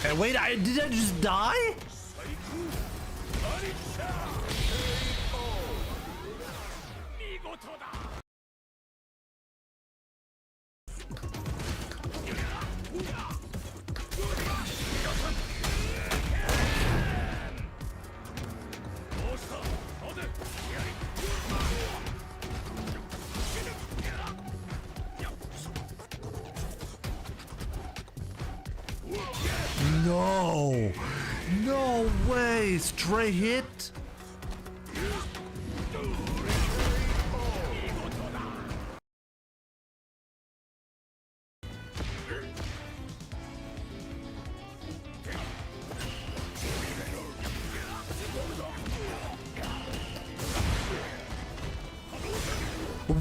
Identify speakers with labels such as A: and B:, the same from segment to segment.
A: And wait, did I just die? No, no way, straight hit.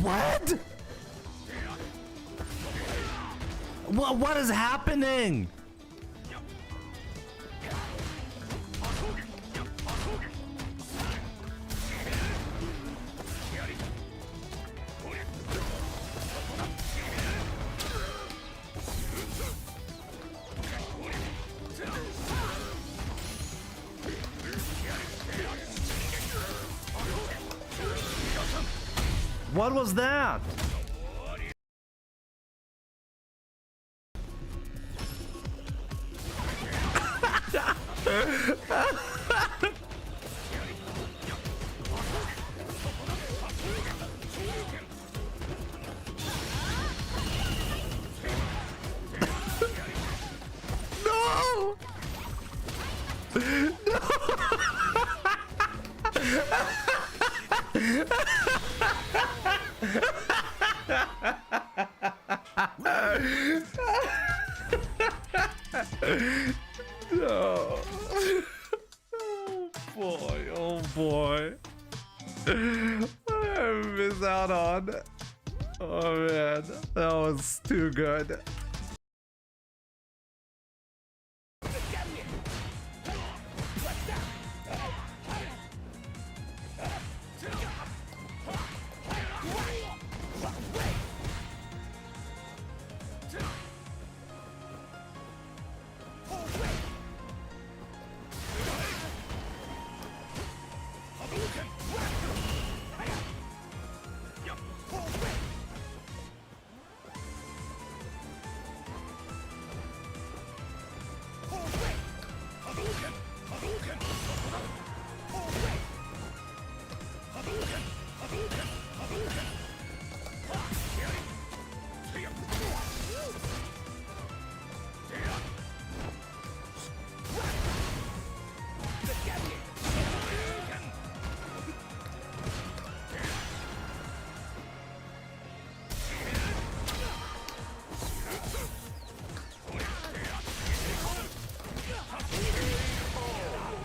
A: What? What is happening? What was that? No! No. Oh boy. I missed out on. Oh man, that was too good.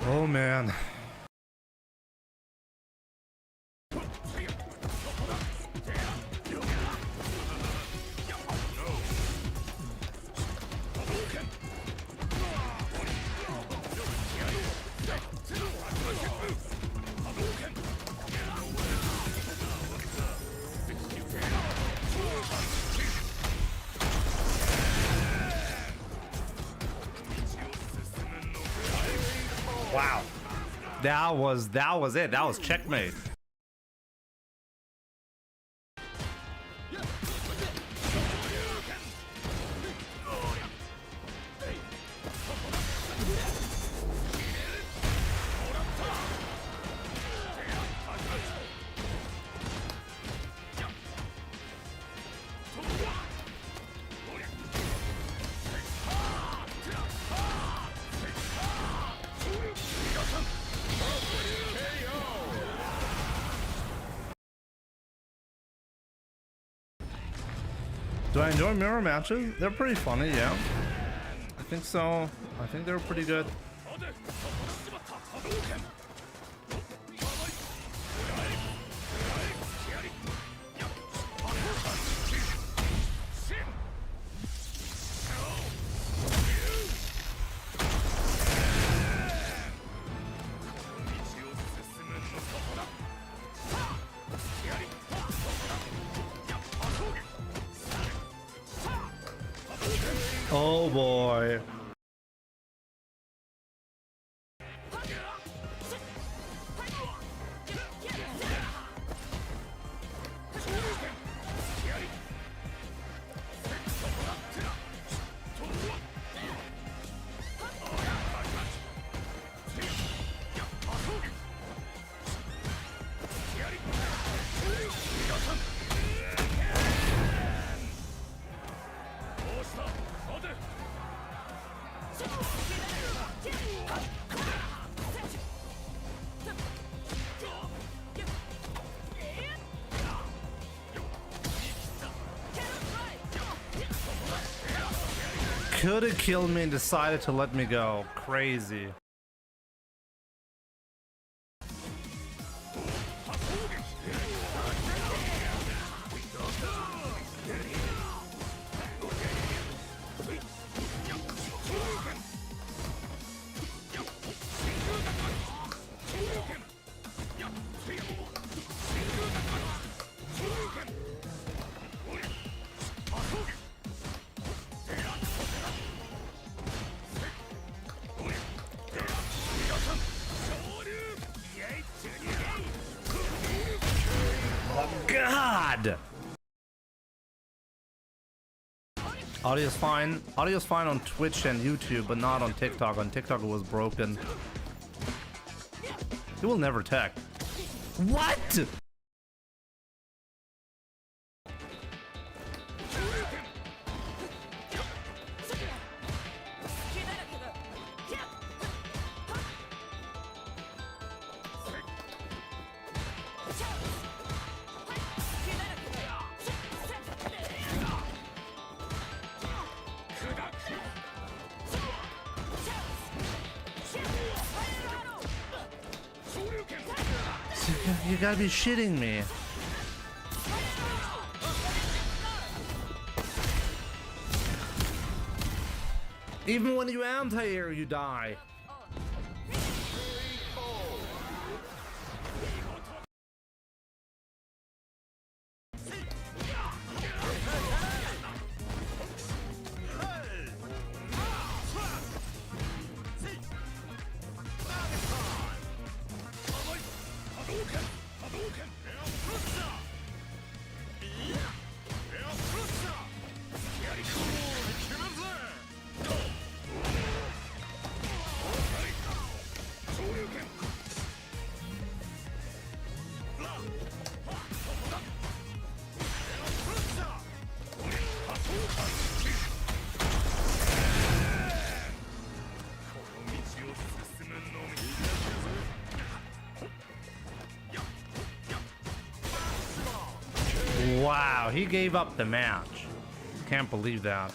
A: Oh man. Wow. That was it. That was checkmate. Do I enjoy mirror matches? They're pretty funny, yeah. I think so. I think they're pretty good. Oh boy. Could have killed me and decided to let me go. Crazy. God! Audio's fine. Audio's fine on Twitch and YouTube, but not on TikTok. On TikTok it was broken. It will never tech. What? You gotta be shitting me. Even when you anti-air, you die. Wow, he gave up the match. Can't believe that.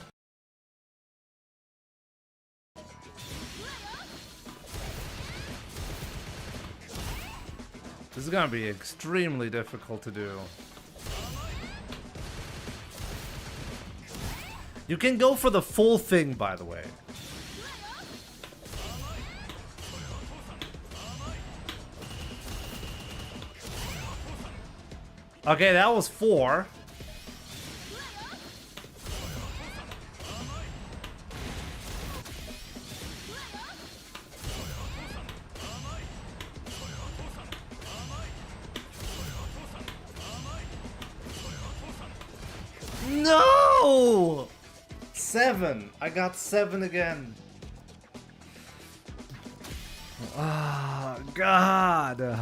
A: This is gonna be extremely difficult to do. You can go for the full thing, by the way. Okay, that was 4. No! 7. I got 7 again. Ah, God.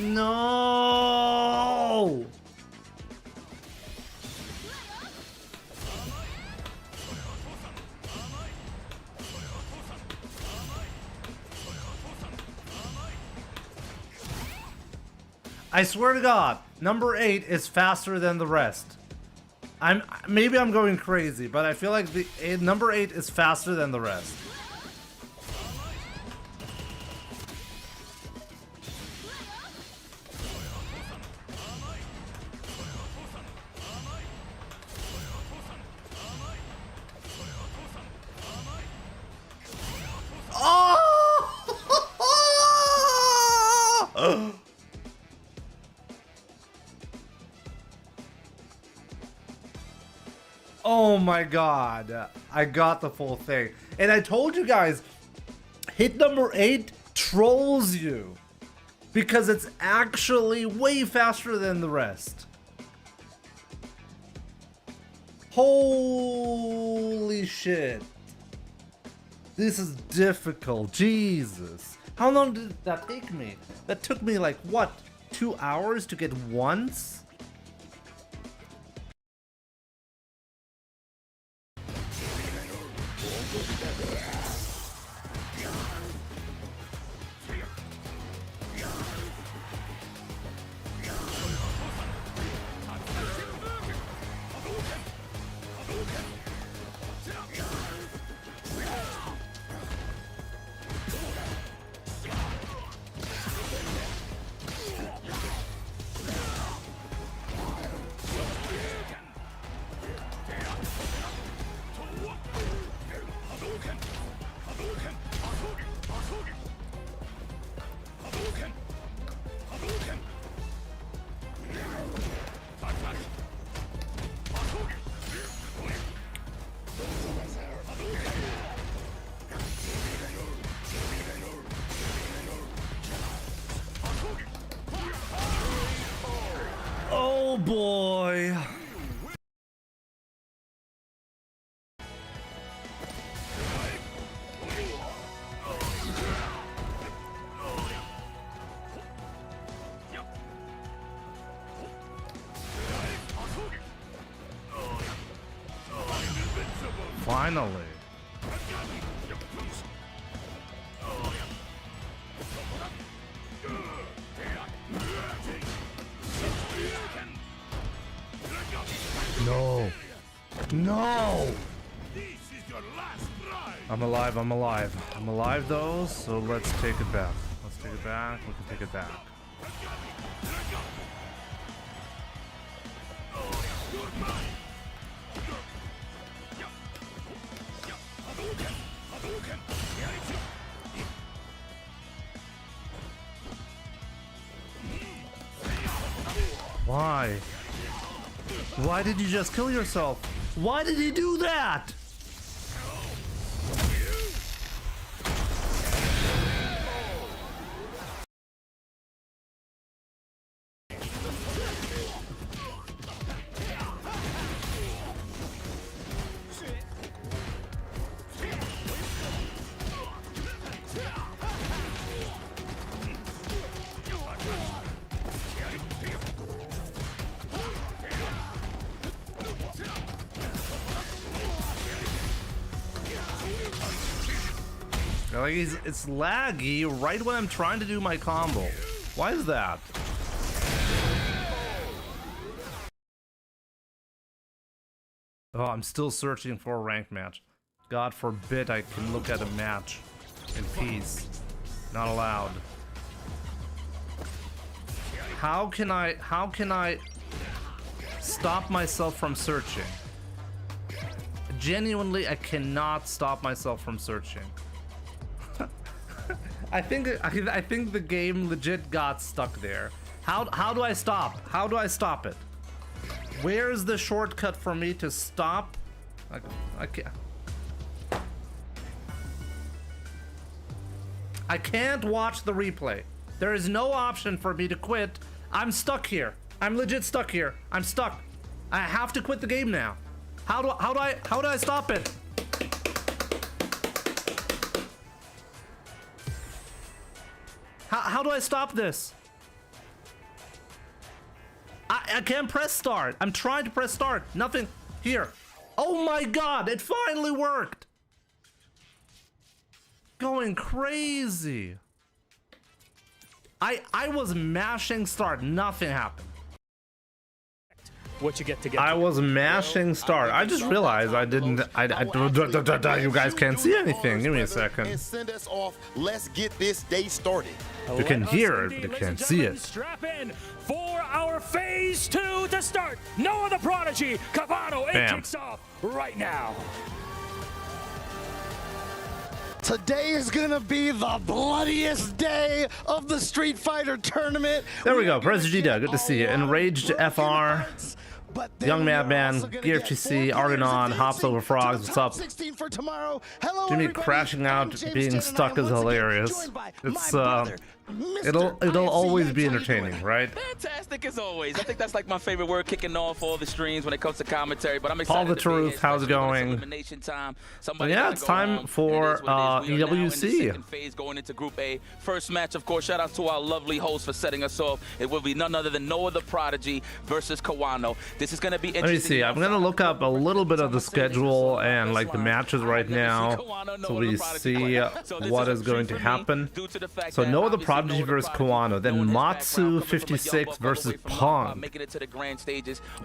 A: No! I swear to God, number 8 is faster than the rest. Maybe I'm going crazy, but I feel like number 8 is faster than the rest. Oh my God, I got the full thing. And I told you guys, hit number 8 trolls you because it's actually way faster than the rest. Holy shit. This is difficult. Jesus. How long did that take me? That took me like, what, 2 hours to get once? Oh boy. Finally. No. No! I'm alive, I'm alive. I'm alive though, so let's take it back. Let's take it back, we can take it back. Why? Why did you just kill yourself? Why did he do that? Like it's laggy right when I'm trying to do my combo. Why is that? Oh, I'm still searching for a ranked match. God forbid I can look at a match in peace. Not allowed. How can I stop myself from searching? Genuinely, I cannot stop myself from searching. I think the game legit got stuck there. How do I stop? How do I stop it? Where's the shortcut for me to stop? I can't. I can't watch the replay. There is no option for me to quit. I'm stuck here. I'm legit stuck here. I'm stuck. I have to quit the game now. How do I stop it? How do I stop this? I can't press start. I'm trying to press start. Nothing here. Oh my god, it finally worked. Going crazy. I was mashing start. Nothing happened.
B: What you get to get.
A: I was mashing start. I just realized I didn't. You guys can't see anything. Give me a second.
C: Send us off. Let's get this day started.
A: You can hear it, but you can't see it.
B: Strap in for our phase 2 to start. Noah the Prodigy, Kawano, it kicks off right now.
C: Today is gonna be the bloodiest day of the Street Fighter tournament.
A: There we go, Prez Vegeta, good to see you. Enraged FR, Young Madman, Goichi, Argonon, Hops Over Frogs, what's up? Jimmy crashing out, being stuck is hilarious. It's It'll always be entertaining, right?
D: Fantastic as always. I think that's like my favorite word, kicking off all the streams when it comes to commentary. But I'm excited.
A: Paul the Truth, how's it going? Yeah, it's time for EWC.
D: Phase going into Group A. First match, of course. Shout out to our lovely host for setting us off. It will be none other than Noah the Prodigy versus Kawano. This is going to be interesting.
A: Let me see. I'm going to look up a little bit of the schedule and like the matches right now, so we see what is going to happen. So Noah the Prodigy versus Kawano, then Matsu 56 versus Pong.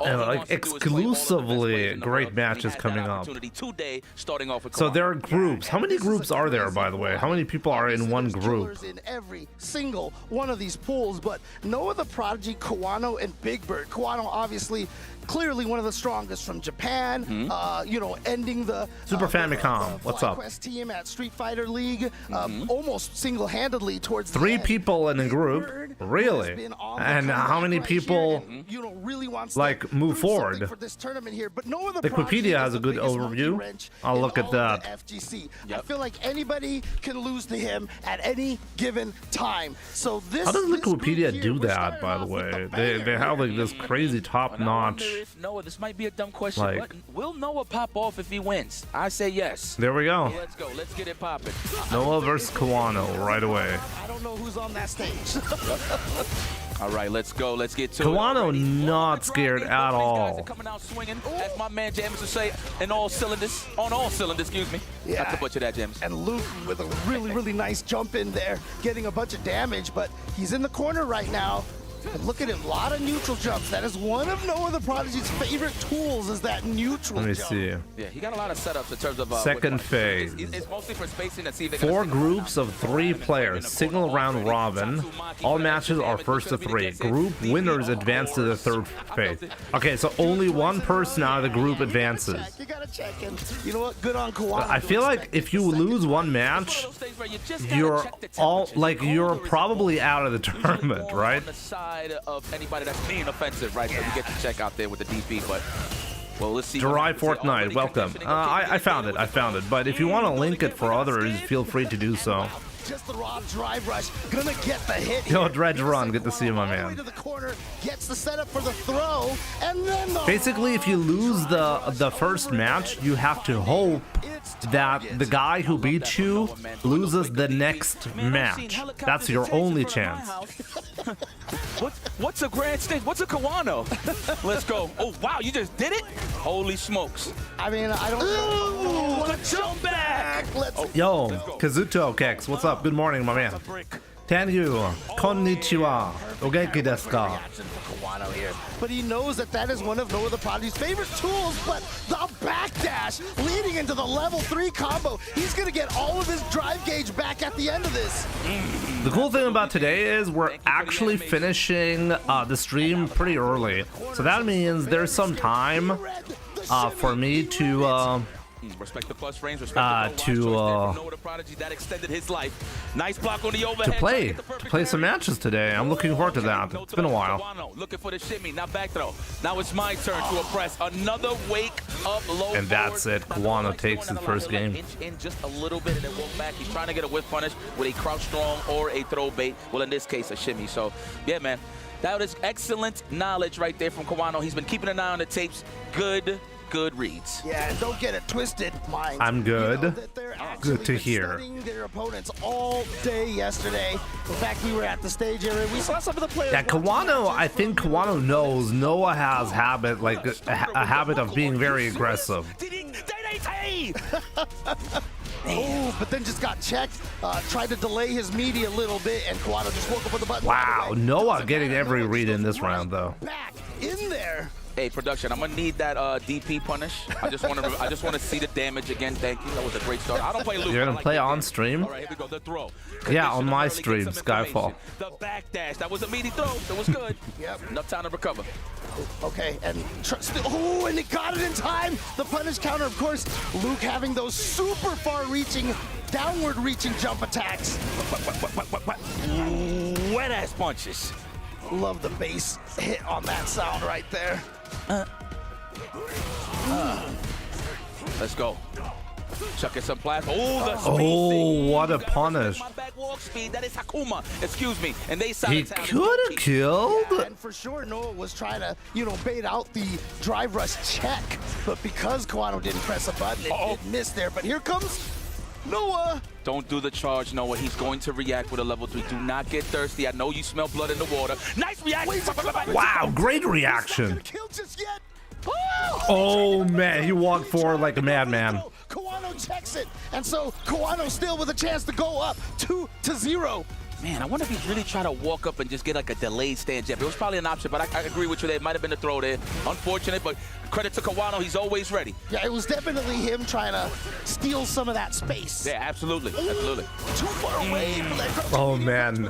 A: And like exclusively great matches coming up. So there are groups. How many groups are there, by the way? How many people are in one group?
C: In every single one of these pools, but Noah the Prodigy, Kawano, and Big Bird. Kawano obviously clearly one of the strongest from Japan, you know, ending the
A: Super Famicom. What's up?
C: Quest team at Street Fighter League, almost single-handedly towards the
A: 3
C: end.
A: people in a group, really? And how many people
C: you know, really wants
A: like
C: to
A: move
C: prove
A: forward?
C: something for this tournament here, but Noah the
A: The
C: Prodigy
A: Wikipedia
C: is
A: has a
C: the
A: good
C: biggest monkey
A: overview.
C: wrench
A: I'll
C: in
A: look at
C: all of
A: that.
C: the FGC. I feel like anybody can lose to him at any given time. So this.
A: How does the
C: this group
A: Wikipedia
C: here,
A: do
C: we're
A: that,
C: starting
A: by the
C: off with
A: way?
C: a
A: They
C: banger.
A: have like this crazy top-notch.
D: Noah, this might be a dumb question,
A: Like-
D: but will Noah pop off if he wins? I say yes.
A: There we go.
D: Let's go. Let's get it popping.
A: Noah versus Kawano right away.
C: I don't know who's on that stage.
D: All right, let's go. Let's get to
A: Kawano
D: it.
A: not scared
D: Both
A: at
D: these guys
A: all.
D: are coming out swinging, as my man James would say, on all cylinders, excuse me. Not to butcher that, James.
C: And Luke with a really nice jump in there, getting a bunch of damage, but he's in the corner right now. And look at him, a lot of neutral jumps. That is one of Noah the Prodigy's favorite tools, is that neutral
A: Let me
C: jump.
A: see.
D: Yeah, he got a lot of setups in terms of
A: Second phase.
D: It's mostly for spacing to see if they
A: 4 groups of 3 players, single round robin. All matches are first to 3. Group winners advance to the 3rd phase. Okay, so only one person out of the group advances.
C: You gotta check him. You know what? Good on Kawano.
A: I feel like if you lose one match, you're you're probably out of the tournament, right?
D: On the side of anybody that's being offensive, right? So you get to check out there with the DP, but well, let's see.
A: July Fortnite, welcome. I found it. But if you want to link it for others, feel free to do so.
C: Just the raw drive rush, gonna get the hit.
A: Yo,
C: here.
A: Dredge Run, good to see you, my
C: All the way
A: man.
C: to the corner, gets the setup for the throw, and then the
A: Basically, if you lose the first match, you have to hope that the guy who beats you loses the next match. That's your only chance.
D: What's a grand stage? What's a Kawano? Let's go. Oh, wow, you just did it? Holy smokes.
C: I mean, I don't know. What a jump back! Let's
A: Yo, Kazuto Kex, what's up? Good morning, my man. Thank you. Konnichiwa. Ogenki desu ka?
C: Kawano here. But he knows that that is one of Noah the Prodigy's favorite tools, but the backdash leading into the level 3 combo. He's going to get all of his drive gauge back at the end of this.
A: The cool thing about today is we're actually finishing the stream pretty early. So that means there's some time for me to
D: Respect the plus frames, respect the Noah the Prodigy that extended his life. Nice block on the overhead.
A: to play some matches today. I'm looking forward to that. It's been a while.
D: Kawano looking for the shimmy, not back throw. Now it's my turn to oppress. Another wake up low.
A: And that's it. Kawano takes his first game.
D: Inch in just a little bit and then walk back. He's trying to get a whiff punish with a crouch strong or a throw bait. Well, in this case, a shimmy. So, yeah, man. That was excellent knowledge right there from Kawano. He's been keeping an eye on the tapes. Good reads.
C: Yeah, and don't get it twisted, mind.
A: I'm good.
C: You know that they're actually
A: Good to
C: been
A: hear.
C: studying their opponents all day yesterday. In fact, we were at the stage area. We saw some of the players.
A: Yeah, Kawano, I think Kawano knows Noah has a habit of being very aggressive.
C: Oh, but then just got checked. Tried to delay his media a little bit, and Kawano just woke up with the button.
A: Wow, Noah getting every read in this round, though.
C: Back in there.
D: Hey, production, I'm gonna need that DP punish. I just want to see the damage again. Thank you. That was a great start. I don't play Luke.
A: You're gonna play on stream?
D: All right, here we go. The throw.
A: Yeah, on my
D: Early
A: stream,
D: gets some
A: Skyfall.
D: information. The back dash. That was a meaty throw. That was good.
C: Yep.
D: Enough time to recover.
C: Okay, and oh, and it got it in time. The punish counter, of course. Luke having those super far-reaching, downward-reaching jump attacks.
D: Wet ass punches.
C: Love the bass hit on that sound right there.
D: Let's go. Chucking some plasma. Oh, the
A: Oh, what a punish.
D: My back walk speed. That is Hakuma. Excuse me. And they
A: He could have killed.
C: And for sure, Noah was trying to, bait out the drive rush check. But because Kawano didn't press a button, it missed there. But here comes Noah.
D: Don't do the charge, Noah. He's going to react with a level 3. Do not get thirsty. I know you smell blood in the water. Nice reaction.
A: Wow, great reaction.
C: Kill just yet.
A: Oh, man, he walked forward like a madman.
C: Kawano checks it, and so Kawano still with a chance to go up 2-0.
D: Man, I wonder if he's really trying to walk up and just get like a delayed stand jab. It was probably an option, but I agree with you there. It might have been a throw there. Unfortunate, but credit to Kawano. He's always ready.
C: Yeah, it was definitely him trying to steal some of that space.
D: Yeah, absolutely. Absolutely.
C: Too far away from that crouching
A: Oh,
C: medium.
A: man.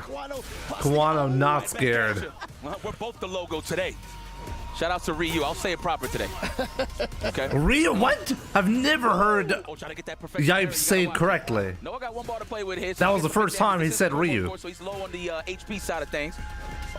A: Kawano not scared.
D: Well, we're both the logo today. Shout out to Ryu. I'll say it proper today. Okay.
A: Ryu, what? I've never heard
D: Oh, trying to get that perfect
A: Yipe say it correctly.
D: No, I got one ball to play with here.
A: That was the first time he said Ryu.
D: So he's low on the HP side of things.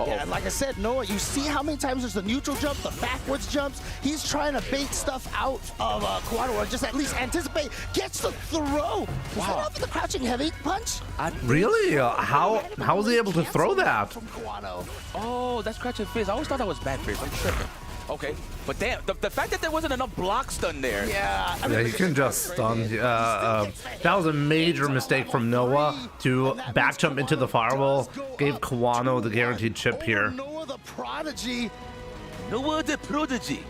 C: Yeah, and like I said, Noah, you see how many times there's the neutral jump, the backwards jumps. He's trying to bait stuff out of Kawano, or just at least anticipate. Gets the throw. Was that off of the crouching heavy punch?
A: Really? How was he able to throw that?
C: From Kawano.
D: Oh, that's scratching fizz. I always thought that was bad fizz. I'm tripping. Okay, but damn, the fact that there wasn't enough blocks done there.
C: Yeah.
A: Yeah, you can just stun. That was a major mistake from Noah to back jump into the firewall. Gave Kawano the guaranteed chip here.
C: Noah the prodigy.
D: Noah the prodigy.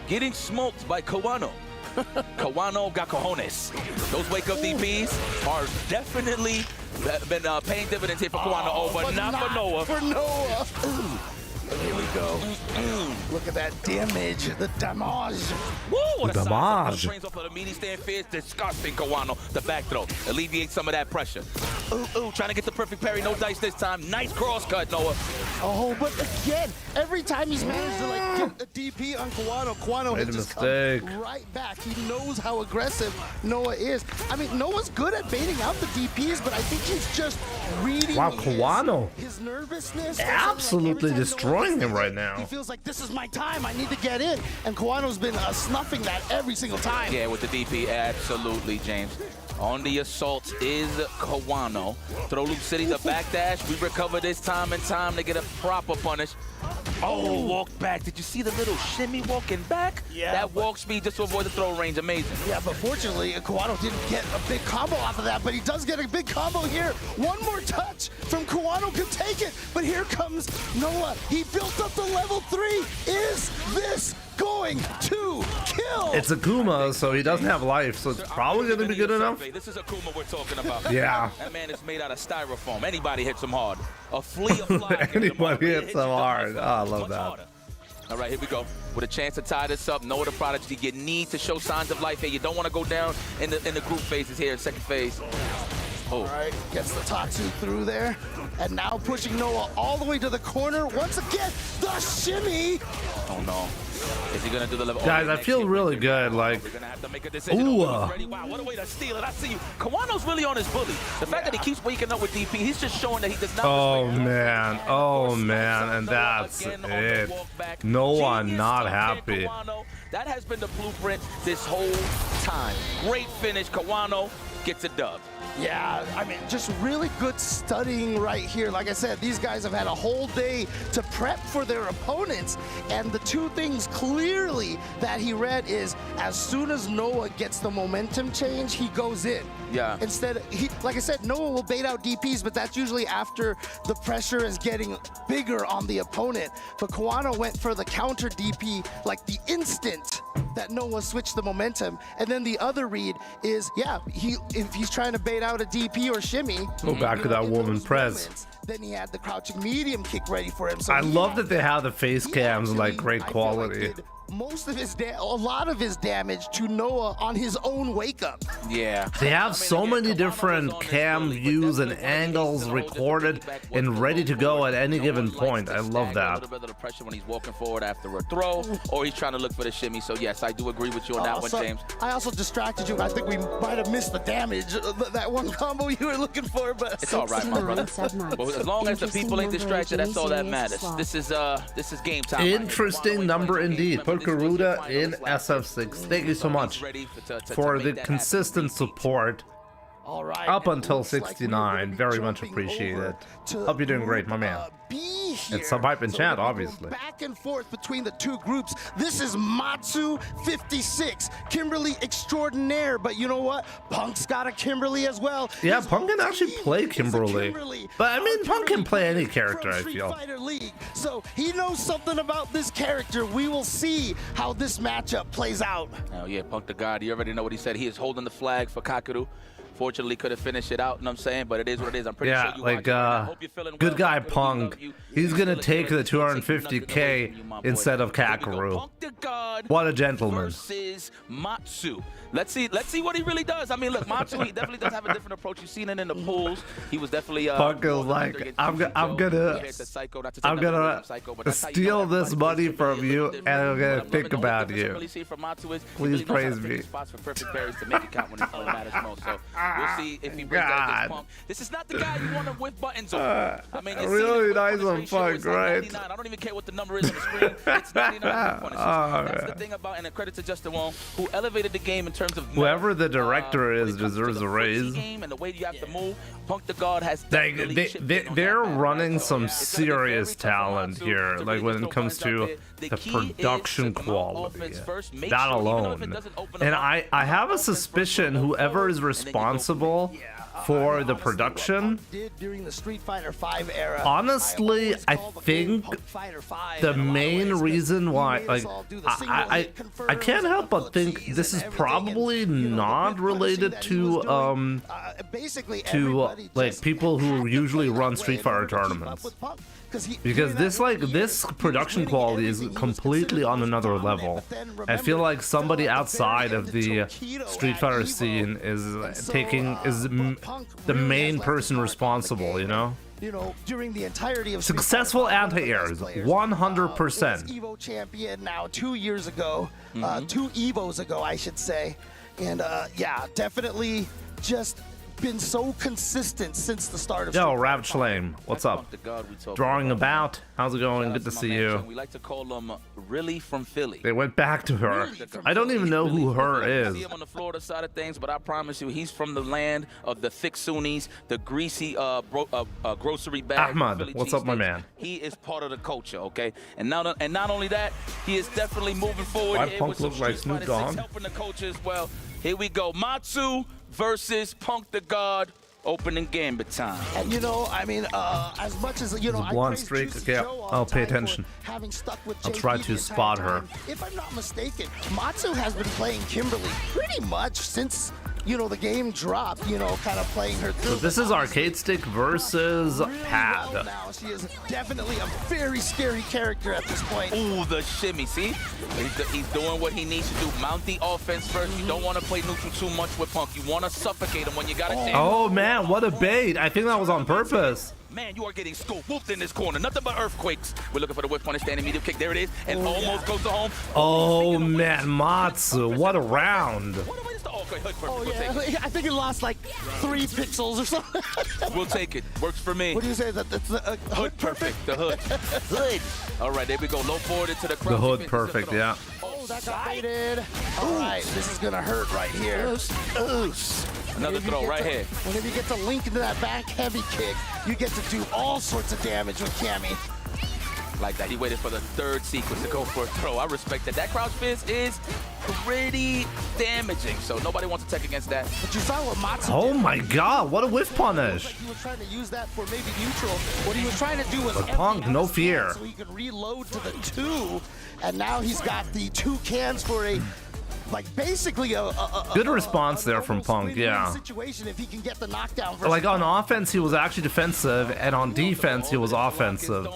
D: Getting smoked by Kawano. Kawano got cojones. Those wake up DPs are definitely been paying dividends here for Kawano. Oh, but not for Noah.
C: For Noah. Here we go. Look at that damage, the damage.
D: Woo, what
A: The
D: a side
A: damage.
D: trains off of the meaty stand fizz. Disgusting, Kawano. The back throw. Alleviate some of that pressure. Ooh, trying to get the perfect parry. No dice this time. Nice cross cut, Noah.
C: Oh, but again, every time he's managed to get a DP on Kawano
A: Made
C: has
A: a
C: just
A: mistake.
C: come right back. He knows how aggressive Noah is. I mean, Noah's good at baiting out the DPs, but I think he's just reading
A: Wow, Kawano.
C: his nervousness.
A: Absolutely
C: Every time
A: destroying
C: Noah
A: him right
C: he
A: now.
C: feels like this is my time. I need to get in. And Kawano's been snuffing that every single time.
D: Yeah, with the DP, absolutely, James. On the assault is Kawano. Throw Loop City, the backdash. We recover this time and time to get a proper punish. Oh, walk back. Did you see the little shimmy walking back?
C: Yeah,
D: That walk speed just to avoid the throw range, amazing.
C: Yeah, but fortunately, Kawano didn't get a big combo off of that, but he does get a big combo here. One more touch from Kawano could take it, but here comes Noah. He built up the level 3. Is this going to kill?
A: It's Akuma, so he doesn't have life, so it's probably going to be good enough.
D: This is Akuma we're talking about.
A: Yeah.
D: That man is made out of styrofoam. Anybody hits him hard. A flea, a fly.
A: Anybody hits him hard. Oh, I love
D: Much
A: that.
D: harder. All right, here we go. With a chance to tie this up. Noah the prodigy. You need to show signs of life here. You don't want to go down in the group phases here, second phase. Oh.
C: All right, gets the Tatsu through there, and now pushing Noah all the way to the corner. Once again, the shimmy.
D: Oh no. Is he gonna do the level?
A: Guys, I
D: next
A: feel
D: hit.
A: really good. Like,
D: We're gonna have to make a decision.
A: Ooh.
D: Noah's ready. Wow, what a way to steal it. I see you. Kawano's really on his bully. The fact that he keeps waking up with DP, he's just showing that he does not.
A: oh
D: respect
A: man, oh man, and that's
D: Again on the
A: it.
D: walk back.
A: Noah
D: Genius
A: not
D: stuff here,
A: happy.
D: Kawano. That has been the blueprint this whole time. Great finish. Kawano gets a dub.
C: Yeah, I mean, just really good studying right here. Like I said, these guys have had a whole day to prep for their opponents, and the two things clearly that he read is as soon as Noah gets the momentum change, he goes in.
D: Yeah.
C: Instead, like I said, Noah will bait out DPs, but that's usually after the pressure is getting bigger on the opponent. But Kawano went for the counter DP like the instant that Noah switched the momentum. And then the other read is, yeah, if he's trying to bait out a DP or shimmy,
A: Go back to that
C: in
A: woman
C: those
A: press.
C: moments, then he had the crouching medium kick ready for him. So
A: I
C: he
A: love that they have the face
C: he
A: cams like
C: actually,
A: great
C: I feel
A: quality.
C: did most of his a lot of his damage to Noah on his own wake up.
D: Yeah.
A: They have so many different cam views and angles recorded and ready to go at any given point. I love
D: A
A: that.
D: little bit of the pressure when he's walking forward after a throw, or he's trying to look for the shimmy. So yes, I do agree with you on that one,
C: So,
D: James.
C: I also distracted you. I think we might have missed the damage, that one combo you were looking for, but
D: It's all right, my brother.
E: 69
D: But
E: submonths.
D: as long as the people ain't
E: Interesting
D: distracted, that's all that
E: number,
D: matters.
E: genius
D: This is game time. right here.
A: Interesting number indeed. Put Tokido in SF6. Thank you so much for the consistent support
C: All right,
A: up
C: and it
A: until
C: looks like we are
A: 69.
C: gonna be
A: Very much
C: jumping
A: appreciated.
C: over to
A: Hope you're doing great, my man.
C: B here.
A: And some hype in
C: So
A: chat,
C: we're gonna go
A: obviously.
C: Back and forth between the two groups. This is Matsu 56, Kimberly extraordinaire. But you know what? Punk's got a Kimberly as well.
A: Yeah,
C: His
A: Punk can
C: whole
A: actually
C: team
A: play
C: is a
A: Kimberly. But I mean, Punk can play any character, I
C: from
A: feel.
C: Street Fighter League. So he knows something about this character. We will see how this matchup plays out.
D: Oh yeah, Punk the God. You already know what he said. He is holding the flag for Kakeru. Fortunately, could have finished it out, you know what I'm saying? But it is what it is. I'm pretty
A: Yeah,
D: sure you
A: like,
D: watching right now. I hope you're feeling
A: good
D: well,
A: guy
D: Kakeru. We
A: Punk.
D: love you.
A: He's gonna
D: Feeling
A: take
D: good.
A: the
D: He ain't taking nothing away
A: 250K
D: from you, my boy.
A: instead of
D: Here we go.
A: Kakeru.
D: Punk the God
A: What a gentleman.
D: versus Matsu. Let's see what he really does. I mean, look, Matsu, he definitely does have a different approach. You've seen it in the pools. He was definitely
A: Punk is like, I'm gonna steal this money from you, and I'm gonna think about you. Please praise me.
D: Spots for perfect berries to make it count when it matters most. So we'll see if he brings out this
A: God.
D: Punk. This is not the guy you want to whip buttons on. I mean, you're
A: Really
D: seeing it
A: nice
D: with
A: on
D: ratio,
A: Punk,
D: it's like
A: right?
D: 99. I don't even care what the number is on the screen. It's 99 punishes. That's the thing about, and a credit to Justin Wong, who elevated the game in terms of
A: Whoever the director is deserves a raise.
D: Game and the way you have to move, Punk the God has
A: They're running some serious talent here, like when it comes to the production quality. That alone. And I have a suspicion whoever is responsible for the production,
C: Did during the Street Fighter 5 era.
A: honestly, I think the main reason why, like, I can't help but think this is probably not related to like people who usually run Street Fighter tournaments, because this production quality is completely on another level. I feel like somebody outside of the Street Fighter scene is the main person responsible, you know?
C: During the entirety of
A: Successful anti-airs, 100%.
C: Evo champion now 2 years ago, 2 Evos ago, I should say. And yeah, definitely just been so consistent since the start of
A: Yo, Rav Shlame, what's up? Drawing about, how's it going? Good to see you.
D: We like to call them really from Philly.
A: They went back to her. I don't even know who her
D: I
A: is.
D: see him on the Florida side of things, but I promise you, he's from the land of the thick Sunnis, the greasy grocery bag.
A: Ahmad, what's up, my man?
D: He is part of the culture, okay? And not only that, he is definitely moving forward.
A: Why
D: here
A: Punk
D: with some
A: look like
D: Street
A: Snoop
D: Fighter 6
A: Dogg?
D: helping the culture as well. Here we go, Matsu versus Punk the God. Opening gambit time.
C: And I mean, as much as I
A: blonde
C: praise
A: streak?
C: Juicy
A: Okay,
C: Joe all
A: I'll
C: the
A: pay
C: time for
A: attention.
C: having stuck with
A: I'll
C: JP
A: try
C: the
A: to
C: entire
A: spot her.
C: time. If I'm not mistaken, Matsu has been playing Kimberly pretty much since the game dropped. Kind of playing her through.
A: So this is arcade stick versus pad.
C: Well now. She is definitely a very scary character at this point.
D: Ooh, the shimmy, see? He's doing what he needs to do. Mount the offense first. You don't want to play neutral too much with Punk. You want to suffocate him when you got a chance.
A: Oh man, what a bait. I think that was on purpose.
D: Man, you are getting scooped in this corner. Nothing but earthquakes. We're looking for the whip punish, standing medium kick. There it is. And almost goes to home.
A: Oh man, Matsu, what a round.
D: What is the okay, hood perfect.
C: Oh
D: We'll take
C: yeah, I think it lost like 3 pixels or something.
D: it. We'll take it. Works for me.
C: What do you say? That's the
D: Hood perfect. The hood. Hood. All right, there we go. Low forward into the crowd.
A: The hood perfect, yeah.
C: Oh, that got baited. All right, this is gonna hurt right here.
D: Another throw right here.
C: Whenever you get to link into that back heavy kick, you get to do all sorts of damage with Cammy.
D: Like that. He waited for the third sequence to go for a throw. I respect that. That crouch fist is pretty damaging, so nobody wants to take against that.
C: But you saw what Matsu
A: Oh
C: did.
A: my god, what a whiff punish.
C: Like he was trying to use that for maybe neutral. What he was trying to do was
A: But
C: empty
A: Punk,
C: out
A: no
C: his
A: fear.
C: cans so he could reload to the 2, and now he's got the 2 cans for a basically a
A: Good response there from
C: almost
A: Punk,
C: win-win
A: yeah.
C: situation if he can get the knockdown versus
A: Like on offense, he was actually defensive, and on defense, he was offensive.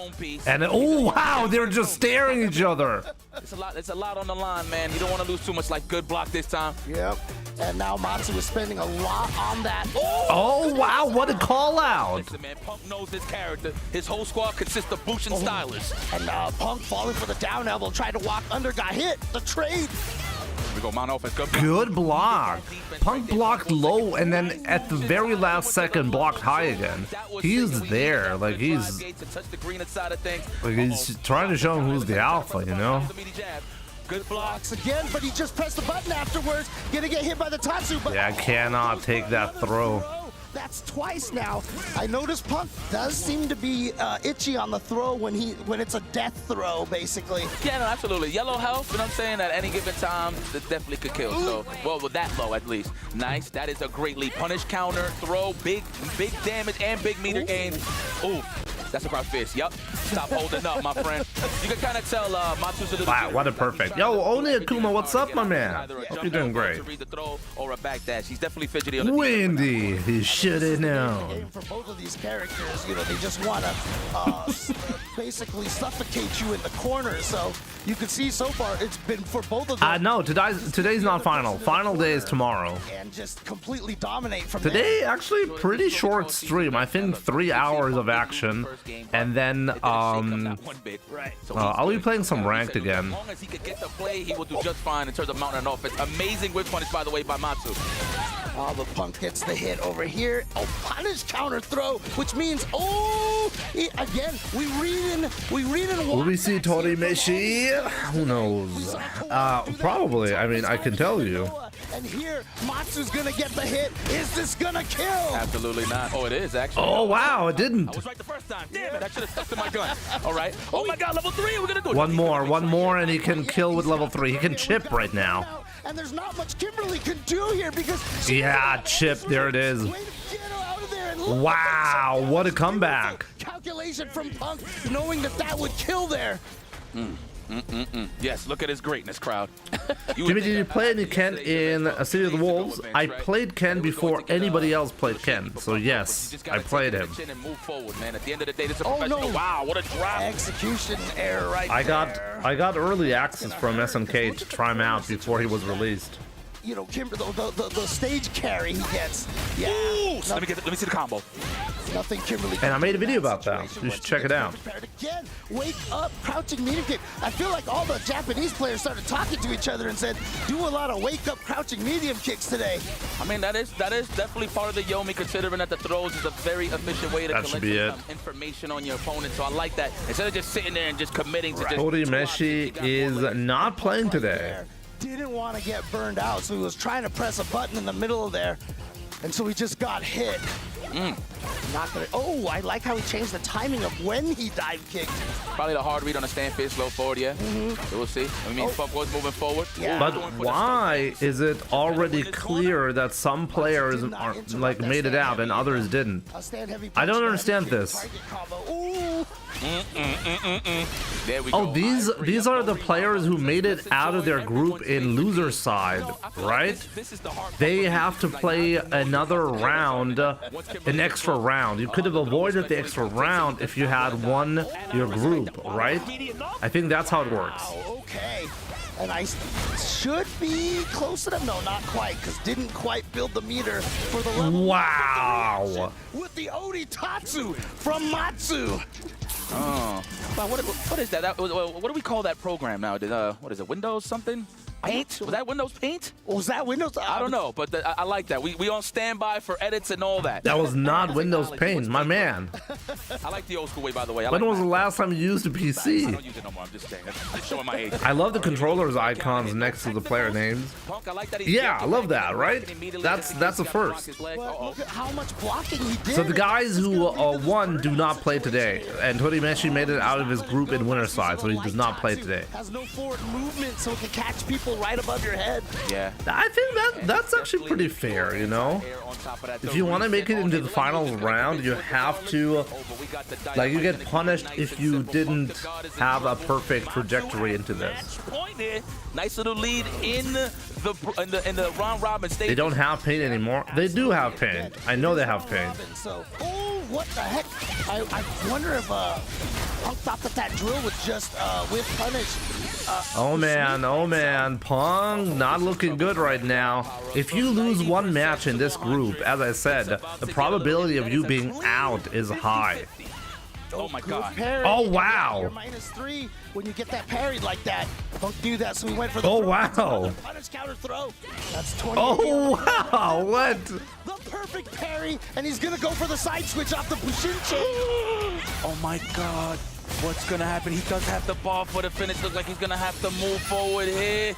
A: And oh wow, they're just staring at each other.
D: It's a lot on the line, man. You don't want to lose too much. Like good block this time.
C: Yep. And now Matsu is spending a lot on that.
A: Oh wow, what a call out.
D: Listen, man, Punk knows his character. His whole squad consists of Bushin stylers.
C: And Punk falling for the down elbow, tried to walk under, got hit. The trade.
D: We go mount offense.
A: Good block. Punk blocked low, and then at the very last second blocked high again. He's there, like he's trying to show him who's the alpha, you know?
D: Good blocks
C: again, but he just pressed the button afterwards. Gonna get hit by the Tatsu, but
A: Yeah, I cannot take that throw.
C: that's twice now. I noticed Punk does seem to be itchy on the throw when it's a death throw, basically.
D: Yeah, no, absolutely. Yellow health, you know what I'm saying? At any given time, it definitely could kill. So, well, with that low at least. Nice. That is a great lead. Punish, counter, throw, big damage, and big meter gain. Ooh, that's a crouch fist. Yup. Stop holding up, my friend. You can kind of tell Matsu's a little.
A: Wow, what a perfect. Yo, Oni Akuma, what's up, my man? Hope you're doing great.
D: Read the throw or a back dash. He's definitely fidgety on the
A: Windy, he should have known.
C: For both of these characters, you know, they just want to basically suffocate you in the corner. So you can see so far it's been for both of them.
A: No, today's not final. Final day is tomorrow.
C: And just completely dominate from
A: Today, actually, pretty short stream. I think 3 hours of action, and then I'll be playing some ranked again.
D: As long as he could get the play, he will do just fine in terms of mounting offense. Amazing whip punish, by the way, by Matsu.
C: Oh, the Punk gets the hit over here. Oh, punish counter throw, which means again we read in.
A: Will we see Tori Meshi? Who knows? Probably. I mean, I can tell you.
C: And here, Matsu's gonna get the hit. Is this gonna kill?
D: Absolutely not. Oh, it is actually.
A: Oh wow, it didn't.
D: I was right the first time. Damn it! I should have stuck to my gun. All right. Oh my God, level 3. We're gonna do it.
A: One more, and he can kill with level 3. He can chip right now.
C: And there's not much Kimberly can do here because.
A: Yeah, chip. There it is. Wow, what a comeback.
C: Calculation from Punk, knowing that would kill there.
D: Yes, look at his greatness, crowd.
A: Jimmy, did you play any Ken in A City of the Wolves? I played Ken before anybody else played Ken, so yes, I played him.
D: At the end of the day, this is a professional. Wow, what a drop.
C: Execution error right there.
A: I got early access from SNK to try him out before he was released.
C: You know, Kimber, the stage carry he gets. Yeah.
D: Ooh, so let me see the combo.
C: Nothing Kimberly.
A: And I made a video about that. You should check it out.
C: Again, wake up, crouching medium kick. I feel like all the Japanese players started talking to each other and said, do a lot of wake up, crouching medium kicks today.
D: I mean, that is definitely part of the Yomi, considering that the throws is a very efficient way to collect some information on your opponent. So I like that. Instead of just sitting there and just committing to just.
A: Tori Meshi is not playing today.
C: Didn't want to get burned out, so he was trying to press a button in the middle of there, and so he just got hit. Not gonna. Oh, I like how he changed the timing of when he dive kicked.
D: Probably the hard read on the stand fist, low forward, yeah. So we'll see. I mean, Punk was moving forward.
C: Yeah.
A: But why is it already clear that some players are, like, made it out and others didn't? I don't understand this.
D: There we
A: Oh,
D: go.
A: these are the players who made it out of their group in loser side, right? They have to play another round, an extra round. You could have avoided the extra round if you had won your group, right? I think that's how it works.
C: Okay. And I should be close to them. No, not quite, because didn't quite build the meter for the level.
A: Wow.
C: With the Odi Tatsu from Matsu.
D: Oh. Well, what is that? What do we call that program now? What is it? Windows something? Paint? Was that Windows Paint?
C: Was that Windows?
D: I don't know, but I like that. We on standby for edits and all that.
A: That was not Windows Paint, my man.
D: I like the old school way, by the way.
A: When was the last time you used a
D: I
A: PC?
D: don't use it no more. I'm just saying. It's showing my age.
A: I love the controllers icons next to the player names.
D: Punk, I like that
A: Yeah, I love that, right? That's a first.
C: Well, look at how much blocking he did.
A: So the guys who won do not play today, and Tori Meshi made it out of his group in winner side, so he does not play today.
C: Has no forward movement, so it can catch people right above your head.
D: Yeah.
A: I think that's actually pretty fair, you know? If you want to make it into the final round, you have to, like, you get punished if you didn't have a perfect trajectory into this.
D: Nice little lead in the round robin stage.
A: They don't have paint anymore. They do have paint. I know they have paint.
C: So, oh, what the heck? I wonder if Punk thought that drill was just with punish.
A: Oh man, Pong not looking good right now. If you lose one match in this group, as I said, the probability of you being out is high.
D: Oh my God.
A: Oh wow.
C: You're -3 when you get that parried like that. Punk knew that, so he went for the
A: Oh wow.
C: punish counter throw. That's 20.
A: Oh wow, what?
C: The perfect parry, and he's gonna go for the side switch off the Bushinche.
D: Oh my God. What's gonna happen? He does have the ball for the finish. Looks like he's gonna have to move forward here.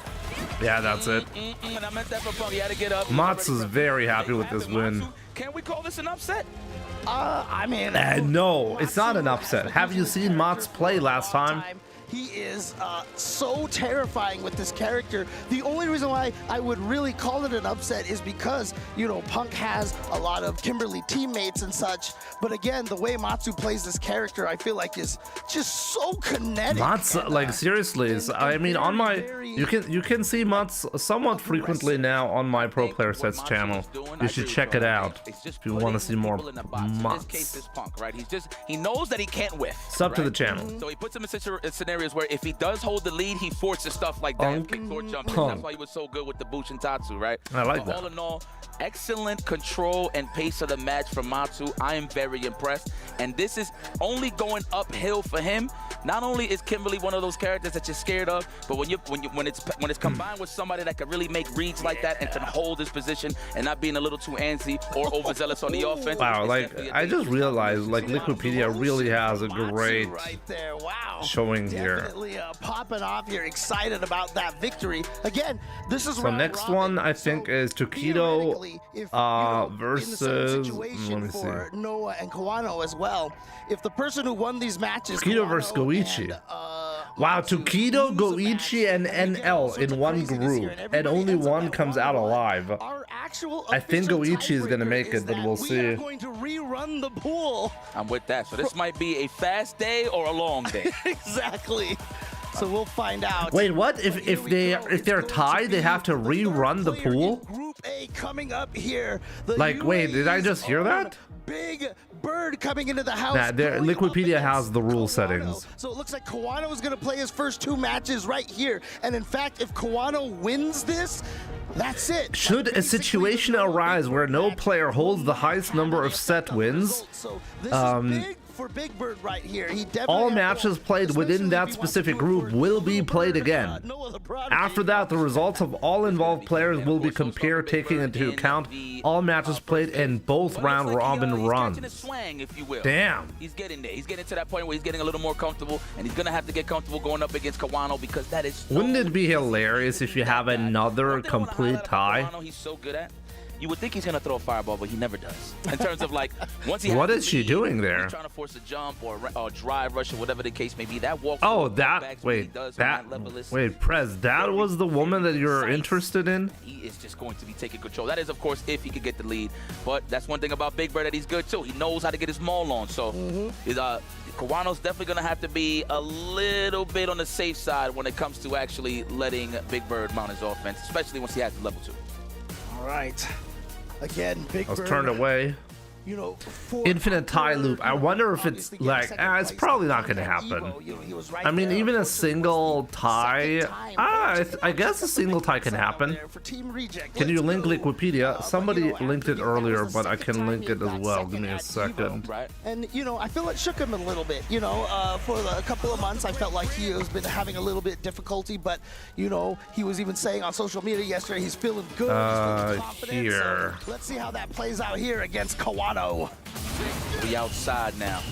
A: Yeah, that's it.
D: And I meant that for Punk. He had to get up.
A: Matsu's very happy with this win.
D: Can we call this an upset?
C: I mean,
A: No, it's not an upset. Have you seen Mats play last time?
C: He is so terrifying with this character. The only reason why I would really call it an upset is because, you know, Punk has a lot of Kimberly teammates and such. But again, the way Matsu plays this character, I feel like is just so kinetic.
A: Mats, like seriously, I mean, on my you can see Mats somewhat frequently now on my Pro Player Sets channel. You should check it out if you want to see more Mats.
D: He knows that he can't whiff.
A: Sub to the channel.
D: So he puts him in scenarios where if he does hold the lead, he forces stuff like that, kicks or jumping. That's why he was so good with the Bushin Tatsu, right?
A: I like that.
D: All in all, excellent control and pace of the match from Matsu. I am very impressed, and this is only going uphill for him. Not only is Kimberly one of those characters that you're scared of, but when it's combined with somebody that can really make reads like that and can hold his position and not being a little too antsy or overzealous on the offense.
A: Wow, like I just realized, like Liquipedia really has a great showing here.
C: Definitely popping off here, excited about that victory. Again, this is
A: So next one I think is Tokido versus, let me see,
C: Noah and Kawano as well. If the person who won these matches,
A: Tokido versus Goichi. Wow, Tokido, Goichi, and NL in one group, and only one comes out alive. I think Goichi is gonna make it, but we'll see.
C: Going to rerun the pool.
D: I'm with that. So this might be a fast day or a long day.
C: Exactly. So we'll find out.
A: Wait, what? If they're tied, they have to rerun the pool?
C: Group A coming up here.
A: Like, wait, did I just hear that?
C: Big Bird coming into the house.
A: Nah, Liquipedia has the rule settings.
C: So it looks like Kawano is going to play his first two matches right here. And in fact, if Kawano wins this, that's it.
A: Should a situation arise where no player holds the highest number of set wins,
C: So this is big for Big Bird right here. He definitely
A: all matches played within that specific group will be played again. After that, the results of all involved players will be compared, taking into account all matches played in both round-robin runs. Damn.
D: He's getting there. He's getting to that point where he's getting a little more comfortable, and he's going to have to get comfortable going up against Kawano because that is so.
A: Wouldn't it be hilarious if you have another complete tie?
D: He's so good at. You would think he's gonna throw a fireball, but he never does. In terms of like, once he
A: what is she doing there?
D: He's trying to force a jump or drive rush or whatever the case may be. That walk.
A: Oh, that wait, wait, Prez, that was the woman that you're interested in?
D: He is just going to be taking control. That is, of course, if he could get the lead. But that's one thing about Big Bird that he's good too. He knows how to get his maul on. So, Kawano's definitely gonna have to be a little bit on the safe side when it comes to actually letting Big Bird mount his offense, especially once he has the level 2.
C: All right. Again, Big Bird.
A: I was turned away.
C: You know,
A: Infinite tie loop. I wonder if it's like, it's probably not going to happen. I mean, even a single tie, I guess a single tie can happen. Can you link Liquipedia? Somebody linked it earlier, but I can link it as well. Give me a second.
C: And, you know, I feel it shook him a little bit. You know, for a couple of months, I felt like he has been having a little bit difficulty, but, you know, he was even saying on social media yesterday he's feeling good. He's feeling confident.
A: Here.
C: So let's see how that plays out here against Kawano.
D: We outside now.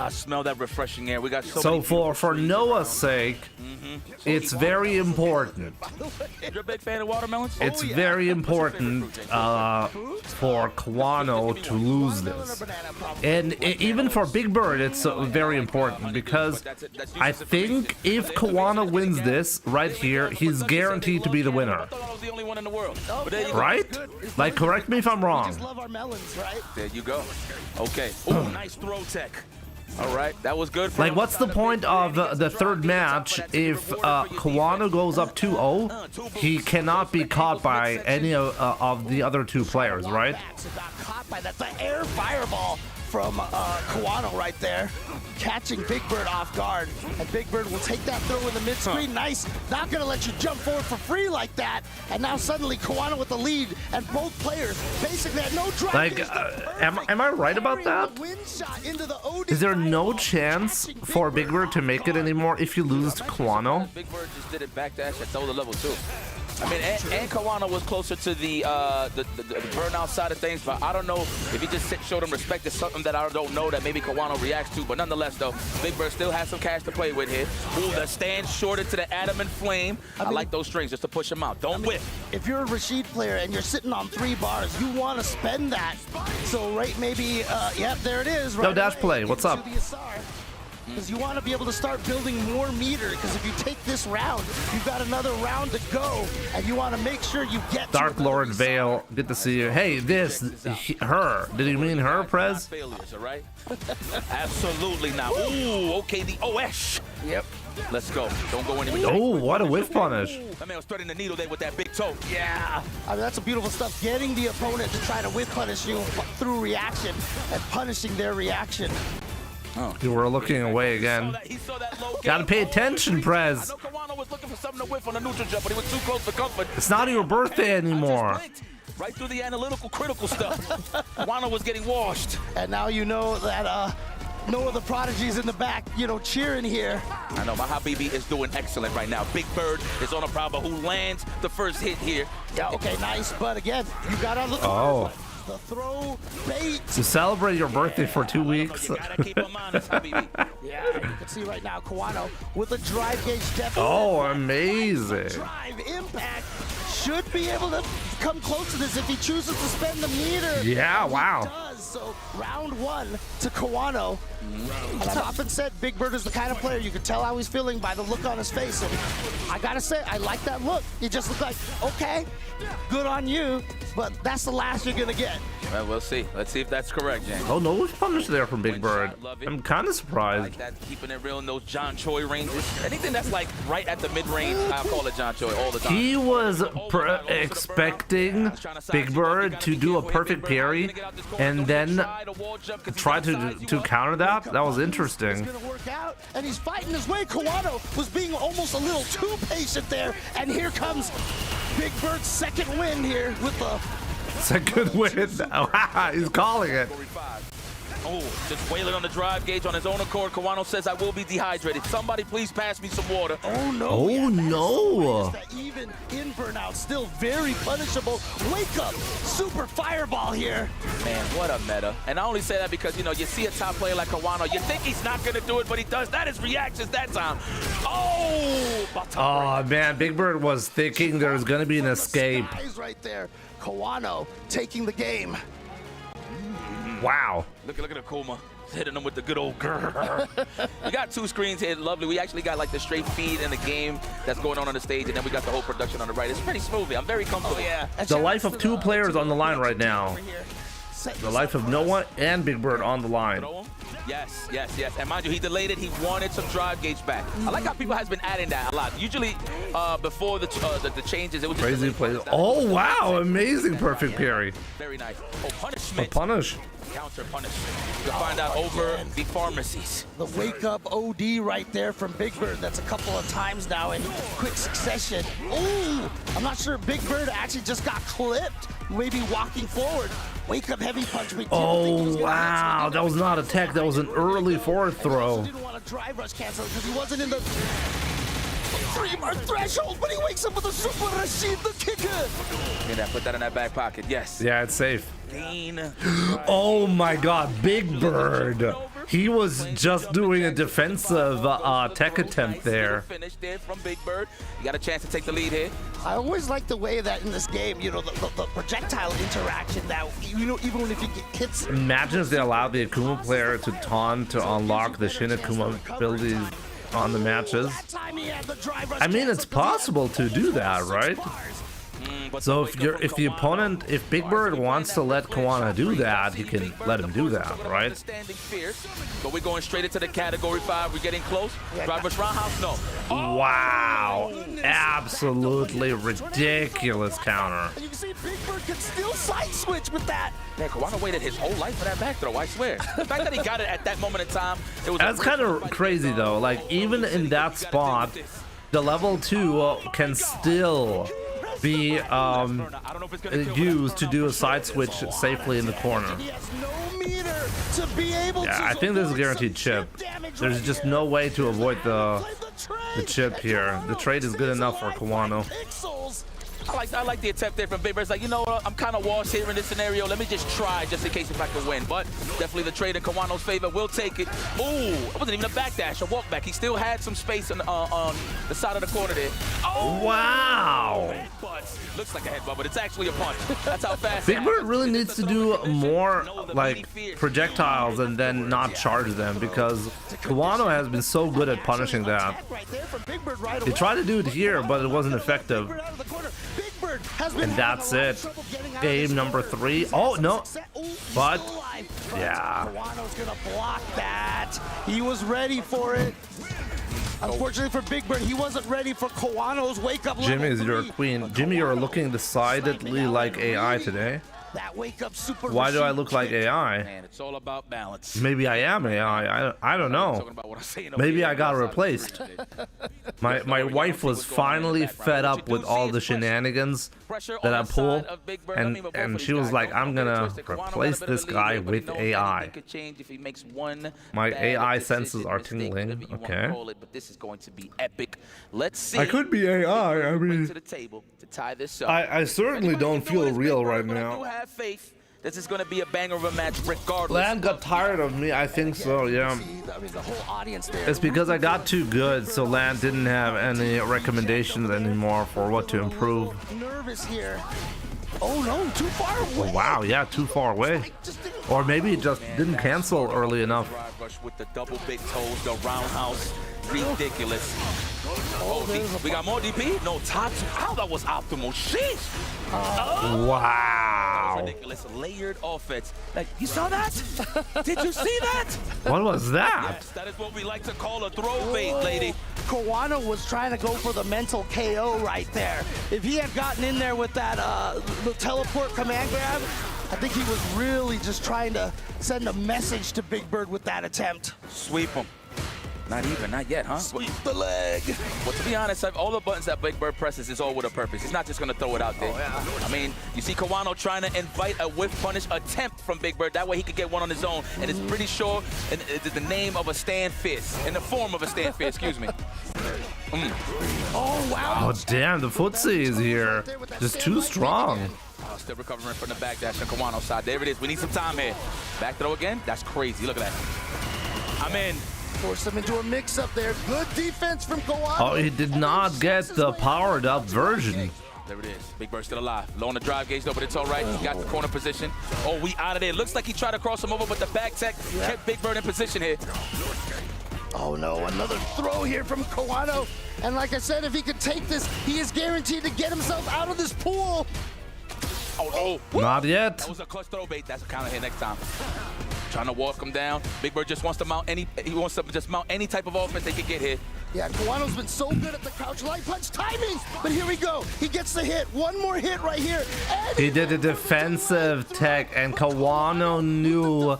D: Smell that refreshing air. We got
A: so for Noah's sake, it's very important.
D: You're a big fan of watermelons?
A: It's very important for Kawano to lose this. And even for Big Bird, it's very important because I think if Kawano wins this right here, he's guaranteed to be the winner. Right? Like, correct me if I'm wrong.
D: There you go. Okay. Ooh, nice throw tech. All right, that was good.
A: Like, what's the point of the third match if Kawano goes up 2-0? He cannot be caught by any of the other two players, right?
C: Caught by that, the air fireball from Kawano right there, catching Big Bird off guard, and Big Bird will take that throw in the mid-screen. Nice, not gonna let you jump forward for free like that. And now suddenly Kawano with the lead, and both players basically had no drive.
A: Like, am I right about that? Is there no chance for Big Bird to make it anymore if you lose to Kawano?
D: Big Bird just did it back dash at the level 2. I mean, and Kawano was closer to the burnout side of things, but I don't know if he just showed him respect. It's something that I don't know that maybe Kawano reacts to, but nonetheless, though, Big Bird still has some cash to play with here. Ooh, the stand short into the adamant flame. I like those strings just to push him out. Don't whip.
C: If you're a Rashid player and you're sitting on 3 bars, you want to spend that. So, right, maybe, yep, there it is. Right
A: No dash play. What's up?
C: Because you want to be able to start building more meter, because if you take this round, you've got another round to go, and you want to make sure you get
A: Dark Lord Vale, good to see you. Hey, her. Did you mean her, Prez?
D: Failures, all right? Absolutely not. Ooh, okay, the OS.
C: Yep.
D: Let's go. Don't go anywhere.
A: Oh, what a whiff punish.
D: That man was threading the needle there with that big toe.
C: Yeah. I mean, that's a beautiful stuff. Getting the opponent to try to whiff punish you through reaction and punishing their reaction.
A: You were looking away again. Gotta pay attention, Prez.
D: I know Kawano was looking for something to whiff on the neutral jump, but he was too close for comfort.
A: It's not your birthday anymore.
D: Right through the analytical, critical stuff. Kawano was getting washed.
C: And now you know that no other prodigies in the back, you know, cheering here.
D: I know, my Habibi is doing excellent right now. Big Bird is on a Bravo who lands the first hit here.
C: Yeah, okay, nice. But again, you got on the the throw bait.
A: To celebrate your birthday for 2 weeks.
D: You gotta keep him honest, Habibi.
C: Yeah, you can see right now Kawano with a drive gauge definitely.
A: Oh, amazing.
C: Drive impact should be able to come close to this if he chooses to spend the meter.
A: Yeah, wow.
C: He does. So round 1 to Kawano. And I've often said Big Bird is the kind of player you can tell how he's feeling by the look on his face. And I gotta say, I like that look. He just looked like, okay, good on you, but that's the last you're gonna get.
D: Well, we'll see. Let's see if that's correct, James.
A: Oh, no whiff punish there from Big Bird. I'm kind of surprised.
D: Like that, keeping it real in those John Choi ranges. Anything that's like right at the mid-range, I'll call it John Choi all the time.
A: He was expecting Big Bird to do a perfect parry and then try to counter that. That was interesting.
C: It's gonna work out, and he's fighting his way. Kawano was being almost a little too patient there, and here comes Big Bird's second win here with the
A: second win. He's calling it.
D: Oh, just wailing on the drive gauge on his own accord. Kawano says, I will be dehydrated. Somebody please pass me some water.
C: Oh, no.
A: Oh, no.
C: Even in burnout, still very punishable. Wake up. Super fireball here.
D: Man, what a meta. And I only say that because, you know, you see a top player like Kawano, you think he's not going to do it, but he does. That is reactions that time. Oh,
A: man, Big Bird was thinking there was going to be an escape.
C: Right there. Kawano taking the game.
A: Wow.
D: Look at Akuma hitting him with the good old grrr. We got 2 screens here, lovely. We actually got like the straight feed in the game that's going on the stage, and then we got the whole production on the right. It's pretty smooth. I'm very comfortable.
C: Yeah.
A: The life of 2 players on the line right now. The life of Noah and Big Bird on the line.
D: Yes. And mind you, he delayed it. He wanted some drive gauge back. I like how people has been adding that a lot. Usually, before the changes, it was just
A: crazy plays. Oh wow! Amazing perfect parry.
D: Very nice. Oh, punishment.
A: A punish.
D: Counter punish. You'll find out over the pharmacies.
C: The wake up OD right there from Big Bird. That's a couple of times now in quick succession. Ooh! I'm not sure Big Bird actually just got clipped. Maybe walking forward. Wake up heavy punch.
A: Oh wow! That was not a tech. That was an early forward throw.
C: He didn't want to drive rush cancel because he wasn't in the 3-bar threshold, but he wakes up with a super Rashid the kicker.
D: Yeah, put that in that back pocket. Yes.
A: Yeah, it's safe.
D: Gain.
A: Oh my God, Big Bird. He was just doing a defensive tech attempt there.
D: Finish there from Big Bird. You got a chance to take the lead here.
C: I always like the way that in this game, you know, the projectile interaction that, you know, even if you get hits.
A: Imagine if they allowed the Akuma player to taunt to unlock the Shin Akuma abilities on the matches. I mean, it's possible to do that, right? So if the opponent, if Big Bird wants to let Kawano do that, he can let him do that, right?
D: But we're going straight into the category 5. We're getting close. Drive rush roundhouse, no.
A: Wow, absolutely ridiculous counter.
C: And you can see Big Bird can still side switch with that.
D: Man, Kawano waited his whole life for that back throw, I swear. The fact that he got it at that moment in time, it was.
A: That's kind of crazy though. Like even in that spot, the level 2 can still be used to do a side switch safely in the corner. Yeah, I think this is a guaranteed chip. There's just no way to avoid the chip here. The trade is good enough for Kawano.
D: I like the attempt there from Big Bird. It's like, you know what, I'm kind of washed here in this scenario. Let me just try just in case if I can win. But definitely the trade in Kawano's favor. We'll take it. Ooh, it wasn't even a backdash, a walk back. He still had some space on the side of the corner there. Oh,
A: Wow.
D: Headbutt. Looks like a headbutt, but it's actually a punch. That's how fast.
A: Big Bird really needs to do more like projectiles and then not charge them, because Kawano has been so good at punishing that. He tried to do it here, but it wasn't effective. And that's it. Game number 3. Oh, no. But, yeah.
C: Kawano's gonna block that. He was ready for it. Unfortunately for Big Bird, he wasn't ready for Kawano's wake-up level
A: Jimmy is your
C: 3.
A: queen. Jimmy, you're looking decidedly like AI today.
C: That wake-up super
A: Why do I
C: machine
A: look like
C: kick.
A: AI?
D: Man, it's all about balance.
A: Maybe I am AI. I don't know.
D: Talking about what I'm saying over
A: Maybe
D: here.
A: I got replaced. My wife was finally fed up with all the shenanigans that I pull, and she was like, I'm gonna replace this guy with AI. My AI senses are tingling. Okay.
D: But this is going to be epic. Let's see.
A: I could be AI. I mean,
D: to the table to tie this up.
A: I certainly don't feel real right now.
D: Have faith. This is going to be a banger of a match regardless.
A: Lan got tired of me. I think so, yeah.
C: I mean, the whole audience there.
A: It's because I got too good, so Lan didn't have any recommendations anymore for what to improve.
C: Nervous here. Oh no, too far away.
A: Wow, yeah, too far away. Or maybe it just didn't cancel early enough.
D: Rush with the double big toes, the roundhouse. Ridiculous. Oh, we got more DP? No, top two. How that was optimal. Sheesh.
A: Wow.
D: Ridiculous. Layered offense. Like, you saw that? Did you see that?
A: What was that?
D: Yes, that is what we like to call a throw bait, lady.
C: Kawano was trying to go for the mental KO right there. If he had gotten in there with that the teleport command grab, I think he was really just trying to send a message to Big Bird with that attempt.
D: Sweep him. Not yet, huh?
C: Sweep the leg.
D: Well, to be honest, all the buttons that Big Bird presses is all with a purpose. He's not just going to throw it out there.
C: Oh, yeah.
D: I mean, you see Kawano trying to invite a whiff punish attempt from Big Bird. That way he could get one on his own. And it's pretty sure it's the name of a stand fist. In the form of a stand fist, excuse me.
C: Oh, wow.
A: Oh, damn, the footsie is here. Just too strong.
D: Oh, still recovering from the backdash on Kawano's side. There it is. We need some time here. Back throw again. That's crazy. Look at that. I'm in.
C: Force him into a mix-up there. Good defense from Kawano.
A: Oh, he did not get the powered up version.
D: There it is. Big Bird still alive. Low on the drive gauge though, but it's all right. He got the corner position. Oh, we out of there. Looks like he tried to cross him over, but the back tech kept Big Bird in position here.
C: Oh no, another throw here from Kawano. And like I said, if he could take this, he is guaranteed to get himself out of this pool.
D: Oh, no.
A: Not yet.
D: That was a clutch throw bait. That's a counter hit next time. Trying to walk him down. Big Bird just wants to mount any type of offense they could get here.
C: Yeah, Kawano's been so good at the crouch light punch timing. But here we go. He gets the hit. One more hit right here. And
A: He did a defensive tech, and Kawano knew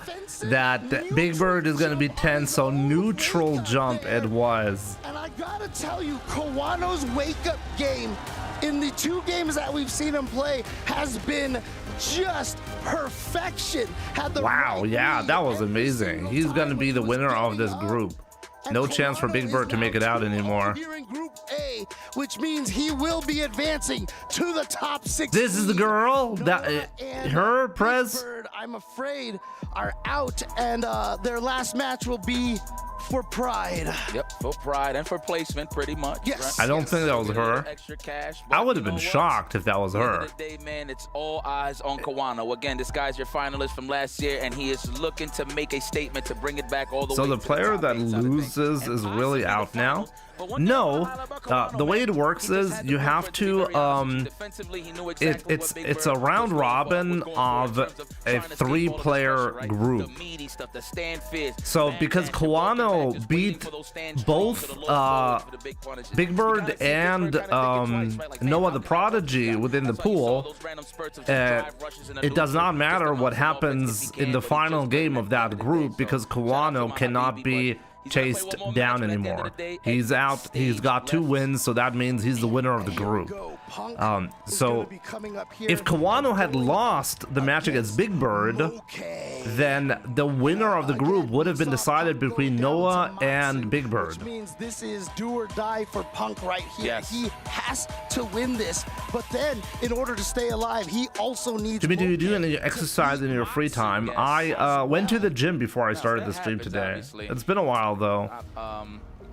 A: that Big Bird is going to be tense, so neutral jump it was.
C: And I gotta tell you, Kawano's wake-up game in the 2 games that we've seen him play has been just perfection.
A: Wow, yeah, that was amazing. He's going to be the winner of this group. No chance for Big Bird to make it out anymore.
C: Here in Group A, which means he will be advancing to the top 6.
A: This is the girl that her press.
C: Bird, I'm afraid, are out, and their last match will be for Pride.
D: Yep, for Pride and for placement, pretty much.
C: Yes.
A: I don't think that was her.
D: Extra cash.
A: I would have been shocked if that was her.
D: At the end of the day, man, it's all eyes on Kawano. Again, this guy's your finalist from last year, and he is looking to make a statement to bring it back all the way.
A: So the
D: to
A: player
D: top
A: that
D: 8 side of things.
A: loses is
D: And
A: really
D: possibly
A: out
D: the
A: now?
D: finals. But one thing
A: No,
D: I like about Kawano,
A: the way
D: man,
A: it works
D: he just
A: is
D: had
A: you
D: the
A: have
D: blueprint,
A: to
D: be very honest. Defensively, he knew exactly what Big
A: it's
D: Bird
A: a round
D: was going for,
A: robin
D: was going for in
A: of
D: terms of
A: a
D: trying to escape all of the
A: 3-player
D: pressure, right?
A: group.
D: The meaty stuff, the stand fist,
A: So
D: man,
A: because
D: man, and walking back,
A: Kawano
D: just
A: beat
D: waiting for those stand
A: both
D: strong to the low blows for the big punishes.
A: Big
D: You
A: Bird
D: gotta see Big
A: and
D: Bird kinda thinking twice, right? Like, man,
A: Noah
D: how
A: the
D: can I
A: Prodigy
D: do that?
A: within the
D: That's why you saw
A: pool,
D: those random spurts of just drive rushes in a
A: it does
D: loop,
A: not
D: just
A: matter
D: to
A: what
D: bounce off it if
A: happens
D: he
A: in
D: can,
A: the
D: but he
A: final
D: just
A: game
D: couldn't
A: of that
D: make it
A: group
D: today.
A: because
D: So, shout out to
A: Kawano
D: my
A: cannot
D: Habibi,
A: be
D: but
A: chased down anymore. He's out. He's got 2 wins, so that means he's the winner of the group. So if Kawano had lost the match against Big Bird, then the winner of the group would have been decided between Noah and Big Bird.
C: Which means this is do or die for Punk right here.
D: Yes.
C: He has to win this, but then in order to stay alive, he also needs.
A: Jimmy, do you do any exercise in your free time?
D: Yes.
A: I went to the gym before I started the stream today. It's been a while though.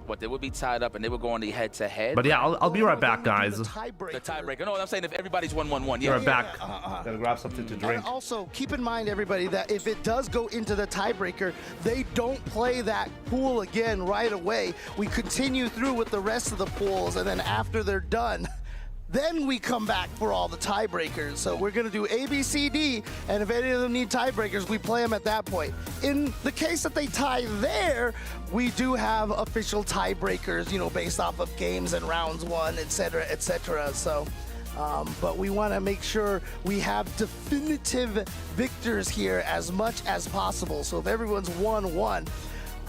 D: But they would be tied up and they would go on the head-to-head.
A: But yeah, I'll be right back, guys.
D: The tiebreaker. No, I'm saying if everybody's 1-1-1.
A: Be
D: Yeah.
A: right back. Gotta grab something to drink.
C: And also, keep in mind, everybody, that if it does go into the tiebreaker, they don't play that pool again right away. We continue through with the rest of the pools, and then after they're done, then we come back for all the tiebreakers. So we're gonna do A, B, C, D, and if any of them need tiebreakers, we play them at that point. In the case that they tie there, we do have official tiebreakers, you know, based off of games and rounds won, etc., etc. So, but we wanna make sure we have definitive victors here as much as possible. So if everyone's 1-1,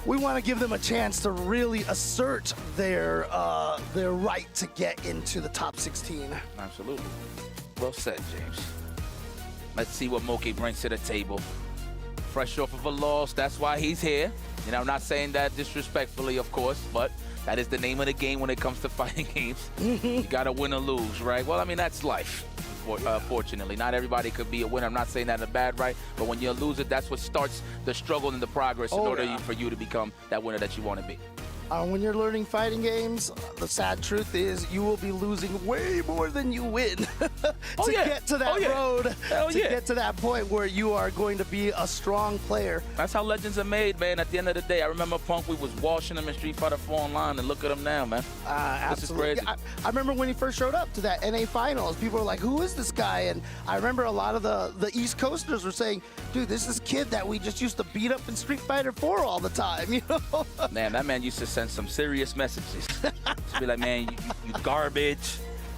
C: we want to give them a chance to really assert their right to get into the top 16.
D: Absolutely. Well said, James. Let's see what Moke brings to the table. Fresh off of a loss, that's why he's here. You know, I'm not saying that disrespectfully, of course, but that is the name of the game when it comes to fighting games. You got to win or lose, right? Well, I mean, that's life. Fortunately, not everybody could be a winner. I'm not saying that in a bad right, but when you lose it, that's what starts the struggle and the progress in order for you to become that winner that you want to be.
C: When you're learning fighting games, the sad truth is you will be losing way more than you win to get to that road, get to that point where you are going to be a strong player.
D: That's how legends are made, man. At the end of the day, I remember Punk, we was washing him in Street Fighter 4 online, and look at him now, man.
C: Absolutely.
D: This is crazy.
C: I remember when he first showed up to that NA finals, people were like, who is this guy? And I remember a lot of the East Coasters were saying, dude, this is kid that we just used to beat up in Street Fighter 4 all the time, you know?
D: Man, that man used to send some serious messages. To be like, man, you garbage.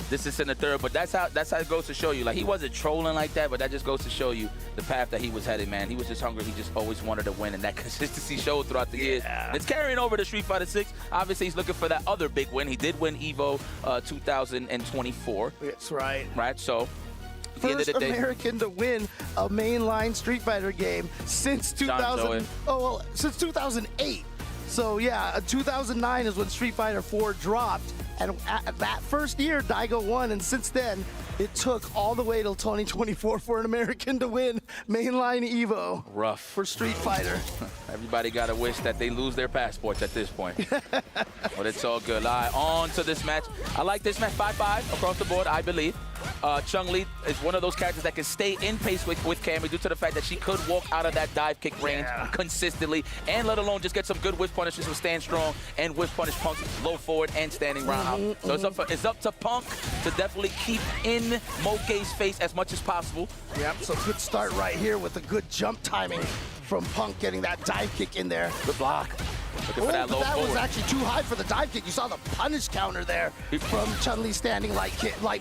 D: This is in the third, but that's how it goes to show you. Like, he wasn't trolling like that, but that just goes to show you the path that he was headed, man. He was just hungry. He just always wanted to win, and that consistency showed throughout the years. It's carrying over to Street Fighter 6. Obviously, he's looking for that other big win. He did win EVO 2024.
C: That's right.
D: Right, so
C: first American to win a mainline Street Fighter game since 2000. Since 2008. So yeah, 2009 is when Street Fighter 4 dropped, and that first year Daigo won, and since then it took all the way till 2024 for an American to win mainline EVO.
D: Rough
C: for Street Fighter.
D: Everybody gotta wish that they lose their passports at this point. But it's all good. All right, on to this match. I like this match 5-5 across the board, I believe. Chun-Li is one of those characters that can stay in pace with Cammy due to the fact that she could walk out of that dive kick range consistently, and let alone just get some good whiff punishes with stand strong and whiff punish Punk low forward and standing round out. So it's up to Punk to definitely keep in Moke's face as much as possible.
C: Yep, so good start right here with a good jump timing from Punk, getting that dive kick in there.
D: Good block. Looking for that low
C: that
D: forward.
C: was actually too high for the dive kick. You saw the punish counter there from Chun-Li standing light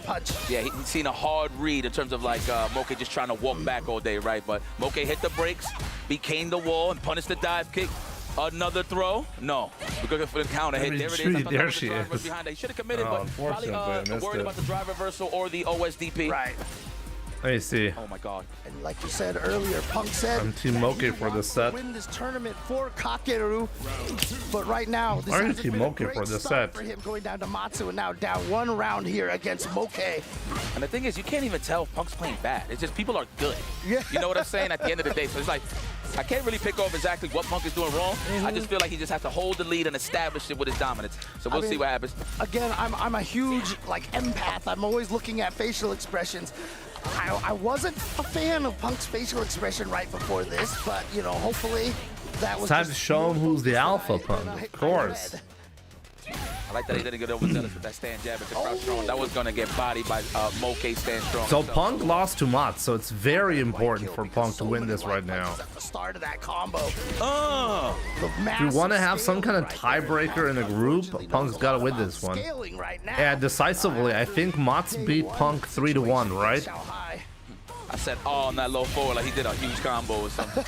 C: punch.
D: Yeah, he's seen a hard read in terms of like Moke just trying to walk back all day, right? But Moke hit the brakes, became the wall, and punished the dive kick. Another throw? No. We're going for the counter hit. There it is.
A: There she is.
D: Behind that. He should have committed, but probably worried about the drive reversal or the OSDP.
C: Right.
A: Let me see.
D: Oh my God.
C: And like you said earlier, Punk said
A: I'm Team Moke for this set.
C: Win this tournament for Kakeru, but right now this
A: I'm
C: has
A: Team
C: been a
A: Moke
C: great
A: for this
C: start
A: set.
C: for him going down to Matsu, and now down one round here against Moke.
D: And the thing is, you can't even tell if Punk's playing bad. It's just people are good.
C: Yeah.
D: You know what I'm saying? At the end of the day, so it's like I can't really pick off exactly what Punk is doing wrong. I just feel like he just has to hold the lead and establish it with his dominance. So we'll see what happens.
C: Again, I'm a huge empath. I'm always looking at facial expressions. I wasn't a fan of Punk's facial expression right before this, but you know, hopefully that was
A: time to show him who's the alpha, Punk. Of course.
D: I like that he didn't get overzealous with that stand jab at the crouch strong. That was going to get bodied by Moke stand strong.
A: So Punk lost to Matsu, so it's very important for Punk to win this right now.
C: At the start of that combo.
A: If you want to have some kind of tiebreaker in a group, Punk's got to win this one. And decisively, I think Matsu beat Punk 3-1, right?
D: I said, oh, on that low forward, like he did a huge combo or something.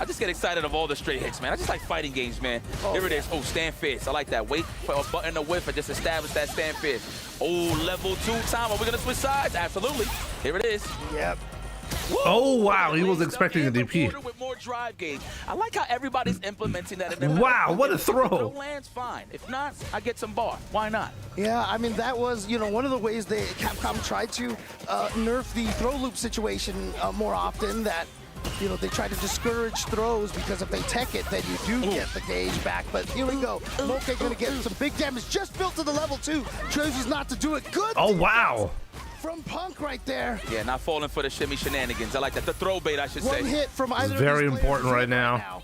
D: I just get excited of all the straight hits, man. I just like fighting games, man. Here it is. Oh, stand fierce. I like that. Wait for a button to whiff and just establish that stand fierce. Oh, level 2 time. Are we going to switch sides? Absolutely. Here it is.
C: Yep.
A: Oh, wow. He was expecting a DP.
D: With more drive gauge. I like how everybody's implementing that. In
A: Wow, what a throw.
D: Throw lands fine. If not, I get some bar. Why not?
C: Yeah, I mean, that was, one of the ways Capcom tried to nerf the throw loop situation more often, that, they try to discourage throws, because if they tech it, then you do get the gauge back. But here we go. Moke going to get some big damage, just built to the level 2. Chooses not to do it. Good.
A: Oh, wow.
C: From Punk right there.
D: Yeah, not falling for the shimmy shenanigans. I like that. The throw bait, I should say.
C: One hit from either.
A: It's very important right now.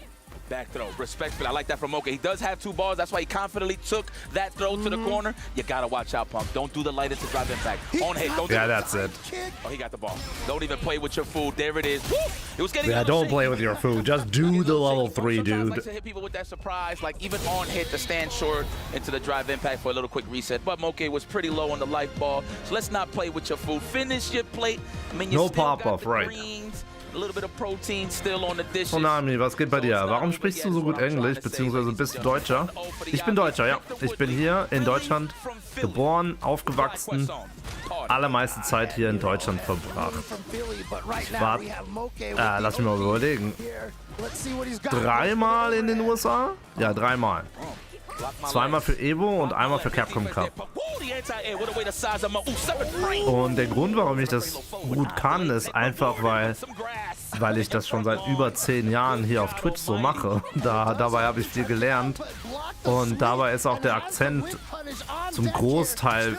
D: Back throw, respectfully. I like that from Moke. He does have 2 bars. That's why he confidently took that throw to the corner. You gotta watch out, Punk. Don't do the light into drive impact. On hit. Don't do
A: Yeah, that's it.
D: Oh, he got the ball. Don't even play with your food. There it is. Woo! It was getting.
A: Yeah, don't play with your food. Just do the level 3,
D: Sometimes I
A: dude.
D: like to hit people with that surprise, like even on hit to stand short into the drive impact for a little quick reset. But Moke was pretty low on the life ball, so let's not play with your food. Finish your plate. I mean, you
A: No
D: still got
A: pop-off,
D: the
A: right.
D: greens, a little bit of protein still on the dishes.
A: Konami, was geht bei dir? Warum sprichst du so gut Englisch, beziehungsweise bist du Deutscher? Ich bin Deutscher, ja. Ich bin hier in Deutschland geboren, aufgewachsen, allermeiste Zeit hier in Deutschland verbracht. Lass mich mal überlegen. 3-mal in den USA? Ja, 3-mal. 2-mal für Evo und einmal für Capcom Cup. Und der Grund, warum ich das gut kann, ist einfach, weil ich das schon seit über 10 Jahren hier auf Twitch so mache. Dabei habe ich viel gelernt und dabei ist auch der Akzent zum Großteil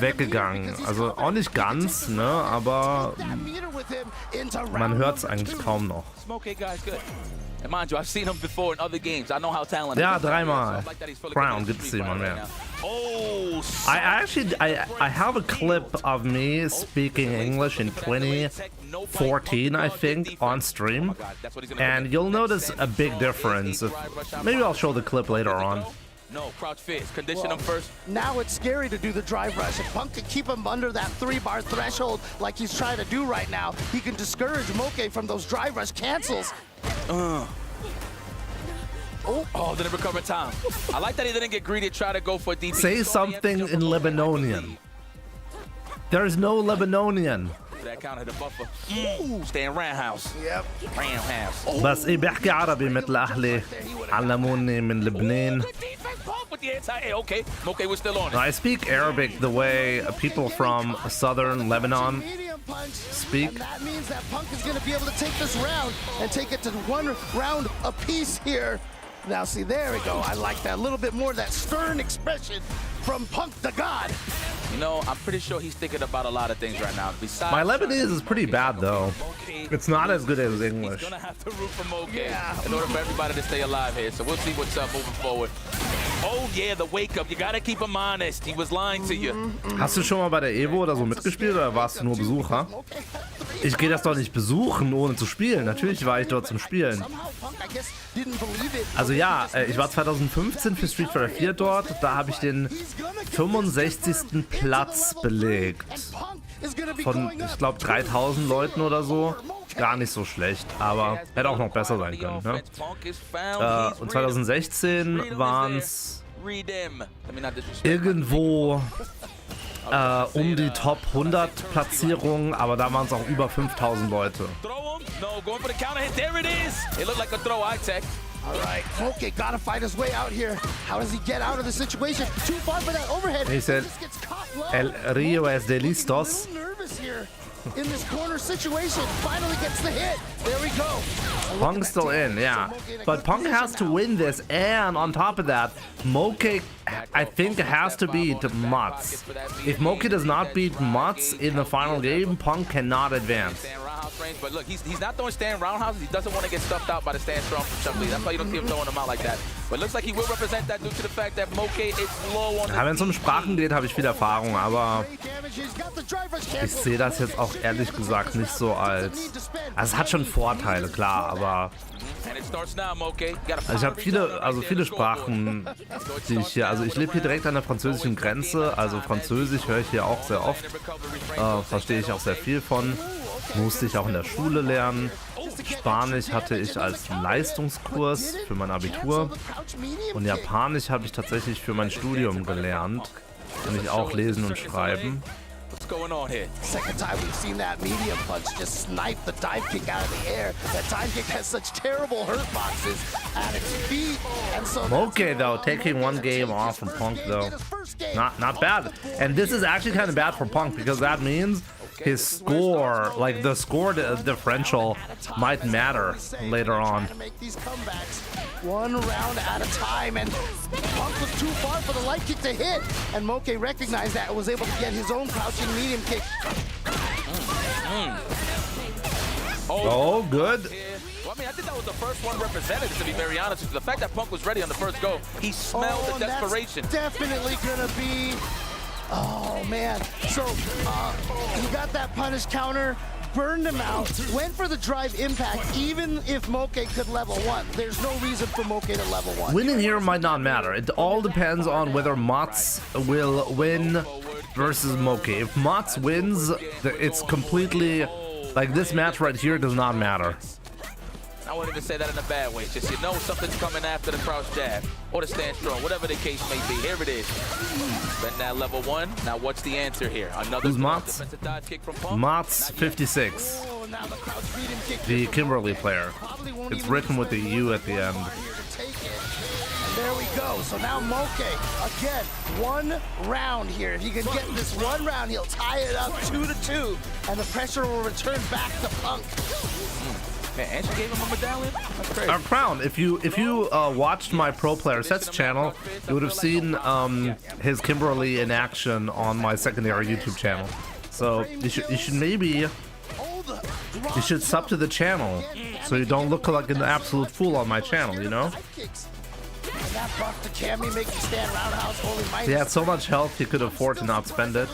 A: weggegangen. Also auch nicht ganz, ne, aber man hört es eigentlich kaum noch.
D: And mind you, I've seen him before in other games. I know how talented.
A: Ja, 3-mal. Crown, good to see my man.
D: Oh,
A: I have a clip of me speaking English in 2014, I think, on stream, and you'll notice a big difference. Maybe I'll show the clip later on.
D: No, crouch fierce. Condition him first.
C: Now it's scary to do the drive rush. If Punk can keep him under that 3-bar threshold like he's trying to do right now, he can discourage Moke from those drive rush cancels.
D: Oh, didn't recover time. I like that he didn't get greedy, try to go for a DP.
A: Say something in Lebanonian. There's no Lebanonian.
D: That counted the buffer. Stay in roundhouse.
C: Yep.
D: Roundhouse.
A: بس إيه بحكي عربي مثل أهلي علموني من لبنان.
D: Okay, Moke was still on it.
A: I speak Arabic the way people from southern Lebanon speak.
C: And that means that Punk is going to be able to take this round and take it to 1 round apiece here. Now, see, there we go. I like that. A little bit more of that stern expression from Punk the God.
D: You know, I'm pretty sure he's thinking about a lot of things right now. Besides,
A: My Lebanese is pretty bad, though. It's not as good as English.
D: He's gonna have to root for Moke in order for everybody to stay alive here. So we'll see what's up moving forward. Oh yeah, the wake up. You gotta keep him honest. He was lying to you.
A: Hast du schon mal bei der Evo oder so mitgespielt oder warst du nur Besucher? Ich gehe das doch nicht besuchen, ohne zu spielen. Natürlich war ich dort zum Spielen. Also ja, ich war 2015 für Street Fighter 4 dort. Da habe ich den 65. Platz belegt. Von, ich glaube, 3000 Leuten oder so. Gar nicht so schlecht, aber hätte auch noch besser sein können. Ne? Und 2016 waren es irgendwo um die Top 100 Platzierungen, aber da waren es auch über 5000 Leute.
C: All right, Moke gotta fight his way out here. How does he get out of the situation? Too far for that overhead.
A: He said,
C: Just gets caught low.
A: El Rio es de listos.
C: A little nervous here in this corner situation. Finally gets the hit. There we go.
A: Punk's still in, yeah. But Punk has to win this, and on top of that, Moke, I think, has to beat Matsu. If Moke does not beat Matsu in the final game, Punk cannot advance.
D: But look, he's not throwing stand roundhouses. He doesn't want to get stuffed out by the stand strong from Chuck Lee. That's why you don't see him throwing them out like that. But it looks like he will represent that due to the fact that Moke is low on the
A: Ja, wenn es um Sprachen geht, habe ich viel Erfahrung, aber ich sehe das jetzt auch ehrlich gesagt nicht so als... Also es hat schon Vorteile, klar, aber... Also ich habe viele Sprachen, die ich hier... Also ich lebe hier direkt an der französischen Grenze, also Französisch höre ich hier auch sehr oft. Verstehe ich auch sehr viel von. Musste ich auch in der Schule lernen. Spanisch hatte ich als Leistungskurs für mein Abitur. Und Japanisch habe ich tatsächlich für mein Studium gelernt. Kann ich auch lesen und schreiben.
D: What's going on here?
C: Second time we've seen that medium punch just snipe the dive kick out of the air. That dive kick has such terrible hurt boxes at its feet. And so
A: Okay, though, taking one game off from Punk, though, not bad. And this is actually kind of bad for Punk because that means his score, like the score differential, might matter later on.
C: One round at a time, and Punk was too far for the light kick to hit, and Moke recognized that and was able to get his own crouching medium kick.
A: Oh, good.
D: Well, I mean, I think that was the first one represented, to be very honest with you. The fact that Punk was ready on the first go, he smelled the desperation.
C: That's definitely gonna be... Oh, man. So, he got that punish counter, burned him out, went for the drive impact, even if Moke could level 1. There's no reason for Moke to level 1.
A: Winning here might not matter. It all depends on whether Matsu will win versus Moke. If Matsu wins, it's completely... Like, this match right here does not matter.
D: I wouldn't even say that in a bad way. Just, you know, something's coming after the crouch jab or the stand strong, whatever the case may be. Here it is. Been that level 1. Now, what's the answer here? Another
A: Who's Matsu?
D: defensive dive kick from Punk.
A: Matsu 56, the Kimberly player. It's written with the U at the end.
C: There we go. So now Moke, again, one round here. If he can get this one round, he'll tie it up 2-2, and the pressure will return back to Punk.
D: Man, and she gave him a medallion? That's crazy.
A: Our crown. If you watched my Pro Player Sets channel, you would have seen his Kimberly in action on my secondary YouTube channel. So you should maybe sub to the channel so you don't look like an absolute fool on my channel, you know? He had so much health he could afford to not spend it.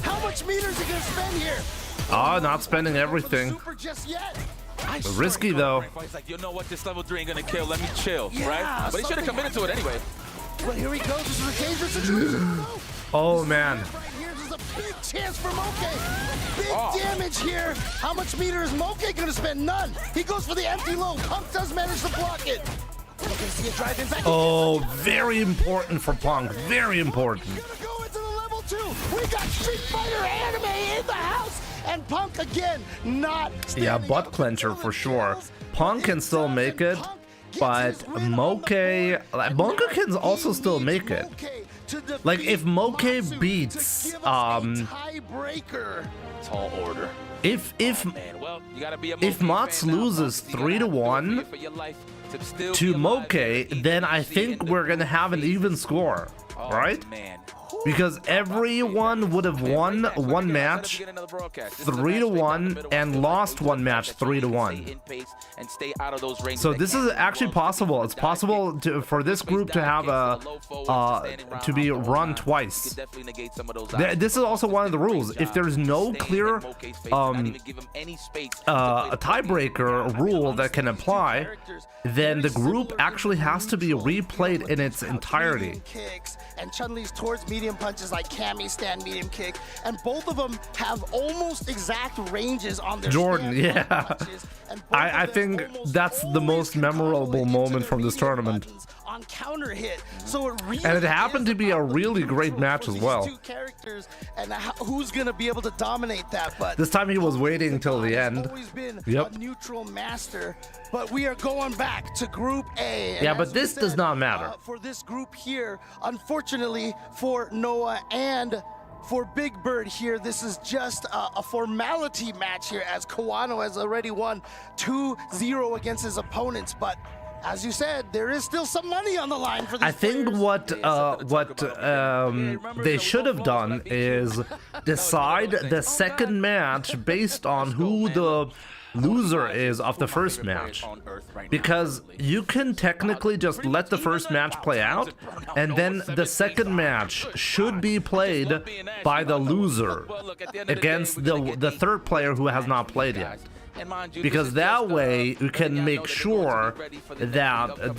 C: How much meter is he gonna spend here?
A: Oh, not spending everything. Risky though.
D: He's like, you know what? This level 3 ain't gonna kill. Let me chill, right? But he should have committed to it anyway.
C: But here he goes. This is a dangerous situation.
A: Oh man.
C: Right here, this is a big chance for Moke. Big damage here. How much meter is Moke gonna spend? None. He goes for the empty low. Punk does manage to block it. You can see a drive in back.
A: Oh, very important for Punk. Very important.
C: Gonna go into the level 2. We got Street Fighter anime in the house. And Punk again, not
A: yeah, butt clencher for sure. Punk can still make it, but Moke can also still make it. Like if Moke beats
D: Tall order.
A: If Matsu loses 3-1 to Moke, then I think we're gonna have an even score, right? Because everyone would have won one match 3-1 and lost one match 3-1. So this is actually possible. It's possible for this group to have to be run twice. This is also one of the rules. If there's no clear a tiebreaker rule that can apply, then the group actually has to be replayed in its entirety.
C: And Chun-Li's towards medium punches like Cammy stand medium kick, and both of them have almost exact ranges on their
A: Jordan, yeah. I think that's the most memorable moment from this tournament.
C: On counter hit, so it really
A: and it happened to be a really great match as well.
C: Two characters, and who's gonna be able to dominate that? But
A: this time he was waiting till the end.
C: Always been a neutral master, but we are going back to Group A. And
A: yeah, but this does not matter
C: for this group here. Unfortunately for Noah and for Big Bird here, this is just a formality match here, as Kawano has already won 2-0 against his opponents, but as you said, there is still some money on the line for these
A: I think
C: players.
A: what they should have done is decide the second match based on who the loser is of the first match, because you can technically just let the first match play out, and then the second match should be played by the loser against the third player who has not played yet.
D: And mind you,
A: because that way you can make sure that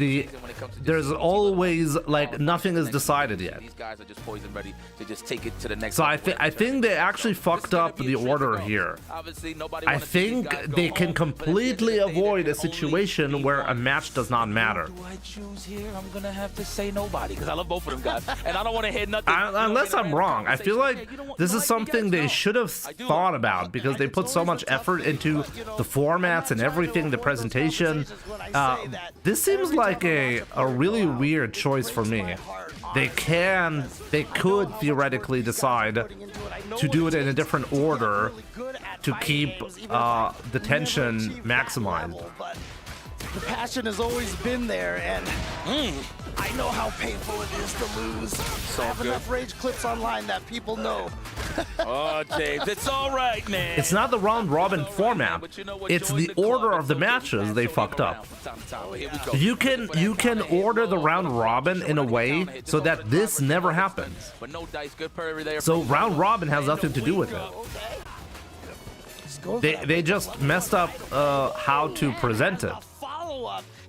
A: there's always like nothing is decided yet.
D: These guys are just poison ready to just take it to the next.
A: So I think they actually fucked up the order here. I think they can completely avoid a situation where a match does not matter.
D: Do I choose here? I'm gonna have to say nobody because I love both of them guys, and I don't want to hear nothing.
A: Unless I'm wrong, I feel like this is something they should have thought about because they put so much effort into the formats and everything, the presentation. This seems like a really weird choice for me. They could theoretically decide to do it in a different order to keep the tension maximized.
C: The passion has always been there, and I know how painful it is to lose. I have enough rage clips online that people know.
D: Oh, James, it's all right, man.
A: It's not the round robin format. It's the order of the matches they fucked up. You can order the round robin in a way so that this never happens. So round robin has nothing to do with it. They just messed up how to present it.
C: Up.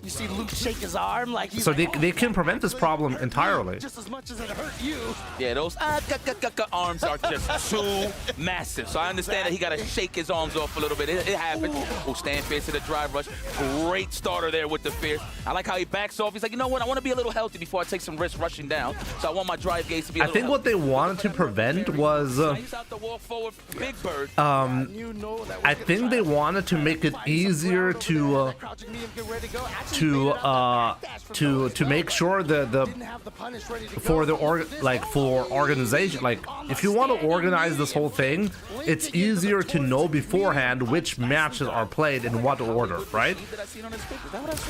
C: You see Luke shake his arm like he's
A: so they can prevent this problem entirely.
C: Just as much as it hurt you.
D: Yeah, those arms are just too massive. So I understand that he got to shake his arms off a little bit. It happens. Oh, stand fierce to the drive rush. Great starter there with the fierce. I like how he backs off. He's like, you know what? I want to be a little healthy before I take some risks rushing down. So I want my drive gauge to be a little healthy.
A: What they wanted to prevent was I think they wanted to make it easier to make sure for organization, like if you want to organize this whole thing, it's easier to know beforehand which matches are played in what order, right?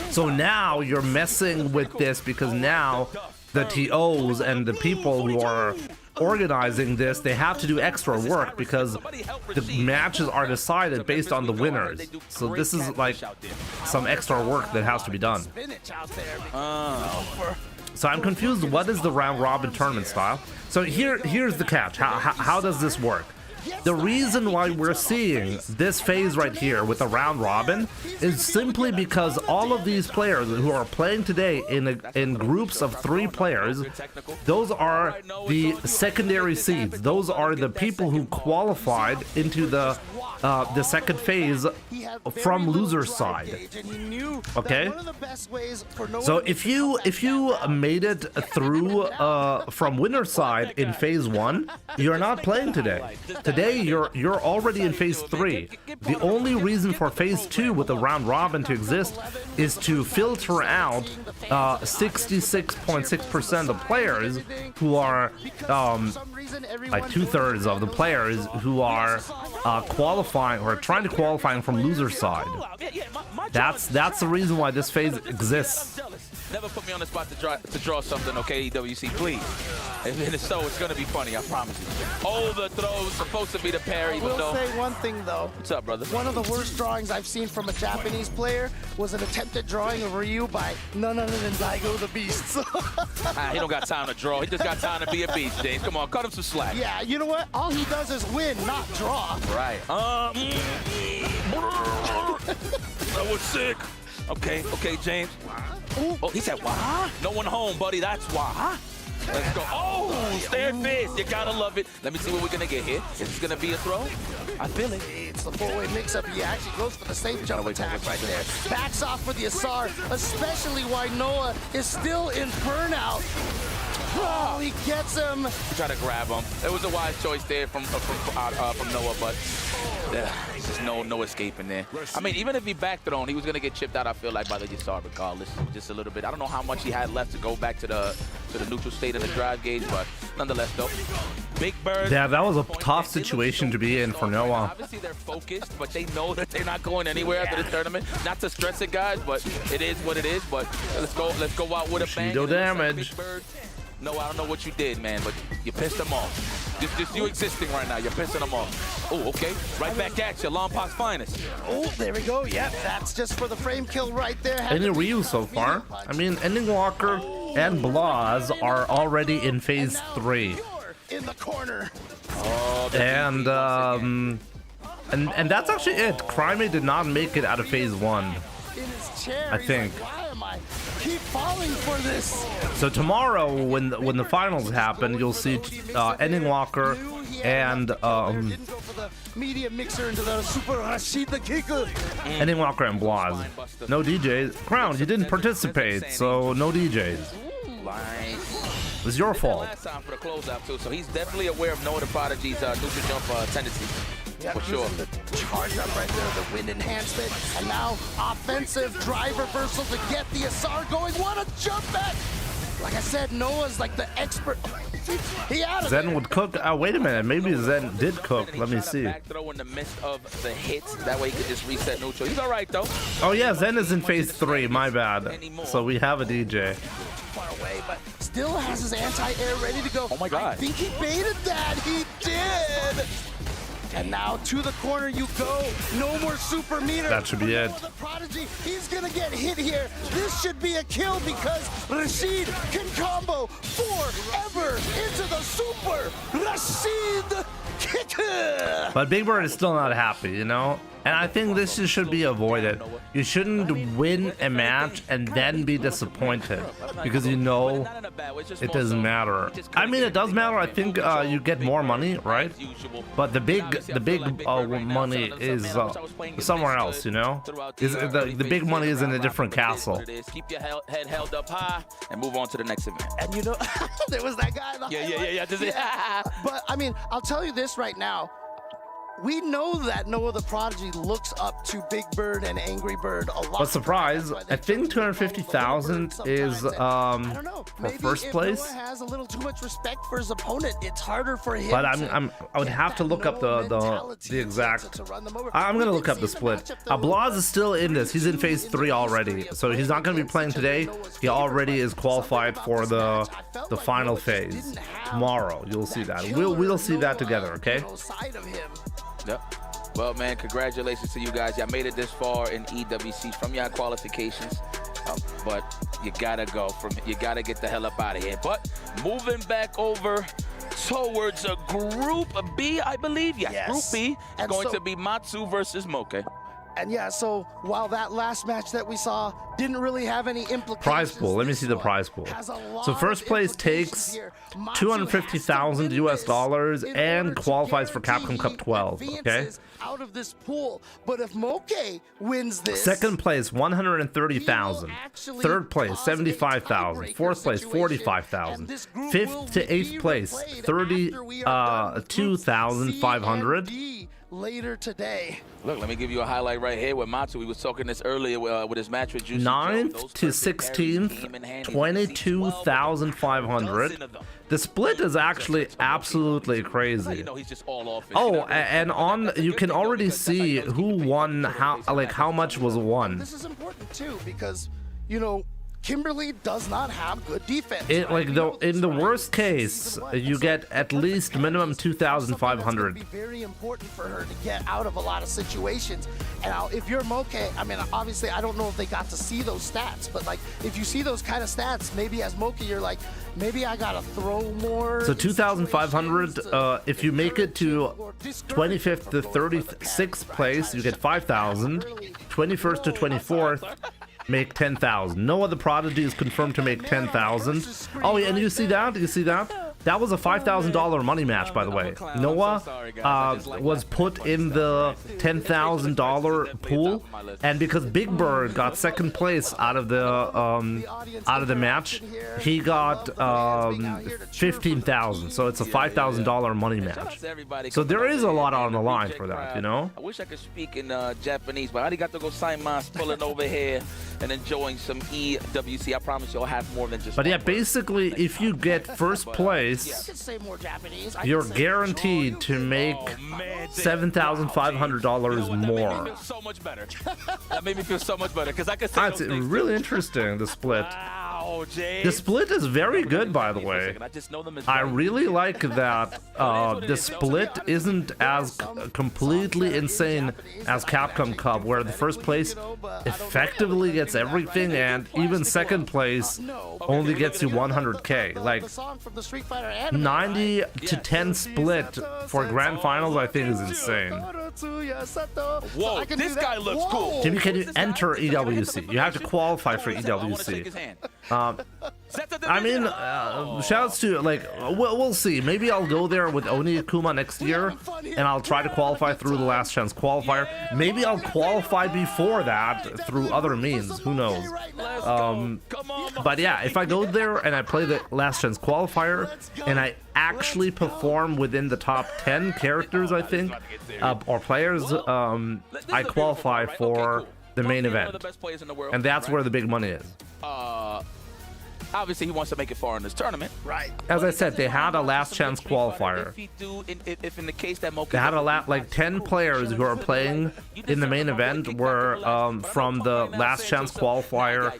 A: So now you're messing with this because now the TOs and the people who are organizing this, they have to do extra work because the matches are decided based on the winners. So this is like some extra work that has to be done. So I'm confused. What is the round robin tournament style? So here's the catch. How does this work? The reason why we're seeing this phase right here with the round robin is simply because all of these players who are playing today in groups of 3 players, those are the secondary seeds. Those are the people who qualified into the second phase from loser's side. Okay. So if you made it through from winner's side in phase 1, you're not playing today. Today you're already in phase 3. The only reason for phase 2 with the round robin to exist is to filter out 66.6% of players who are like 2/3 of the players who are qualifying or trying to qualify from loser side. That's the reason why this phase exists.
D: Never put me on the spot to draw something, okay, EWC, please. If it's so, it's going to be funny, I promise you. Oh, the throw was supposed to be the parry.
C: I will say one thing, though.
D: What's up, brother?
C: One of the worst drawings I've seen from a Japanese player was an attempted drawing of Ryu by none other than Daigo the Beast.
D: He don't got time to draw. He just got time to be a beast, James. Come on, cut him some slack.
C: Yeah, you know what? All he does is win, not draw.
D: Right. That was sick. Okay, James. Oh, he said, why? No one home, buddy. That's why. Let's go. Oh, stand fist. You gotta love it. Let me see what we're gonna get here. Is this gonna be a throw? I feel it.
C: It's the 4-way mix-up. He actually goes for the safe jump attack right there. Backs off for the Asar, especially why Noah is still in burnout. Oh, he gets him.
D: Try to grab him. It was a wise choice there from Noah, but there's just no escaping there. I mean, even if he back thrown, he was gonna get chipped out. I feel like by the Asar regardless, just a little bit. I don't know how much he had left to go back to the neutral state of the drive gauge, but nonetheless, though, Big Bird.
A: Yeah, that was a tough situation to be in for Noah.
D: Obviously, they're focused, but they know that they're not going anywhere after this tournament. Not to stress it, guys, but it is what it is. But let's go out with a bang.
A: Shido damage.
D: No, I don't know what you did, man, but you pissed them off. Just you existing right now, you're pissing them off. Oh, okay. Right back at you, Lompok's finest.
C: Oh, there we go. Yep, that's just for the frame kill right there.
A: Any Ryu so far? I mean, Ending Walker and Blaz are already in phase 3.
C: In the corner.
D: Oh,
A: and And that's actually it. Crimey did not make it out of phase 1.
C: In his chair,
A: I think.
C: Like, why am I keep falling for this?
A: So tomorrow, when the finals happen, you'll see Ending Walker and
C: didn't go for the media mixer into the super Rashid the kicker.
A: Ending Walker and Blaz. No DJs. Crown, you didn't participate, so no DJs. It was your fault.
D: Last time for the closeout too, so he's definitely aware of Noah the Prodigy's neutral jump tendencies.
C: Yeah,
D: for sure.
C: The charge up right there, the wind enhancement, and now offensive drive reversal to get the Asar going. What a jump back! Like I said, Noah's like the expert. He out of
A: Zen
C: there.
A: would cook. Wait a minute, maybe Zen did cook. Let me see.
D: Back throw in the midst of the hits. That way he could just reset neutral. He's all right though.
A: Oh yeah, Zen is in phase 3. My bad. So we have a DJ.
C: Far away, but still has his anti-air ready to go.
D: Oh my God.
C: I think he baited that. He did. And now to the corner you go. No more super meter.
A: That should be it.
C: The Prodigy, he's gonna get hit here. This should be a kill because Rashid can combo forever into the super Rashid kicker.
A: But Big Bird is still not happy, you know? And I think this should be avoided. You shouldn't win a match and then be disappointed because you know it doesn't matter. I mean, it does matter. I think you get more money, right? But the big money is somewhere else, you know? The big money is in a different castle.
D: Keep your head held up high and move on to the next event.
C: And you know, there was that guy.
D: Yeah.
C: But I mean, I'll tell you this right now. We know that Noah the Prodigy looks up to Big Bird and Angry Bird a lot.
A: But surprise, I think 250,000 is for first place.
C: Noah has a little too much respect for his opponent. It's harder for him.
A: But I would have to look up the exact. I'm gonna look up the split. Blaz is still in this. He's in phase 3 already, so he's not gonna be playing today. He already is qualified for the final phase. Tomorrow, you'll see that. We'll see that together, okay?
D: Yep. Well, man, congratulations to you guys. Y'all made it this far in EWC from your qualifications, but you gotta go you gotta get the hell up out of here. But moving back over towards a Group B, I believe. Yes. Group B is going to be Matsu versus Moke.
C: And yeah, so while that last match that we saw didn't really have any implications.
A: Prize pool. Let me see the prize pool. So first place takes $250,000 US and qualifies for Capcom Cup 12. Okay.
C: Out of this pool, but if Moke wins this,
A: second place 130,000, third place 75,000, fourth place 45,000, fifth to eighth place 32,500.
C: Later today.
D: Look, let me give you a highlight right here with Matsu. We was talking this earlier with his match with Juicy.
A: 9th to 16th, 22,500. The split is actually absolutely crazy. Oh, and on you can already see who won, how much was won.
C: This is important too because you know Kimberly does not have good defense.
A: In the worst case, you get at least minimum 2,500.
C: It's very important for her to get out of a lot of situations. And now, if you're Moke, I mean, obviously, I don't know if they got to see those stats, but like, if you see those kind of stats, maybe as Moke, you're like, maybe I gotta throw more.
A: So 2,500. If you make it to 25th to 36th place, you get 5,000. 21st to 24th. Make 10,000. No other Prodigy is confirmed to make 10,000. Oh, yeah, and you see that? You see that? That was a $5,000 money match, by the way. Noah was put in the $10,000 pool, and because Big Bird got second place out of the match, he got 15,000. So it's a $5,000 money match. So there is a lot on the line for that, you know.
D: I wish I could speak in Japanese, but I got to go sign my pulling over here and enjoying some EWC. I promise you'll have more than just.
A: But yeah, basically, if you get first place, you're guaranteed to make $7,500 more.
D: So much better. That made me feel so much better because I could say
A: It's really interesting, the split.
D: Wow, James.
A: The split is very good, by the way. I really like that the split isn't as completely insane as Capcom Cup, where the first place effectively gets everything, and even second place only gets you 100K. Like 90 to 10 split for grand finals, I think is insane.
D: Whoa, this guy looks cool.
A: Jimmy, can you enter EWC? You have to qualify for EWC. I mean, shouts to, like, we'll see. Maybe I'll go there with Oni Akuma next year, and I'll try to qualify through the Last Chance qualifier. Maybe I'll qualify before that through other means. Who knows? But yeah, if I go there and I play the Last Chance qualifier, and I actually perform within the top 10 characters, I think, or players, I qualify for the main event. And that's where the big money is.
D: Obviously, he wants to make it far in this tournament.
C: Right.
A: As I said, they had a Last Chance qualifier.
D: If in the case that
A: They had like 10 players who are playing in the main event were from the Last Chance qualifier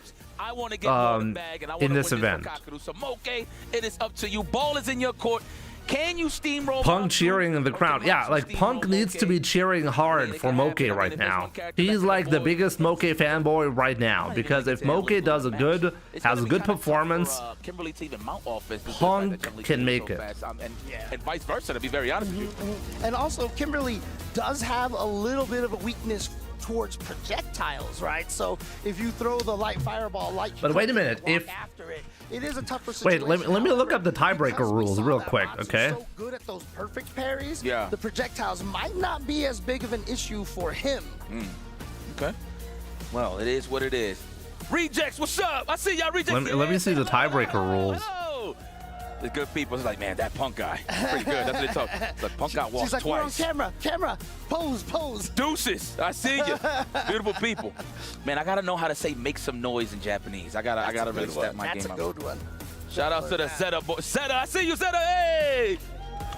A: in this event.
D: So Moke, it is up to you. Ball is in your court. Can you steamroll
A: Punk cheering in the crowd? Yeah, like Punk needs to be cheering hard for Moke right now. He's like the biggest Moke fanboy right now, because if Moke has a good performance, Punk can make it.
D: And vice versa, to be very honest with you.
C: And also, Kimberly does have a little bit of a weakness towards projectiles, right? So if you throw the light fireball,
A: But wait a minute, if
C: after it, it is a tougher
A: wait,
C: situation.
A: let me look up the tiebreaker rules real quick, okay?
C: So good at those perfect parries.
D: Yeah.
C: The projectiles might not be as big of an issue for him.
D: Okay. Well, it is what it is. Rejects, what's up? I see y'all rejects.
A: Let me see the tiebreaker rules.
D: Hello. The good people is like, man, that Punk guy, pretty good. That's what they talk. Like, Punk got walked
C: She's like,
D: twice.
C: we're on camera, pose.
D: Deuces, I see you. Beautiful people. Man, I gotta know how to say "make some noise" in Japanese. I gotta really step my
C: That's
D: game
C: a
D: up.
C: good one.
D: Shout out to the Zeta boy. Zeta, I see you, Zeta. Hey.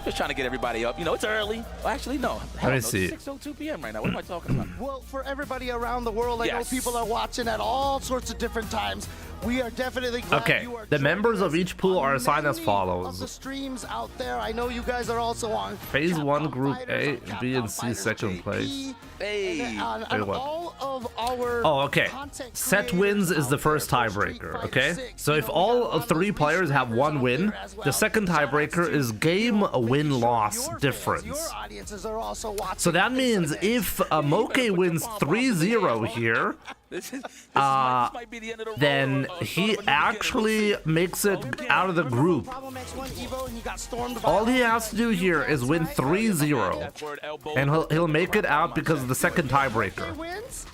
D: Just trying to get everybody up. You know, it's early. Well, actually, no.
A: Let me see.
D: It's 6:02 p.m. right now. What am I talking about?
C: Well, for everybody around the world, I know
D: Yes.
C: people are watching at all sorts of different times. We are definitely glad
A: Okay,
C: you are
A: the
C: joining
A: members of
C: us
A: each pool are
C: on
A: assigned as
C: many
A: follows.
C: Of the streams out there, I know you guys are also on
A: Phase
C: Capcom
A: 1, Group
C: Fighters,
A: A,
C: on
A: B, and
C: Capcom
A: C,
C: Fighters
A: second
C: JP,
A: place.
D: Hey.
C: and on
A: Wait, what?
C: all of our
A: Oh, okay.
C: content
A: Set
C: creators
A: wins is the
C: out
A: first
C: there for Street
A: tiebreaker,
C: Fighter
A: okay?
C: 6.
A: So
C: You
A: if
C: know, we got a
A: all
C: lot of
A: 3
C: repeat
A: players have
C: viewers
A: 1
C: out
A: win,
C: there as well.
A: the second
C: Shout out
A: tiebreaker
C: to
A: is game
C: make sure
A: win-loss
C: your fans,
A: difference.
C: Your audiences are also watching.
A: So that means if Moke wins 3-0 here,
D: This might be the end of the
A: then
D: road.
A: he actually makes it out of the group.
C: Problem X1 Evo, and he got stormed by
A: All he has to do here is win 3-0,
D: That word elbow.
A: and he'll make it out because of the second tiebreaker.
C: wins.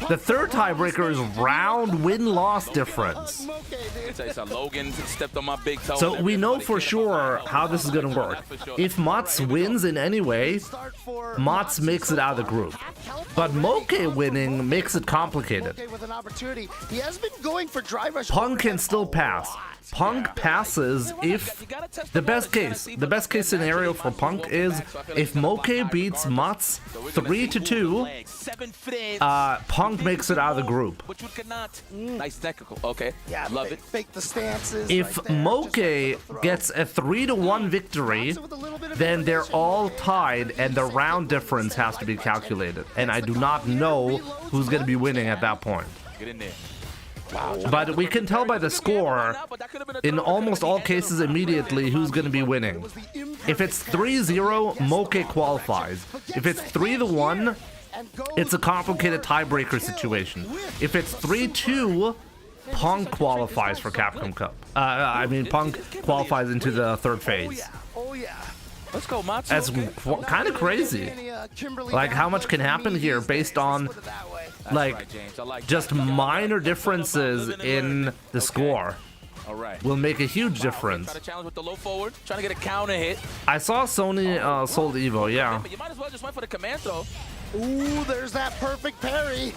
A: The third tiebreaker is round win-loss difference.
D: Tell you something, Logan stepped on my big toe.
A: So we know for sure how this is gonna work. If Matsu wins in any way, Matsu makes it out of the group. But Moke winning makes it complicated.
C: With an opportunity, he has been going for drive rush.
A: Punk can still pass. Punk passes if the best case scenario for Punk is if Moke beats Matsu 3-2, Punk makes it out of the group.
D: But you cannot. Nice technical. Okay.
C: Yeah,
D: Love it.
C: fake the stances.
A: If
C: right there.
A: Moke
C: Just throw.
A: gets a 3-1 victory,
C: With a little bit of
A: then they're
C: variation
A: all
C: there.
A: tied and the round difference has to be calculated. And I do not know who's going to be winning at that point.
D: Get in there.
A: But we can tell by the score, in almost all cases immediately, who's going to be winning. If it's 3-0, Moke qualifies. If it's 3-1, it's a complicated tiebreaker situation. If it's 3-2, Punk qualifies for Capcom Cup. Punk qualifies into the third phase.
C: Oh yeah.
D: Let's go, Matsu.
A: That's kind of crazy. Like, how much can happen here based on, like, just minor differences in the score
D: All right.
A: will make a huge difference.
D: Try to challenge with the low forward, trying to get a counter hit.
A: I saw Sony sold Evo, yeah.
D: But you might as well just went for the command throw.
C: Ooh, there's that perfect parry.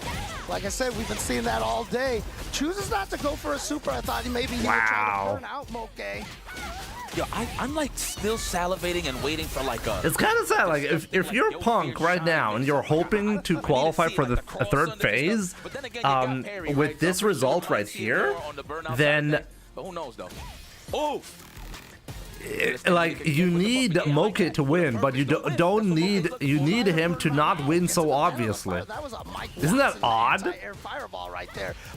C: Like I said, we've been seeing that all day. Chooses not to go for a super. I thought maybe he would try to burn out Moke.
D: Yo, I'm like still salivating and waiting for like a.
A: It's kind of sad, like, if you're Punk right now and you're hoping to qualify for the third phase, with this result right here, then,
D: But who knows though? Oh.
A: like, you need Moke to win, but you don't need, you need him to not win so obviously. Isn't that odd?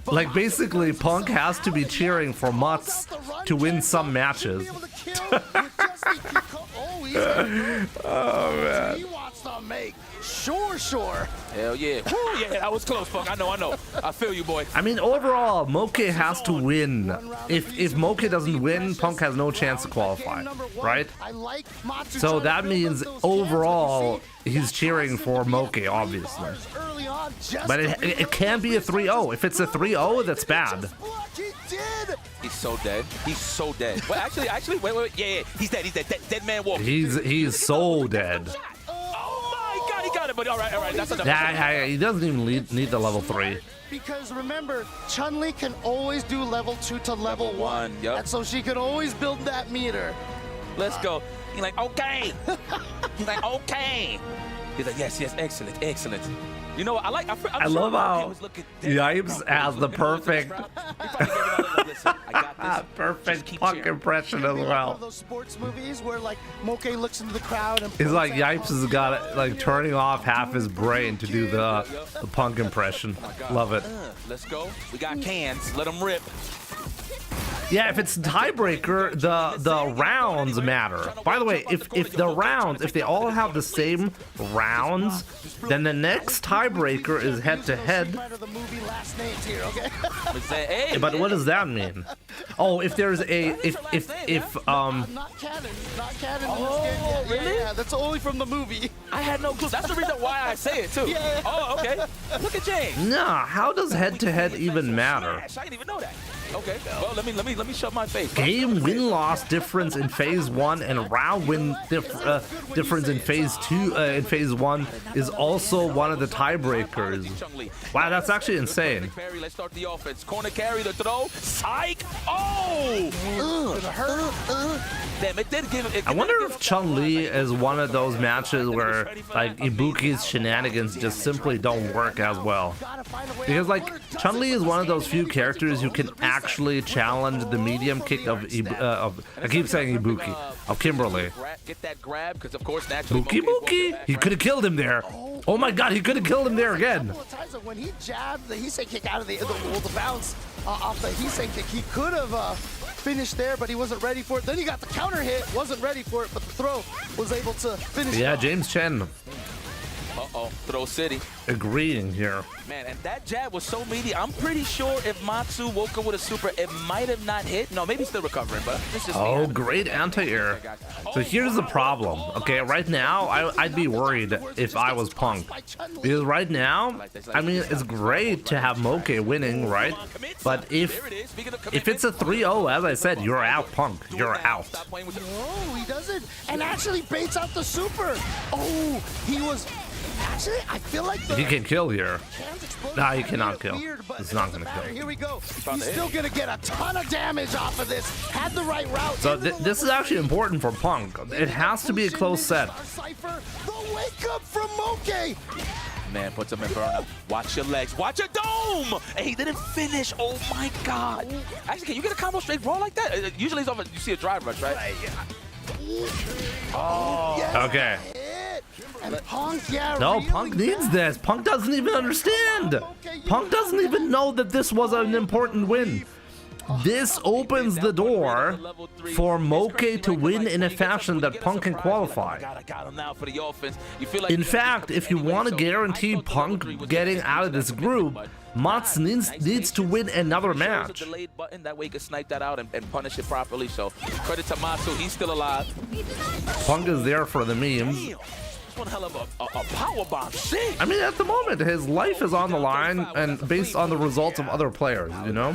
A: Like, basically, Punk has to be cheering for Matsu to win some matches.
C: Oh man.
A: Oh, man.
C: He wants to make Sure.
D: Hell yeah. Woo, yeah, that was close, Punk. I know. I feel you, boy.
A: I mean, overall, Moke has to win. If Moke doesn't win, Punk has no chance to qualify, right? So that means overall, he's cheering for Moke, obviously. But it can be a 3-0. If it's a 3-0, that's bad.
D: He's so dead. Well, actually, wait. Yeah. He's dead. Dead man walking.
A: He's so dead.
D: Oh my God, he got it. But all right. That's enough.
A: Yeah, he doesn't even need the level 3.
C: Because remember, Chun-Li can always do level 2 to level 1.
D: Yep.
C: And so she can always build that meter.
D: Let's go. He's like, okay. He's like, yes, excellent. You know what?
A: I love how Yipes has the perfect perfect Punk impression as well.
C: Those sports movies where like Moke looks into the crowd and
A: He's like Yipes has got like turning off half his brain to do the Punk impression. Love it.
D: Let's go. We got cans. Let them rip.
A: Yeah, if it's tiebreaker, the rounds matter. By the way, if they all have the same rounds, then the next tiebreaker is head to head. But what does that mean? Oh, if there's a
C: not canon.
D: Oh, really?
C: Yeah, that's only from the movie.
D: I had no clue. That's the reason why I say it too.
C: Yeah.
D: Oh, okay. Look at James.
A: Nah, how does head to head even matter?
D: I didn't even know that. Okay. Well, let me shut my face.
A: Game win-loss difference in phase 1 and round win difference in phase 2 in phase 1 is also one of the tiebreakers. Wow, that's actually insane.
D: Let's start the offense. Corner carry, the throw. Psych. Oh! Damn, it did give it.
A: I wonder if Chun-Li is one of those matches where like Ibuki's shenanigans just simply don't work as well. Because like Chun-Li is one of those few characters who can actually challenge the medium kick of I keep saying Ibuki, of Kimberly.
D: Get that grab, because of course naturally.
A: Buki. He could have killed him there. Oh my God, he could have killed him there again.
C: When he jabbed the Heisei kick out of the bounce off the Heisei kick, he could have finished there, but he wasn't ready for it. Then he got the counter hit, wasn't ready for it, but the throw was able to finish.
A: Yeah,
C: it
A: James Chen.
D: Throw City.
A: Agreeing here.
D: Man, and that jab was so meaty. I'm pretty sure if Matsu woke up with a super, it might have not hit. No, maybe still recovering, but this is
A: oh, great anti-air. So here's the problem. Okay, right now, I'd be worried if I was Punk. Because right now, I mean, it's great to have Moke winning, right? But if it's a 3-0, as I said, you're out, Punk. You're out.
C: Oh, he doesn't. And actually baits out the super. Oh, he was... Actually, I feel like
A: he can kill here. Nah, he cannot kill. It's not gonna kill.
C: Here we go. He's still gonna get a ton of damage off of this. Had the right route.
A: So this is actually important for Punk. It has to be a close set.
C: The wake up from Moke.
D: Man, puts him in burnout. Watch your legs. Watch your dome. And he didn't finish. Oh my God. Actually, can you get a combo straight raw like that? Usually it's over. You see a drive rush, right?
C: Oh. Yes.
A: Okay.
C: And Punk, yeah,
A: no,
C: really
A: Punk needs this. Punk doesn't even understand. Punk doesn't even know that this was an important win. This opens the door for Moke to win in a fashion that Punk can qualify. In fact, if you want to guarantee Punk getting out of this group, Matsu needs to win another match.
D: That way he can snipe that out and punish it properly. So credit to Matsu, he's still alive.
A: Punk is there for the memes.
D: One hell of a power bomb. Shit.
A: I mean, at the moment, his life is on the line, and based on the results of other players, you know.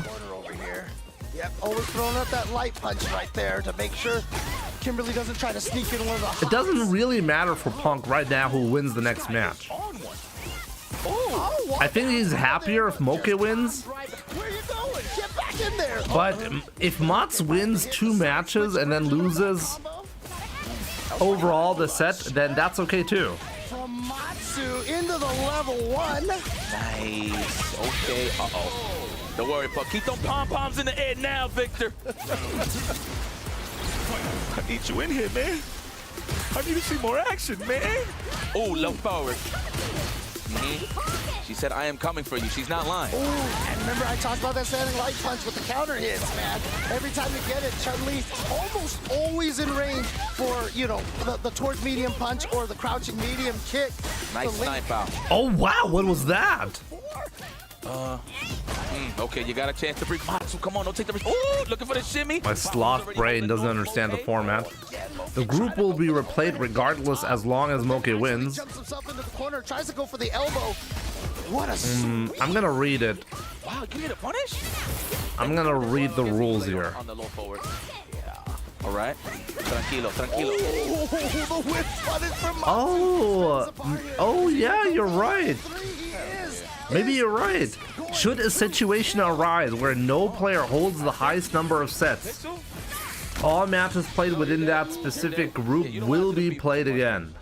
C: Yep, always throwing out that light punch right there to make sure Kimberly doesn't try to sneak in one of the hots.
A: It doesn't really matter for Punk right now who wins the next match. I think he's happier if Moke wins.
C: Where you going? Get back in there.
A: But if Matsu wins 2 matches and then loses overall the set, then that's okay too.
C: From Matsu into the level 1.
D: Nice. Okay. Don't worry, Puck. Keep them pom-poms in the air now, Victor.
B: I need you in here, man. I need to see more action, man.
D: Oh, low forward. She said, I am coming for you. She's not lying.
C: Ooh, and remember I talked about that standing light punch with the counter hits, man. Every time you get it, Chun-Li almost always in range for, you know, the towards medium punch or the crouching medium kick.
D: Nice snipe out.
A: Oh, wow. What was that?
D: Okay, you got a chance to break. Matsu, come on, don't take the risk. Ooh, looking for the shimmy.
A: My sloth brain doesn't understand the format. The group will be replayed regardless as long as Moke wins.
C: Jumps himself into the corner, tries to go for the elbow. What a
A: I'm gonna read it.
D: Wow, give me the punish.
A: I'm gonna read the rules here.
D: On the low forward. All right. Tranquilo, tranquilo.
C: Oh, the whip punish from Matsu.
A: Oh, yeah, you're right. Maybe you're right. Should a situation arise where no player holds the highest number of sets, all matches played within that specific group will be played again.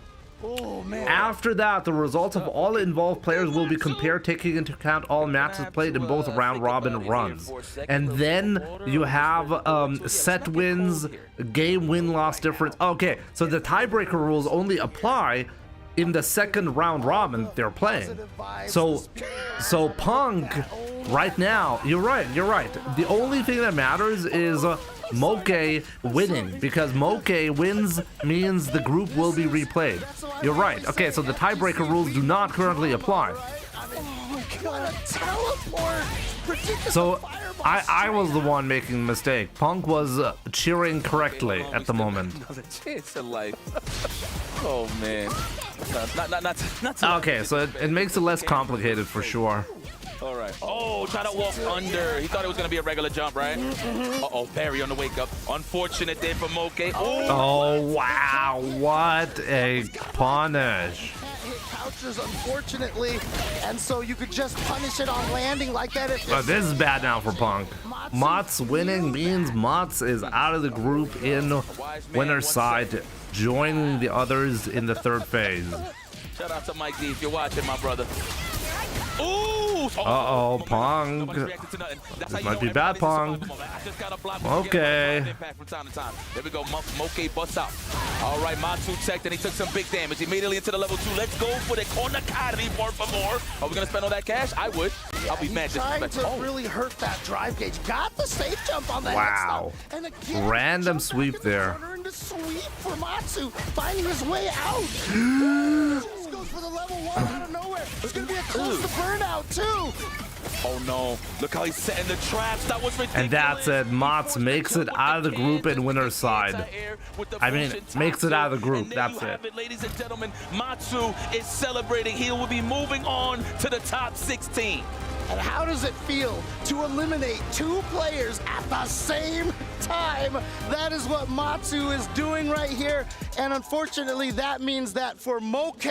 C: Oh, man.
A: After that, the results of all involved players will be compared, taking into account all matches played in both round-robin runs. And then you have set wins, game win-loss difference. Okay, so the tiebreaker rules only apply in the second round robin they're playing. So Punk right now, you're right. The only thing that matters is Moke winning, because Moke wins means the group will be replayed. You're right. Okay, so the tiebreaker rules do not currently apply. So I was the one making the mistake. Punk was cheering correctly at the moment.
D: Another chance in life. Oh man. Not
A: Okay, so it makes it less complicated for sure.
D: All right. Oh, trying to walk under. He thought it was going to be a regular jump, right? Uh-oh, Barry on the wake up. Unfortunate there for Moke.
A: Oh, wow. What a punish.
C: Couchers, unfortunately, and so you could just punish it on landing like that.
A: This is bad now for Punk. Matsu winning means Matsu is out of the group in winner's side, joining the others in the third phase.
D: Shout out to Mike D if you're watching, my brother. Ooh!
A: Uh-oh, Pong. This might be bad, Pong. Okay.
D: There we go, Moke busts out. All right, Matsu checked and he took some big damage immediately into the level 2. Let's go for the corner carry, por favor. Are we going to spend all that cash? I would. I'll be mad.
C: Trying to really hurt that drive gauge. Got the safe jump on that.
A: Wow.
C: And again,
A: random sweep there.
C: Sweep for Matsu, finding his way out. Just goes for the level 1 out of nowhere. It's going to be a close to burnout, too.
D: Oh, no. Look how he's setting the traps. That was ridiculous.
A: And that's it. Matsu makes it out of the group in winner's side. I mean, makes it out of the group. That's it.
D: Ladies and gentlemen, Matsu is celebrating. He will be moving on to the top 16.
C: And how does it feel to eliminate 2 players at the same time? That is what Matsu is doing right here. And unfortunately, that means that for Moke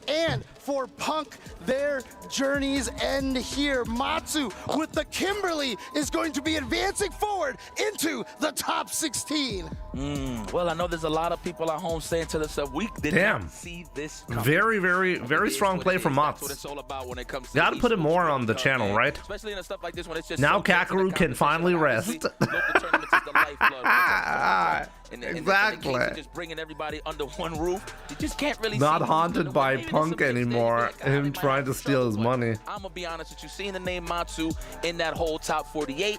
C: and for Punk, their journeys end here. Matsu with the Kimberly is going to be advancing forward into the top 16.
D: Well, I know there's a lot of people at home saying to themselves, we did not see this coming.
A: Very strong play from Matsu. Gotta put it more on the channel, right?
D: Especially in stuff like this when it's just
A: now Kakeru can finally rest. Exactly.
D: Just bringing everybody under one roof. You just can't really
A: not haunted by Punk anymore. Him trying to steal his money.
D: I'm gonna be honest with you. Seeing the name Matsu in that whole top 48.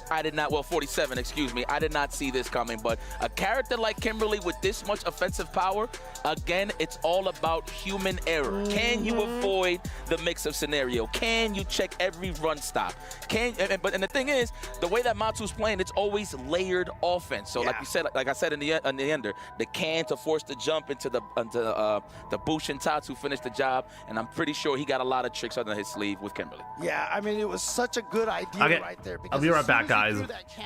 D: I did not, well, 47, excuse me. I did not see this coming, but a character like Kimberly with this much offensive power, again, it's all about human error. Can you avoid the mix-up scenario? Can you check every run stop? And the thing is, the way that Matsu's playing, it's always layered offense. So like I said in the ender, the can to force the jump into the Bushin Tatsu finished the job, and I'm pretty sure he got a lot of tricks under his sleeve with Kimberly.
C: Yeah, I mean, it was such a good idea right there.
A: I'll be right back, guys.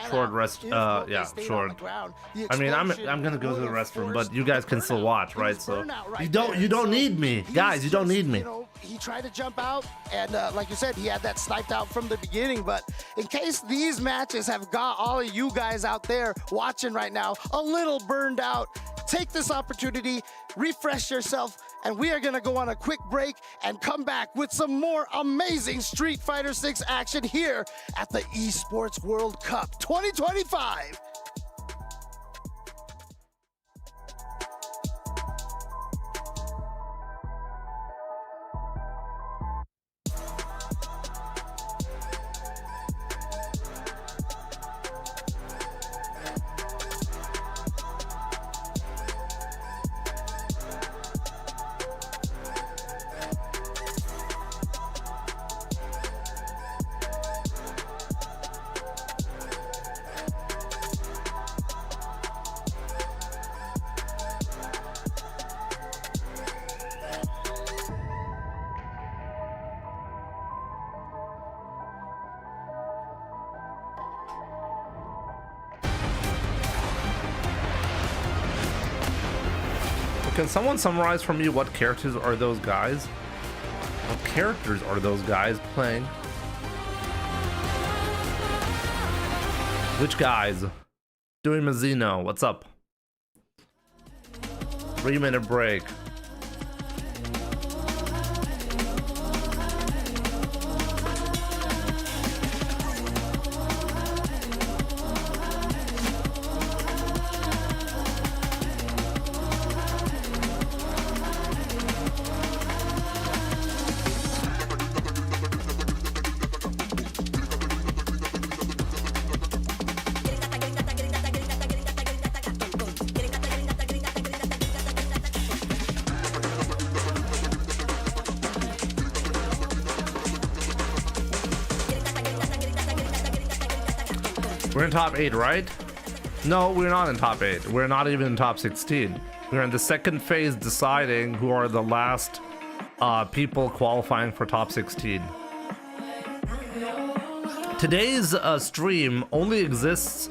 A: Short rest. Yeah, short. I mean, I'm gonna go to the restroom, but you guys can still watch, right? So you don't need me, guys. You don't need me.
C: You know, he tried to jump out, and like you said, he had that sniped out from the beginning. But in case these matches have got all of you guys out there watching right now a little burned out, take this opportunity, refresh yourself, and we are going to go on a quick break and come back with some more amazing Street Fighter 6 action here at the Esports World Cup 2025.
A: Can someone summarize for me what characters are those guys? What characters are those guys playing? Which guys? Doing Mazzino, what's up? 3-minute break. We're in top 8, right? No, we're not in top 8. We're not even in top 16. We're in the second phase deciding who are the last people qualifying for top 16. Today's stream only exists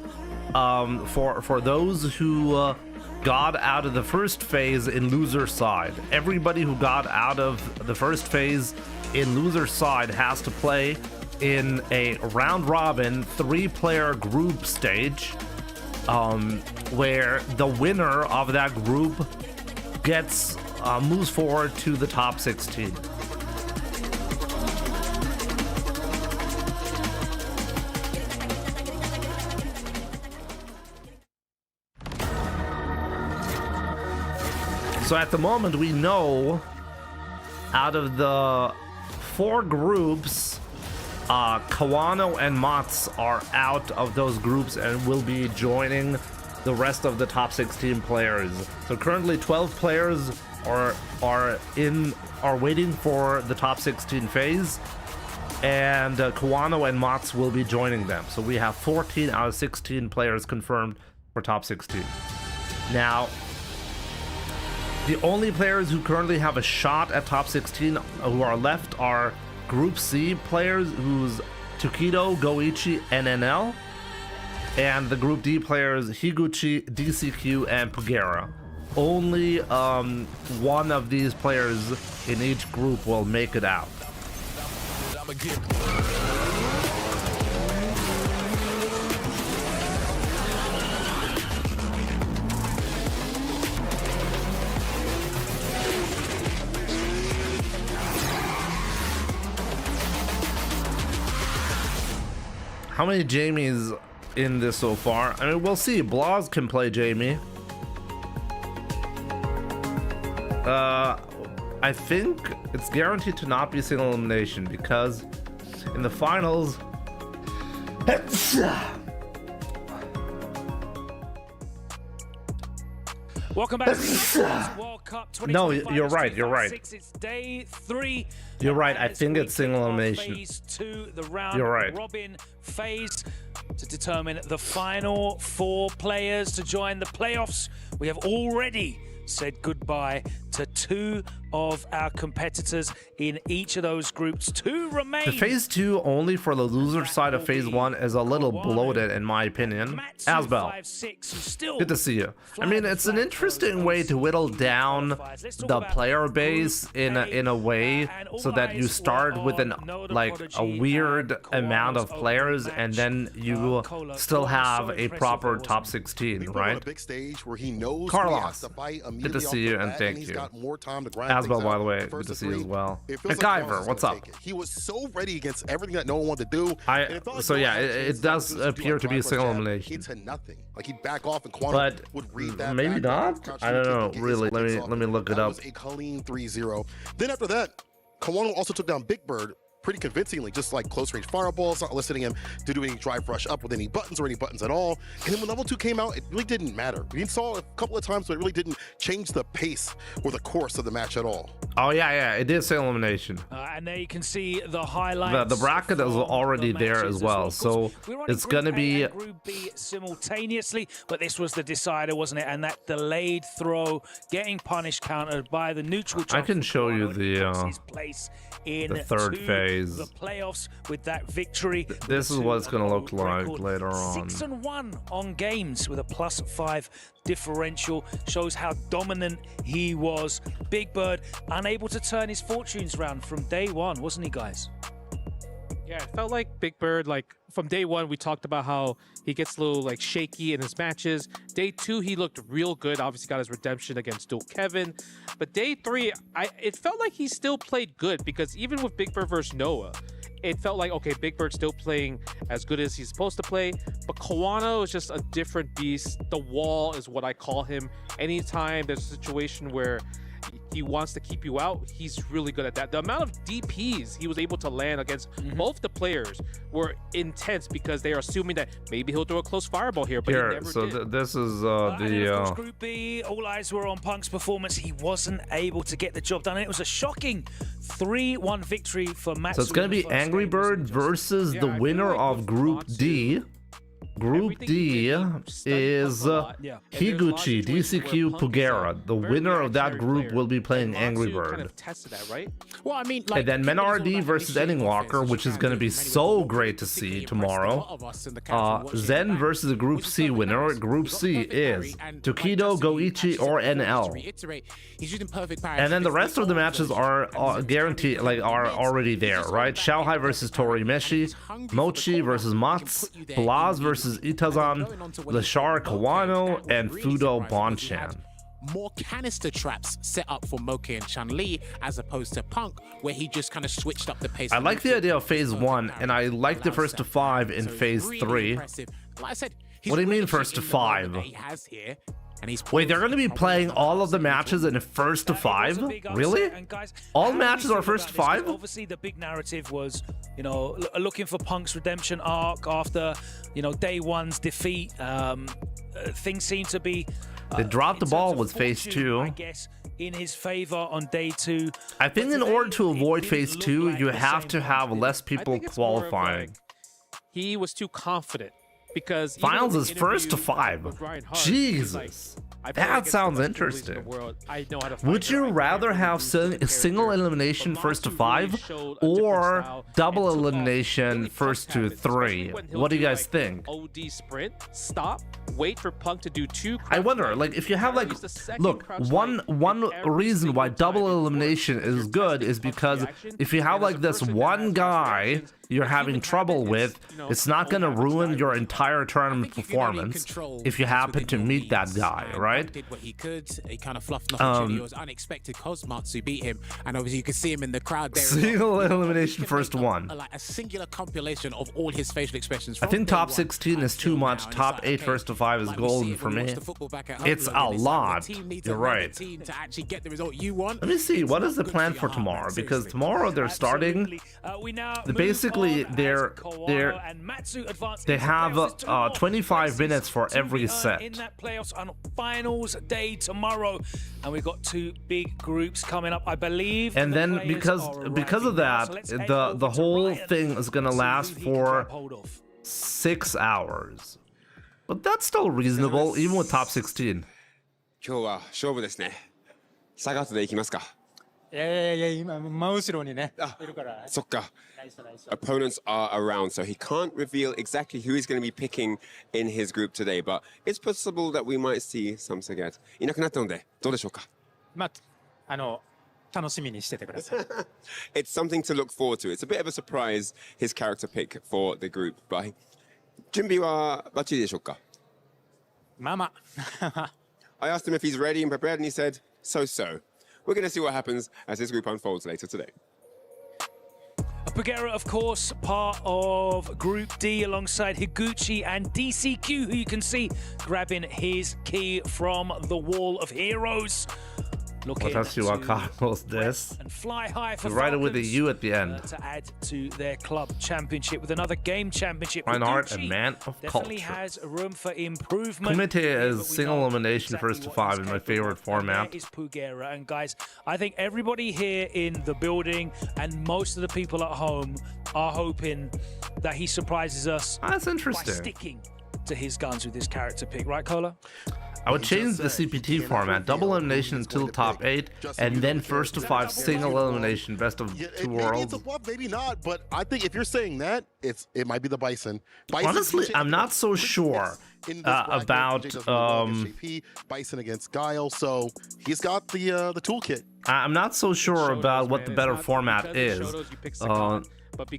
A: for those who got out of the first phase in loser side. Everybody who got out of the first phase in loser side has to play in a round robin 3-player group stage, where the winner of that group gets moves forward to the top 16. So at the moment we know out of the 4 groups, Kawano and Matsu are out of those groups and will be joining the rest of the top 16 players. So currently 12 players are waiting for the top 16 phase, and Kawano and Matsu will be joining them. So we have 14 out of 16 players confirmed for top 16. Now, the only players who currently have a shot at top 16 who are left are Group C players, who's Tokido, Goichi, and NL, and the Group D players Higuchi, DCQ, and Pugera. Only one of these players in each group will make it out. How many Jamies in this so far? I mean, we'll see. Blaz can play Jamie. I think it's guaranteed to not be single elimination because in the finals...
B: Welcome back to the World Cup 2025.
A: No, you're right. You're right.
B: It's day 3.
A: You're right. I think it's single elimination.
B: Phase 2, the round
A: You're right.
B: robin phase to determine the final 4 players to join the playoffs. We have already said goodbye to 2 of our competitors in each of those groups. 2 remain.
A: The phase 2 only for the loser side of phase 1 is a little bloated in my opinion. Asbel, good to see you. I mean, it's an interesting way to whittle down the player base in a way so that you start with a weird amount of players and then you still have a proper top 16, right? Carlos, good to see you and thank you. Asbel, by the way, good to see you as well. MacGyver, what's up?
E: He was so ready against everything that no one wanted to do.
A: So yeah, it does appear to be a single elimination.
E: It's a nothing. Like he'd back off and Kawano
A: but
E: would read that.
A: Maybe not. I don't know. Really, let me look it up.
E: That was a clean 3-0. Then after that, Kawano also took down Big Bird pretty convincingly, just like close range fireballs, not eliciting him to do any drive rush up with any buttons or any buttons at all. And then when level 2 came out, it really didn't matter. We saw a couple of times, but it really didn't change the pace or the course of the match at all.
A: Oh yeah, it is elimination.
B: And there you can see the highlights.
A: The bracket is already there as well, so it's gonna be
B: Group B simultaneously, but this was the decider, wasn't it? And that delayed throw getting punished, countered by the neutral.
A: I can show you the third phase. FaZe.
B: the playoffs with that victory.
A: This is what it's going to look like later on.
B: 6-1 on games with a +5 differential. Shows how dominant he was. Big Bird unable to turn his fortunes round from day one, wasn't he, guys?
F: Yeah, it felt like Big Bird, like from day one, we talked about how he gets a little like shaky in his matches. Day 2, he looked real good. Obviously got his redemption against Dual Kevin. But day 3, it felt like he still played good, because even with Big Bird versus Noah, it felt like, okay, Big Bird's still playing as good as he's supposed to play, but Kawano is just a different beast. The wall is what I call him. Anytime there's a situation where he wants to keep you out, he's really good at that. The amount of DPs he was able to land against both the players were intense, because they are assuming that maybe he'll throw a close fireball here, but he never did.
A: This is
B: And of course, Group B, all eyes were on Punk's performance. He wasn't able to get the job done. It was a shocking 3-1 victory for Matsu.
A: So it's going to be Angry Bird versus the winner of Group D. Group D is Higuchi, DCQ, Pugera. The winner of that group will be playing Angry Bird.
F: Well, I mean,
A: And then Men RD versus Endingwalker, which is going to be so great to see tomorrow. Zen versus the Group C winner. Group C is Tokido, Goichi, or NL. And then the rest of the matches are guaranteed, like are already there, right? Xiaohai versus Torimeshi, Mochi versus Matsu, Blaz versus Itazan, Lashar Kawano, and Fudo Bonchan.
G: More canister traps set up for Moki and Chun-Li as opposed to Punk, where he just kind of switched up the pace.
A: I like the idea of phase 1, and I like the first to 5 in phase 3.
G: Like I said,
A: What do you mean first to 5? Wait, they're going to be playing all of the matches in first to 5? Really? All matches are first to 5?
B: Obviously, the big narrative was, you know, looking for Punk's redemption arc after, you know, day 1's defeat. Things seem to be...
A: They dropped the ball with phase 2.
B: I guess in his favor on day 2.
A: I think in order to avoid phase 2, you have to have less people qualifying.
F: He was too confident. Because
A: finals is first to 5. Jesus, that sounds interesting. Would you rather have single elimination first to 5 or double elimination first to 3? What do you guys think?
F: OD sprint, stop, wait for Punk to do 2.
A: I wonder, like, if you have like, look, one reason why double elimination is good is because if you have like this one guy you're having trouble with, it's not going to ruin your entire tournament performance if you happen to meet that guy, right?
G: Did what he could. He kind of fluffed an opportunity. It was unexpected because Matsu beat him, and obviously you could see him in the crowd there.
A: Single elimination first 1.
G: Like a singular compilation of all his facial expressions.
A: I think top 16 is too much. Top 8 first to 5 is golden for me. It's a lot. You're right. Let me see, what is the plan for tomorrow? Because tomorrow they're starting. Basically, they have 25 minutes for every set.
B: In that playoffs on finals day tomorrow, and we've got 2 big groups coming up, I believe.
A: And then because of that, the whole thing is gonna last for 6 hours. But that's still reasonable, even with top 16.
H: 今日は勝負ですね。サガートで行きますか。
I: いやいやいや、今真後ろにね、いるから。
H: そっか。Opponents are around, so he can't reveal exactly who he's going to be picking in his group today, but it's possible that we might see some Sagat. いなくなったので、どうでしょうか。
I: まあ、楽しみにしててください。
H: It's something to look forward to. It's a bit of a surprise, his character pick for the group, but 準備はバッチリでしょうか。
I: まあまあ。
H: I asked him if he's ready and prepared, and he said, so. We're going to see what happens as this group unfolds later today.
B: Pugera, of course, part of Group D alongside Higuchi and DCQ, who you can see grabbing his key from the Wall of Heroes.
A: Watashi wa Carlos this.
B: And fly high for
A: right with a U at the end.
B: To add to their club championship with another game championship.
A: Reinhardt, a man of
B: definitely
A: culture.
B: Has room for improvement.
A: Kumite is single elimination first to 5 in my favorite format.
B: Is Pugera, and guys, I think everybody here in the building and most of the people at home are hoping that he surprises us.
A: That's interesting.
B: By sticking to his guns with this character pick, right, Kola?
A: I would change the CPT format, double elimination until top 8, and then first to 5 single elimination, best of 2 worlds.
E: Maybe it's a bluff, maybe not, but I think if you're saying that, it might be the Bison.
A: Honestly, I'm not so sure about
E: Bison against Guile, so he's got the toolkit.
A: I'm not so sure about what the better format is.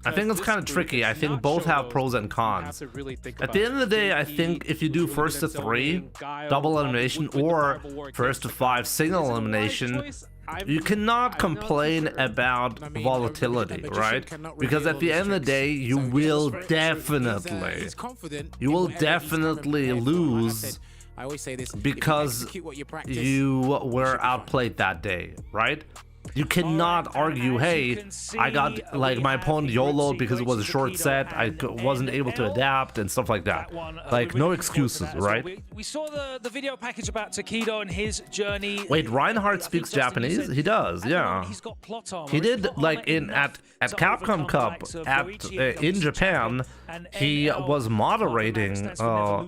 A: I think it's kind of tricky. I think both have pros and cons. At the end of the day, I think if you do first to 3 double elimination or first to 5 single elimination, you cannot complain about volatility, right? Because at the end of the day, you will definitely lose because you were outplayed that day, right? You cannot argue, hey, I got, like, my opponent YOLO'd because it was a short set, I wasn't able to adapt and stuff like that. Like, no excuses, right?
B: We saw the video package about Tokido and his journey.
A: Wait, Reinhardt speaks Japanese? He does, yeah. He did, like, at Capcom Cup in Japan, he was moderating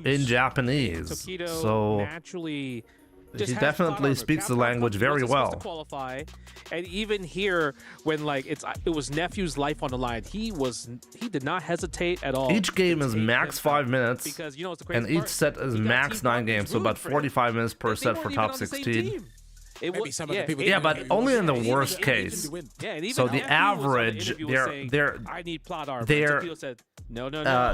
A: in Japanese, so he definitely speaks the language very well.
F: Qualify, and even here, when like it was Nephew's life on the line, he did not hesitate at all.
A: Each game is max 5 minutes,
F: because you know what's the
A: and each set is max 9 games, so about 45 minutes per set for top 16. Yeah, but only in the worst case. So the average,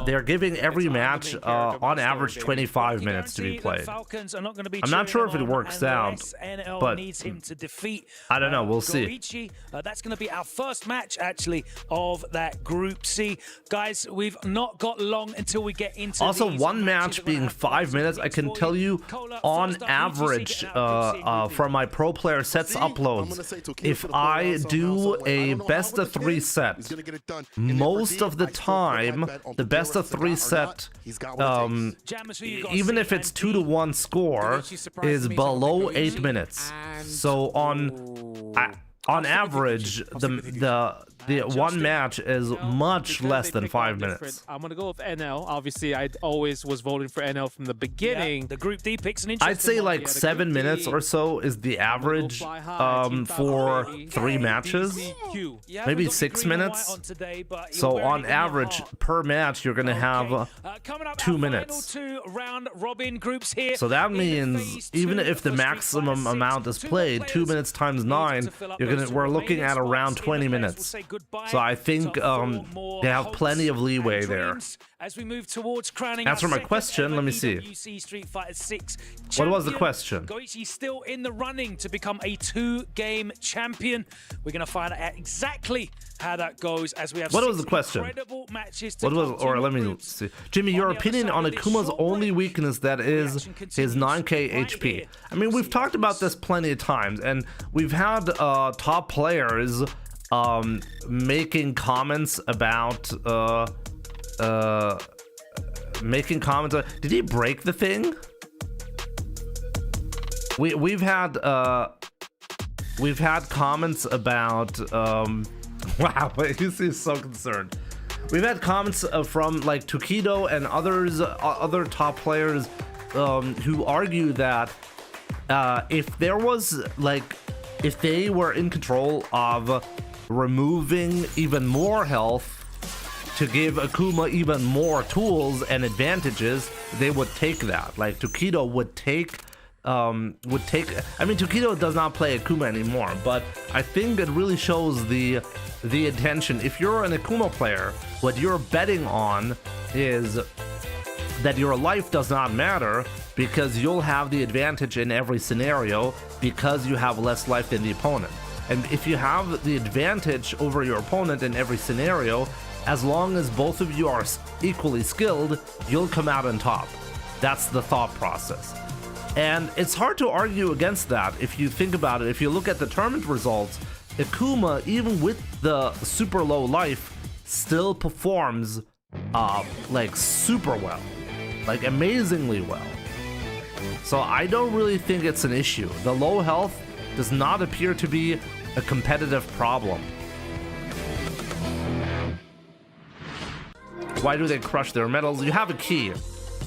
A: they're giving every match on average 25 minutes to be played. I'm not sure if it works out, but I don't know. We'll see.
B: Goichi, that's going to be our first match, actually, of that Group C. Guys, we've not got long until we get into
A: also
B: these
A: one
B: matches.
A: match being 5 minutes. I can tell you, on average, from my pro player sets uploads, if I do a best of 3 set, most of the time the best of 3 set, even if it's 2-1 score, is below 8 minutes. So on average, the one match is much less than 5 minutes.
F: I'm gonna go with NL. Obviously, I always was voting for NL from the beginning.
B: Yeah, the Group D picks an interesting
A: I'd say like 7 minutes or so is the average for 3 matches. Maybe 6 minutes. So on average per match, you're gonna have 2 minutes. So that means even if the maximum amount is played, 2 minutes times 9, we're looking at around 20 minutes. So I think they have plenty of leeway there.
B: As we move towards crowning
A: Answer my question, let me see. What was the question?
B: Goichi still in the running to become a 2-game champion. We're going to find out exactly how that goes as we have
A: what was the question? What was, or let me see. Jimmy, your opinion on Akuma's only weakness, that is his 9k HP. I mean, we've talked about this plenty of times, and we've had top players making comments about did he break the thing? We've had comments about wow, he seems so concerned. We've had comments from like Tokido and other top players who argue that if they were in control of removing even more health to give Akuma even more tools and advantages, they would take that. Like Tokido would take I mean, Tokido does not play Akuma anymore, but I think it really shows the intention. If you're an Akuma player, what you're betting on is that your life does not matter, because you'll have the advantage in every scenario because you have less life than the opponent. And if you have the advantage over your opponent in every scenario, as long as both of you are equally skilled, you'll come out on top. That's the thought process. And it's hard to argue against that if you think about it. If you look at the tournament results, Akuma, even with the super low life, still performs like super well, like amazingly well. So I don't really think it's an issue. The low health does not appear to be a competitive problem. Why do they crush their medals? You have a key.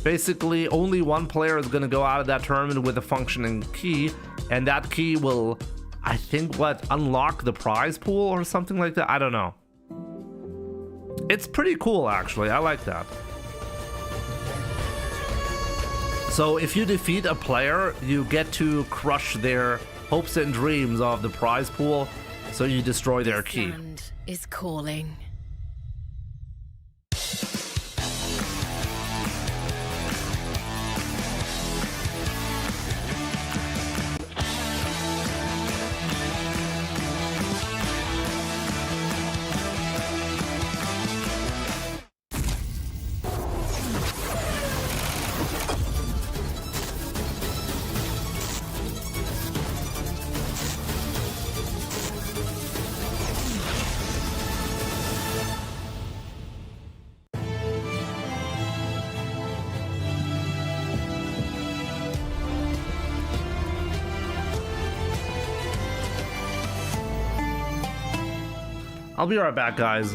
A: Basically, only one player is going to go out of that tournament with a functioning key, and that key will, I think, unlock the prize pool or something like that? I don't know. It's pretty cool, actually. I like that. So if you defeat a player, you get to crush their hopes and dreams of the prize pool, so you destroy their key.
J: Land is calling.
A: I'll be right back, guys.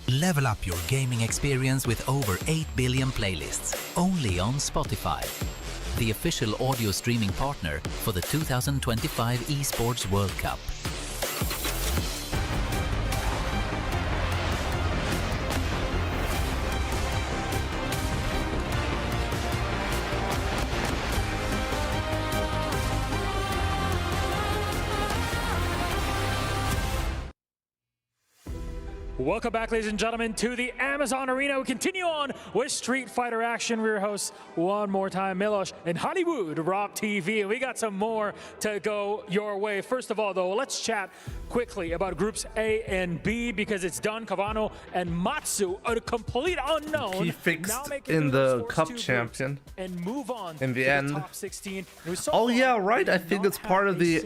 K: Level up your gaming experience with over 8 billion playlists, only on Spotify, the official audio streaming partner for the 2025 Esports World Cup.
B: Welcome back, ladies and gentlemen, to the Amazon Arena. We continue on with Street Fighter action. We're your hosts one more time, Milos and Hollywood Rock TV. And we got some more to go your way. First of all, though, let's chat quickly about groups A and B because it's done. Kawano and Matsu, a complete unknown.
A: He fixed in the cup champion
B: and move on
A: in the end.
B: Top 16.
A: Oh yeah, right. I think it's part of the.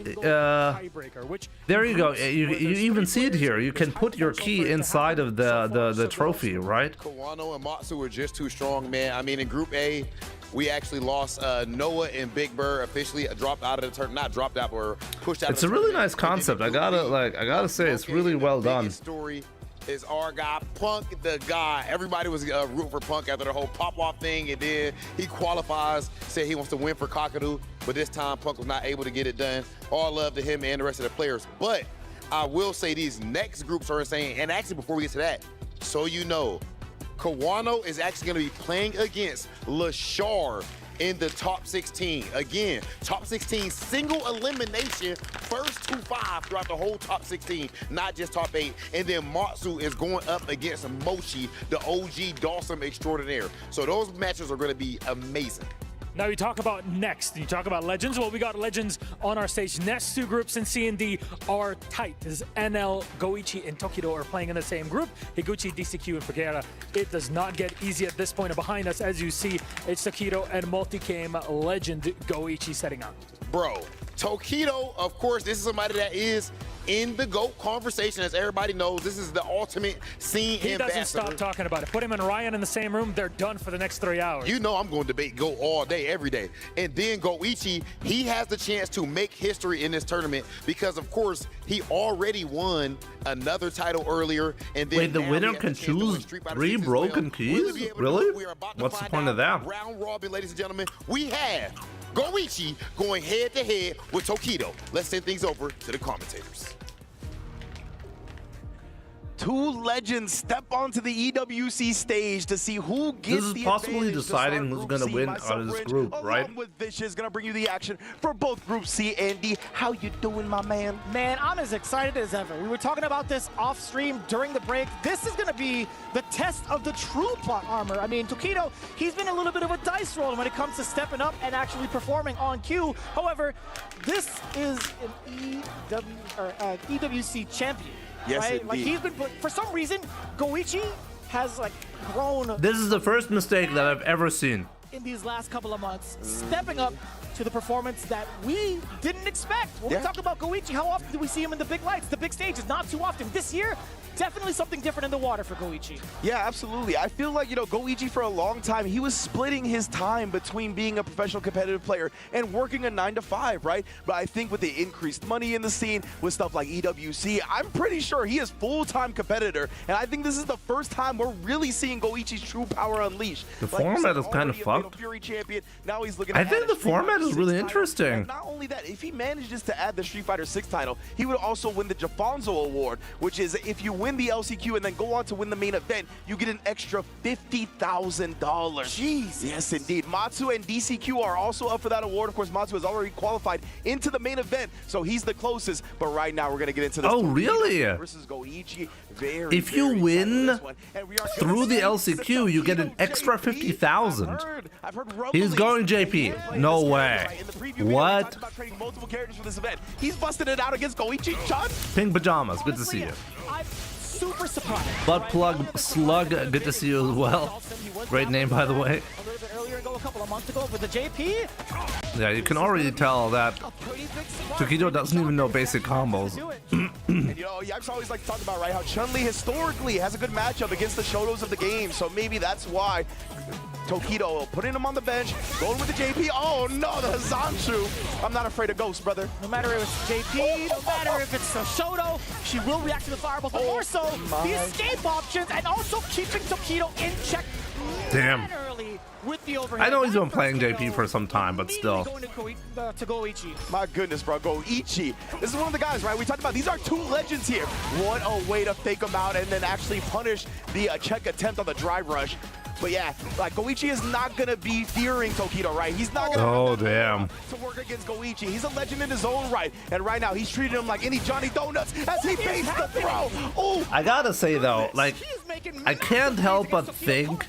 A: There you go. You even see it here. You can put your key inside of the trophy, right?
L: Kawano and Matsu were just too strong, man. I mean, in Group A, we actually lost Noah and Big Bird officially dropped out of the tournament. Not dropped out, but pushed out.
A: It's a really nice concept. I gotta say, it's really well done.
L: Story is our guy Punk, the guy. Everybody was rooting for Punk after the whole pop-off thing, and then he qualifies, said he wants to win for Kakadu, but this time Punk was not able to get it done. All love to him and the rest of the players. But I will say these next groups are insane. And actually, before we get to that, so you know, Kawano is actually going to be playing against Lashar in the top 16. Again, top 16 single elimination, first 2-5 throughout the whole top 16, not just top 8. And then Matsu is going up against Mochi, the OG Dawson extraordinaire. So those matches are going to be amazing.
B: Now you talk about next, you talk about Legends. Well, we got Legends on our stage. Next two groups in C and D are tight. This is NL, Goichi, and Tokido are playing in the same group. Higuchi, DCQ, and Figuera. It does not get easy at this point. And behind us, as you see, it's Tokido and Multicam Legend Goichi setting up.
L: Bro, Tokido, of course, this is somebody that is in the GOAT conversation. As everybody knows, this is the ultimate scene ambassador.
B: He doesn't stop talking about it. Put him and Ryan in the same room, they're done for the next 3 hours.
L: You know I'm going to debate GOAT all day, every day. And then Goichi, he has the chance to make history in this tournament because, of course, he already won another title earlier. And then
A: wait, the winner can choose 3 broken keys? Really? What's the point of that?
L: Round robin, ladies and gentlemen, we have Goichi going head-to-head with Tokido. Let's send things over to the commentators.
C: Two legends step onto the EWC stage to see who gets
A: this is possibly deciding who's going to win out of this group, right?
C: With Vicious gonna bring you the action for both Group C and D. How you doing, my man?
M: Man, I'm as excited as ever. We were talking about this off stream during the break. This is gonna be the test of the true plot armor. I mean, Tokido, he's been a little bit of a dice roller when it comes to stepping up and actually performing on cue. However, this is an EWC champion.
L: Yes,
M: right?
L: indeed.
M: Like he's been, for some reason, Goichi has like grown.
A: This is the first mistake that I've ever seen
M: In these last couple of months, stepping up to the performance that we didn't expect. When we talk about Goichi, how often do we see him in the big lights, the big stages? Not too often. This year, definitely something different in the water for Goichi.
N: Yeah, absolutely. I feel like, Goichi for a long time, he was splitting his time between being a professional competitive player and working a 9-to-5, right? But I think with the increased money in the scene, with stuff like EWC, I'm pretty sure he is full-time competitor. And I think this is the first time we're really seeing Goichi's true power unleashed.
A: The format is kind of fucked.
N: Fury champion. Now he's looking
A: I think the format is really interesting.
N: And not only that, if he manages to add the Street Fighter 6 title, he would also win the Jafonzo Award, which is if you win the LCQ and then go on to win the main event, you get an extra $50,000.
M: Jeez.
N: Yes, indeed. Matsu and DCQ are also up for that award. Of course, Matsu has already qualified into the main event, so he's the closest. But right now, we're going to get into this.
A: Oh, really?
N: Versus Goichi.
A: If you win through the LCQ, you get an extra 50,000. He's going JP. No way. What?
N: Multiple characters for this event. He's busting it out against Goichi-chan.
A: Pink Pajamas, good to see you.
M: I'm super surprised.
A: Butt Plug Slug, good to see you as well. Great name, by the way.
M: A little bit earlier ago, a couple of months ago, with the JP.
A: Yeah, you can already tell that Tokido doesn't even know basic combos.
N: And I've always like to talk about, right, how Chun-Li historically has a good matchup against the Shotos of the game, so maybe that's why Tokido putting him on the bench, going with the JP. Oh no, the Hazanshu. I'm not afraid of ghosts, brother.
M: No matter if it's JP, no matter if it's a Shoto, she will react to the fireballs, but more so the escape options and also keeping Tokido in check.
A: Damn.
M: With the overhead.
A: I know he's been playing JP for some time, but still.
M: Going to Goichi.
N: My goodness, bro, Goichi. This is one of the guys, right? We talked about these are two legends here. What a way to fake them out and then actually punish the check attempt on the drive rush. But yeah, like Goichi is not gonna be fearing Tokido, right? He's not gonna to work against Goichi. He's a legend in his own right, and right now he's treating him like any Johnny Donuts as he baits the throw. Ooh.
A: I gotta say though, like, I can't help but think.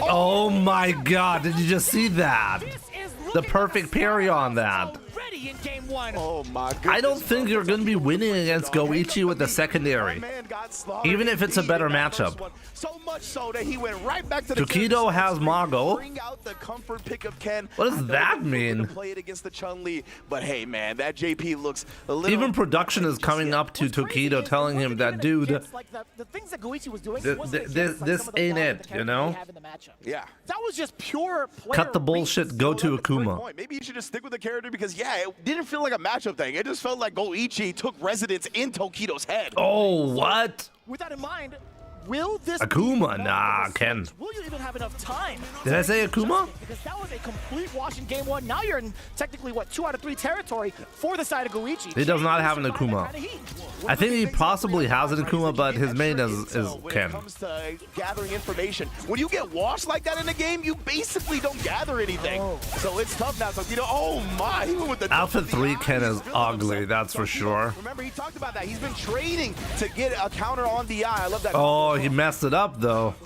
A: Oh my God! Did you just see that? The perfect parry on that.
M: In game one.
N: Oh my goodness.
A: I don't think you're going to be winning against Goichi with the secondary, even if it's a better matchup.
N: So much so that he went right back to the
A: Tokido has Mago.
N: Bring out the comfort pick of Ken.
A: What does that mean?
N: Play it against the Chun-Li, but hey man, that JP looks a little.
A: Even production is coming up to Tokido, telling him that, dude,
M: the things that Goichi was doing,
A: this ain't it, you know?
N: Yeah.
M: That was just pure player.
A: Cut the bullshit. Go to Akuma.
N: Maybe you should just stick with the character because yeah, it didn't feel like a matchup thing. It just felt like Goichi took residence in Tokido's head.
A: Oh, what?
M: With that in mind, will this
A: Akuma? Nah, Ken.
M: Will you even have enough time?
A: Did I say Akuma?
M: Because that was a complete wash in game one. Now you're in technically, what, 2 out of 3 territory for the side of Goichi.
A: He does not have an Akuma. I think he possibly has an Akuma, but his main is Ken.
N: When it comes to gathering information, when you get washed like that in a game, you basically don't gather anything. So it's tough now. So, oh my, he went with the
A: Outfit 3 Ken is ugly, that's for sure.
N: Remember, he talked about that. He's been training to get a counter on DI. I love that.
A: Oh, he messed it up though.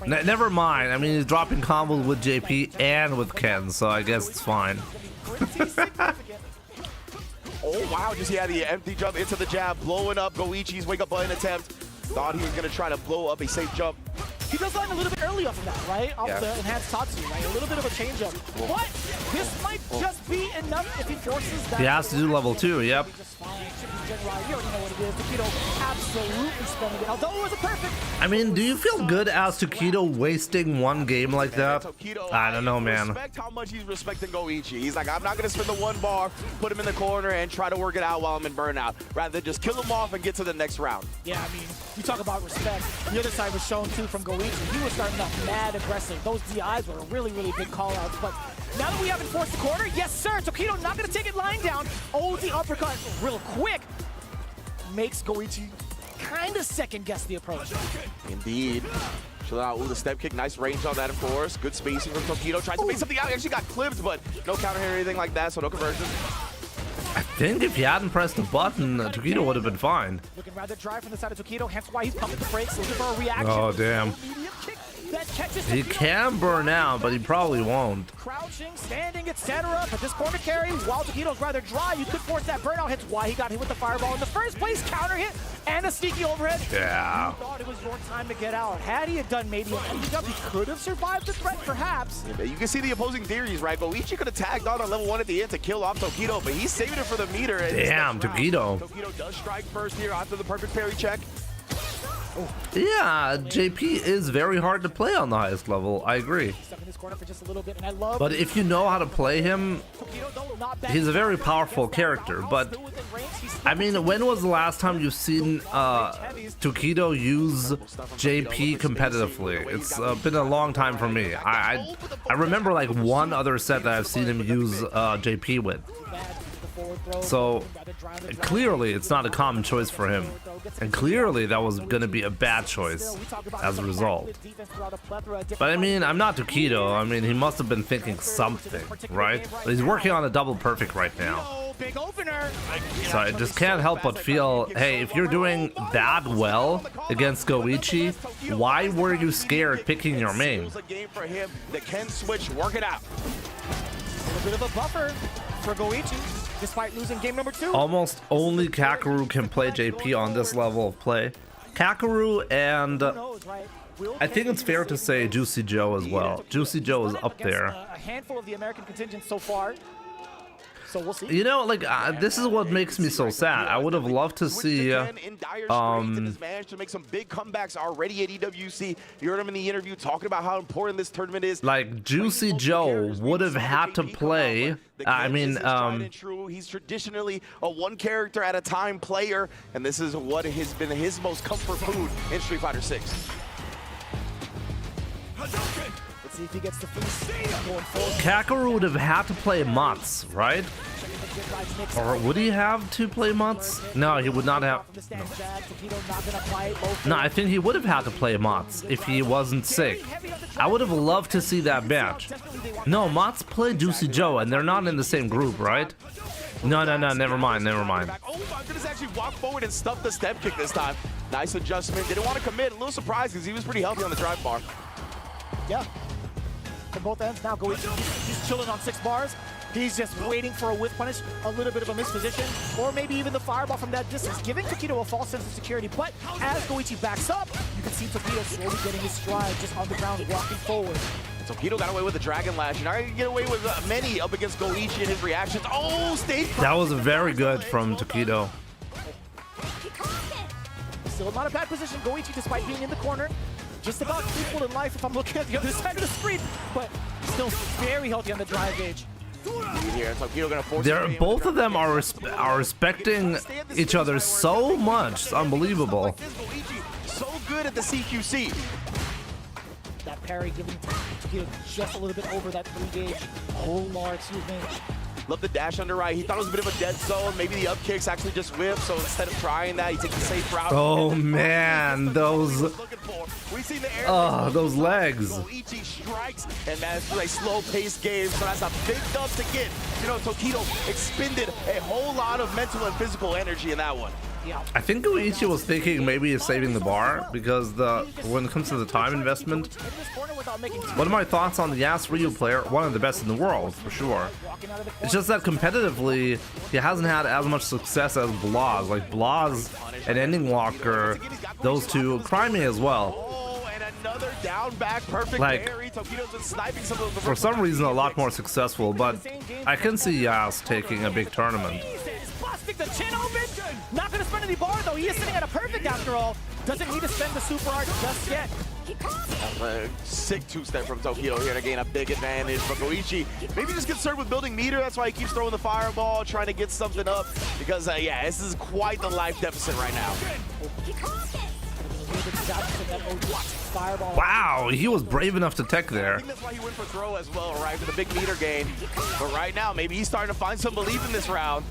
A: Never mind. I mean, he's dropping combos with JP and with Ken, so I guess it's fine.
N: Oh wow, just he had the empty jump into the jab, blowing up Goichi's wake up button attempt. Thought he was gonna try to blow up a safe jump.
M: He does land a little bit early off of that, right? Off the enhanced Tatsu, right? A little bit of a change up. But this might just be enough if he forces that.
A: He has to do level 2, yep.
M: You already know what it is. Tokido absolutely spending it. Although it was a perfect.
A: I mean, do you feel good as Tokido wasting one game like that? I don't know, man.
N: Respect how much he's respecting Goichi. He's like, I'm not going to spend the one bar, put him in the corner, and try to work it out while I'm in burnout. Rather than just kill him off and get to the next round.
M: Yeah, I mean, you talk about respect. The other side was shown, too, from Goichi. He was starting off mad aggressive. Those DIs were really, really big call-outs. But now that we haven't forced the corner, yes, sir, Tokido not going to take it lying down. Oh, the uppercut real quick. Makes Goichi kind of second-guess the approach.
N: Indeed. Chill out. Ooh, the step kick. Nice range on that, of course. Good spacing from Tokido. Tried to make something out. He actually got clipped, but no counter here or anything like that, so no conversion.
A: I think if he hadn't pressed the button, Tokido would have been fine.
M: Looking rather dry from the side of Tokido, hence why he's pumping the brakes, looking for a reaction.
A: Oh, damn.
M: that catches
A: He
M: Tokido.
A: can burn out, but he probably won't.
M: Crouching, standing, etc. But this corner carry, while Tokido's rather dry, you could force that burnout. Hits why he got hit with the fireball in the first place. Counter hit and a sneaky overhead.
A: Yeah.
M: You thought it was your time to get out. Had he had done maybe an empty jump, he could have survived the threat, perhaps.
N: Yeah, you can see the opposing theories, right? Goichi could have tagged on level 1 at the end to kill off Tokido, but he's saving it for the meter. And
A: Damn, Tokido.
N: Tokido does strike first here after the perfect parry check.
A: Yeah, JP is very hard to play on the highest level. I agree.
M: Stuck in this corner for just a little bit, and I love
A: But if you know how to play him,
M: Tokido, though, not bad.
A: he's a very powerful character. But I mean, when was the last time you've seen Tokido use JP competitively? It's been a long time for me. I remember like one other set that I've seen him use JP with. So clearly it's not a common choice for him, and clearly that was going to be a bad choice as a result. But I mean, I'm not Tokido. I mean, he must have been thinking something, right? But he's working on a double perfect right now. So I just can't help but feel, hey, if you're doing that well against Goichi, why were you scared picking your main?
N: For him, the Ken switch, work it out.
M: A little bit of a buffer for Goichi, despite losing game number 2.
A: Almost only Kakeru can play JP on this level of play. Kakeru and I think it's fair to say Juicy Joe as well. Juicy Joe is up there.
M: A handful of the American contingent so far. So we'll see.
A: You know, like this is what makes me so sad. I would have loved to see
N: managed to make some big comebacks already at EWC. You heard him in the interview talking about how important this tournament is.
A: Like Juicy Joe would have had to play. I mean,
N: he's traditionally a one character at a time player, and this is what has been his most comfort food in Street Fighter 6.
M: Let's see if he gets the food going forward.
A: Kakeru would have had to play Matsu, right? Or would he have to play Matsu? No, he would not have. No, I think he would have had to play Matsu if he wasn't sick. I would have loved to see that match. No, Matsu played Juicy Joe, and they're not in the same group, right? No, never mind.
N: Oh my goodness, actually walk forward and stuff the step kick this time. Nice adjustment. Didn't want to commit. A little surprised because he was pretty healthy on the drive bar.
M: Yeah. From both ends. Now Goichi, he's chilling on 6 bars. He's just waiting for a whiff punish, a little bit of a misposition, or maybe even the fireball from that distance, giving Tokido a false sense of security. But as Goichi backs up, you can see Tokido slowly getting his stride, just on the ground, walking forward.
N: Tokido got away with the Dragon Lash. You're not going to get away with many up against Goichi and his reactions. Oh, stage.
A: That was very good from Tokido.
M: Still not a bad position. Goichi, despite being in the corner, just about equal in life if I'm looking at the other side of the screen, but still very healthy on the drive gauge.
A: Both of them are respecting each other so much. It's unbelievable.
N: So good at the CQC.
M: That parry giving Tokido just a little bit over that 3 gauge. excuse me.
N: Love the dash under right. He thought it was a bit of a dead zone. Maybe the up kicks actually just whip. So instead of trying that, he takes the safe route.
A: Oh man, those legs.
N: Goichi strikes, and man, it's a slow-paced game, so that's a big dub to get. You know, Tokido expended a whole lot of mental and physical energy in that one.
A: I think Goichi was thinking maybe of saving the bar because when it comes to the time investment, one of my thoughts on the Yas Ryu player, one of the best in the world for sure. It's just that competitively, he hasn't had as much success as Blaz. Like Blaz and Ending Walker, those two, Crimey as well.
N: Another down back perfect parry. Tokido's been sniping some of those
A: for some reason a lot more successful, but I can see Yas taking a big tournament.
M: Busting the chin open. Not going to spend any bar though. He is sitting at a perfect after all. Doesn't need to spend the super art just yet.
N: Sick two-step from Tokido here to gain a big advantage. But Goichi maybe just concerned with building meter. That's why he keeps throwing the fireball, trying to get something up. Because yeah, this is quite the life deficit right now.
A: Wow, he was brave enough to tech there.
N: I think that's why he went for throw as well, right? For the big meter gain. But right now, maybe he's starting to find some belief in this round.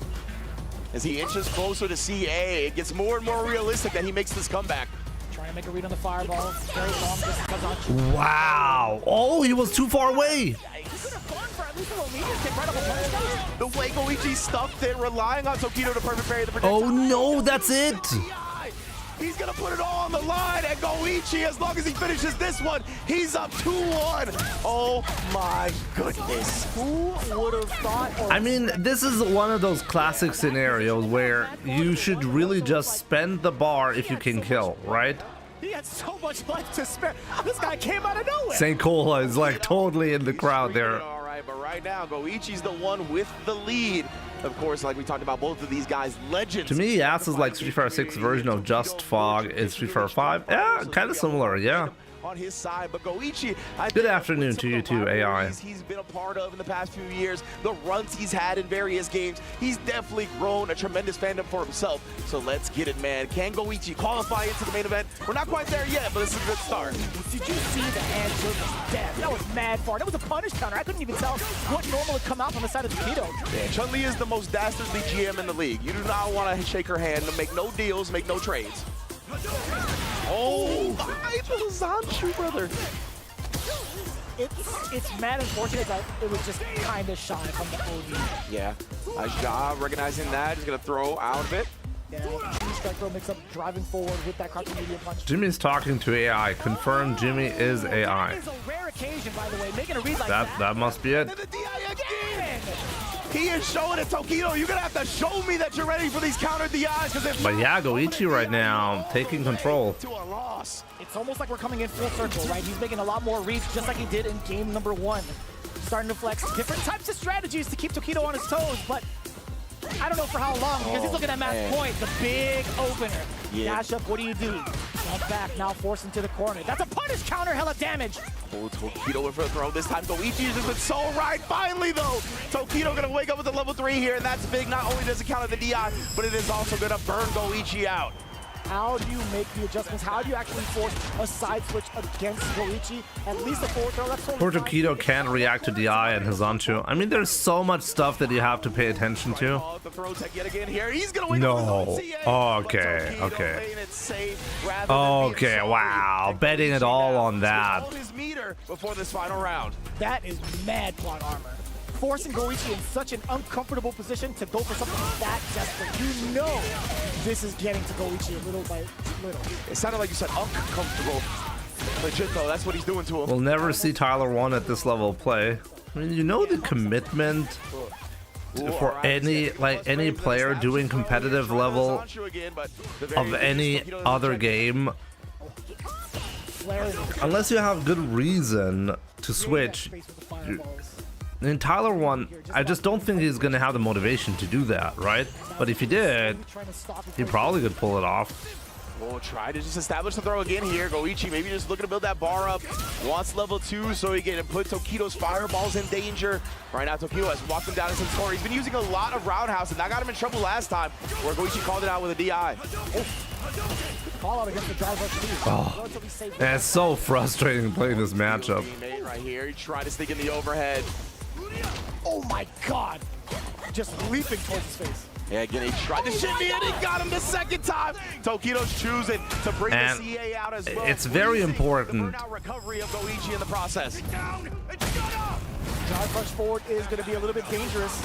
N: As he inches closer to CA, it gets more and more realistic that he makes this comeback.
M: Trying to make a read on the fireball. Very long distance.
A: Wow. Oh, he was too far away.
N: The way Goichi stuffed it, relying on Tokido to perfect parry the protection.
A: Oh no, that's it.
N: He's gonna put it all on the line, and Goichi, as long as he finishes this one, he's up 2-1. Oh my goodness.
M: Who would have thought?
A: I mean, this is one of those classic scenarios where you should really just spend the bar if you can kill, right?
M: He had so much life to spare. This guy came out of nowhere.
A: St. Cola is like totally in the crowd there.
N: All right, but right now, Goichi's the one with the lead. Of course, like we talked about, both of these guys, legends.
A: To me, Yas is like Street Fighter 6 version of Just Fog is Street Fighter 5. Yeah, kind of similar, yeah.
N: On his side, but Goichi,
A: Good afternoon to you too, AI.
N: He's been a part of in the past few years, the runs he's had in various games, he's definitely grown a tremendous fandom for himself. So let's get it, man. Can Goichi qualify into the main event? We're not quite there yet, but it's a good start.
M: Did you see the hand was dead? That was mad far. That was a punish counter. I couldn't even tell what normal would come out from the side of Tokido.
N: Yeah, Chun-Li is the most dastardly GM in the league. You do not want to shake her hand, to make no deals, make no trades. Oh, the Zanshu, brother.
M: It's mad unfortunate that it was just kind of shy from the OD.
N: Yeah, Ja recognizing that, he's going to throw out of it.
M: Yeah, strike throw mix up driving forward with that crouching medium punch.
A: Jimmy's talking to AI. Confirm Jimmy is AI.
M: It is a rare occasion, by the way, making a read like that.
A: That must be it.
N: He is showing it, Tokido. You're going to have to show me that you're ready for these counter DIs.
A: But yeah, Goichi right now taking control.
N: To a loss.
M: It's almost like we're coming in full circle, right? He's making a lot more reads just like he did in game number 1. Starting to flex different types of strategies to keep Tokido on his toes, but I don't know for how long, because he's looking at match point, the big opener.
N: Yeah.
M: Dash up, what do you do? Jump back, now forced into the corner. That's a punish counter, hella damage.
N: Oh, Tokido went for a throw this time. Goichi has been so right. Finally, though, Tokido going to wake up with a level 3 here, and that's big. Not only does it counter the DI, but it is also going to burn Goichi out.
M: How do you make the adjustments? How do you actually force a side switch against Goichi? At least a forward throw. That's
A: Poor Tokido can't react to DI and Hizanchu. I mean, there's so much stuff that you have to pay attention to. No. Okay. Okay, wow. Betting it all on that.
N: Before this final round.
M: That is mad plot armor. Forcing Goichi in such an uncomfortable position to go for something that desperate. You know this is getting to Goichi little by little.
N: It sounded like you said uncomfortable. Legit though, that's what he's doing to him.
A: We'll never see Tyler 1 at this level of play. I mean, you know the commitment for any player doing competitive level of any other game. Unless you have good reason to switch. In Tyler 1, I just don't think he's going to have the motivation to do that, right? But if he did, he probably could pull it off.
N: We'll try to just establish the throw again here. Goichi maybe just looking to build that bar up. Wants level 2 so he can put Tokido's fireballs in danger. Right now, Tokido has walked him down in some score. He's been using a lot of roundhouse, and that got him in trouble last time, where Goichi called it out with a DI.
M: Call out against the driver.
A: Oh, it's so frustrating playing this matchup.
N: Right here, he tried to stick in the overhead.
M: Oh my God! Just leaping towards his face.
N: Yeah, again, he tried to shimmy and he got him the second time. Tokido's choosing to bring the CA out as well.
A: It's very important.
N: Recovery of Goichi in the process.
M: Drive punch forward is going to be a little bit dangerous.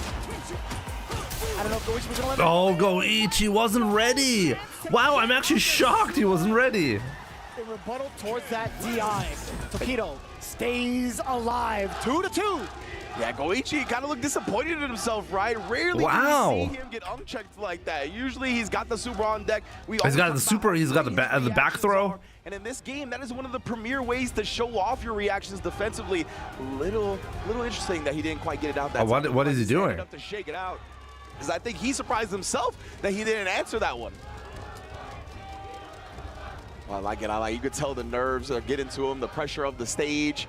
M: I don't know if Goichi was going to let
A: Oh, Goichi wasn't ready. Wow, I'm actually shocked he wasn't ready.
M: In rebuttal towards that DI, Tokido stays alive. 2-2.
N: Yeah, Goichi kind of looked disappointed in himself, right? Rarely do you see him get unchecked like that. Usually he's got the super on deck.
A: He's got the super, he's got the back throw.
N: And in this game, that is one of the premier ways to show off your reactions defensively. Little interesting that he didn't quite get it out that time.
A: What is he doing?
N: To shake it out. Because I think he surprised himself that he didn't answer that one. I like it. You could tell the nerves are getting to him, the pressure of the stage.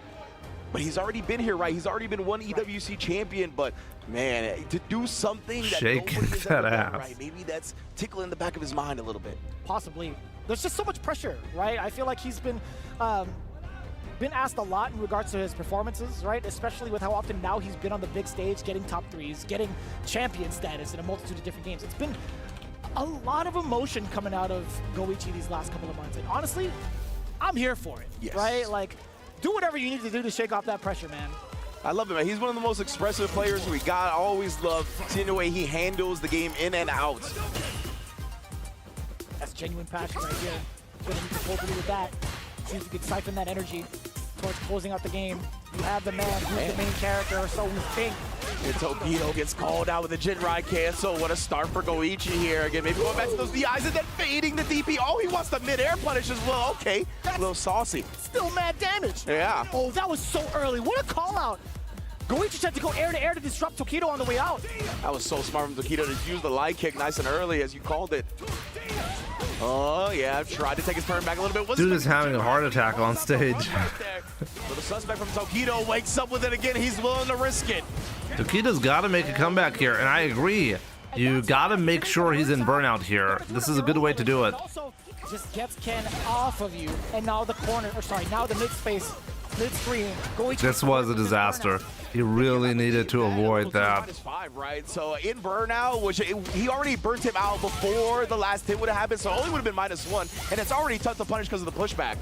N: But he's already been here, right? He's already been one EWC champion, but man, to do something that
A: shake that ass,
N: right? Maybe that's tickling the back of his mind a little bit.
M: Possibly. There's just so much pressure, right? I feel like he's been asked a lot in regards to his performances, right? Especially with how often now he's been on the big stage, getting top 3s, getting champion status in a multitude of different games. It's been a lot of emotion coming out of Goichi these last couple of months, and honestly, I'm here for it,
N: yes.
M: Right? Like, do whatever you need to do to shake off that pressure, man.
N: I love him, man. He's one of the most expressive players we got. I always love seeing the way he handles the game in and out.
M: That's genuine passion right here. Gonna need to pull through with that. See if you can siphon that energy towards closing out the game. You have the man who's the main character, or so we think.
N: And Tokido gets called out with a Jinrai cancel. What a start for Goichi here. Again, maybe going back to those DIs and then fading the DP. Oh, he wants the mid-air punish as well. Okay, a little saucy.
M: Still mad damage.
N: Yeah.
M: Oh, that was so early. What a call out. Goichi tried to go air to air to disrupt Tokido on the way out.
N: That was so smart from Tokido to use the light kick nice and early, as you called it. Oh, yeah, tried to take his turn back a little bit.
A: Dude is having a heart attack on stage.
N: So the suspect from Tokido wakes up with it again. He's willing to risk it.
A: Tokido's got to make a comeback here, and I agree. You got to make sure he's in burnout here. This is a good way to do it.
M: Also, just gets Ken off of you, and now the corner, or sorry, now the mid space, mid screen.
A: This was a disaster. He really needed to avoid that.
N: -5, right? So in burnout, which he already burnt him out before the last hit would have happened, so it only would have been -1, and it's already tough to punish because of the pushback.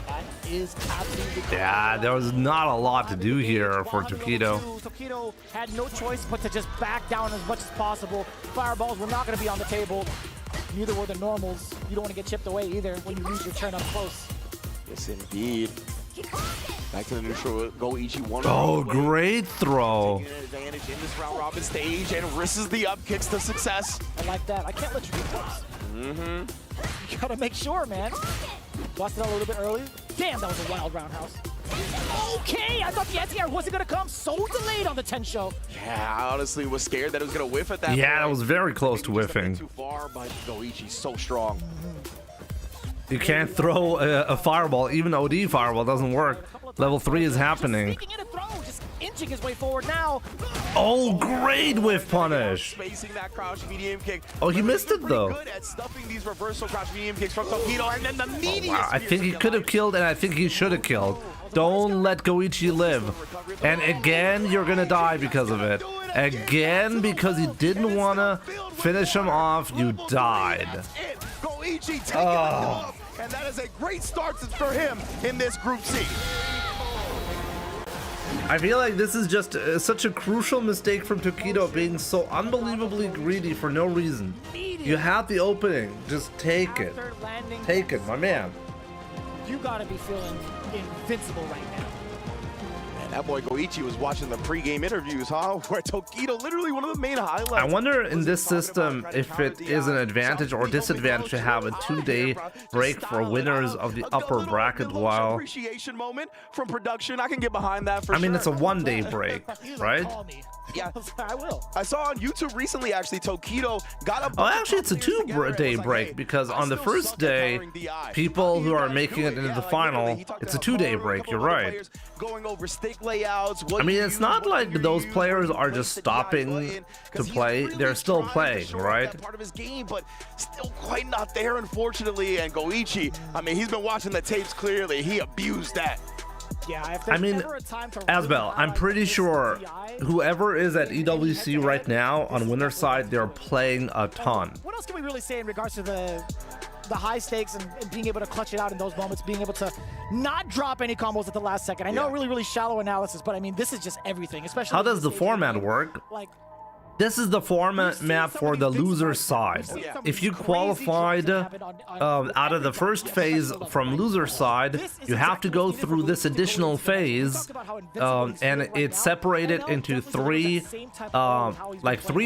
M: That is absolutely
A: Yeah, there was not a lot to do here for Tokido.
M: Tokido had no choice but to just back down as much as possible. Fireballs were not going to be on the table. Neither were the normals. You don't want to get chipped away either when you lose your turn up close.
N: Yes, indeed. Back to the neutral, Goichi one.
A: Oh, great throw.
N: Taking an advantage in this round robin stage and risks the up kicks to success.
M: I like that. I can't let you do close. You gotta make sure, man. Busted out a little bit early. Damn, that was a wild roundhouse. Okay, I thought the anti-air wasn't gonna come. So delayed on the 10 show.
N: Yeah, I honestly was scared that it was gonna whiff at that
A: Yeah,
N: point.
A: it was very close to whiffing.
N: Too far, but Goichi's so strong.
A: You can't throw a fireball. Even OD fireball doesn't work. Level 3 is happening.
M: Sneaking in a throw, just inching his way forward now.
A: Oh, great whiff punish.
N: Spacing that crouch medium kick.
A: Oh, he missed it though.
N: Good at stuffing these reversal crouch medium kicks from Tokido, and then the medium.
A: Wow, I think he could have killed, and I think he should have killed. Don't let Goichi live. And again, you're gonna die because of it. Again, because you didn't want to finish him off, you died.
N: Goichi taking it off, and that is a great start for him in this Group C.
A: I feel like this is just such a crucial mistake from Tokido, being so unbelievably greedy for no reason. You have the opening, just take it. Take it, my man.
M: You gotta be feeling invincible right now.
N: And that boy Goichi was watching the pregame interviews, huh? Where Tokido, literally one of the main highlights.
A: I wonder in this system if it is an advantage or disadvantage to have a 2-day break for winners of the upper bracket while...
N: Appreciation moment from production. I can get behind that for
A: I mean,
N: sure.
A: it's a 1-day break, right?
N: Yeah,
M: I will.
N: I saw on YouTube recently, actually, Tokido got a...
A: Oh, actually, it's a 2-day break because on the first day, people who are making it into the final, it's a 2-day break. You're right.
N: Going over stick layouts.
A: I mean, it's not like those players are just stopping to play. They're still playing, right?
N: Part of his game, but still quite not there, unfortunately. And Goichi, I mean, he's been watching the tapes clearly. He abused that.
M: Yeah,
A: I mean, Asbel, I'm pretty sure whoever is at EWC right now on winner's side, they're playing a ton.
M: What else can we really say in regards to the high stakes and being able to clutch it out in those moments, being able to not drop any combos at the last second? I know really shallow analysis, but I mean, this is just everything, especially...
A: How does the format work?
M: Like,
A: this is the format map for the loser side. If you qualified out of the first phase from loser side, you have to go through this additional phase, and it's separated into three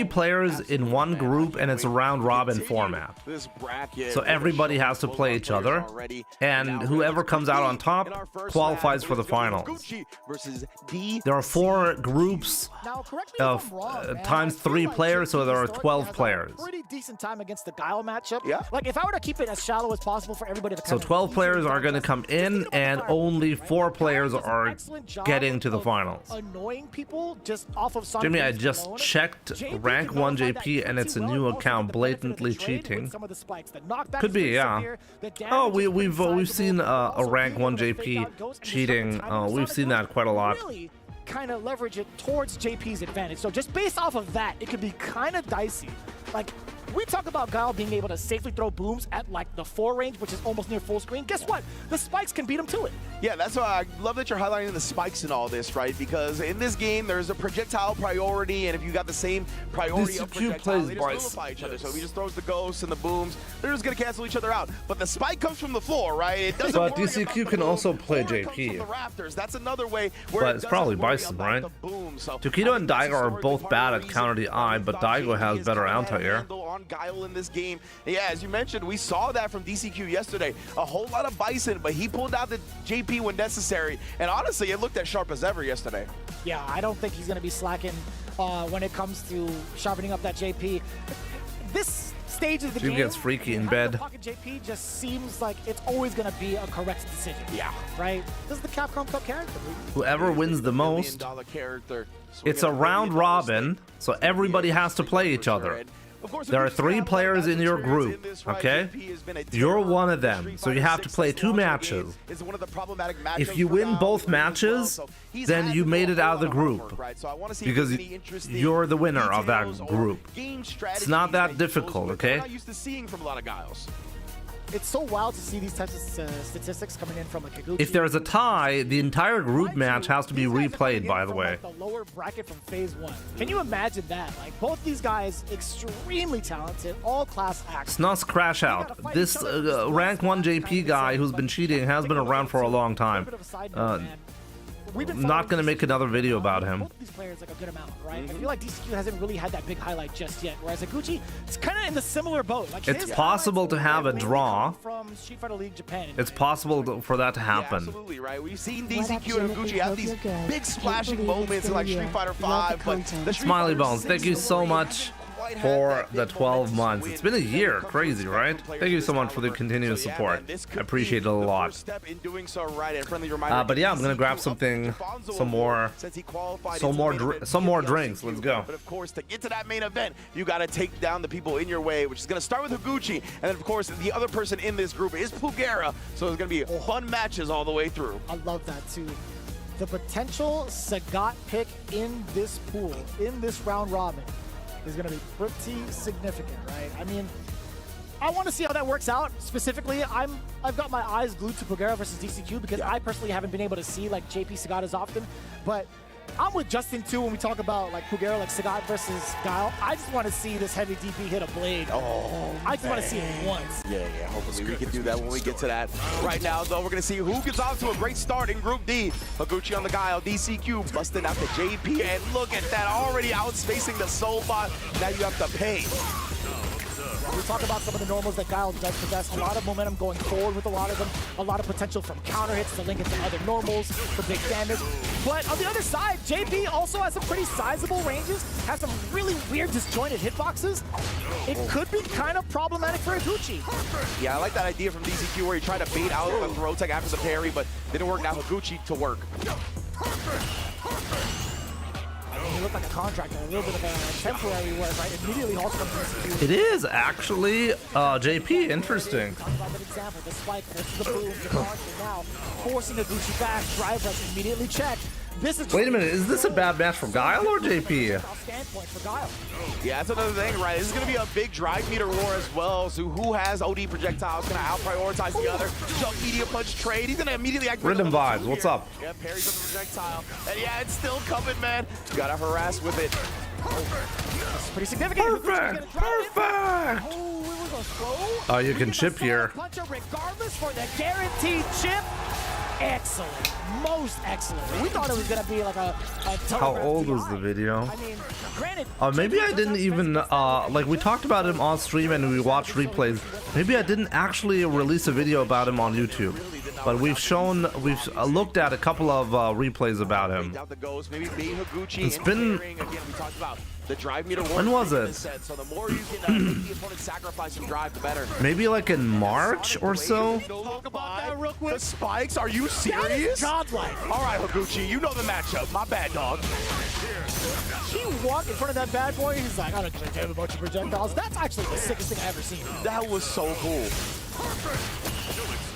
A: players in one group, and it's a round robin format. So everybody has to play each other, and whoever comes out on top qualifies for the finals. There are 4 groups of times 3 players, so there are 12 players.
M: Pretty decent time against the Guile matchup. Yeah. Like, if I were to keep it as shallow as possible for everybody to come
A: So 12 players are going to come in, and only 4 players are getting to the finals.
M: Annoying people just off of
A: Jimmy, I just checked rank 1 JP, and it's a new account blatantly cheating. Could be, yeah. Oh, we've seen a rank 1 JP cheating. We've seen that quite a lot.
M: Kind of leverage it towards JP's advantage. So just based off of that, it could be kind of dicey. Like, We talk about Guile being able to safely throw booms at like the 4 range, which is almost near full screen. Guess what? The spikes can beat him to it.
N: Yeah, that's why I love that you're highlighting the spikes in all this, right? Because in this game, there's a projectile priority, and if you got the same priority of projectile, they just nullify each other. So if he just throws the ghosts and the booms, they're just going to cancel each other out. But the spike comes from the floor, right? It doesn't
A: but DCQ can also play JP.
N: The rafters. That's another way where
A: but it's probably Bison, right? Tokido and Daigo are both bad at counter the eye, but Daigo has better anti-air.
N: On Guile in this game. Yeah, as you mentioned, we saw that from DCQ yesterday. A whole lot of Bison, but he pulled out the JP when necessary. And honestly, it looked as sharp as ever yesterday.
M: Yeah, I don't think he's going to be slacking when it comes to sharpening up that JP. This stage of the game
A: gets freaky in bed.
M: Pocket JP just seems like it's always going to be a correct decision.
N: Yeah.
M: Right? This is the Capcom Cup character.
A: Whoever wins the most, it's a round robin, so everybody has to play each other. There are 3 players in your group, okay? You're one of them, so you have to play 2 matches. If you win both matches, then you made it out of the group, because you're the winner of that group. It's not that difficult, okay?
M: It's so wild to see these types of statistics coming in from a Higuchi.
A: If there's a tie, the entire group match has to be replayed, by the way.
M: The lower bracket from phase 1. Can you imagine that? Like, both these guys, extremely talented, all class acts.
A: Snus Crash Out. This rank 1 JP guy who's been cheating has been around for a long time. Not gonna make another video about him.
M: Both these players like a good amount, right? I feel like DCQ hasn't really had that big highlight just yet, whereas Higuchi, it's kind of in the similar boat. Like
A: it's possible to have a draw.
M: From Street Fighter League Japan.
A: It's possible for that to happen.
N: Yeah, absolutely, right? We've seen DCQ and Higuchi have these big splashing moments in like Street Fighter 5, but the
A: Smiley Bones, thank you so much for the 12 months. It's been a year. Crazy, right? Thank you so much for the continuous support. I appreciate it a lot. But yeah, I'm gonna grab something, some more drinks. Let's go.
N: But of course, to get to that main event, you got to take down the people in your way, which is gonna start with Higuchi, and then of course the other person in this group is Pugera. So it's gonna be fun matches all the way through.
M: I love that too. The potential Sagat pick in this pool, in this round robin, is going to be pretty significant, right? I mean, I want to see how that works out. Specifically, I've got my eyes glued to Pugera versus DCQ because I personally haven't been able to see like JP Sagat as often, but I'm with Justin too when we talk about like Pugera, like Sagat versus Guile. I just want to see this heavy DP hit a blade.
N: Oh,
M: I just want to see it once.
N: Yeah, hopefully we can do that when we get to that. Right now, though, we're going to see who gets off to a great start in Group D. Higuchi on the Guile, DCQ busting out the JP, and look at that, already outspacing the Soul Bot. Now you have to pay.
M: We talk about some of the normals that Guile does possess. A lot of momentum going forward with a lot of them. A lot of potential from counter hits to link into other normals for big damage. But on the other side, JP also has some pretty sizable ranges, has some really weird disjointed hitboxes. It could be kind of problematic for Higuchi.
N: Yeah, I like that idea from DCQ where he tried to bait out the throw tech after the parry, but didn't work. Now Higuchi to work.
M: He looked like a contractor, a little bit of a temporary work, right? Immediately also comes to
A: It is actually JP. Interesting.
M: Talk about that example, the spike versus the boom, the launch, and now forcing Higuchi back, drive rush immediately checked. This is
A: Wait a minute, is this a bad match for Guile or JP?
M: Standpoint for Guile.
N: Yeah, that's another thing, right? This is going to be a big drive meter war as well. So who has OD projectiles going to out-prioritize the other? Jump media punch trade. He's going to immediately activate
A: Rhythm Vibes, what's up?
N: Yeah, parries on the projectile. And yeah, it's still coming, man. You got to harass with it.
M: That's pretty significant.
A: Perfect! Perfect!
M: Oh,
A: you can chip here.
M: Puncher regardless for the guaranteed chip. Excellent. Most excellent. We thought it was going to be like a
A: How old was the video?
M: I mean, granted,
A: maybe I didn't even, like we talked about him on stream and we watched replays. Maybe I didn't actually release a video about him on YouTube. But we've looked at a couple of replays about him. It's been...
N: The drive meter
A: when was it?
N: So the more you can make the opponent sacrifice and drive, the better.
A: Maybe like in March or so?
N: Talk about that real quick. The spikes? Are you serious?
M: Godlike.
N: All right, Higuchi, you know the matchup. My bad, dog.
M: He walked in front of that bad boy. He's like, I don't give a damn about your projectiles. That's actually the sickest thing I've ever seen.
N: That was so cool.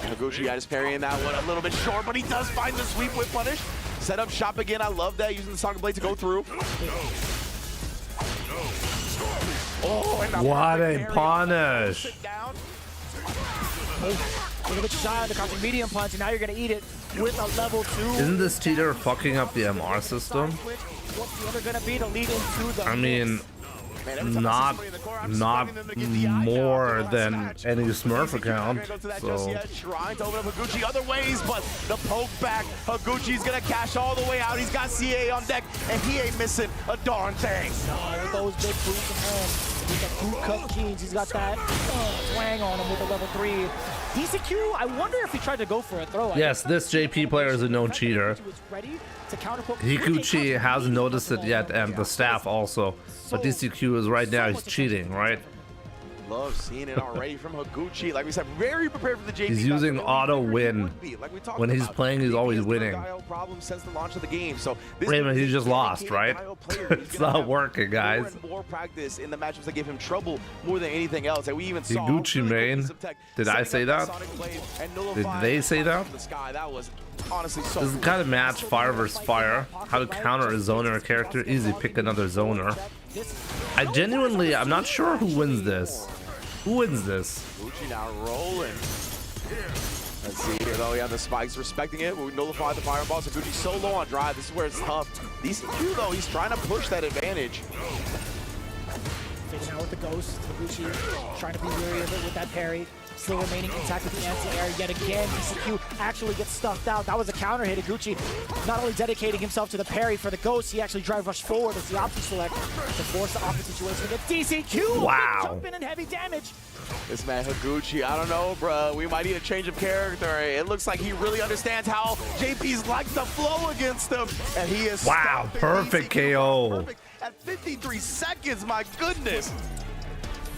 N: Higuchi had his parry in that one a little bit short, but he does find the sweep with punish. Set up shop again. I love that, using the Sonic Blade to go through. Oh, and the
A: What a
N: perfect
A: punish.
N: sit down.
M: A little bit shy on the crouching medium punch, and now you're gonna eat it with a level 2.
A: Isn't this cheater fucking up the MR system?
M: What's the other gonna be to lead into the
A: I mean,
N: Man, every time I see
A: not
N: somebody in the corner, I'm expecting them to get the eye
A: more
N: count.
A: than any Smurf account.
N: Can't go to that
A: So
N: just yet. Trying to open up Higuchi other ways, but the poke back. Higuchi's gonna cash all the way out. He's got CA on deck, and he ain't missing a darn thing.
M: with those big boots in hand. He's got boot cut keys. He's got that twang on him with the level 3. DCQ, I wonder if he tried to go for a throw.
A: yes, this JP player is a known cheater. Higuchi hasn't noticed it yet, and the staff also. But DCQ is right now, he's cheating, right?
N: Love seeing it already from Higuchi. Like we said, very prepared for the JP.
A: He's using auto win. When he's playing, he's always winning.
N: Problem since the launch of the game. So this
A: Raymond, he just lost, right? It's not working, guys.
N: More practice in the matchups that give him trouble more than anything else. And we even saw
A: Higuchi main. Did I say that? Did they say that?
N: That was honestly so
A: This is the kind of match, fire versus fire. How to counter a zoner character. Easy, pick another zoner. I'm not sure who wins this. Who wins this?
N: Higuchi now rolling. Let's see here though, yeah, the spikes respecting it. We nullify the fireballs. Higuchi so low on drive. This is where it's tough. DCQ though, he's trying to push that advantage.
M: Fading out with the ghost. Higuchi trying to be weary of it with that parry. Still remaining intact with the anti-air yet again. DCQ actually gets stuffed out. That was a counter hit. Higuchi not only dedicating himself to the parry for the ghost, he actually drive rushed forward as the option select to force the opposite situation against DCQ.
A: Wow.
M: Jump in and heavy damage.
N: This man Higuchi, I don't know, bro. We might need a change of character. It looks like he really understands how JP's like to flow against him, and he is
A: wow, perfect KO.
N: Perfect at 53 seconds. My goodness.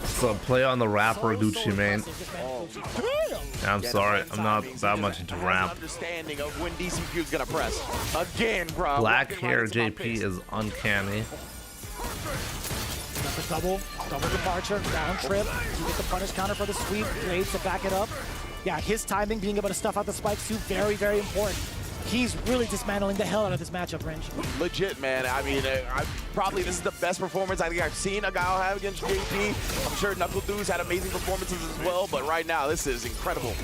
A: So play on the rapper Higuchi main. I'm sorry, I'm not that much into rap.
N: Understanding of when DCQ is gonna press again, bro.
A: Black hair JP is uncanny.
M: Got the double departure, down trip. You get the punish counter for the sweep, blades to back it up. Yeah, his timing, being able to stuff out the spikes too, very, very important. He's really dismantling the hell out of this matchup, Range.
N: Legit, man. I mean, probably this is the best performance I think I've seen a guy have against JP. I'm sure Knuckle Dude's had amazing performances as well, but right now, this is incredible.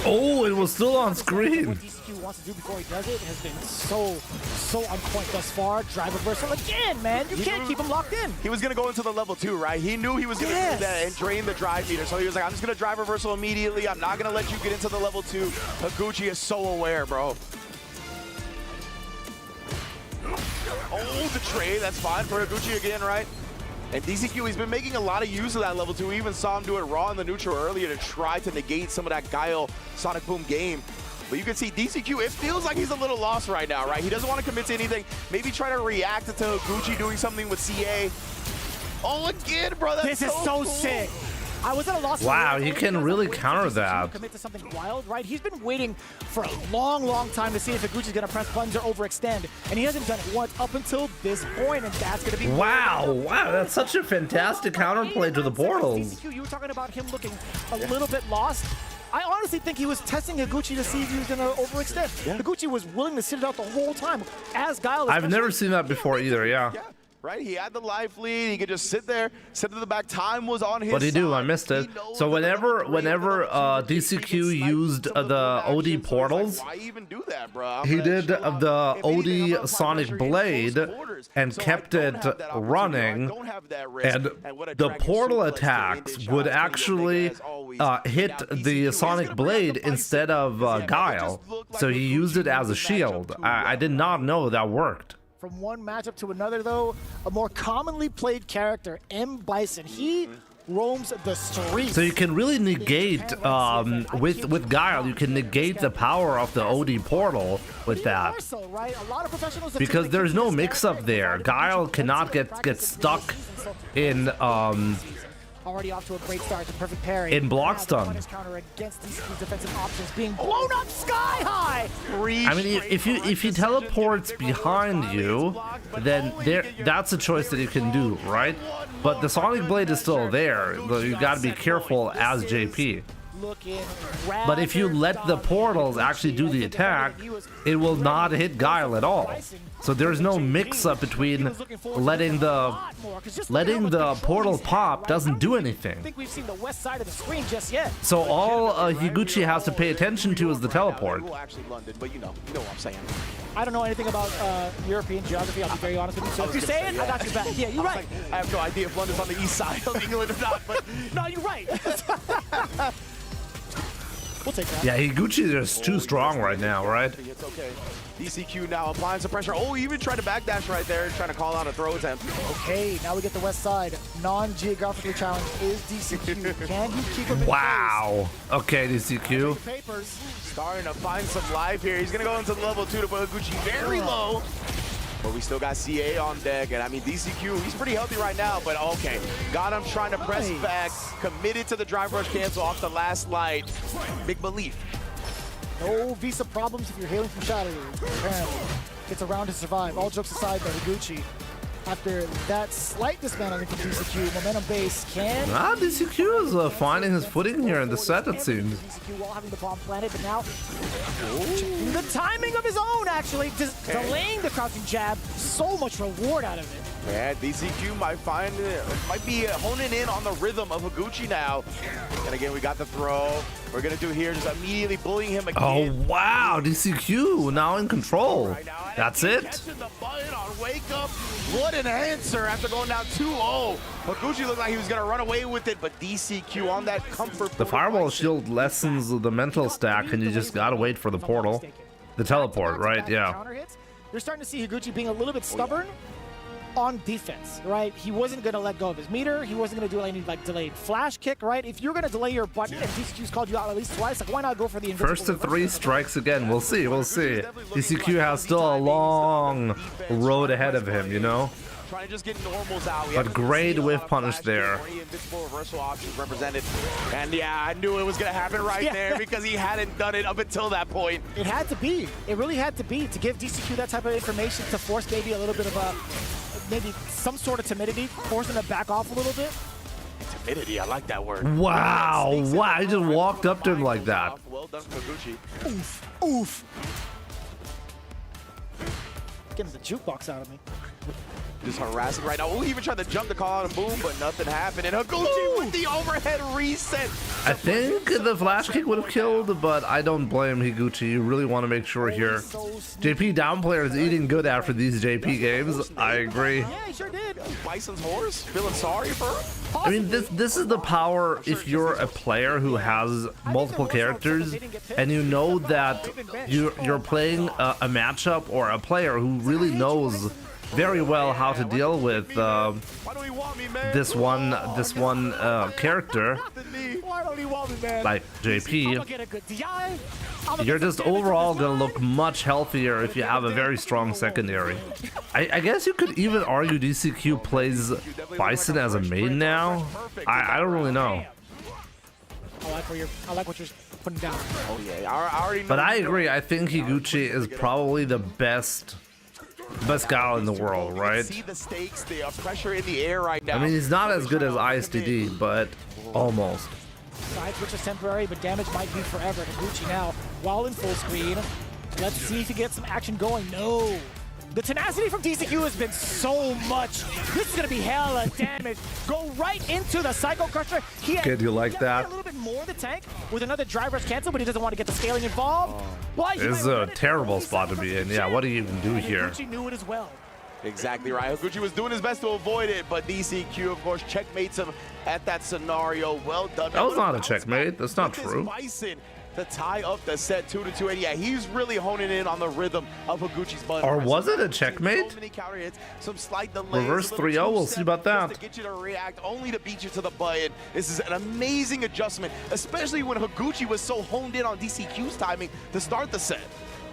A: Oh, it was still on screen.
M: What DCQ wants to do before he does it has been so on point thus far. Drive reversal again, man. You can't keep him locked in.
N: He was going to go into the level 2, right? He knew he was going to do that and drain the drive meter. So he was like, I'm just going to drive reversal immediately. I'm not going to let you get into the level 2. Higuchi is so aware, bro. Oh, the trade. That's fine for Higuchi again, right? And DCQ, he's been making a lot of use of that level 2. We even saw him do it raw in the neutral earlier to try to negate some of that Guile Sonic Boom game. But you can see DCQ, it feels like he's a little lost right now, right? He doesn't want to commit to anything. Maybe try to react to Higuchi doing something with CA. Oh, again, bro, that's
M: This is so
N: cool.
M: sick. I was at a loss.
A: Wow, he can really counter that.
M: Commit to something wild, right? He's been waiting for a long time to see if Higuchi's gonna press buttons or overextend, and he hasn't done it once up until this point, and that's gonna be.
A: Wow, that's such a fantastic counterplay to the portals.
M: DCQ, you were talking about him looking a little bit lost. I honestly think he was testing Higuchi to see if he was gonna overextend. Higuchi was willing to sit it out the whole time as Guile.
A: I've never seen that before either, yeah.
N: Right, he had the life lead. He could just sit there, sit to the back. Time was on his
A: What did he do?
N: side.
A: I missed it. So whenever DCQ used the OD portals,
N: Why even do that, bro?
A: he did the OD Sonic Blade and kept it running, and the portal attacks would actually hit the Sonic Blade instead of Guile. So he used it as a shield. I did not know that worked.
M: From one matchup to another, though, a more commonly played character, M. Bison. He roams the streets.
A: So you can really negate, with Guile, you can negate the power of the OD portal with that.
M: Also, right? A lot of professionals
A: Because there's no mix-up there. Guile cannot get stuck in,
M: already off to a great start. The perfect parry.
A: in block stun.
M: Counter against DCQ's defensive options being blown up sky high.
A: I mean, if he teleports behind you, then that's a choice that you can do, right? But the Sonic Blade is still there. You got to be careful as JP.
M: looking.
A: But if you let the portals actually do the attack, it will not hit Guile at all. So there's no mix-up between letting the portal pop doesn't do anything.
M: I think we've seen the west side of the screen just yet.
A: So all Higuchi has to pay attention to is the teleport.
N: Actually London, but you know what I'm saying.
M: I don't know anything about European geography, I'll be very honest with you. So if you say it, I got your back. Yeah, you're right.
N: I have no idea if London's on the east side of England or not, but
M: no, you're right. We'll take that.
A: Yeah, Higuchi is too strong right now, right?
N: It's okay. DCQ now applying some pressure. Oh, he even tried to backdash right there, trying to call out a throw attempt.
M: Okay, now we get the west side. Non-geographically challenged is DCQ. Can he keep him in
A: Wow. Okay, DCQ.
M: papers?
N: Starting to find some life here. He's going to go into level 2 to put Higuchi very low. But we still got CA on deck, and I mean, DCQ, he's pretty healthy right now, but okay. Got him trying to press back, committed to the drive rush cancel off the last light. Big belief.
M: No visa problems if you're hailing from Shadow. Apparently. Gets around to survive. All jokes aside, though, Higuchi, after that slight dismantling from DCQ, momentum base can...
A: DCQ is finding his footing here in the set, it seems.
M: DCQ while having the bomb planted, but now the timing of his own, actually, just delaying the crouching jab. So much reward out of it.
N: Yeah, DCQ might be honing in on the rhythm of Higuchi now. And again, we got the throw. We're gonna do here, just immediately bullying him again.
A: Oh wow, DCQ now in control. That's it.
N: Catching the button on wake up. What an answer after going down 2-0. Higuchi looked like he was gonna run away with it, but DCQ on that comfort.
A: The fireball shield lessens the mental stack, and you just gotta wait for the portal. The teleport, right? Yeah.
M: You're starting to see Higuchi being a little bit stubborn on defense, right? He wasn't going to let go of his meter. He wasn't going to do any like delayed flash kick, right? If you're going to delay your button and DCQ's called you out at least twice, like why not go for the invisible
A: First to 3 strikes again. We'll see. We'll see. DCQ has still a long road ahead of him, you know?
N: Trying to just get normals out.
A: But great whiff punish there.
N: Invincible reversal options represented. And yeah, I knew it was going to happen right there because he hadn't done it up until that point.
M: It had to be. It really had to be to give DCQ that type of information to force maybe a little bit of maybe some sort of timidity, forcing to back off a little bit.
N: Timidity, I like that word.
A: Wow, wow, he just walked up to him like that.
N: Well done from Higuchi.
M: Oof, oof. Getting the jukebox out of me.
N: Just harassing right now. Oh, he even tried to jump to call out a boom, but nothing happened. And Higuchi with the overhead reset.
A: I think the flash kick would have killed, but I don't blame Higuchi. You really want to make sure here. JP down player is eating good after these JP games. I agree.
M: Yeah, he sure did.
N: Bison's horse, feeling sorry for him.
A: I mean, this is the power if you're a player who has multiple characters and you know that you're playing a matchup or a player who really knows very well how to deal with this one character like JP. You're just overall gonna look much healthier if you have a very strong secondary. I guess you could even argue DCQ plays Bison as a main now. I don't really know.
M: I like what you're putting down.
N: Oh yeah, I already know.
A: But I agree. I think Higuchi is probably the best guy in the world, right?
N: See the stakes, the pressure in the air right now.
A: I mean, he's not as good as ISTD, but almost.
M: Side switch is temporary, but damage might be forever. Higuchi now, while in full screen. Let's see if he gets some action going. No. The tenacity from DCQ has been so much. This is going to be hella damage. Go right into the Psycho Crusher. He
A: Kid, you like that?
M: A little bit more the tank with another drive rush cancel, but he doesn't want to get the scaling involved.
A: This is a terrible spot to be in. Yeah, what do you even do here?
M: Higuchi knew it as well.
N: Exactly right. Higuchi was doing his best to avoid it, but DCQ, of course, checkmates him at that scenario. Well done.
A: That was not a checkmate. That's not true.
N: Bison to tie up the set 2-2, and yeah, he's really honing in on the rhythm of Higuchi's button.
A: Or was it a checkmate?
N: So many counter hits, some slight delays,
A: Reverse 3-0, we'll see about that.
N: To get you to react, only to beat you to the button. This is an amazing adjustment, especially when Higuchi was so honed in on DCQ's timing to start the set.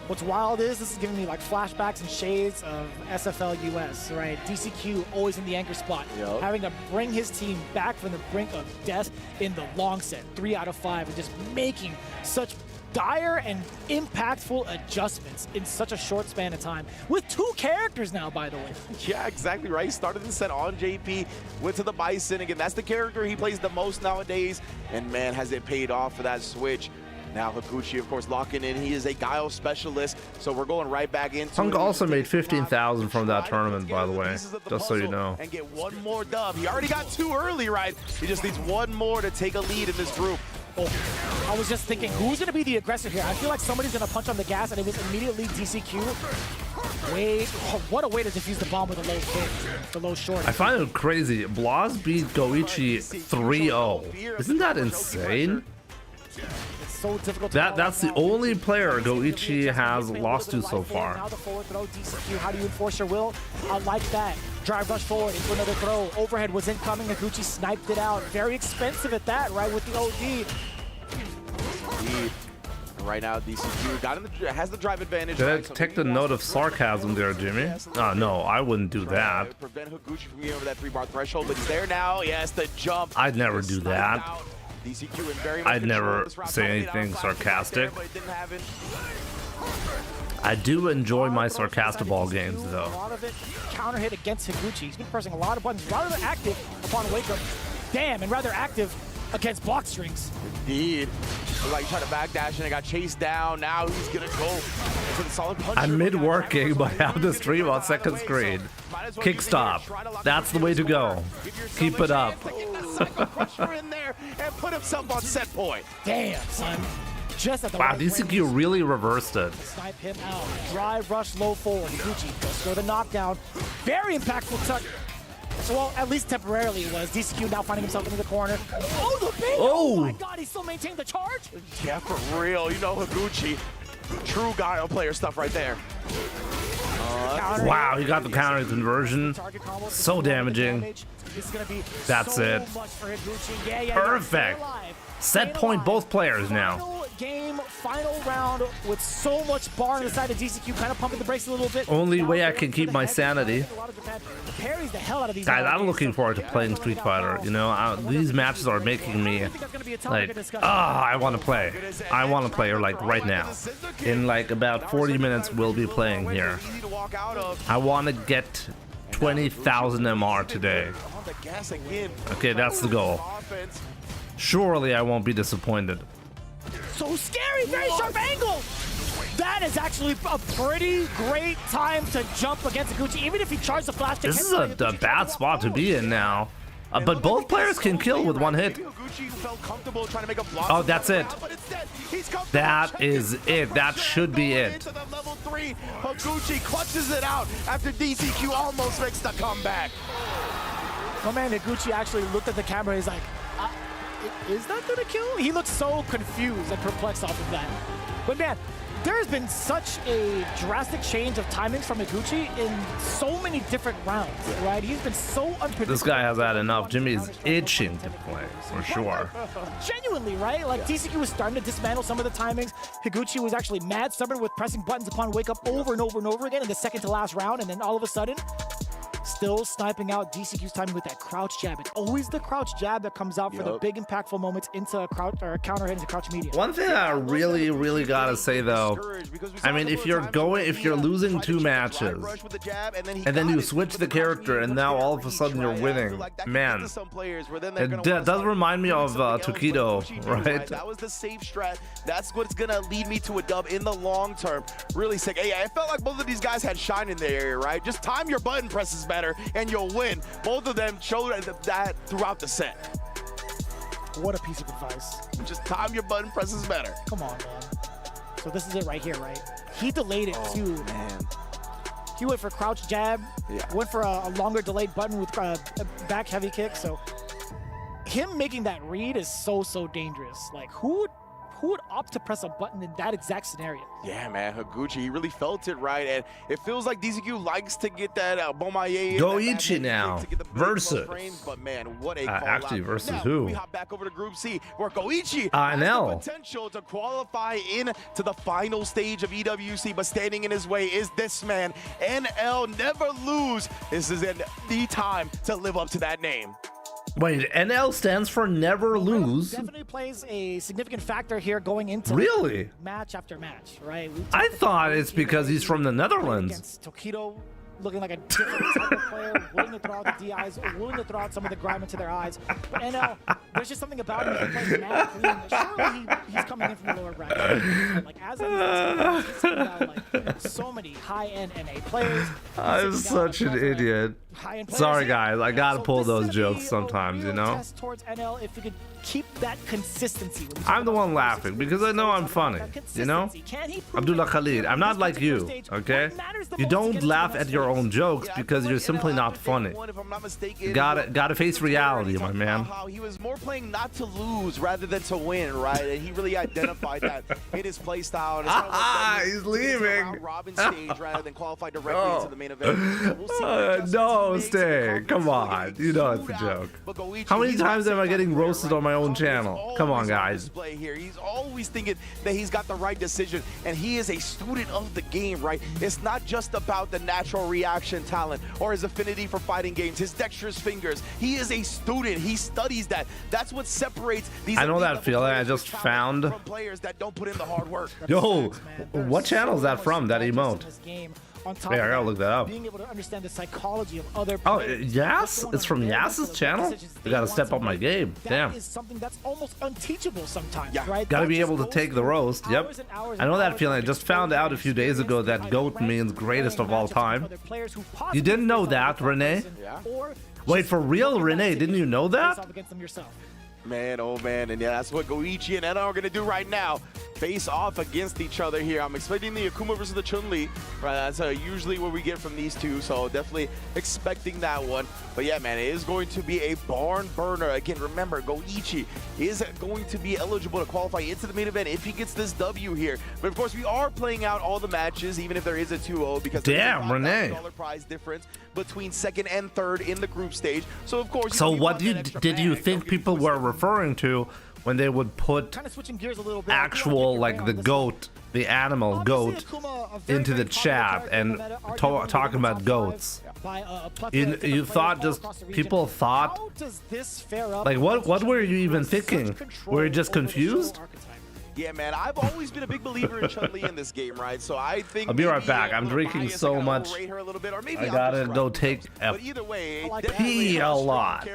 M: What's wild is this is giving me like flashbacks and shades of SFL US, right? DCQ always in the anchor spot, having to bring his team back from the brink of death in the long set, 3 out of 5, and just making such dire and impactful adjustments in such a short span of time. With 2 characters now, by the way.
N: Yeah, exactly right. He started the set on JP, went to the Bison. Again, that's the character he plays the most nowadays. And man, has it paid off for that switch. Now Higuchi, of course, locking in. He is a Guile specialist, so we're going right back into
A: Punk also made 15,000 from that tournament, by the way, just so you know.
N: And get one more dub. He already got 2 early, right? He just needs one more to take a lead in this group.
M: Oh, I was just thinking, who's going to be the aggressor here? I feel like somebody's going to punch on the gas, and it was immediately DCQ. Wait, oh, what a way to defuse the bomb with a low kick, the low short.
A: I find it crazy. Blas beat Goichi 3-0. Isn't that insane?
M: So difficult.
A: That's the only player Goichi has lost to so far.
M: Now the forward throw, DCQ, how do you enforce your will? I like that. Drive rush forward into another throw. Overhead was incoming. Higuchi sniped it out. Very expensive at that, right, with the OD.
N: Right now, DCQ has the drive advantage.
A: Did I detect a note of sarcasm there, Jimmy? No, I wouldn't do that.
N: Prevent Higuchi from getting over that 3-bar threshold, but he's there now. Yes, the jump.
A: I'd never do that.
N: DCQ in very much
A: I'd never say anything sarcastic. I do enjoy my sarcastic ball games, though.
M: A lot of it counter hit against Higuchi. He's been pressing a lot of buttons, rather active upon wake up. Damn, and rather active against block strings.
N: Indeed. Like trying to backdash and it got chased down. Now he's gonna go for the solid punch.
A: I'm mid-working, but I have the stream on second screen. Kick stop. That's the way to go. Keep it up.
N: In there and put himself on set point.
M: Damn, son. Just at the
A: wow,
M: right
A: DCQ really reversed it.
M: Snipe him out. Drive rush low forward. Higuchi goes for the knockdown. Very impactful touch. Well, at least temporarily it was. DCQ now finding himself into the corner. Oh, the big! Oh my God, he still maintained the charge?
N: Yeah, for real. You know Higuchi. True Guile player stuff right there.
A: Wow, he got the counter conversion. So damaging. That's it. Perfect. Set point both players now.
M: Final round with so much bar on the side of DCQ, kind of pumping the brakes a little bit.
A: Only way I can keep my sanity. Guys, I'm looking forward to playing Street Fighter. You know, these matches are making me like, I want to play. I want to play like right now. In like about 40 minutes, we'll be playing here. I want to get 20,000 MR today. Okay, that's the goal. Surely I won't be disappointed.
M: So scary, very sharp angle. That is actually a pretty great time to jump against Higuchi, even if he charged the flash.
A: This is a bad spot to be in now. But both players can kill with one hit. Oh, that's it. That is it. That should be it.
N: Higuchi clutches it out after DCQ almost makes the comeback.
M: My man Higuchi actually looked at the camera. He's like, is that gonna kill? He looks so confused and perplexed off of that. But man, there's been such a drastic change of timings from Higuchi in so many different rounds, right? He's been so unpredictable.
A: This guy has had enough. Jimmy's itching to play, for sure.
M: Genuinely, right? Like, DCQ was starting to dismantle some of the timings. Higuchi was actually mad stubborn with pressing buttons upon wake up over and over and over again in the second to last round, and then all of a sudden, still sniping out DCQ's timing with that crouch jab. It's always the crouch jab that comes out for the big impactful moments into a crouch or a counter hit into crouch medium.
A: One thing I really gotta say though, I mean, if you're losing 2 matches and then you switch the character and now all of a sudden you're winning, man, it does remind me of Tokido, right?
N: That was the safe strat. That's what's gonna lead me to a dub in the long term. Really sick. Hey, I felt like both of these guys had shine in their area, right? Just time your button presses better and you'll win. Both of them showed that throughout the set.
M: What a piece of advice.
N: Just time your button presses better.
M: Come on, man. So this is it right here, right? He delayed it too.
N: Man.
M: He went for crouch jab, went for a longer delayed button with a back heavy kick. So him making that read is so dangerous. Like, who would opt to press a button in that exact scenario?
N: Yeah, man, Higuchi, he really felt it right, and it feels like DCQ likes to get that Bomaye.
A: Goichi now versus.
N: But man, what a
A: actually versus
N: now,
A: who?
N: We hop back over to Group C, where Goichi
A: has
N: the potential to qualify in to the final stage of EWC, but standing in his way is this man, NL Never Lose. This is the time to live up to that name.
A: Wait, NL stands for never lose.
M: Definitely plays a significant factor here going into
A: Really?
M: match after match, right?
A: I thought it's because he's from the Netherlands.
M: Against Tokido, looking like a different type of player, willing to throw out the DIs, willing to throw out some of the grime into their eyes. But NL, there's just something about him that plays mad clean. Surely he's coming in from the lower bracket. Like as he's sitting down like so many high-end NA players.
A: I'm such an idiot. Sorry guys, I gotta pull those jokes sometimes, you know?
M: Test towards NL if you could keep that consistency.
A: I'm the one laughing because I know I'm funny, you know? Abdullah Khalid, I'm not like you, okay? You don't laugh at your own jokes because you're simply not funny. You gotta face reality, my man.
N: He was more playing not to lose rather than to win, right? And he really identified that in his play style.
A: He's leaving.
N: Robin stage rather than qualify directly into the main event.
A: No, Sting, come on. You know it's a joke. How many times am I getting roasted on my own channel? Come on, guys.
N: He's always thinking that he's got the right decision, and he is a student of the game, right? It's not just about the natural reaction talent or his affinity for fighting games, his dexterous fingers. He is a student. He studies that. That's what separates these.
A: I know that feeling. I just found
N: players that don't put in the hard work.
A: Yo, what channel is that from? That emote?
M: On top
A: Yeah, I gotta look that up.
M: Being able to understand the psychology of other
A: players. Oh, Yas? It's from Yas's channel? I gotta step up my game. Damn.
M: That is something that's almost unteachable sometimes, right?
A: Gotta be able to take the roast. Yep. I know that feeling. I just found out a few days ago that GOAT means greatest of all time. You didn't know that, Renee? Wait, for real, Renee? Didn't you know that?
N: Man, oh man, and yeah, that's what Goichi and Ena are gonna do right now. Face off against each other here. I'm expecting the Akuma versus the Chun-Li, right? That's usually what we get from these two, so definitely expecting that one. But yeah, man, it is going to be a barn burner. Again, remember, Goichi is going to be eligible to qualify into the main event if he gets this W here. But of course, we are playing out all the matches, even if there is a 2-0, because
A: damn, Renee.
N: $5,000 prize difference between second and third in the group stage. So of course,
A: so what did you think people were referring to when they would put actual, like, the goat, the animal goat, into the chat and talking about goats? You thought just people thought, like, what were you even thinking? Were you just confused?
N: Yeah, man, I've always been a big believer in Chun-Li in this game, right? So I think
A: I'll be right back. I'm drinking so much. I gotta go take a pee a lot.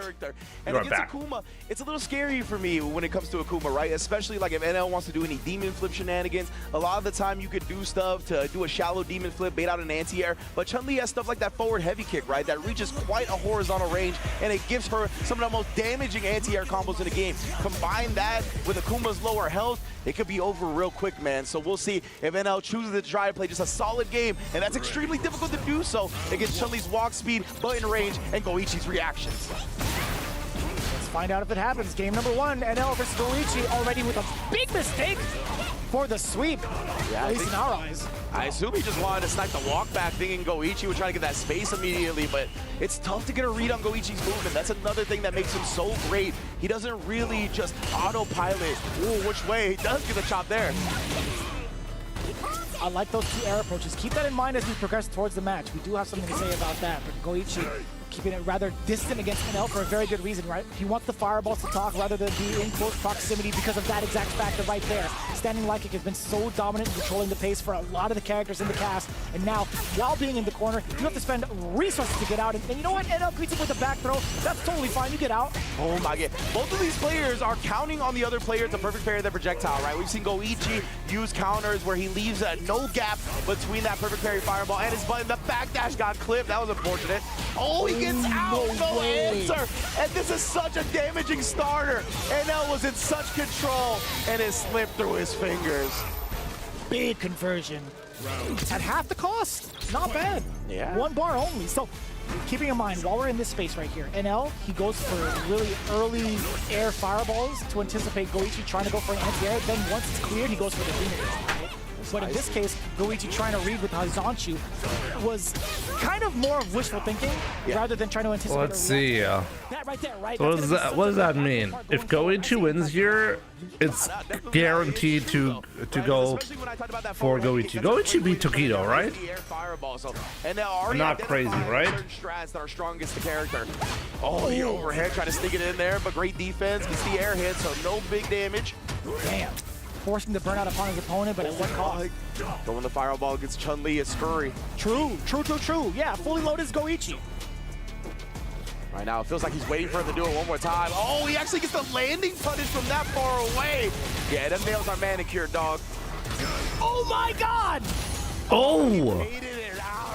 N: And against Akuma, it's a little scary for me when it comes to Akuma, right? Especially like if NL wants to do any demon flip shenanigans. A lot of the time you could do stuff to do a shallow demon flip, bait out an anti-air. But Chun-Li has stuff like that forward heavy kick, right? That reaches quite a horizontal range, and it gives her some of the most damaging anti-air combos in the game. Combine that with Akuma's lower health, it could be over real quick, man. So we'll see if NL chooses to try to play just a solid game, and that's extremely difficult to do so against Chun-Li's walk speed, button range, and Goichi's reactions.
M: Let's find out if it happens. Game number 1, NL versus Goichi, already with a big mistake for the sweep, at least in our eyes.
N: I assume he just wanted to snipe the walk back, thinking Goichi would try to get that space immediately, but it's tough to get a read on Goichi's movement. That's another thing that makes him so great. He doesn't really just autopilot. Ooh, which way? He does get a chop there.
M: I like those two air approaches. Keep that in mind as we progress towards the match. We do have something to say about that, but Goichi keeping it rather distant against NL for a very good reason, right? He wants the fireballs to talk rather than be in close proximity because of that exact factor right there. Standing Light Kick has been so dominant in controlling the pace for a lot of the characters in the cast, and now, while being in the corner, you have to spend resources to get out, and you know what? NL greets him with a back throw. That's totally fine. You get out.
N: Oh my god. Both of these players are counting on the other player to perfect parry their projectile, right? We've seen Goichi use counters where he leaves no gap between that perfect parry fireball and his button. The backdash got clipped. That was unfortunate. Oh, he gets out. No answer. And this is such a damaging starter. NL was in such control, and it slipped through his fingers.
M: Big conversion. At half the cost. Not bad.
N: Yeah.
M: 1 bar only. So, keeping in mind, while we're in this space right here, NL, he goes for really early air fireballs to anticipate Goichi trying to go for an anti-air. Then once it's cleared, he goes for the demon. But in this case, Goichi trying to read with how he's on you was kind of more of wishful thinking rather than trying to anticipate.
A: Let's see.
M: That right there, right?
A: What does that mean? If Goichi wins here, it's guaranteed to go for Goichi. Goichi beat Tokido, right? I'm not crazy, right?
N: Strats that are strongest to character. Oh, the overhead trying to sneak it in there, but great defense. Gets the air hit, so no big damage.
M: Damn. Forcing the burnout upon his opponent, but at what cost?
N: Throwing the fireball against Chun-Li is scurry.
M: True. Yeah, fully loaded is Goichi.
N: Right now, it feels like he's waiting for him to do it one more time. Oh, he actually gets the landing punish from that far away. Yeah, them nails are manicured, dog.
M: Oh my God!
A: Oh!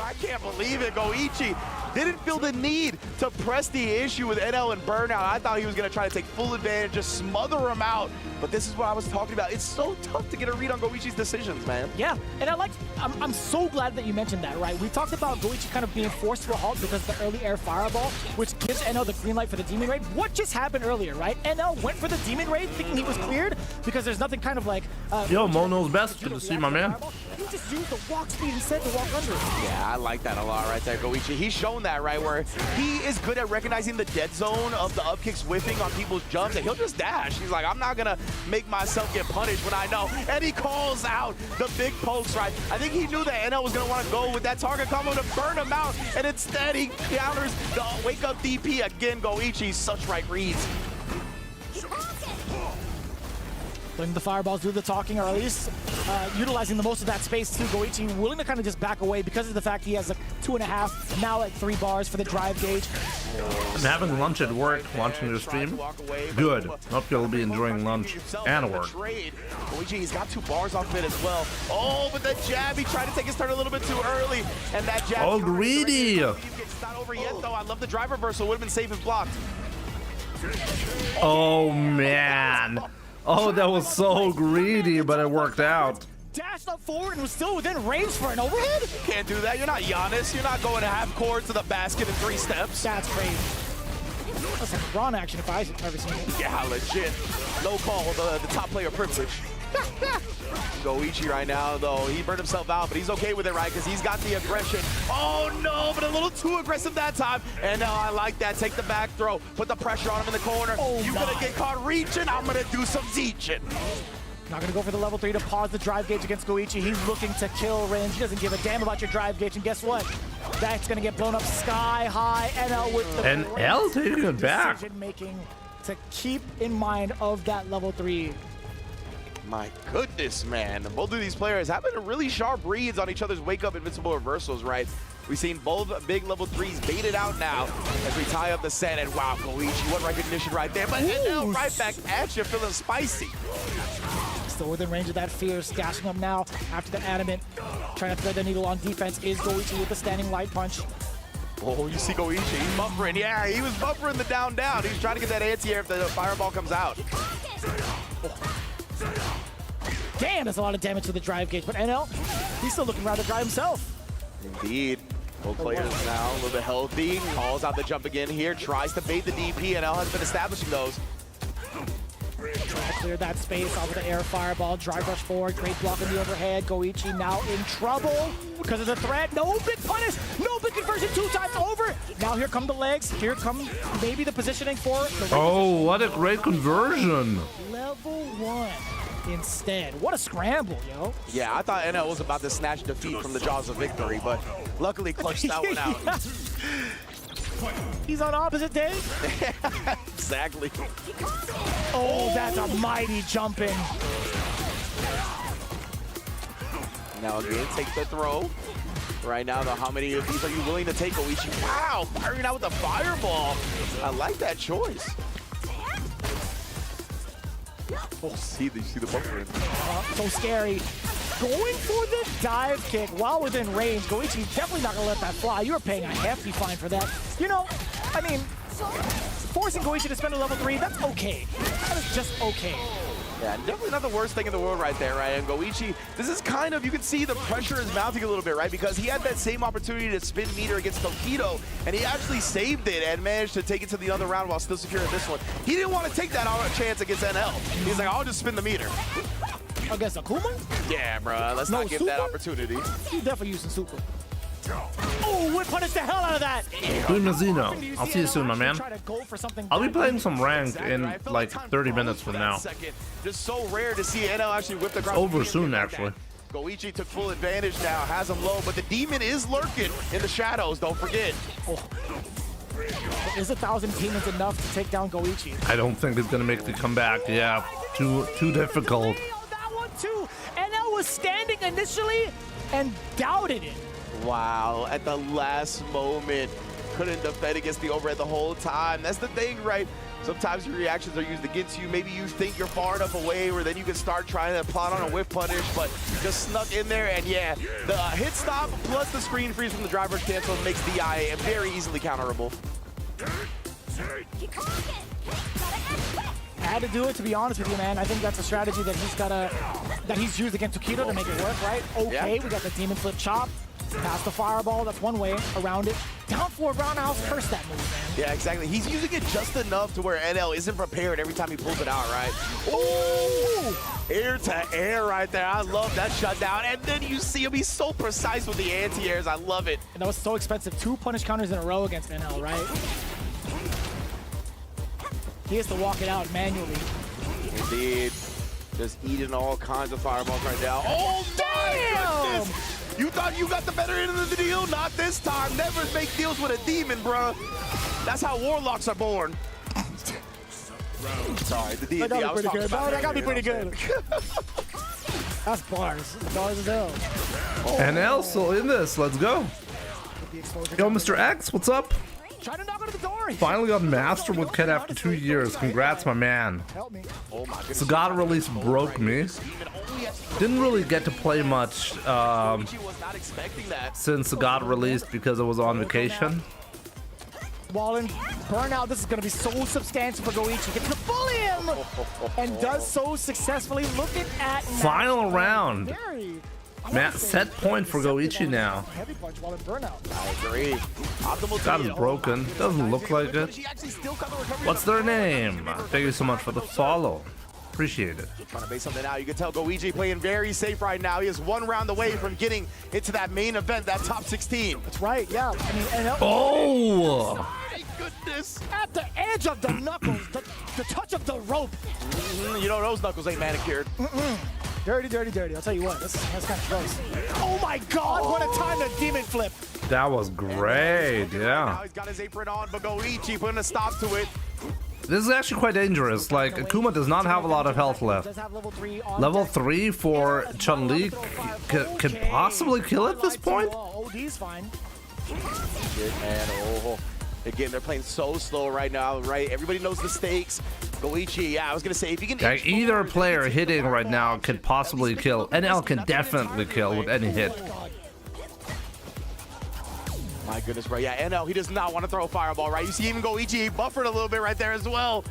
N: I can't believe it. Goichi didn't feel the need to press the issue with NL and burnout. I thought he was going to try to take full advantage, just smother him out. But this is what I was talking about. It's so tough to get a read on Goichi's decisions, man.
M: Yeah, and I'm so glad that you mentioned that, right? We talked about Goichi kind of being forced to a halt because of the early air fireball, which gives NL the green light for the Demon Raid. What just happened earlier, right? NL went for the Demon Raid thinking he was cleared because there's nothing kind of like...
A: Yo, Mono's best. Good to see my man.
M: He just used the walk speed instead to walk under it.
N: Yeah, I like that a lot right there, Goichi. He's shown that, right, where he is good at recognizing the dead zone of the up kicks whiffing on people's jumps, and he'll just dash. He's like, I'm not going to make myself get punished when I know. And he calls out the big pokes, right? I think he knew that NL was going to want to go with that target combo to burn him out, and instead he counters the wake-up DP again. Goichi, such right reads.
M: Letting the fireballs do the talking, or at least utilizing the most of that space too. Goichi willing to kind of just back away because of the fact he has a 2.5, now at 3 bars for the drive gauge.
A: I'm having lunch at work, watching the stream. Good. Hope you'll be enjoying lunch and work.
N: Goichi, he's got 2 bars off it as well. Oh, but the jab, he tried to take his turn a little bit too early, and that jab.
A: Oh, greedy.
N: It's not over yet, though. I love the drive reversal. Would have been safe if blocked.
A: Oh, man. Oh, that was so greedy, but it worked out.
M: Dashed up forward and was still within range for an overhead?
N: You can't do that. You're not Giannis. You're not going to half court to the basket in 3 steps.
M: That's crazy. That's like Braun action if I've ever seen it.
N: Yeah, legit. No call, the top player privilege. Goichi right now, though, he burned himself out, but he's okay with it, right? Because he's got the aggression. Oh, no, but a little too aggressive that time. And I like that. Take the back throw. Put the pressure on him in the corner.
M: Oh,
N: you're going to get caught reaching. I'm going to do some teaching.
M: Not going to go for the level 3 to pause the drive gauge against Goichi. He's looking to kill range. He doesn't give a damn about your drive gauge. And guess what? That's going to get blown up sky high. NL with the
A: NL taking it back.
M: Decision-making to keep in mind of that level 3.
N: My goodness, man. Both of these players having really sharp reads on each other's wake-up invincible reversals, right? We've seen both big level 3s baited out now as we tie up the set. And wow, Goichi, what recognition right there. But NL right back at you, feeling spicy.
M: Still within range of that fear, stashing up now after the adamant. Trying to thread the needle on defense is Goichi with the standing light punch.
N: Oh, you see Goichi, he's buffering. Yeah, he was buffering the down-down. He's trying to get that anti-air if the fireball comes out.
M: Damn, that's a lot of damage to the drive gauge. But NL, he's still looking rather dry himself.
N: Indeed. Both players now a little bit healthy. Calls out the jump again here. Tries to bait the DP. NL has been establishing those.
M: Trying to clear that space off of the air fireball. Drive rush forward. Great block in the overhead. Goichi now in trouble because of the threat. No big punish. No big conversion. 2 times over. Now here come the legs. Here come maybe the positioning for the...
A: Oh, what a great conversion.
M: Level 1. Instead. What a scramble, yo.
N: Yeah, I thought NL was about to snatch defeat from the jaws of victory, but luckily clutched that one out.
M: He's on opposite day?
N: Exactly.
M: Oh, that's a mighty jump in.
N: Now again, take the throw. Right now, though, how many of these are you willing to take, Goichi? Wow, firing out with the fireball. I like that choice. Oh, see the buffering.
M: So scary. Going for the dive kick while within range. Goichi definitely not going to let that fly. You were paying a hefty fine for that. You know, I mean, forcing Goichi to spend a level 3, that's okay. That is just okay.
N: Yeah, definitely not the worst thing in the world right there, right? And Goichi, this is kind of, you can see the pressure is mounting a little bit, right? Because he had that same opportunity to spin meter against Tokido, and he actually saved it and managed to take it to the other round while still securing this one. He didn't want to take that chance against NL. He's like, I'll just spin the meter.
M: against Akuma?
N: Yeah, bro. Let's not give that opportunity.
M: He's definitely using super. Oh, we punished the hell out of that.
A: Dude, Mizuno, I'll see you soon, my man. I'll be playing some ranked in like 30 minutes from now.
N: Just so rare to see NL actually whip the ground.
A: Over soon, actually.
N: Goichi took full advantage now, has him low, but the demon is lurking in the shadows, don't forget.
M: Oh. Is 1,000 demons enough to take down Goichi?
A: I don't think it's gonna make the comeback. Yeah, too difficult.
M: That one too. NL was standing initially and doubted it.
N: Wow, at the last moment, couldn't defend against the overhead the whole time. That's the thing, right? Sometimes your reactions are used against you. Maybe you think you're far enough away where then you can start trying to plot on a whiff punish, but just snuck in there, and yeah, the hit stop plus the screen freeze from the driver's cancel makes DI very easily counterable.
M: Had to do it, to be honest with you, man. I think that's a strategy that he's used against Tokido to make it work, right? Okay, yeah. We got the demon flip chop. Past the fireball, that's one way around it. Down 4 roundhouse, curse that move, man.
N: Yeah, exactly. He's using it just enough to where NL isn't prepared every time he pulls it out, right? Ooh! Air to air right there. I love that shutdown. And then you see him, he's so precise with the anti-airs. I love it.
M: And that was so expensive. 2 punish counters in a row against NL, right? He has to walk it out manually.
N: Indeed. Just eating all kinds of fireballs right now. Oh, my goodness! You thought you got the better end of the deal? Not this time. Never make deals with a demon, bro. That's how warlocks are born. Sorry, the D&D.
M: That got me pretty good. No, that got me pretty good. That's bars. Bars as hell.
A: NL still in this. Let's go. Yo, Mr. X, what's up?
M: Try to knock on the door.
A: Finally got master with Ken after 2 years. Congrats, my man.
M: Help me.
N: Oh my goodness.
A: Sagata release broke me. Didn't really get to play much since Sagata released because I was on vacation.
M: Wallen, burnout. This is going to be so substantial for Goichi. Gets to bully him and does so successfully. Looking at
A: final round. Matt, set point for Goichi now.
M: Heavy punch while in burnout.
N: I agree.
A: That is broken. Doesn't look like it. What's their name? Thank you so much for the follow. Appreciate it.
N: Trying to base something out. You can tell Goichi playing very safe right now. He is 1 round away from getting into that main event, that top 16.
M: That's right, yeah. I mean, and
A: oh!
N: My goodness.
M: At the edge of the knuckles, the touch of the rope.
N: You know those knuckles ain't manicured.
M: Dirty, dirty, dirty. I'll tell you what, that's kind of gross. Oh my God, what a time to demon flip.
A: That was great, yeah.
N: Now he's got his apron on, but Goichi putting a stop to it.
A: This is actually quite dangerous. Like, Akuma does not have a lot of health left. Level 3 for Chun-Li could possibly kill at this point?
M: OD's fine.
N: Shit, man. Oh. Again, they're playing so slow right now, right? Everybody knows the stakes. Goichi, yeah, I was going to say, if you can...
A: Like, either player hitting right now could possibly kill. NL can definitely kill with any hit.
N: My goodness, bro. Yeah, NL, he does not want to throw a fireball, right? You see even Goichi buffered a little bit right there as well.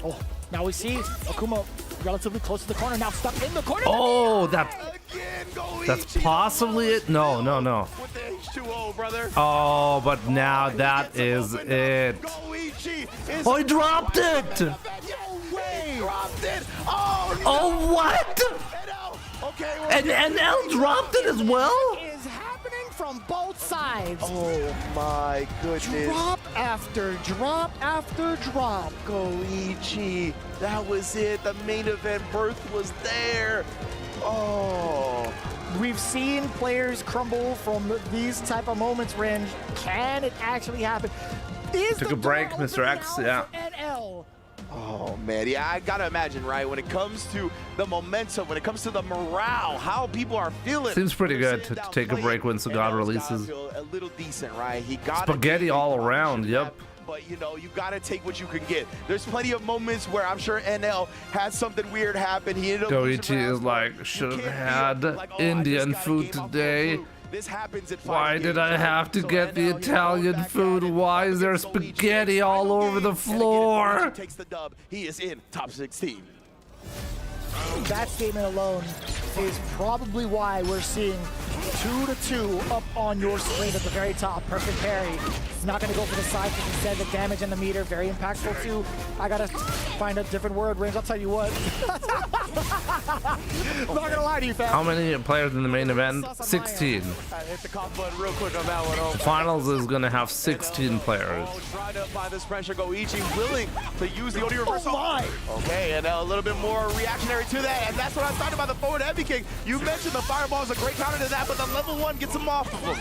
M: Oh, now we see Akuma relatively close to the corner, now stuck in the corner.
A: Oh, that's possibly it. No.
N: With the H2O, brother.
A: Oh, but now that is it. Oh, he dropped it.
N: No way. He dropped it. Oh, no.
A: Oh, what?
N: NL. Okay.
A: And NL dropped it as well?
M: From both sides.
N: Oh my goodness.
M: Drop after drop after drop.
N: Goichi. That was it. The main event berth was there. Oh.
M: We've seen players crumble from these type of moments, Ringe. Can it actually happen?
A: Took a break, Mr. X. Yeah.
M: NL.
N: Oh, man. Yeah, I got to imagine, right, when it comes to the momentum, when it comes to the morale, how people are feeling.
A: Seems pretty good to take a break when Sagata releases.
N: A little decent, right? He got
A: spaghetti all around, yep.
N: But, you know, you got to take what you can get. There's plenty of moments where I'm sure NL had something weird happen. He ended up
A: Goichi is like, should have had Indian food today.
N: This happens at
A: Why did I have to get the Italian food? Why is there spaghetti all over the floor?
N: Takes the dub. He is in top 16.
M: That statement alone is probably why we're seeing 2-2 up on your screen at the very top. Perfect parry. It's not going to go for the side because instead the damage and the meter, very impactful too. I got to find a different word, Rings. I'll tell you what. I'm not going to lie to you, fam.
A: How many players in the main event? 16.
N: Hit the cough button real quick on that one.
A: The finals is going to have 16 players.
N: Tried up by this pressure. Goichi willing to use the OD reversal.
M: Oh my!
N: Okay, and a little bit more reactionary to that, and that's what I was talking about, the forward heavy kick. You mentioned the fireball is a great counter to that, but the level 1 gets him off of him.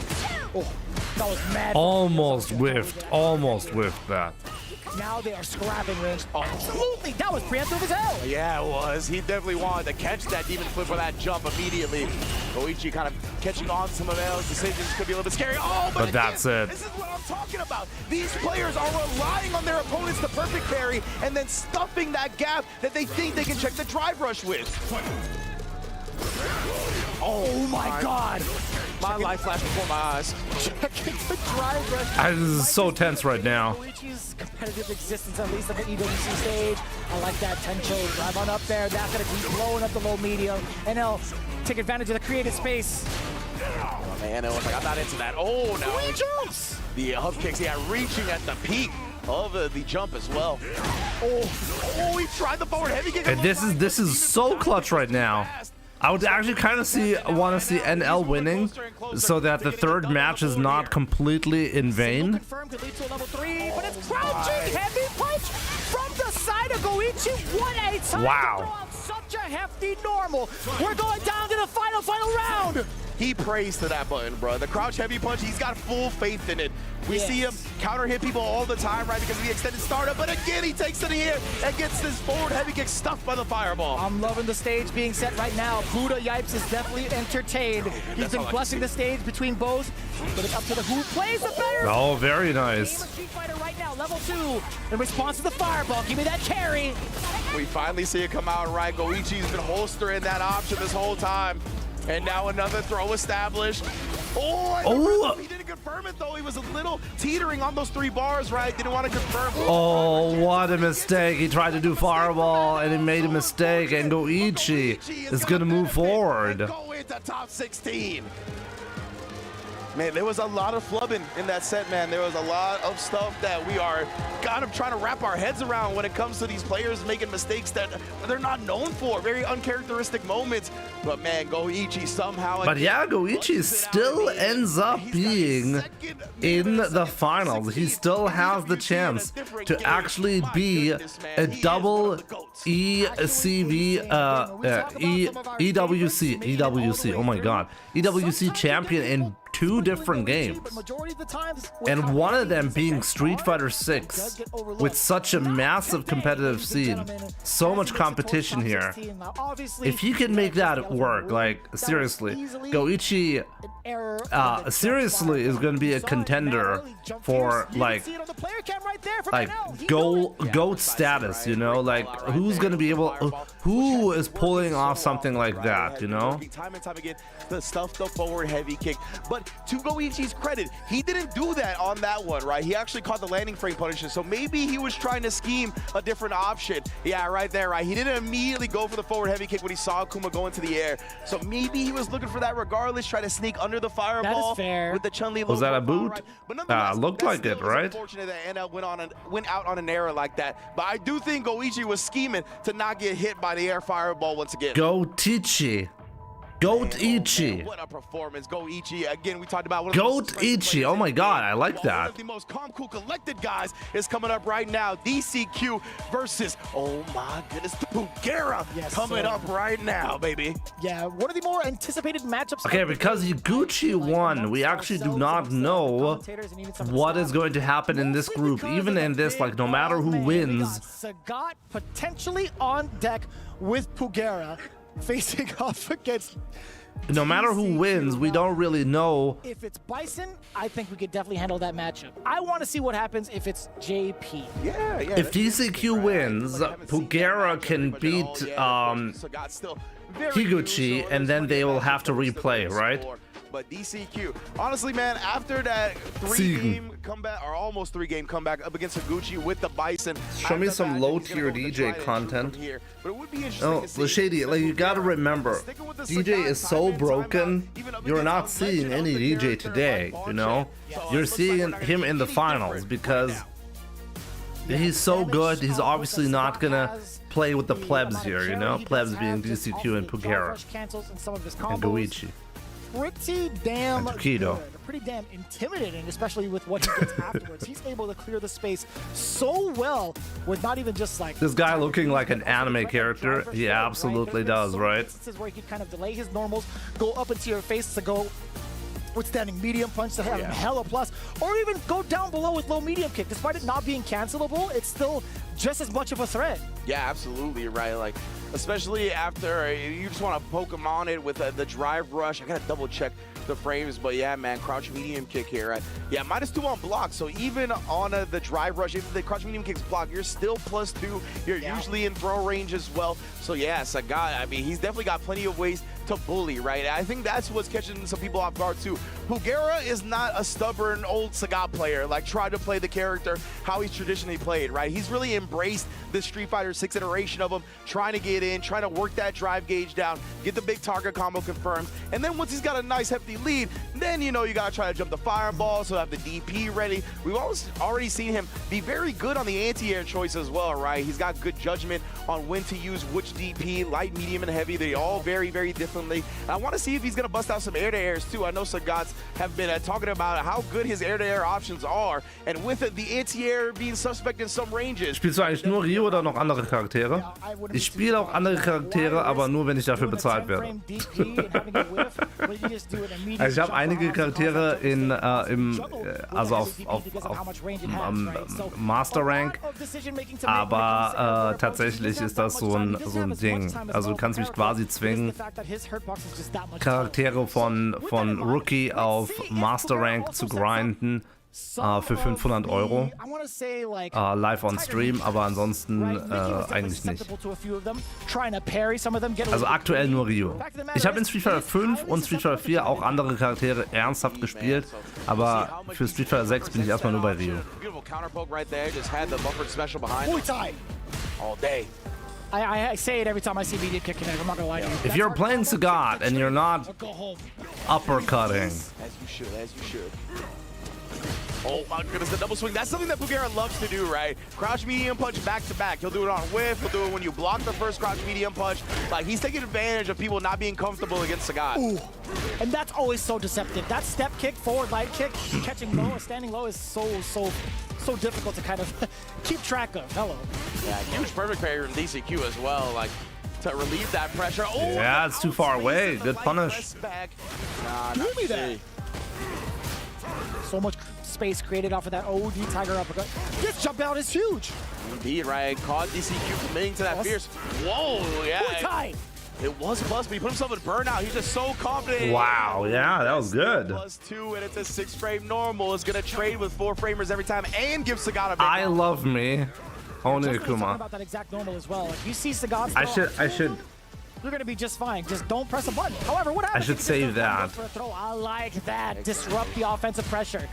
M: Oh, that was mad.
A: Almost whiffed. Almost whiffed that.
M: Now they are scrapping, Rings. Absolutely, that was preemptive as hell.
N: Yeah, it was. He definitely wanted to catch that demon flip for that jump immediately. Goichi kind of catching on some of those decisions could be a little bit scary. Oh, but
A: that's it.
N: This is what I'm talking about. These players are relying on their opponents to perfect parry and then stuffing that gap that they think they can check the drive rush with.
M: Oh my God!
N: My life flashed before my eyes.
M: Checking the drive rush.
A: This is so tense right now.
M: Goichi's competitive existence, at least on the EWC stage. I like that Tencho drive on up there. That's going to be blowing up the low medium, and he'll take advantage of the created space.
N: Oh man, it was like, I'm not into that. Oh no!
M: 3 jumps.
N: The up kicks, yeah, reaching at the peak of the jump as well. Oh, he tried the forward heavy kick.
A: And this is so clutch right now. I would actually kind of want to see NL winning so that the third match is not completely in vain.
M: Confirmed could lead to a level 3, but it's crouching heavy punch from the side of Goichi. What a time to throw out such a hefty normal. We're going down to the final round.
N: He prays to that button, bro. The crouch heavy punch, he's got full faith in it. We see him counter hit people all the time, right, because of the extended startup, but again, he takes it in the air and gets this forward heavy kick stuffed by the fireball.
M: I'm loving the stage being set right now. Buddha Yipes is definitely entertained. He's been blessing the stage between both, but it's up to the who plays the better.
A: Oh, very nice.
M: Street Fighter right now, level 2, in response to the fireball. Give me that carry.
N: We finally see it come out right. Goichi's been holstering that option this whole time. And now another throw established. Oh, he didn't confirm it though. He was a little teetering on those 3 bars, right? Didn't want to confirm.
A: Oh, what a mistake. He tried to do fireball and he made a mistake, and Goichi is going to move forward.
N: Go into top 16. Man, there was a lot of flubbing in that set, man. There was a lot of stuff that we are kind of trying to wrap our heads around when it comes to these players making mistakes that they're not known for. Very uncharacteristic moments. But man, Goichi somehow...
A: But yeah, Goichi still ends up being in the finals. He still has the chance to actually be a double EWC, oh my god, EWC champion in 2 different games, and one of them being Street Fighter 6 with such a massive competitive scene, so much competition here. If he can make that work, like seriously, Goichi seriously is going to be a contender for like GOAT status, you know, like who's going to be able, who is pulling off something like that, you know?
N: Time and time again, the stuff, the forward heavy kick. But to Goichi's credit, he didn't do that on that one, right? He actually caught the landing frame punishment, so maybe he was trying to scheme a different option. Yeah, right there, right? He didn't immediately go for the forward heavy kick when he saw Kuma go into the air. So maybe he was looking for that regardless, try to sneak under the fireball.
M: That is fair.
N: With the Chun-Li.
A: Was that a boot?
N: Right?
A: Looked like it, right?
N: Unfortunate that NL went out on an error like that. But I do think Goichi was scheming to not get hit by the air fireball once again.
A: Goichi. Goichi.
N: What a performance. Goichi. Again, we talked about
A: Goichi. Oh my god, I like that.
N: One of the most calm, cool, collected guys is coming up right now. DCQ versus, oh my goodness, Pugera coming up right now, baby.
M: Yeah, one of the more anticipated matchups.
A: Okay, because Higuchi won, we actually do not know what is going to happen in this group. Even in this, like, no matter who wins.
M: Sagat potentially on deck with Pugera facing off against...
A: No matter who wins, we don't really know.
M: If it's Bison, I think we could definitely handle that matchup. I want to see what happens if it's JP.
N: Yeah.
A: If DCQ wins, Pugera can beat Higuchi, and then they will have to replay, right?
N: but DCQ. Honestly, man, after that three-game comeback, or almost three-game comeback up against Higuchi with the Bison.
A: Show me some low-tier DJ content. Oh, Lashady, like, you gotta remember, DJ is so broken, you're not seeing any DJ today, you know? You're seeing him in the finals because he's so good, he's obviously not gonna play with the plebs here, you know? Plebs being DCQ and Pugera and Goichi.
M: Pretty damn
A: Tokido.
M: Pretty damn intimidating, especially with what he gets afterwards. He's able to clear the space so well with not even just like...
A: This guy looking like an anime character, he absolutely does, right?
M: This is where he can kind of delay his normals, go up into your face to go with standing medium punch to have him hella plus, or even go down below with low medium kick. Despite it not being cancelable, it's still just as much of a threat.
N: Yeah, absolutely, right? Like, especially after you just want to poke him on it with the drive rush. I gotta double check the frames, but yeah, man, crouch medium kick here, right? Yeah, -2 on block, so even on the drive rush, if the crouch medium kick's blocked, you're still +2. You're usually in throw range as well. So yeah, Sagat, I mean, he's definitely got plenty of ways to bully, right? I think that's what's catching some people off guard too. Pugera is not a stubborn old Sagat player, like tried to play the character how he's traditionally played, right? He's really embraced the Street Fighter 6 iteration of him, trying to get in, trying to work that drive gauge down, get the big target combo confirmed, and then once he's got a nice hefty lead, then you know you gotta try to jump the fireball, so have the DP ready. We've already seen him be very good on the anti-air choice as well, right? He's got good judgment on when to use which DP, light, medium, and heavy. They all vary very differently. And I want to see if he's gonna bust out some air-to-airs too. I know Sagats have been talking about how good his air-to-air options are, and with the anti-air being suspect in some ranges.
A: Spielst du eigentlich nur Ryu oder noch andere Charaktere? Ich spiele auch andere Charaktere, aber nur wenn ich dafür bezahlt werde. Also ich habe einige Charaktere also auf Master Rank, aber tatsächlich ist das so ein Ding. Also du kannst mich quasi zwingen, Charaktere von Rookie auf Master Rank zu grinden. Für 500 €, live on Stream, aber ansonsten eigentlich nicht. Also aktuell nur Ryu. Ich habe in Street Fighter 5 und Street Fighter 4 auch andere Charaktere ernsthaft gespielt, aber für Street Fighter 6 bin ich erstmal nur bei Ryu.
M: I say it every time I see media kicking it. I'm not gonna lie to you.
A: If you're playing Sagat and you're not uppercutting,
N: as you should. Oh my goodness, the double swing. That's something that Pugera loves to do, right? Crouch medium punch back to back. He'll do it on whiff. He'll do it when you block the first crouch medium punch. Like, he's taking advantage of people not being comfortable against Sagat.
M: Ooh. And that's always so deceptive. That step kick, forward light kick, catching low, standing low is so difficult to kind of keep track of. Hello.
N: Yeah, huge perfect parry from DCQ as well. Like, to relieve that pressure. Oh,
A: yeah, it's too far away. Good punish.
M: Give me that. So much space created off of that OD Tiger uppercut. This jump out is huge.
N: Indeed, right? Caught DCQ committing to that fierce. Whoa, yeah. It was plus, but he put himself in burnout. He's just so confident.
A: Wow, yeah, that was good.
N: +2, and it's a 6-frame normal. It's gonna trade with 4-framers every time and give Sagat a big
A: I love me. Oniguma.
M: About that exact normal as well. Like, you see Sagat.
A: I should.
M: You're gonna be just fine. Just don't press a button. However, what happens?
A: I should save that.
M: I like that. Disrupt the offensive pressure.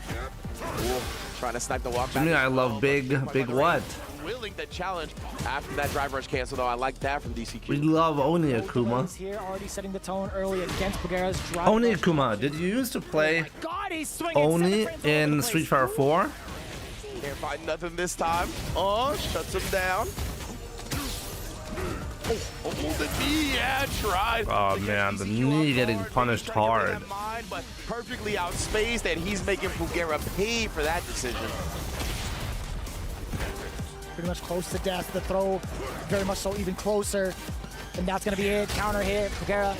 N: Ooh, trying to snipe the walk back.
A: To me, I love big what?
N: Willing to challenge after that drive rush cancel, though. I like that from DCQ.
A: We love Oniguma.
M: Here, already setting the tone early against Pugera's drive.
A: Oniguma, did you used to play Oni in Street Fighter 4?
N: Can't find nothing this time. Oh, shuts him down. Oh, the knee, yeah, tried.
A: Oh man, the knee getting punished hard.
N: But perfectly outspaced, and he's making Pugera pay for that decision.
M: Pretty much close to death. The throw, very much so, even closer. And that's gonna be it. Counter hit. Pugera.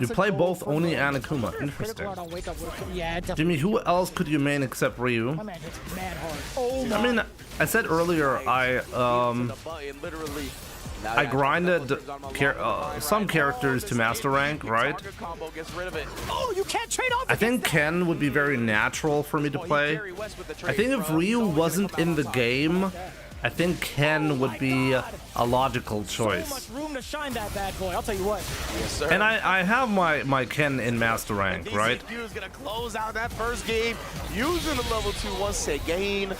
A: You play both Oni and Akuma. Interesting. Jimmy, who else could you main except Ryu? I mean, I said earlier I grinded some characters to master rank, right?
M: Oh, you can't trade off.
A: I think Ken would be very natural for me to play. I think if Ryu wasn't in the game I think Ken would be a logical choice.
M: So much room to shine that bad boy, I'll tell you what.
N: Yes, sir.
A: And I have my Ken in master rank, right?
N: DCQ is going to close out that first game using the level 2 once again.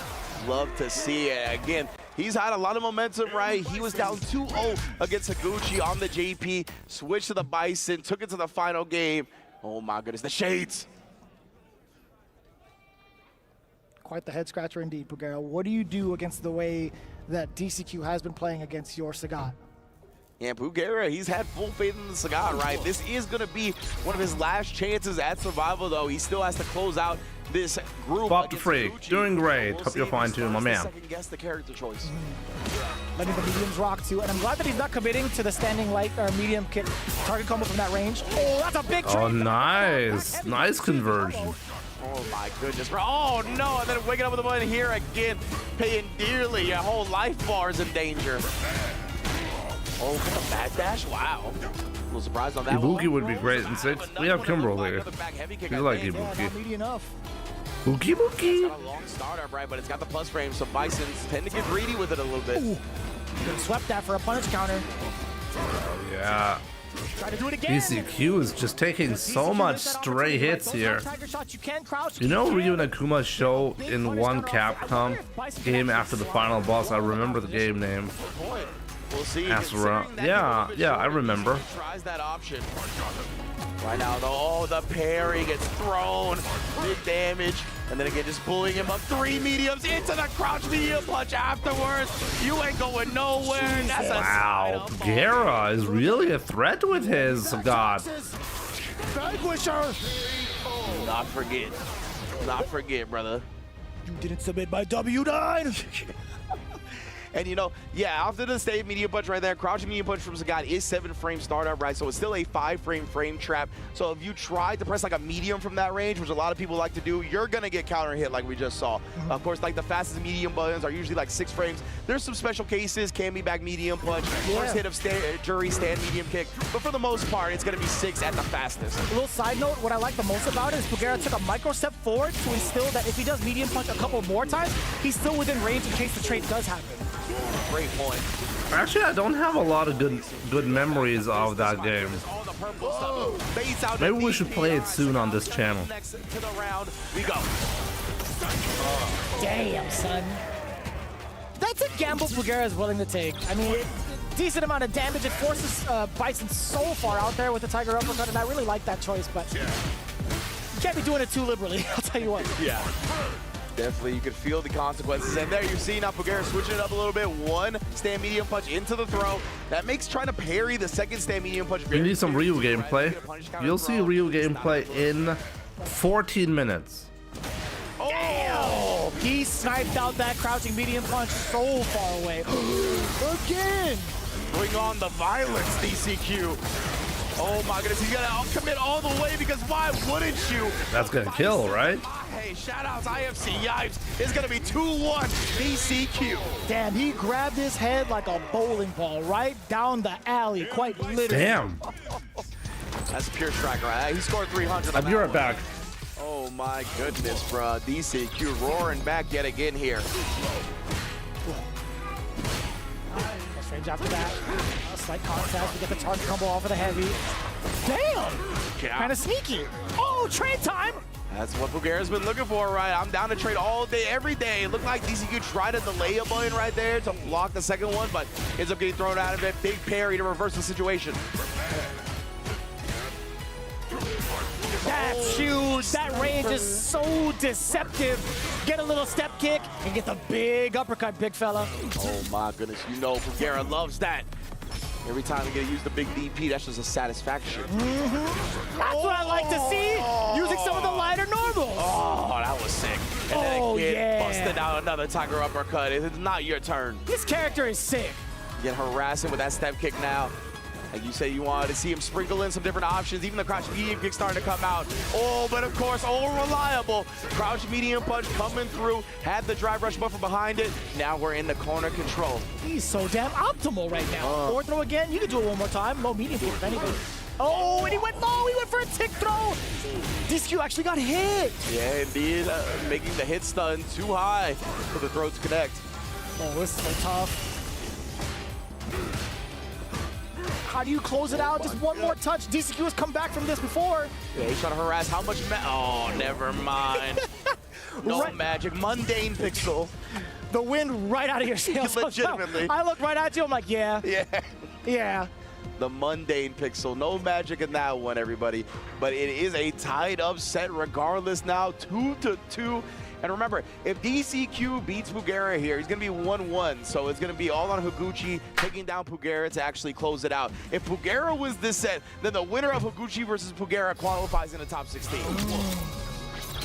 N: Love to see it. Again, he's had a lot of momentum, right? He was down 2-0 against Higuchi on the JP, switched to the Bison, took it to the final game. Oh my goodness, the shades.
M: Quite the head scratcher indeed, Pugera. What do you do against the way that DCQ has been playing against your Sagat?
N: And Pugera, he's had full faith in the Sagat, right? This is going to be one of his last chances at survival, though. He still has to close out this group.
A: Bob the Freak,
N: Higuchi.
A: doing great. Hope you're fine too, my man.
N: Second guess the character choice.
M: Letting the mediums rock too, and I'm glad that he's not committing to the standing light or medium kick target combo from that range. Oh, that's a big
A: Oh,
M: trade.
A: nice. Nice conversion.
N: Oh my goodness, bro. Oh no, and then waking up with the button here again, paying dearly. Your whole life bar is in danger. Oh, what a bad dash. Wow. A little surprised on that
A: Ibuki
N: one.
A: would be great in 6. We have Kimberly.
N: Another back heavy kick,
A: We
N: I
A: like
N: think.
A: Ibuki.
M: Not meaty enough.
A: Buki
N: It's
A: Buki.
N: got a long startup, right, but it's got the plus frame, so Bisons tend to get greedy with it a little bit.
M: Ooh. Swept that for a punish counter.
A: Yeah.
M: Try to do it again.
A: DCQ is just taking so much stray hits here.
M: Tiger shots, you can crouch.
A: You know Ryu Nakuma's show in one Capcom game after the final boss? I remember the game name.
N: We'll see.
A: Asura. Yeah, I remember.
N: Tries that option. Right now, though, oh, the parry gets thrown. Big damage. And then again, just bullying him up. 3 mediums into the crouch medium punch afterwards. You ain't going nowhere. That's
A: Wow, Gera is really a threat with his God.
M: Vanquisher.
N: Not forget. Not forget, brother.
M: You didn't submit my W9.
N: And you know, yeah, after the stay medium punch right there, crouching medium punch from Sagat is 7-frame startup, right? So it's still a 5-frame frame trap. So if you try to press like a medium from that range, which a lot of people like to do, you're gonna get counter hit like we just saw. Of course, like the fastest medium buttons are usually like 6 frames. There's some special cases, can be back medium punch, first hit of jury stand medium kick, but for the most part, it's gonna be 6 at the fastest.
M: A little side note, what I like the most about it is Pugera took a micro step forward to instill that if he does medium punch a couple more times, he's still within range in case the trade does happen.
N: Great point.
A: Actually, I don't have a lot of good memories of that game. Maybe we should play it soon on this channel.
N: Next to the round, we go.
M: Damn, son. That's a gamble Pugera is willing to take. I mean, decent amount of damage. It forces Bison so far out there with the Tiger Uppercut, and I really like that choice, but you can't be doing it too liberally, I'll tell you what.
N: Yeah. Definitely, you can feel the consequences. And there you see now Pugera switching it up a little bit. 1 stand medium punch into the throw. That makes trying to parry the second stand medium punch.
A: We need some Ryu gameplay. You'll see Ryu gameplay in 14 minutes.
M: Oh! He sniped out that crouching medium punch so far away. Again!
N: Bring on the violence, DCQ. Oh my goodness, he's gonna commit all the way because why wouldn't you?
A: That's gonna kill, right?
N: Hey, shout outs IFC Yipes. It's gonna be 2-1 DCQ.
M: Damn, he grabbed his head like a bowling ball right down the alley, quite literally.
A: Damn.
N: That's a pure strike, right? He scored 300.
A: I'll be right back.
N: Oh my goodness, bro. DCQ roaring back yet again here.
M: Range after that. A slight contact. We get the target combo off of the heavy. Damn!
N: Yeah.
M: Kind of sneaky. Oh, trade time!
N: That's what Pugera's been looking for, right? I'm down to trade all day, every day. It looked like DCQ tried to delay a button right there to block the second one, but ends up getting thrown out of it. Big parry to reverse the situation.
M: That's huge. That range is so deceptive. Get a little step kick and get the big uppercut, big fella.
N: Oh my goodness, you know Pugera loves that. Every time we get to use the big DP, that's just a satisfaction.
M: That's what I like to see. Using some of the lighter normals.
N: Oh, that was sick. And then again,
M: yeah.
N: busted out another Tiger uppercut. It's not your turn.
M: This character is sick.
N: Get harassing with that step kick now. Like you said, you wanted to see him sprinkle in some different options. Even the crouch medium kick starting to come out. Oh, but of course, all reliable. Crouch medium punch coming through. Had the drive rush buffer behind it. Now we're in the corner control.
M: He's so damn optimal right now. Or throw again. You can do it one more time. Low medium kick if anything. Oh, and he went low. He went for a tick throw. DCQ actually got hit.
N: Yeah, indeed. Making the hit stun too high for the throw to connect.
M: Oh, this is so tough. How do you close it out? Just one more touch. DCQ has come back from this before.
N: Yeah, he's trying to harass. How much? Oh, never mind. No magic. Mundane Pixel.
M: The wind right out of your sails.
N: Legitimately.
M: I look right at you. I'm like, yeah.
N: Yeah.
M: Yeah.
N: The Mundane Pixel. No magic in that one, everybody. But it is a tied up set regardless now. 2-2. And remember, if DCQ beats Pugera here, he's going to be 1-1. So it's going to be all on Higuchi taking down Pugera to actually close it out. If Pugera wins this set, then the winner of Higuchi versus Pugera qualifies in the top 16.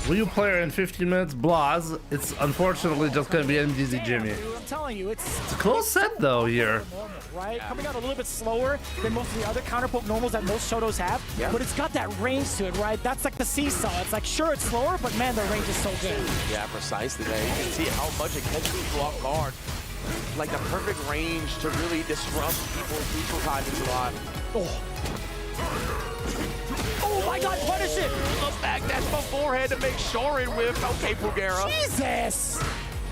A: Will player in 15 minutes, Blaz. It's unfortunately just going to be MDZ Jimmy.
M: Dude, I'm telling you, it's
A: a close set though here.
M: Right? Yeah. Coming out a little bit slower than most of the other counterpoke normals that most Shotos have, but it's got that range to it, right? That's like the seesaw. It's like, sure, it's slower, but man, the range is so good.
N: Yeah, precisely, man. You can see how much it catches people off guard. Like the perfect range to really disrupt people's neutral time into a lot.
M: Oh my God, punish it!
N: A backdash beforehand to make sure it whipped. Okay, Pugera.
M: Jesus!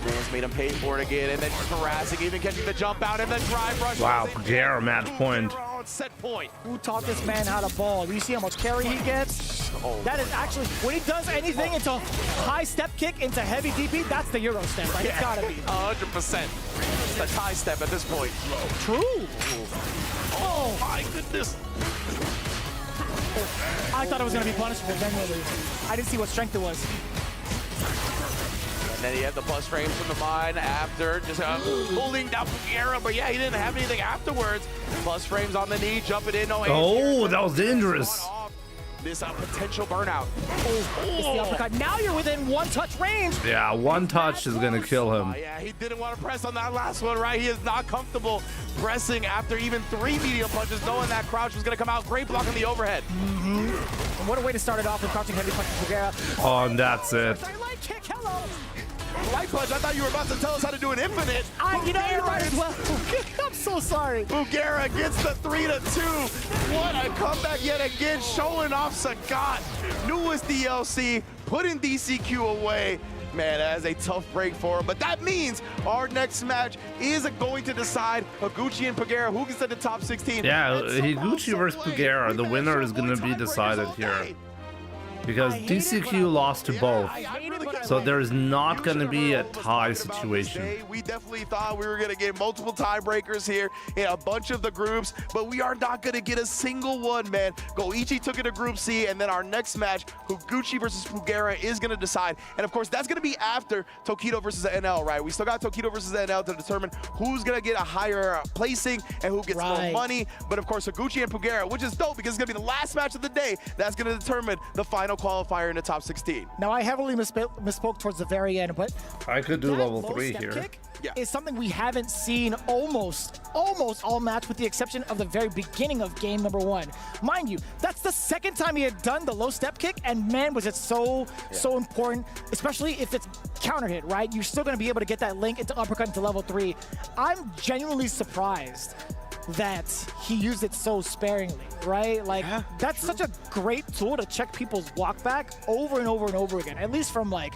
N: Man's made him pay for it again, and then harassing, even catching the jump out, and then drive rush.
A: Wow, Pugera match point.
N: Set point.
M: Who taught this man how to ball? Do you see how much carry he gets?
N: Oh.
M: That is actually, when he does anything into high step kick, into heavy DP, that's the Euro step, right? It's gotta be.
N: 100%. It's a tie step at this point.
M: True.
N: Oh my goodness.
M: I thought it was gonna be punishable, genuinely. I didn't see what strength it was.
N: And then he had the bus frames from the mine after, just holding down Pugera, but yeah, he didn't have anything afterwards. Bus frames on the knee, jumping in, no hands.
A: Oh, that was dangerous.
N: This potential burnout.
M: It's the uppercut. Now you're within one touch range.
A: Yeah, one touch is gonna kill him.
N: Yeah, he didn't want to press on that last one, right? He is not comfortable pressing after even 3 medium punches, knowing that crouch was gonna come out. Great block on the overhead.
M: And what a way to start it off with crouching heavy punch from Pugera.
A: Oh, and that's it.
M: Light kick, hello.
N: Light punch, I thought you were about to tell us how to do an infinite.
M: You know, you might as well. I'm so sorry.
N: Pugera gets the 3-2. What a comeback yet again, showing off Sagat. Newest DLC, putting DCQ away. Man, that is a tough break for him. But that means our next match is going to decide Higuchi and Pugera, who gets to the top 16.
A: Yeah, Higuchi versus Pugera. The winner is going to be decided here. Because DCQ lost to both, so there's not going to be a tie situation.
N: We definitely thought we were going to get multiple tiebreakers here in a bunch of the groups, but we are not going to get a single one, man. Goichi took it to Group C, and then our next match, Higuchi versus Pugera, is going to decide. And of course, that's going to be after Tokido versus NL, right? We still got Tokido versus NL to determine who's going to get a higher placing and who gets more money. But of course, Higuchi and Pugera, which is dope because it's going to be the last match of the day, that's going to determine the final qualifier in the top 16.
M: Now, I heavily misspoke towards the very end, but
A: I could do level 3 here.
M: Kick is something we haven't seen almost all match, with the exception of the very beginning of game number 1. Mind you, that's the second time he had done the low step kick, and man, was it so important, especially if it's counter hit, right? You're still going to be able to get that link into uppercut into level 3. I'm genuinely surprised that he used it so sparingly, right? Like, that's such a great tool to check people's walk back over and over and over again, at least from like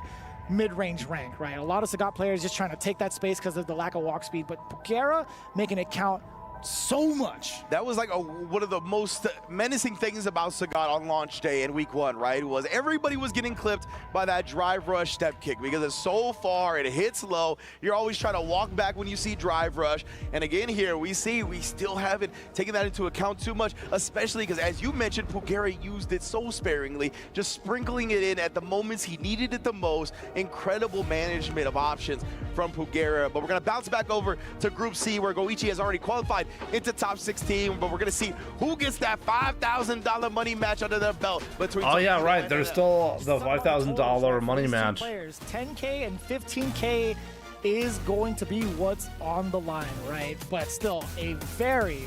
M: mid-range rank, right? A lot of Sagat players just trying to take that space because of the lack of walk speed, but Pugera making it count so much.
N: That was like one of the most menacing things about Sagat on launch day in week 1, right? Was everybody was getting clipped by that drive rush step kick because it's so far, it hits low. You're always trying to walk back when you see drive rush. And again here, we still haven't taken that into account too much, especially because, as you mentioned, Pugera used it so sparingly, just sprinkling it in at the moments he needed it the most. Incredible management of options from Pugera. But we're going to bounce back over to Group C, where Goichi has already qualified into top 16, but we're going to see who gets that $5,000 money match under their belt between.
A: Oh yeah, right. There's still the $5,000 money match.
M: Players, 10K and 15K is going to be what's on the line, right? But still, a very,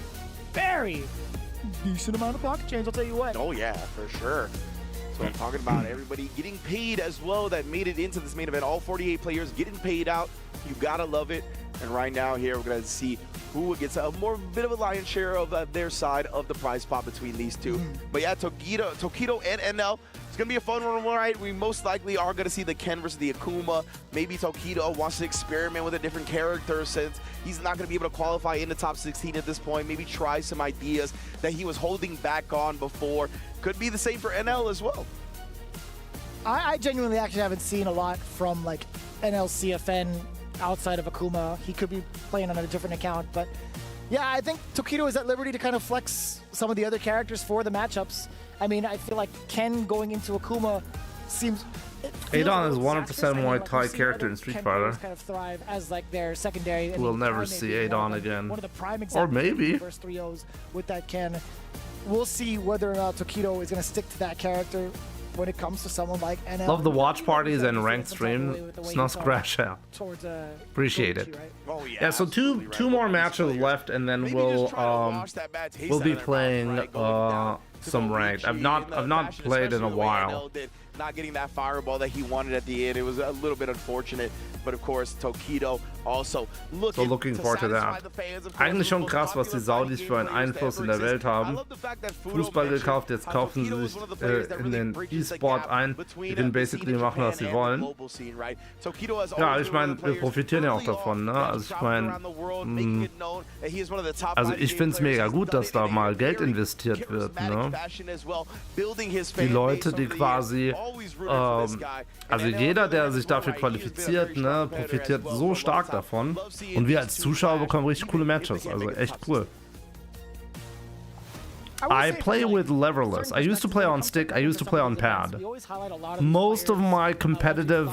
M: very decent amount of pocket change, I'll tell you what.
N: Oh yeah, for sure. So I'm talking about everybody getting paid as well that made it into this main event. All 48 players getting paid out. You gotta love it. And right now here, we're gonna see who gets a bit of a lion's share of their side of the prize pot between these two. But yeah, Tokido and NL It's going to be a fun one, right? We most likely are going to see the Ken versus the Akuma. Maybe Tokido wants to experiment with a different character since he's not going to be able to qualify in the top 16 at this point. Maybe try some ideas that he was holding back on before. Could be the same for NL as well.
M: I genuinely actually haven't seen a lot from like NLCFN outside of Akuma. He could be playing on a different account, but yeah, I think Tokido is at liberty to kind of flex some of the other characters for the matchups. I mean, I feel like Ken going into Akuma seems...
A: Adon is 100% Muay Thai character in Street Fighter.
M: Kind of thrive as like their secondary.
A: We'll never see Adon again.
M: One of the prime
A: or maybe.
M: First 3-0s with that Ken. We'll see whether or not Tokido is going to stick to that character when it comes to someone like NL.
A: Love the watch parties and ranked stream. Snuff scratch out. Appreciate it. Yeah, so two more matches left, and then we'll be playing some ranked. I've not played in a while.
N: Not getting that fireball that he wanted at the end. It was a little bit unfortunate, but of course Tokido also
A: looking forward to that. Eigentlich schon krass, was die Saudis für einen Einfluss in der Welt haben. Fußball gekauft, jetzt kaufen sie sich in den E-Sport ein. Die können basically machen, was sie wollen. Ja, ich meine, wir profitieren ja auch davon, ne? Also ich meine, also ich finde es mega gut, dass da mal Geld investiert wird, ne? Die Leute, die quasi also jeder, der sich dafür qualifiziert, ne, profitiert so stark davon. Und wir als Zuschauer bekommen richtig coole Matches. Also echt cool. I play with leverless. I used to play on stick. I used to play on pad. Most of my competitive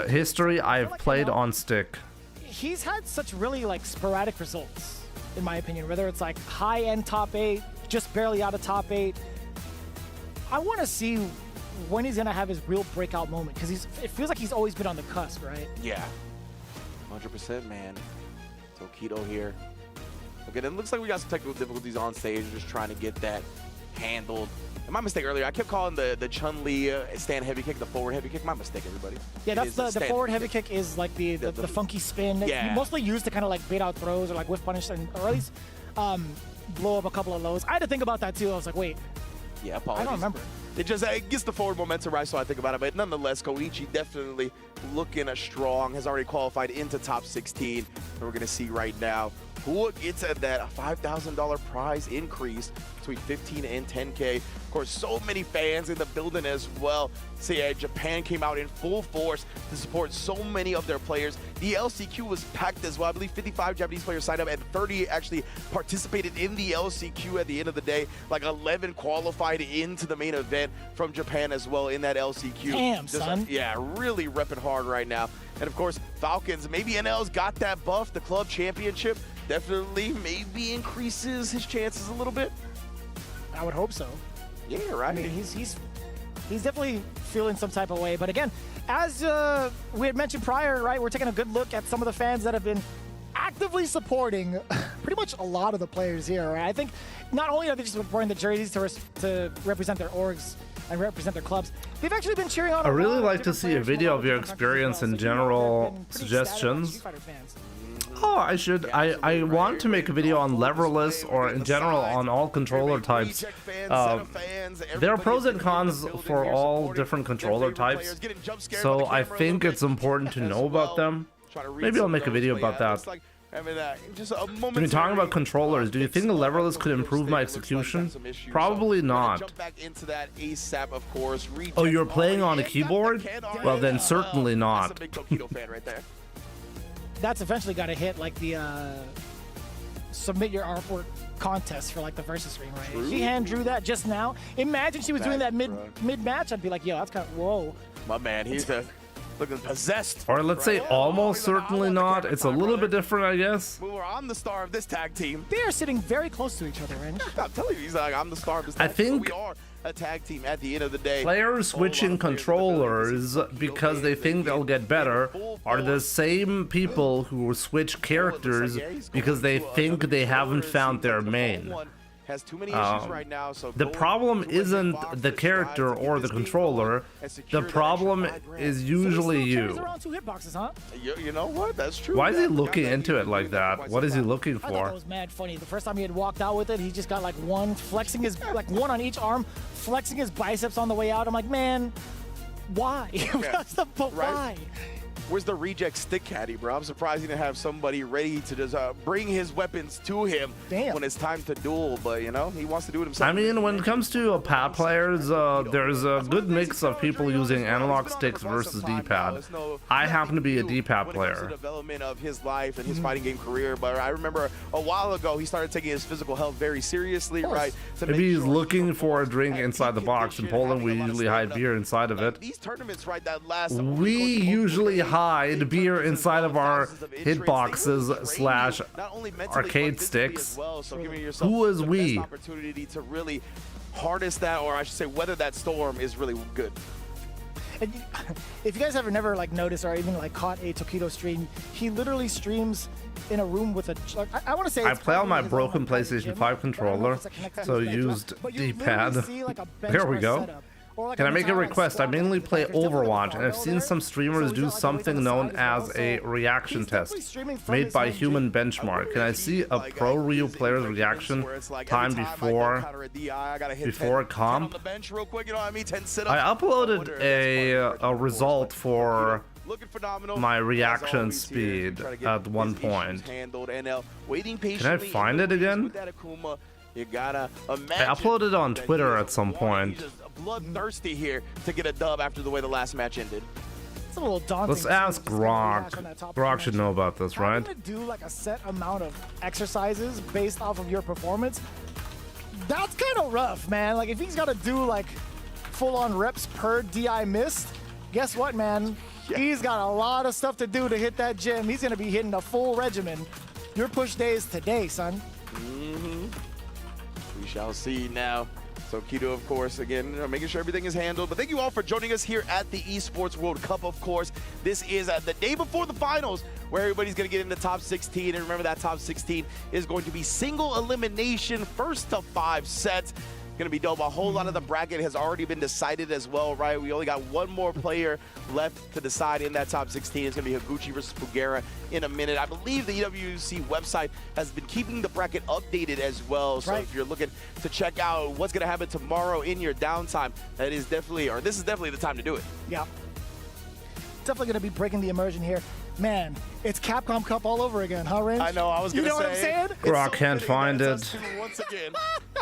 A: history, I've played on stick.
M: He's had such really like sporadic results, in my opinion. Whether it's like high-end top 8, just barely out of top 8. I want to see when he's going to have his real breakout moment, because it feels like he's always been on the cusp, right?
N: Yeah. 100%, man. Tokido here. Okay, it looks like we got some technical difficulties on stage, just trying to get that handled. And my mistake earlier, I kept calling the Chun-Li stand heavy kick the forward heavy kick. My mistake, everybody.
M: Yeah, that's the forward heavy kick is like the funky spin. Yeah. Mostly used to kind of like bait out throws or like whiff punish, or at least blow up a couple of lows. I had to think about that too. I was like, wait.
N: Yeah, apologies.
M: I don't remember.
N: It just gets the forward momentum right, so I think about it. But nonetheless, Goichi definitely looking strong, has already qualified into top 16. And we're going to see right now who gets at that $5,000 prize increase between 15 and 10K. Of course, so many fans in the building as well. So yeah, Japan came out in full force to support so many of their players. The LCQ was packed as well. I believe 55 Japanese players signed up and 30 actually participated in the LCQ at the end of the day. Like 11 qualified into the main event from Japan as well in that LCQ.
M: Damn, son.
N: Yeah, really repping hard right now. And of course, Falcons, maybe NL's got that buff, the club championship. Definitely maybe increases his chances a little bit.
M: I would hope so.
N: Yeah, right.
M: I mean, he's definitely feeling some type of way. But again, as we had mentioned prior, right, we're taking a good look at some of the fans that have been actively supporting pretty much a lot of the players here, right? I think not only are they just supporting the jerseys to represent their orgs and represent their clubs, they've actually been cheering on.
A: I really like to see a video of your experience and general suggestions. Oh, I want to make a video on leverless or in general on all controller types. There are pros and cons for all different controller types, so I think it's important to know about them. Maybe I'll make a video about that. When you're talking about controllers, do you think the leverless could improve my execution? Probably not. Oh, you're playing on a keyboard? Well, then certainly not.
M: That's eventually got to hit like the submit your artwork contest for like the versus ring, right? If she hand drew that just now, imagine she was doing that mid match. I'd be like, yo, that's kind of whoa.
N: My man, he's looking possessed.
A: Or let's say almost certainly not. It's a little bit different, I guess.
N: I'm the star of this tag team.
M: They are sitting very close to each other, right?
N: I'm telling you, he's like, I'm the star of this tag team. We are a tag team at the end of the day.
A: Players switching controllers because they think they'll get better are the same people who switch characters because they think they haven't found their main.
N: has too many issues right now. So
A: the problem isn't the character or the controller. The problem is usually you.
M: Around 2 hitboxes, huh?
N: You know what? That's true.
A: Why is he looking into it like that? What is he looking
M: I thought
A: for?
M: that was mad funny. The first time he had walked out with it, he just got like one, flexing his, like one on each arm, flexing his biceps on the way out. I'm like, man, why? But why?
N: Where's the reject stick caddy, bro? I'm surprised he didn't have somebody ready to just bring his weapons to him when it's time to duel. But, you know, he wants to do it himself.
A: I mean, when it comes to pad players, there's a good mix of people using analog sticks versus D-pad. I happen to be a D-pad player.
N: The development of his life and his fighting game career, but I remember a while ago he started taking his physical health very seriously, right?
A: Maybe he's looking for a drink inside the box. In Poland, we usually hide beer inside of it.
N: These tournaments, right, that last
A: We usually hide beer inside of our hitboxes slash arcade sticks. Who is we?
N: Opportunity to really harness that, or I should say weather that storm, is really good.
M: And if you guys ever never like noticed or even like caught a Tokido stream, he literally streams in a room with a. Like, I want to say.
A: I play on my broken PlayStation 5 controller, so used D-pad. There we go. Can I make a request? I mainly play Overwatch, and I've seen some streamers do something known as a reaction test, made by Human Benchmark. Can I see a pro Ryu player's reaction time before comp? I uploaded a result for my reaction speed at one point. Can I find it again?
N: You gotta imagine.
A: I uploaded it on Twitter at some point.
N: Bloodthirsty here to get a dub after the way the last match ended.
M: It's a little daunting.
A: Let's ask Grok. Grok should know about this, right?
M: Having to do like a set amount of exercises based off of your performance, that's kind of rough, man. Like if he's got to do like full-on reps per DI missed, guess what, man? He's got a lot of stuff to do to hit that gym. He's gonna be hitting a full regimen. Your push day is today, son.
N: We shall see now. Tokido, of course, again, making sure everything is handled. But thank you all for joining us here at the Esports World Cup, of course. This is the day before the finals, where everybody's going to get in the top 16. And remember, that top 16 is going to be single elimination, first to 5 sets. Going to be dope. A whole lot of the bracket has already been decided as well, right? We only got one more player left to decide in that top 16. It's going to be Higuchi versus Fugera in a minute. I believe the EWC website has been keeping the bracket updated as well. So if you're looking to check out what's going to happen tomorrow in your downtime, that is definitely, or this is definitely the time to do it.
M: Yeah. Definitely going to be breaking the immersion here. Man, it's Capcom Cup all over again, huh, Range?
N: I know, I was going to say.
M: You know what I'm saying?
A: Grok can't find it.
N: Once again.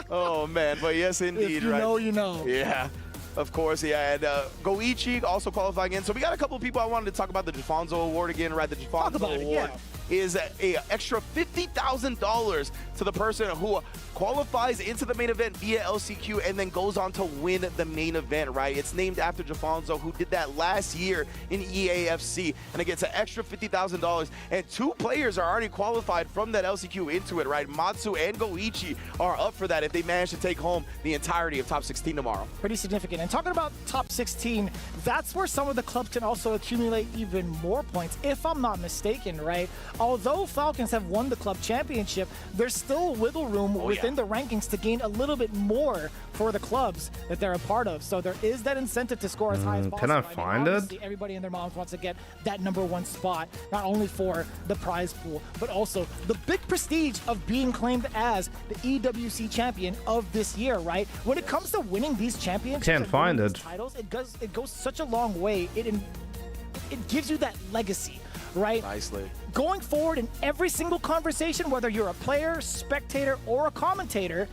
N: Oh, man, but yes, indeed,
M: if you
N: right?
M: know, you know.
N: Yeah. Of course, yeah, and Goichi also qualifying in. So we got a couple of people I wanted to talk about the Jafonzo Award again, right? The Jafonzo Award is a extra $50,000 to the person who qualifies into the main event via LCQ and then goes on to win the main event, right? It's named after Jafonzo, who did that last year in EAFC, and it gets an extra $50,000. And 2 players are already qualified from that LCQ into it, right? Matsu and Goichi are up for that if they manage to take home the entirety of top 16 tomorrow.
M: Pretty significant. And talking about top 16, that's where some of the clubs can also accumulate even more points, if I'm not mistaken, right? Although Falcons have won the club championship, there's still wiggle room within the rankings to gain a little bit more for the clubs that they're a part of. So there is that incentive to score as high as possible.
A: Can I find it?
M: Everybody and their moms wants to get that #1 spot, not only for the prize pool, but also the big prestige of being claimed as the EWC champion of this year, right? When it comes to winning these championships,
A: Can't find it.
M: Titles, it goes such a long way. It gives you that legacy, right?
N: Nicely.
M: Going forward in every single conversation, whether you're a player, spectator, or a commentator,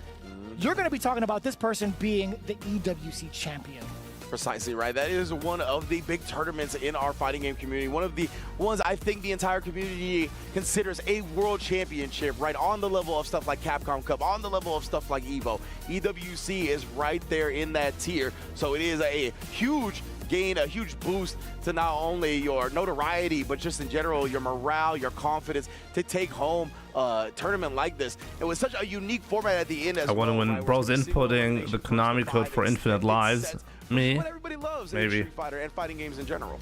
M: you're going to be talking about this person being the EWC champion.
N: Precisely, right? That is one of the big tournaments in our fighting game community. One of the ones I think the entire community considers a world championship, right? On the level of stuff like Capcom Cup, on the level of stuff like EVO. EWC is right there in that tier. So it is a huge gain, a huge boost to not only your notoriety, but just in general, your morale, your confidence to take home a tournament like this. It was such a unique format at the end as well.
A: I wonder when bro's inputting the Konami code for Infinite Lives. Me?
N: What everybody loves in
A: Maybe.
N: Street Fighter and fighting games in general.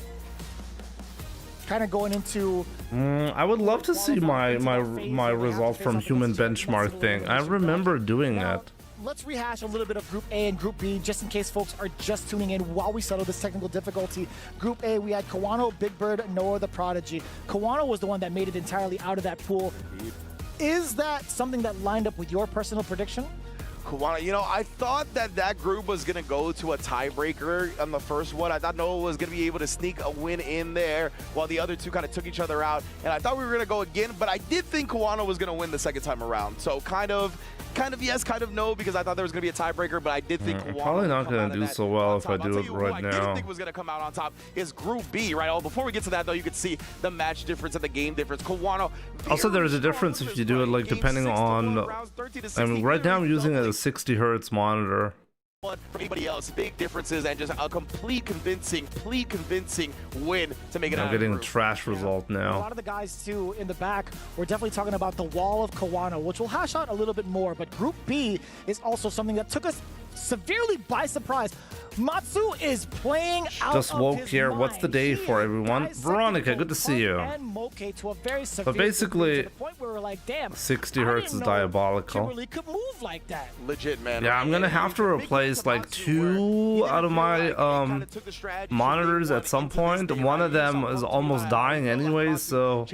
M: kind of going into...
A: I would love to see my result from human benchmark thing. I remember doing that.
M: Let's rehash a little bit of Group A and Group B, just in case folks are just tuning in while we settle this technical difficulty. Group A, we had Kawano, Big Bird, Noah the Prodigy. Kawano was the one that made it entirely out of that pool. Is that something that lined up with your personal prediction?
N: Kawano, you know, I thought that group was going to go to a tiebreaker on the first one. I thought Noah was going to be able to sneak a win in there while the other two kind of took each other out. And I thought we were going to go again, but I did think Kawano was going to win the second time around. So kind of yes, kind of no, because I thought there was going to be a tiebreaker, but I did think Kawano
A: probably not going to do so well if I do it right now.
N: I didn't think was going to come out on top is Group B, right? Oh, before we get to that, though, you could see the match difference and the game difference. Kawano.
A: Also, there's a difference if you do it like depending on. I mean, right now I'm using a 60 hertz monitor.
N: For anybody else, big differences and just a complete convincing win to make it out.
A: I'm getting a trash result now.
M: A lot of the guys too in the back, we're definitely talking about the wall of Kawano, which we'll hash out a little bit more. But Group B is also something that took us severely by surprise. Matsu is playing out
A: Just
M: of
A: woke
M: his
A: here.
M: mind.
A: What's the day for everyone? Veronica, good to see you.
M: To a very
A: But basically,
M: to the point where we're like, damn,
A: 60 hertz is diabolical.
M: Kimberly could move like that.
N: Legit, man.
A: Yeah, I'm gonna have to replace like 2 out of my monitors at some point. One of them is almost dying anyway, so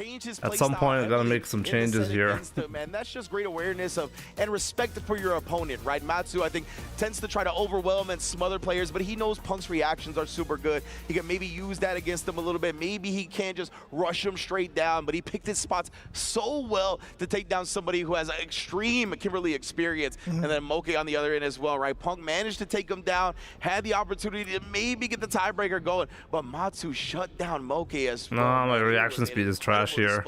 A: at some point I gotta make some changes here.
N: Man, that's just great awareness of and respect for your opponent, right? Matsu, I think, tends to try to overwhelm and smother players, but he knows Punk's reactions are super good. He can maybe use that against him a little bit. Maybe he can't just rush him straight down, but he picked his spots so well to take down somebody who has extreme Kimberly experience. And then Moke on the other end as well, right? Punk managed to take him down, had the opportunity to maybe get the tiebreaker going, but Matsu shut down Moke as well.
A: No, my reaction speed is trash here.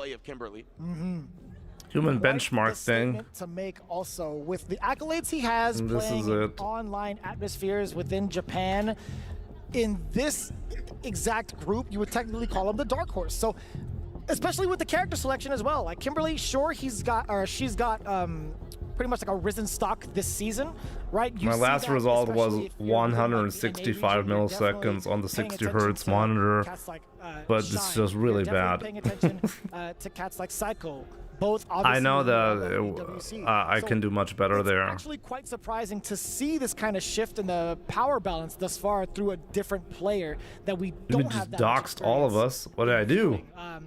A: Human benchmark thing.
M: To make also with the accolades he has playing in online atmospheres within Japan. In this exact group, you would technically call him the dark horse. So, especially with the character selection as well. Like Kimberly, sure, she's got pretty much like a risen stock this season, right?
A: My last result was 165 milliseconds on the 60 hertz monitor, but it's just really bad.
M: Paying attention to cats like Psycho. Both
A: I know that I can do much better there.
M: It's actually quite surprising to see this kind of shift in the power balance thus far through a different player that we don't have that much
A: doxed all of us. What did I do?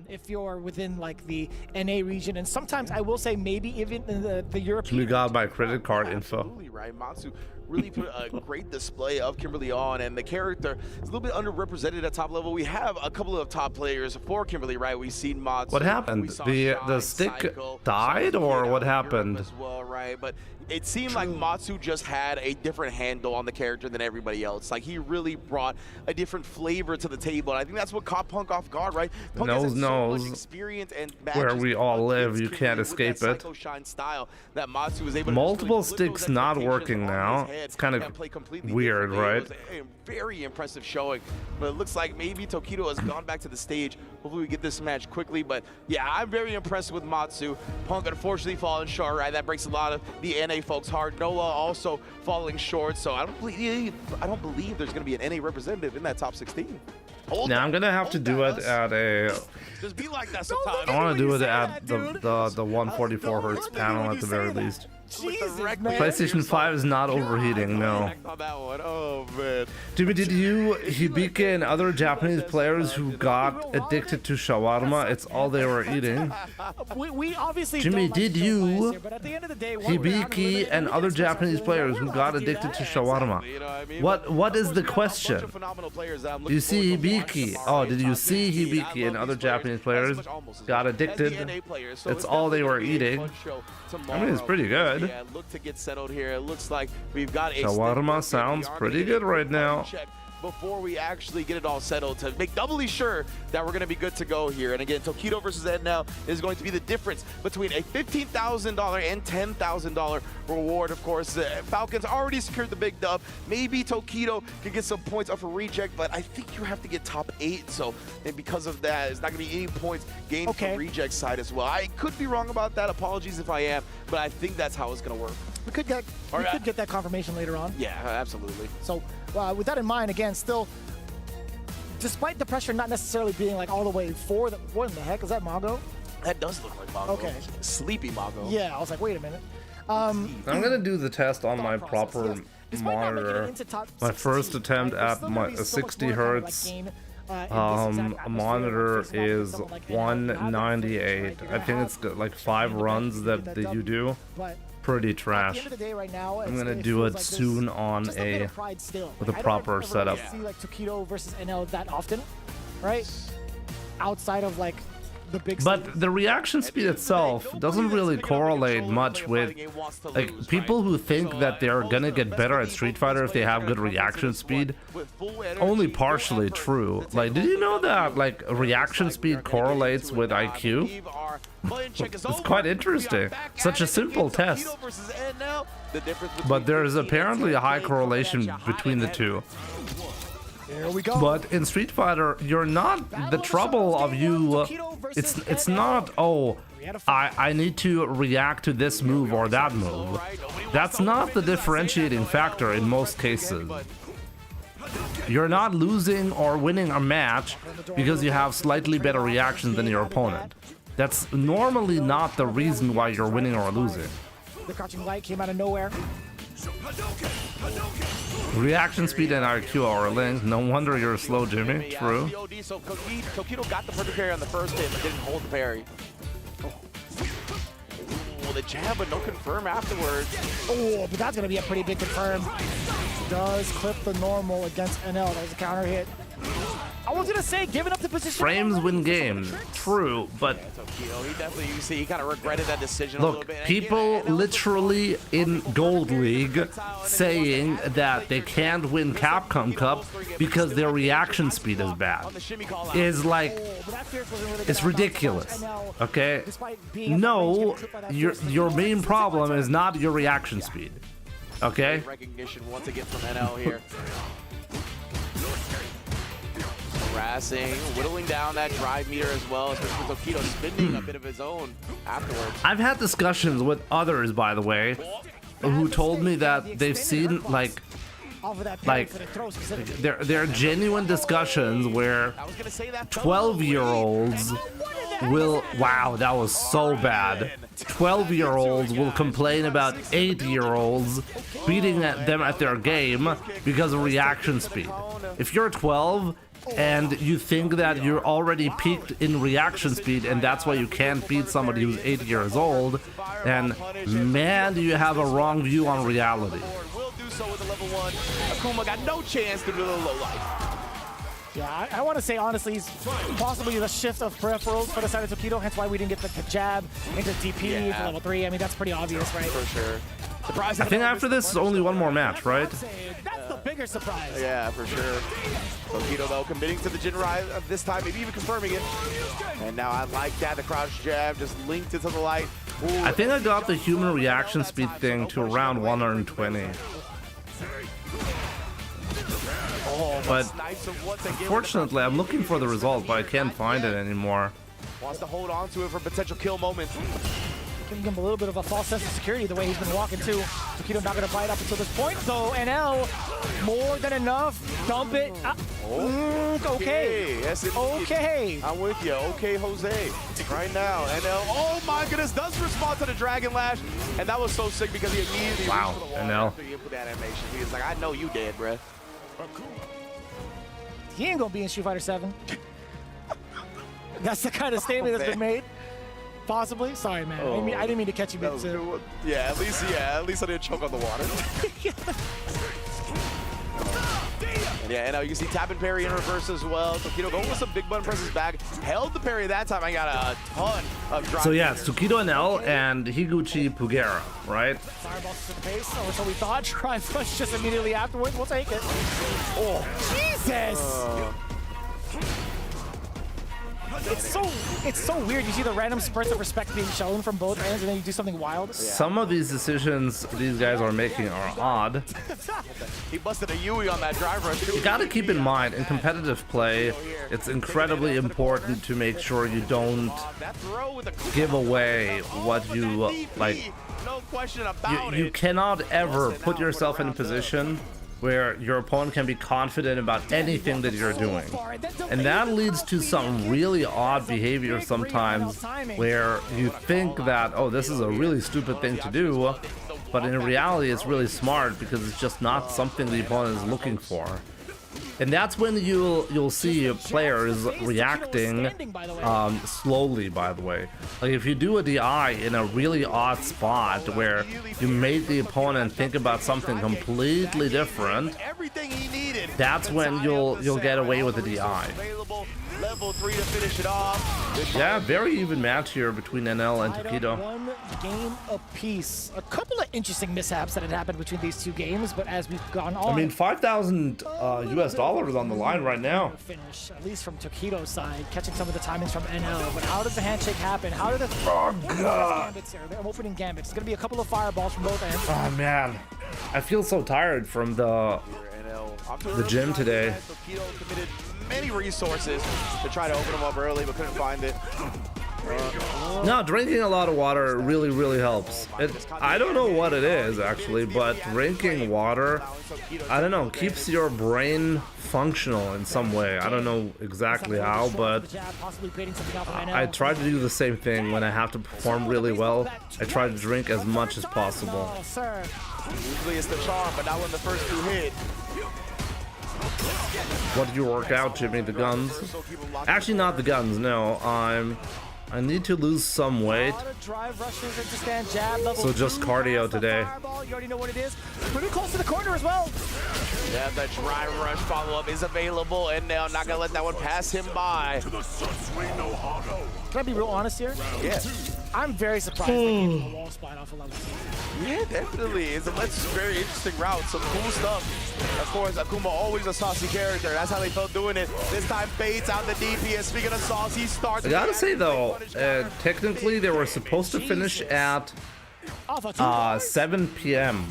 M: If you're within like the NA region, and sometimes I will say maybe even in the European.
A: We got my credit card info.
N: Absolutely, right? Matsu really put a great display of Kimberly on, and the character is a little bit underrepresented at top level. We have a couple of top players for Kimberly, right? We've seen Matsu.
A: What happened? The stick died, or what happened?
N: As well, right? But it seemed like Matsu just had a different handle on the character than everybody else. Like he really brought a different flavor to the table, and I think that's what caught Punk off guard, right? Punk has so much experience and
A: where we all live, you can't escape it.
N: Style that Matsu was able
A: Multiple sticks not working now. It's kind of weird, right?
N: A very impressive showing, but it looks like maybe Tokido has gone back to the stage. Hopefully we get this match quickly, but yeah, I'm very impressed with Matsu. Punk unfortunately falling short, right? That breaks a lot of the NA folks' heart. Noah also falling short, so I don't believe there's going to be an NA representative in that top 16.
A: Now I'm gonna have to do it at a.
N: Just be like that sometimes.
A: I want to do it at the 144 hertz panel at the very least.
M: Jesus,
A: PlayStation 5 is not overheating, no.
N: Oh man.
A: Jimmy, did you, Hibike, and other Japanese players who got addicted to shawarma? It's all they were eating.
M: We obviously
A: Jimmy,
M: don't
A: did you,
M: but at the end of the day,
A: Hibike, and other Japanese players who got addicted to shawarma? What is the question? Do you see Hibike? Oh, did you see Hibike and other Japanese players got addicted? It's all they were eating. I mean, it's pretty good.
N: Yeah, look to get settled here. It looks like we've got a
A: shawarma sounds pretty good right now.
N: Before we actually get it all settled to make doubly sure that we're going to be good to go here. And again, Tokido versus Ed now is going to be the difference between a $15,000 and $10,000 reward. Of course, Falcons already secured the big dub. Maybe Tokido can get some points off a reject, but I think you have to get top 8. So, and because of that, it's not going to be any points gained from reject side as well. I could be wrong about that. Apologies if I am, but I think that's how it's going to work.
M: We could get that confirmation later on.
N: Yeah, absolutely.
M: So with that in mind, again, still despite the pressure not necessarily being like all the way for the, what in the heck is that, Mago?
N: That does look like Mago.
M: Okay.
N: Sleepy Mago.
M: Yeah, I was like, wait a minute.
A: I'm gonna do the test on my proper monitor. My first attempt at my 60 hertz monitor is 198. I think it's got like 5 runs that you do. Pretty trash. I'm gonna do it soon on a with a proper setup.
M: See like Tokido versus NL that often, right? Outside of like the big.
A: But the reaction speed itself doesn't really correlate much with like people who think that they're gonna get better at Street Fighter if they have good reaction speed. Only partially true. Like, did you know that like reaction speed correlates with IQ? It's quite interesting. Such a simple test. But there is apparently a high correlation between the two.
M: There we go.
A: But in Street Fighter, you're not the trouble of you. It's not, oh, I need to react to this move or that move. That's not the differentiating factor in most cases. You're not losing or winning a match because you have slightly better reactions than your opponent. That's normally not the reason why you're winning or losing.
M: The crouching light came out of nowhere.
A: Reaction speed and IQ are linked. No wonder you're slow, Jimmy. True.
N: So Tokido got the perfect parry on the first hit, but didn't hold the parry. Oh, the jab, but no confirm afterwards.
M: Oh, but that's going to be a pretty big confirm. Does clip the normal against NL. That was a counter hit. I was gonna say, giving up the position.
A: Frames win games. True, but
N: Tokido, he definitely, you see, he kind of regretted that decision a little
A: look,
N: bit.
A: people literally in Gold League saying that they can't win Capcom Cup because their reaction speed is bad is like, it's ridiculous. Okay, no, your main problem is not your reaction speed. Okay.
N: Recognition once again from NL here. Harassing, whittling down that drive meter as well, especially with Tokido spending a bit of his own afterwards.
A: I've had discussions with others, by the way, who told me that they've seen like they're genuine discussions where 12-year-olds will, wow, that was so bad. 12-year-olds will complain about 8-year-olds beating them at their game because of reaction speed. If you're 12 and you think that you're already peaked in reaction speed and that's why you can't beat somebody who's 8 years old, then man, do you have a wrong view on reality.
N: Will do so with the level 1. Akuma got no chance to do the low light.
M: Yeah, I want to say honestly, he's possibly the shift of peripherals for the side of Tokido, hence why we didn't get the jab into DP for level 3. I mean, that's pretty obvious, right?
N: For sure. Surprising.
A: I think after this is only one more match, right?
M: That's the bigger surprise.
N: Yeah, for sure. Tokido, though, committing to the Jinrai this time, maybe even confirming it. And now I like that, the crouch jab just linked into the light. Ooh.
A: I think I got the human reaction speed thing to around 120. But fortunately, I'm looking for the result, but I can't find it anymore.
N: Wants to hold on to it for potential kill moments.
M: Giving him a little bit of a false sense of security the way he's been walking too. Tokido not going to bite up until this point, though. NL, more than enough. Dump it. Okay.
N: Yes,
M: okay.
N: I'm with you. Okay, Jose. Right now, NL. Oh my goodness, does respond to the Dragon Lash, and that was so sick because he immediately
A: wow,
N: reached for the wall
A: NL.
N: after he put that animation. He was like, I know you dead, bruh.
M: He ain't gonna be in Street Fighter 7. That's the kind of statement that's been made. Possibly. Sorry, man. I didn't mean to catch you mid.
N: Yeah, at least I didn't choke on the water. Yeah, and you can see tap and parry in reverse as well. Tokido going with some big button presses back. Held the parry that time. I got a ton of drive.
A: So yeah, it's Tokido NL and Higuchi Pugera, right?
M: Fireballs to the face, or so we thought. Drive push just immediately afterwards. We'll take it. Oh, Jesus! It's so weird. You see the random spurts of respect being shown from both ends, and then you do something wild. Yeah.
A: Some of these decisions these guys are making are odd.
N: He busted a Yui on that drive rush.
A: You gotta keep in mind, in competitive play, it's incredibly important to make sure you don't give away what you like.
N: No question about
A: you cannot ever put yourself in a position where your opponent can be confident about anything that you're doing. And that leads to some really odd behavior sometimes where you think that, oh, this is a really stupid thing to do, but in reality it's really smart because it's just not something the opponent is looking for. And that's when you'll see players reacting slowly, by the way. Like if you do a DI in a really odd spot where you made the opponent think about something completely different, that's when you'll get away with the DI.
N: Level 3 to finish it off.
A: Yeah, very even match here between NL and Tokido.
M: One game apiece. A couple of interesting mishaps that had happened between these two games, but as we've gone on,
A: I mean, $5,000 US on the line right now.
M: Finish, at least from Tokido's side, catching some of the timings from NL. But how does the handshake happen? How do the gambits here? They're opening gambits. It's gonna be a couple of fireballs from both ends.
A: Oh man, I feel so tired from the gym today.
N: Tokido committed many resources to try to open them up early, but couldn't find it.
A: No, drinking a lot of water really helps. I don't know what it is actually, but drinking water, I don't know, keeps your brain functional in some way. I don't know exactly how, but I try to do the same thing when I have to perform really well. I try to drink as much as possible.
N: Usually it's the charm, but not when the first two hit.
A: What did you work out, Jimmy? The guns? Actually, not the guns. No, I need to lose some weight. So just cardio today.
M: You already know what it is. Pretty close to the corner as well.
N: Yeah, the drive rush follow-up is available, and now not gonna let that one pass him by.
M: Can I be real honest here?
N: Yeah.
M: I'm very surprised they gave him a wall spot off of level 2.
N: Yeah, definitely. It's a very interesting route. Some cool stuff. Of course, Akuma always a saucy character. That's how they felt doing it. This time baits out the DP. And speaking of sauce, he starts.
A: I gotta say though, technically they were supposed to finish at 7 p.m.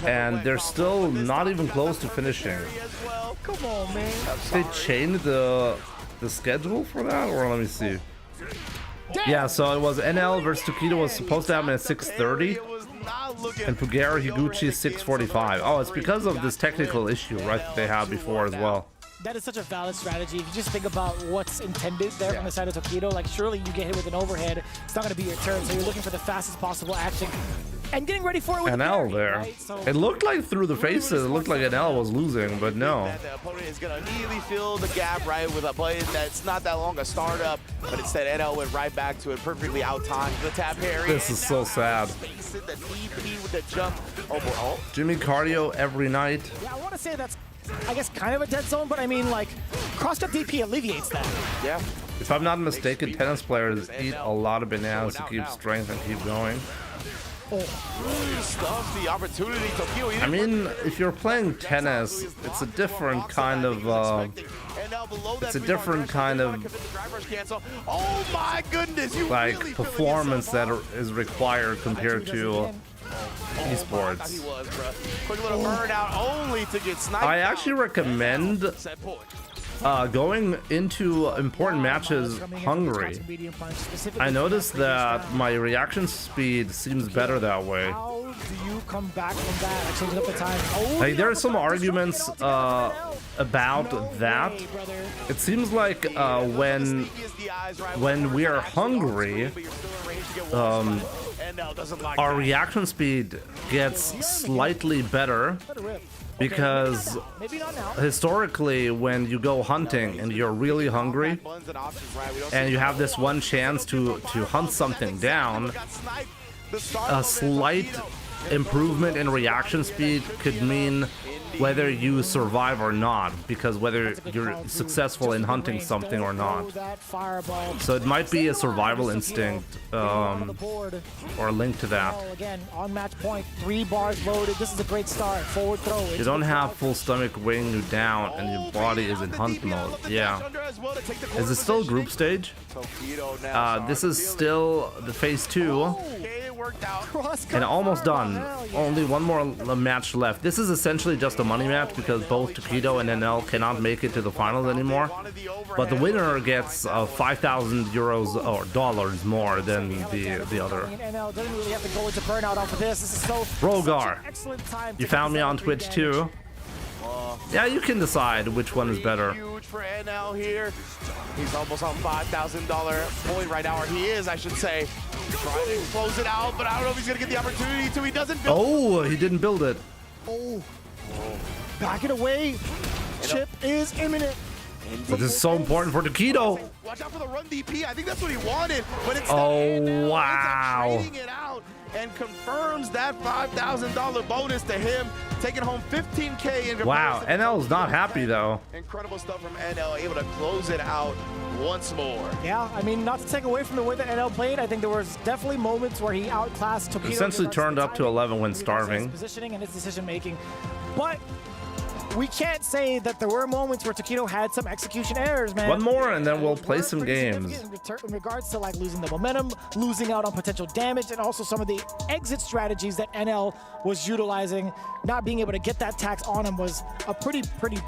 A: and they're still not even close to finishing.
M: Come on, man.
A: They changed the schedule for that, or let me see. Yeah, so it was NL versus Tokido was supposed to happen at 6:30, and Pugera Higuchi 6:45. Oh, it's because of this technical issue, right, that they had before as well.
M: That is such a valid strategy. If you just think about what's intended there from the side of Tokido, like surely you get hit with an overhead, it's not going to be your turn, so you're looking for the fastest possible action. And getting ready for it with
A: NL there. Right? So it looked like through the faces, it looked like NL was losing, but no.
N: The opponent is going to immediately fill the gap, right, with a play that's not that long a startup, but instead NL went right back to it, perfectly out-timed the tap parry.
A: This is so sad.
N: The DP with the jump. Oh.
A: Jimmy cardio every night.
M: Yeah, I want to say that's, I guess, kind of a dead zone, but I mean, like, cross-up DP alleviates that.
N: Yeah.
A: If I'm not mistaken, tennis players eat a lot of bananas to keep strength and keep going.
N: The opportunity.
A: I mean, if you're playing tennis, it's a different kind of
N: oh my goodness,
A: like performance that is required compared to esports.
N: Quick little burnout only to get sniped.
A: I actually recommend going into important matches hungry. I noticed that my reaction speed seems better that way.
M: How do you come back from that? I changed up the time.
A: Like, there are some arguments about that. It seems like when we are hungry, our reaction speed gets slightly better. Because historically, when you go hunting and you're really hungry and you have this one chance to hunt something down, a slight improvement in reaction speed could mean whether you survive or not, because whether you're successful in hunting something or not. So it might be a survival instinct or a link to that.
M: Again, on match point, 3 bars loaded. This is a great start. Forward throw.
A: You don't have full stomach weighing you down and your body is in hunt mode. Yeah. Is it still group stage? This is still the phase 2.
N: worked out.
A: And almost done. Only one more match left. This is essentially just a money match because both Tokido and NL cannot make it to the finals anymore. But the winner gets 5,000 euros or dollars more than the other.
M: NL doesn't really have to go into burnout off of this. This is so
A: Rogar,
M: excellent time.
A: you found me on Twitch too. Yeah, you can decide which one is better.
N: Huge for NL here. He's almost on $5,000 point right now, or he is, I should say. Trying to close it out, but I don't know if he's gonna get the opportunity to. He doesn't build.
A: Oh, he didn't build it.
M: Oh. Back it away. Chip is imminent.
A: This is so important for Tokido.
N: Watch out for the run DP. I think that's what he wanted, but it's
A: wow.
N: trading it out and confirms that $5,000 bonus to him, taking home 15K in.
A: Wow, NL's not happy though.
N: Incredible stuff from NL, able to close it out once more.
M: Yeah, I mean, not to take away from the way that NL played, I think there was definitely moments where he outclassed Tokido.
A: Essentially turned up to 11 when starving.
M: His positioning and his decision making, but we can't say that there were moments where Tokido had some execution errors, man.
A: One more and then we'll play some games.
M: In regards to like losing the momentum, losing out on potential damage, and also some of the exit strategies that NL was utilizing, not being able to get that tax on him was a pretty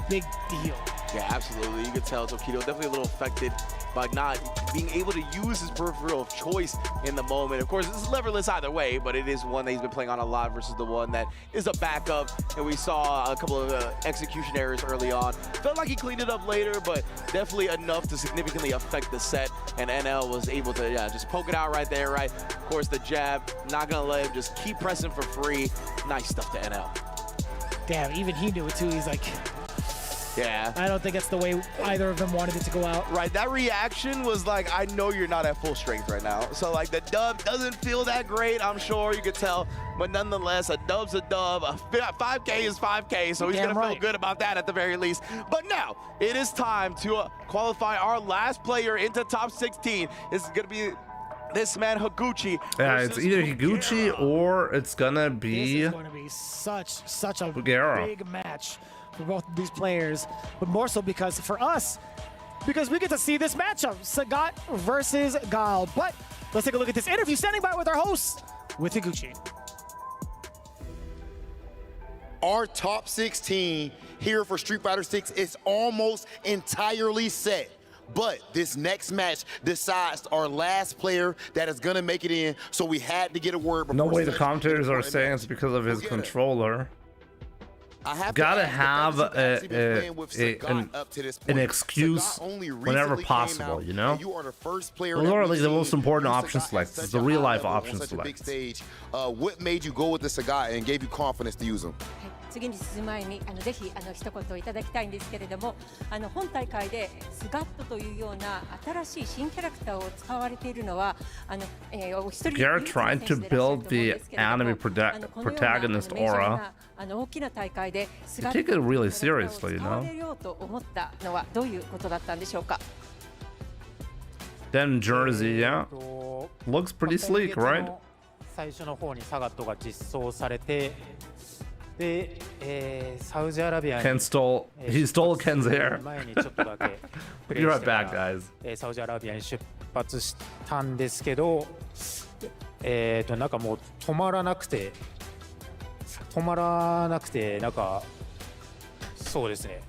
M: big deal.
N: Yeah, absolutely. You could tell Tokido definitely a little affected by not being able to use his peripheral of choice in the moment. Of course, this is leverless either way, but it is one that he's been playing on a lot versus the one that is a backup. And we saw a couple of execution errors early on. Felt like he cleaned it up later, but definitely enough to significantly affect the set. And NL was able to just poke it out right there, right? Of course, the jab, not gonna let him just keep pressing for free. Nice stuff to NL.
M: Damn, even he knew it too. He's like,
N: yeah.
M: I don't think that's the way either of them wanted it to go out.
N: Right, that reaction was like, I know you're not at full strength right now. So like the dub doesn't feel that great, I'm sure you could tell. But nonetheless, a dub's a dub. A 5K is 5K, so he's gonna feel good about that at the very least. But now, it is time to qualify our last player into top 16. This is gonna be this man, Higuchi.
A: Yeah, it's either Higuchi or it's gonna be...
M: This is going to be such a
A: Bugera.
M: big match for both of these players, but more so because for us, because we get to see this matchup, Sagat versus Gal. But let's take a look at this interview standing by with our host, with Higuchi.
L: Our top 16 here for Street Fighter 6 is almost entirely set. But this next match decides our last player that is gonna make it in, so we had to get a word.
A: No way the commentators are saying it's because of his controller. Gotta have an excuse whenever possible, you know? Those are like the most important option selects. It's the real life option selects.
L: What made you go with the Sagat and gave you confidence to use him?
O: 次に進む前にぜひ一言いただきたいんですけれども、本大会でスガットというような新しい新キャラクターを使われているのはお一人
A: They're trying to build the anime protagonist aura.
O: 大きな大会でス
A: They
O: ガッ
A: take it really seriously,
O: トを
A: you
O: 使わ
A: know?
O: れようと思ったのはどういうことだったんでしょうか。
A: Then Jersey, yeah. Looks pretty sleek, right?
I: 最初の方にサガットが実装されて、で、サウジアラビアに
A: Ken stole, he stole Ken's hair.
I: 前にちょっとだけプレイ
A: Be
I: し
A: right
I: てか
A: back,
I: ら
A: guys.
I: サウジアラビアに出発したんですけど、なんかもう止まらなくてなんかそうですね。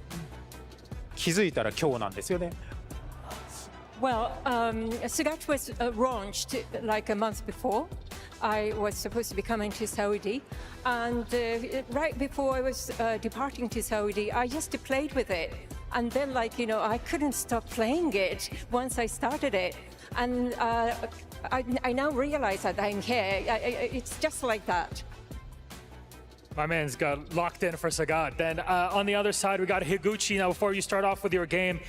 I: 気づいたら今日なんですよね。
O: Well, Sagat was launched like a month before. I was supposed to be coming to Saudi, and right before I was departing to Saudi, I just played with it, and then I couldn't stop playing it once I started it, and I now realize that I'm here. It's just like that.
B: My man's got locked in for Sagat. Then on the other side, we got Higuchi. Now, before you start off with your game,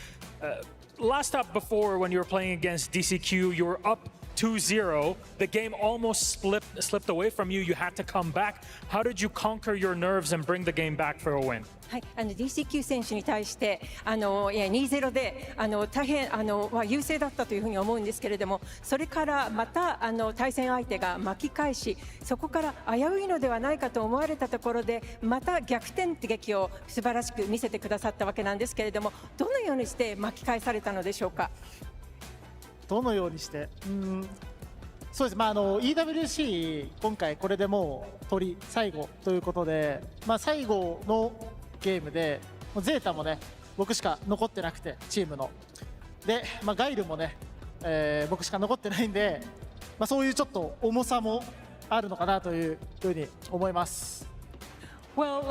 B: last up before when you were playing against DCQ, you were up 2-0. The game almost slipped away from you. You had to come back. How did you conquer your nerves and bring the game back for a win?
O: はい、DCQ 選手に対して2-0で大変優勢だったというふうに思うんですけれども、それからまた対戦相手が巻き返し、そこから危ういのではないかと思われたところでまた逆転劇を素晴らしく見せてくださったわけなんですけれども、どのようにして巻き返されたのでしょうか。
M: どのようにして、そうです、EWC 今回これでもう取り最後ということで、最後のゲームでゼータもね僕しか残ってなくてチームので、ガイルもね、僕しか残ってないんで、そういうちょっと重さもあるのかなというふうに思います。
O: Well,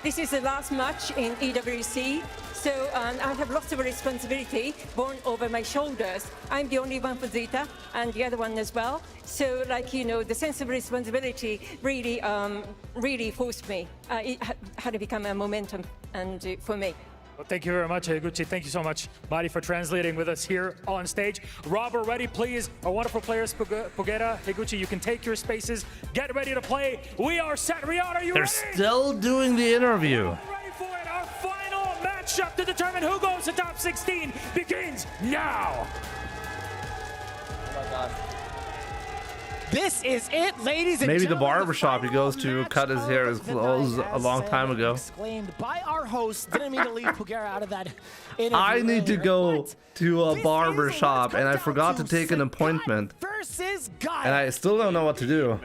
O: this is the last match in EWC, so I have lots of responsibility borne over my shoulders. I'm the only one for Zeta, and the other one as well. So, the sense of responsibility really, really forced me. It had to become a momentum, and for me.
B: Well, thank you very much, Higuchi. Thank you so much, Mari, for translating with us here on stage. Robert, ready, please. Our wonderful players, Pugera, Higuchi, you can take your spaces. Get ready to play. We are set. Riyadh, are you
A: They're
B: ready?
A: still doing the interview.
B: Ready for it. Our final matchup to determine who goes to top 16 begins now.
M: This is it, ladies and
A: Maybe the
M: gentlemen.
A: barbershop he goes to cut his hair is closed a long time ago.
M: Exclaimed by our host. Didn't mean to leave Pugera out of that interview.
A: I need to
M: earlier,
A: go
M: but
A: to a
M: this
A: barber
M: is what
A: shop
M: it's
A: and I
M: come
A: forgot to
M: down
A: take an appointment.
M: Versus Guy.
A: And I still don't know what to do.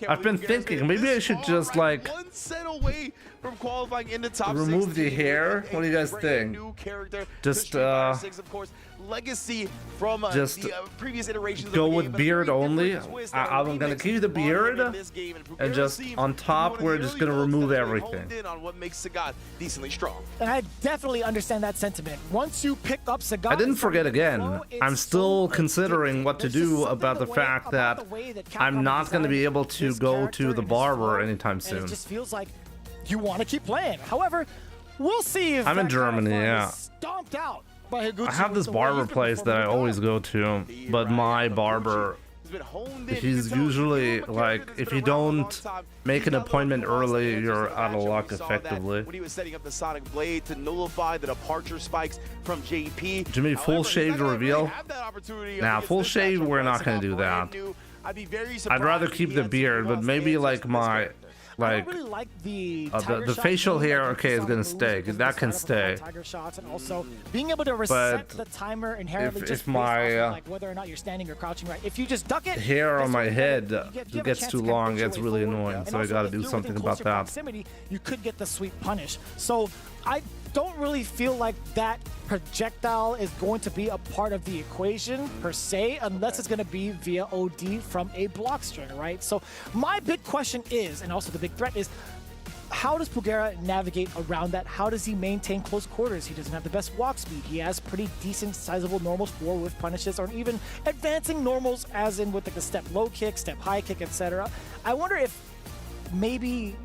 A: I've been thinking maybe I should just
N: one set away from qualifying into top
A: remove
N: 16.
A: the hair. What do you guys think?
N: New character
A: Just
N: of course, legacy from the previous iterations.
A: Go
N: of the
A: with
N: game, but
A: beard
N: very
A: only.
N: different twist and
A: I'm gonna
N: remix
A: keep the beard
N: in this game,
A: and just on top we're just gonna remove everything.
N: In on what makes Sagat decently strong.
M: And I definitely understand that sentiment. Once you pick up Sagat,
A: I didn't forget again. I'm still considering what to do about the fact that I'm not going to be able to go to the barber anytime soon.
M: It just feels like you want to keep playing. However, we'll see if
A: I'm in
M: that kind of
A: Germany,
M: fun
A: yeah.
M: is stomped out by Higuchi
A: I have
M: with
A: this
M: the way
A: barber
M: he's been
A: place that I
M: performing
A: always go to, but my barber, he's usually like, if you don't make an appointment early, you're out of luck effectively.
N: When he was setting up the Sonic Blade to nullify the departure spikes from JP.
A: Jimmy, full shave to reveal? Nah, full shave, we're not going to do that. I'd rather keep the beard, but maybe like my
M: I don't really like the
A: the facial hair, okay, is gonna stay. That can stay.
M: Tiger shots, and also being able to reset the timer inherently just based off like whether or not you're standing or crouching right. If you just duck it,
A: hair on my head
M: you
A: gets too long, gets really annoying, so I gotta do something about that.
M: Proximity, you could get the sweet punish. So I don't really feel like that projectile is going to be a part of the equation per se, unless it's going to be via OD from a block string, right? So my big question is, and also the big threat is, how does Pugera navigate around that? How does he maintain close quarters? He doesn't have the best walk speed. He has pretty decent sizable normals for with punishes, or even advancing normals as in with like a step low kick, step high kick, etc. I wonder if maybe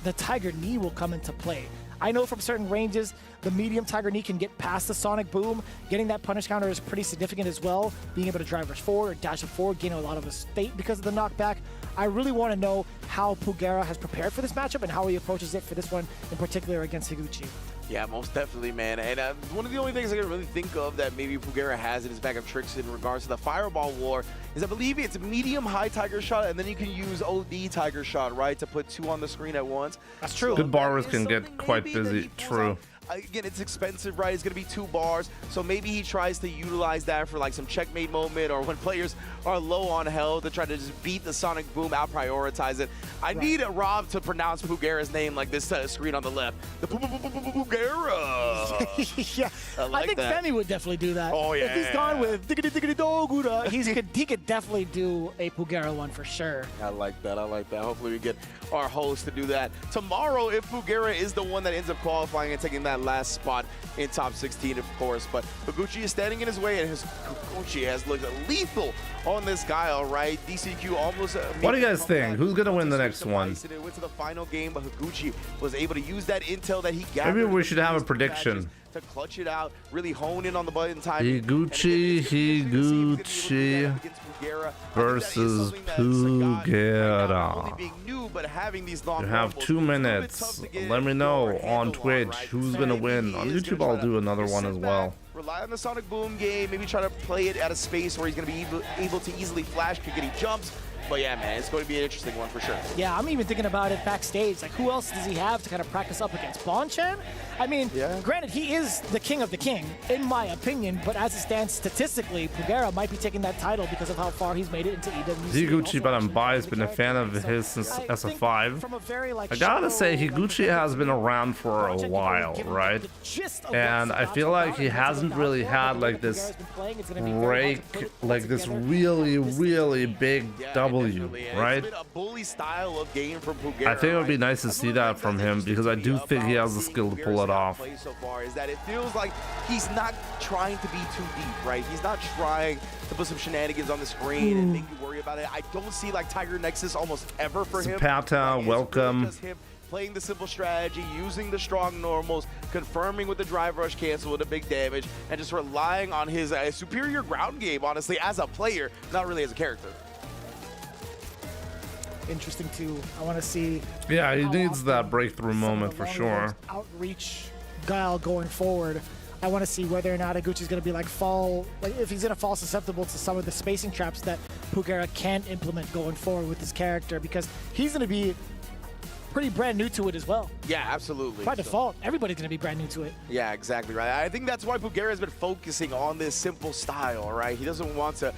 M: the Tiger Knee will come into play. I know from certain ranges, the medium Tiger Knee can get past the Sonic Boom. Getting that punish counter is pretty significant as well. Being able to drive rush forward or dash it forward, gaining a lot of estate because of the knockback. I really want to know how Pugera has prepared for this matchup and how he approaches it for this one in particular against Higuchi.
N: Yeah, most definitely, man. And one of the only things I can really think of that maybe Pugera has in his bag of tricks in regards to the Fireball War is I believe it's medium-high Tiger Shot, and then you can use OD Tiger Shot, right, to put two on the screen at once.
M: That's true.
A: Good barbers can get quite busy, true.
N: Again, it's expensive, right? It's going to be 2 bars, so maybe he tries to utilize that for like some checkmate moment or when players are low on health to try to just beat the Sonic Boom, out prioritize it. I need Rob to pronounce Pugera's name like this screen on the left. The Pugera.
M: Yeah, I think
N: that.
M: Femi would definitely do that.
N: Oh, yeah.
M: If he's gone with diggity diggity dogura, he could definitely do a Pugera one for sure.
N: I like that. I like that. Hopefully we get our host to do that tomorrow if Pugera is the one that ends up qualifying and taking that last spot in top 16, of course. But Higuchi is standing in his way, and Higuchi has looked lethal on this guy, all right? DCQ almost...
A: What do you guys think? Who's going to win the next one?
N: It went to the final game, but Higuchi was able to use that intel that he gathered.
A: Maybe we should have a prediction.
N: To clutch it out, really hone in on the button time.
A: Higuchi versus Pugera. You have 2 minutes. Let me know on Twitch who's gonna win. On YouTube, I'll do another one as well.
N: Rely on the Sonic Boom game. Maybe try to play it at a space where he's going to be able to easily flash kick any jumps. But yeah, man, it's going to be an interesting one for sure.
M: Yeah, I'm even thinking about it backstage. Like, who else does he have to kind of practice up against? Bonchan? I mean, granted, he is the king of the king, in my opinion, but as it stands statistically, Pugera might be taking that title because of how far he's made it into EWC.
A: Higuchi, but I'm biased, been a fan of his since SF5. I gotta say, Higuchi has been around for a while, right? And I feel like he hasn't really had like this break, like this really big W, right?
N: A bully style of game from Pugera,
A: I think it would be nice to see that from him because I do think he has the skill to pull it off.
N: So far is that it feels like he's not trying to be too deep, right? He's not trying to put some shenanigans on the screen and make you worry about it. I don't see like Tiger Nexus almost ever for him.
A: Zapata, welcome.
N: Just him playing the simple strategy, using the strong normals, confirming with the drive rush cancel with a big damage, and just relying on his superior ground game, honestly, as a player, not really as a character.
M: Interesting too. I want to see.
A: Yeah, he needs that breakthrough moment for sure.
M: Outreach Guile going forward. I want to see whether or not Higuchi's going to be like if he's going to fall susceptible to some of the spacing traps that Pugera can implement going forward with his character, because he's going to be pretty brand new to it as well.
N: Yeah, absolutely.
M: By default, everybody's going to be brand new to it.
N: Yeah, exactly right. I think that's why Pugera has been focusing on this simple style, right? He doesn't want to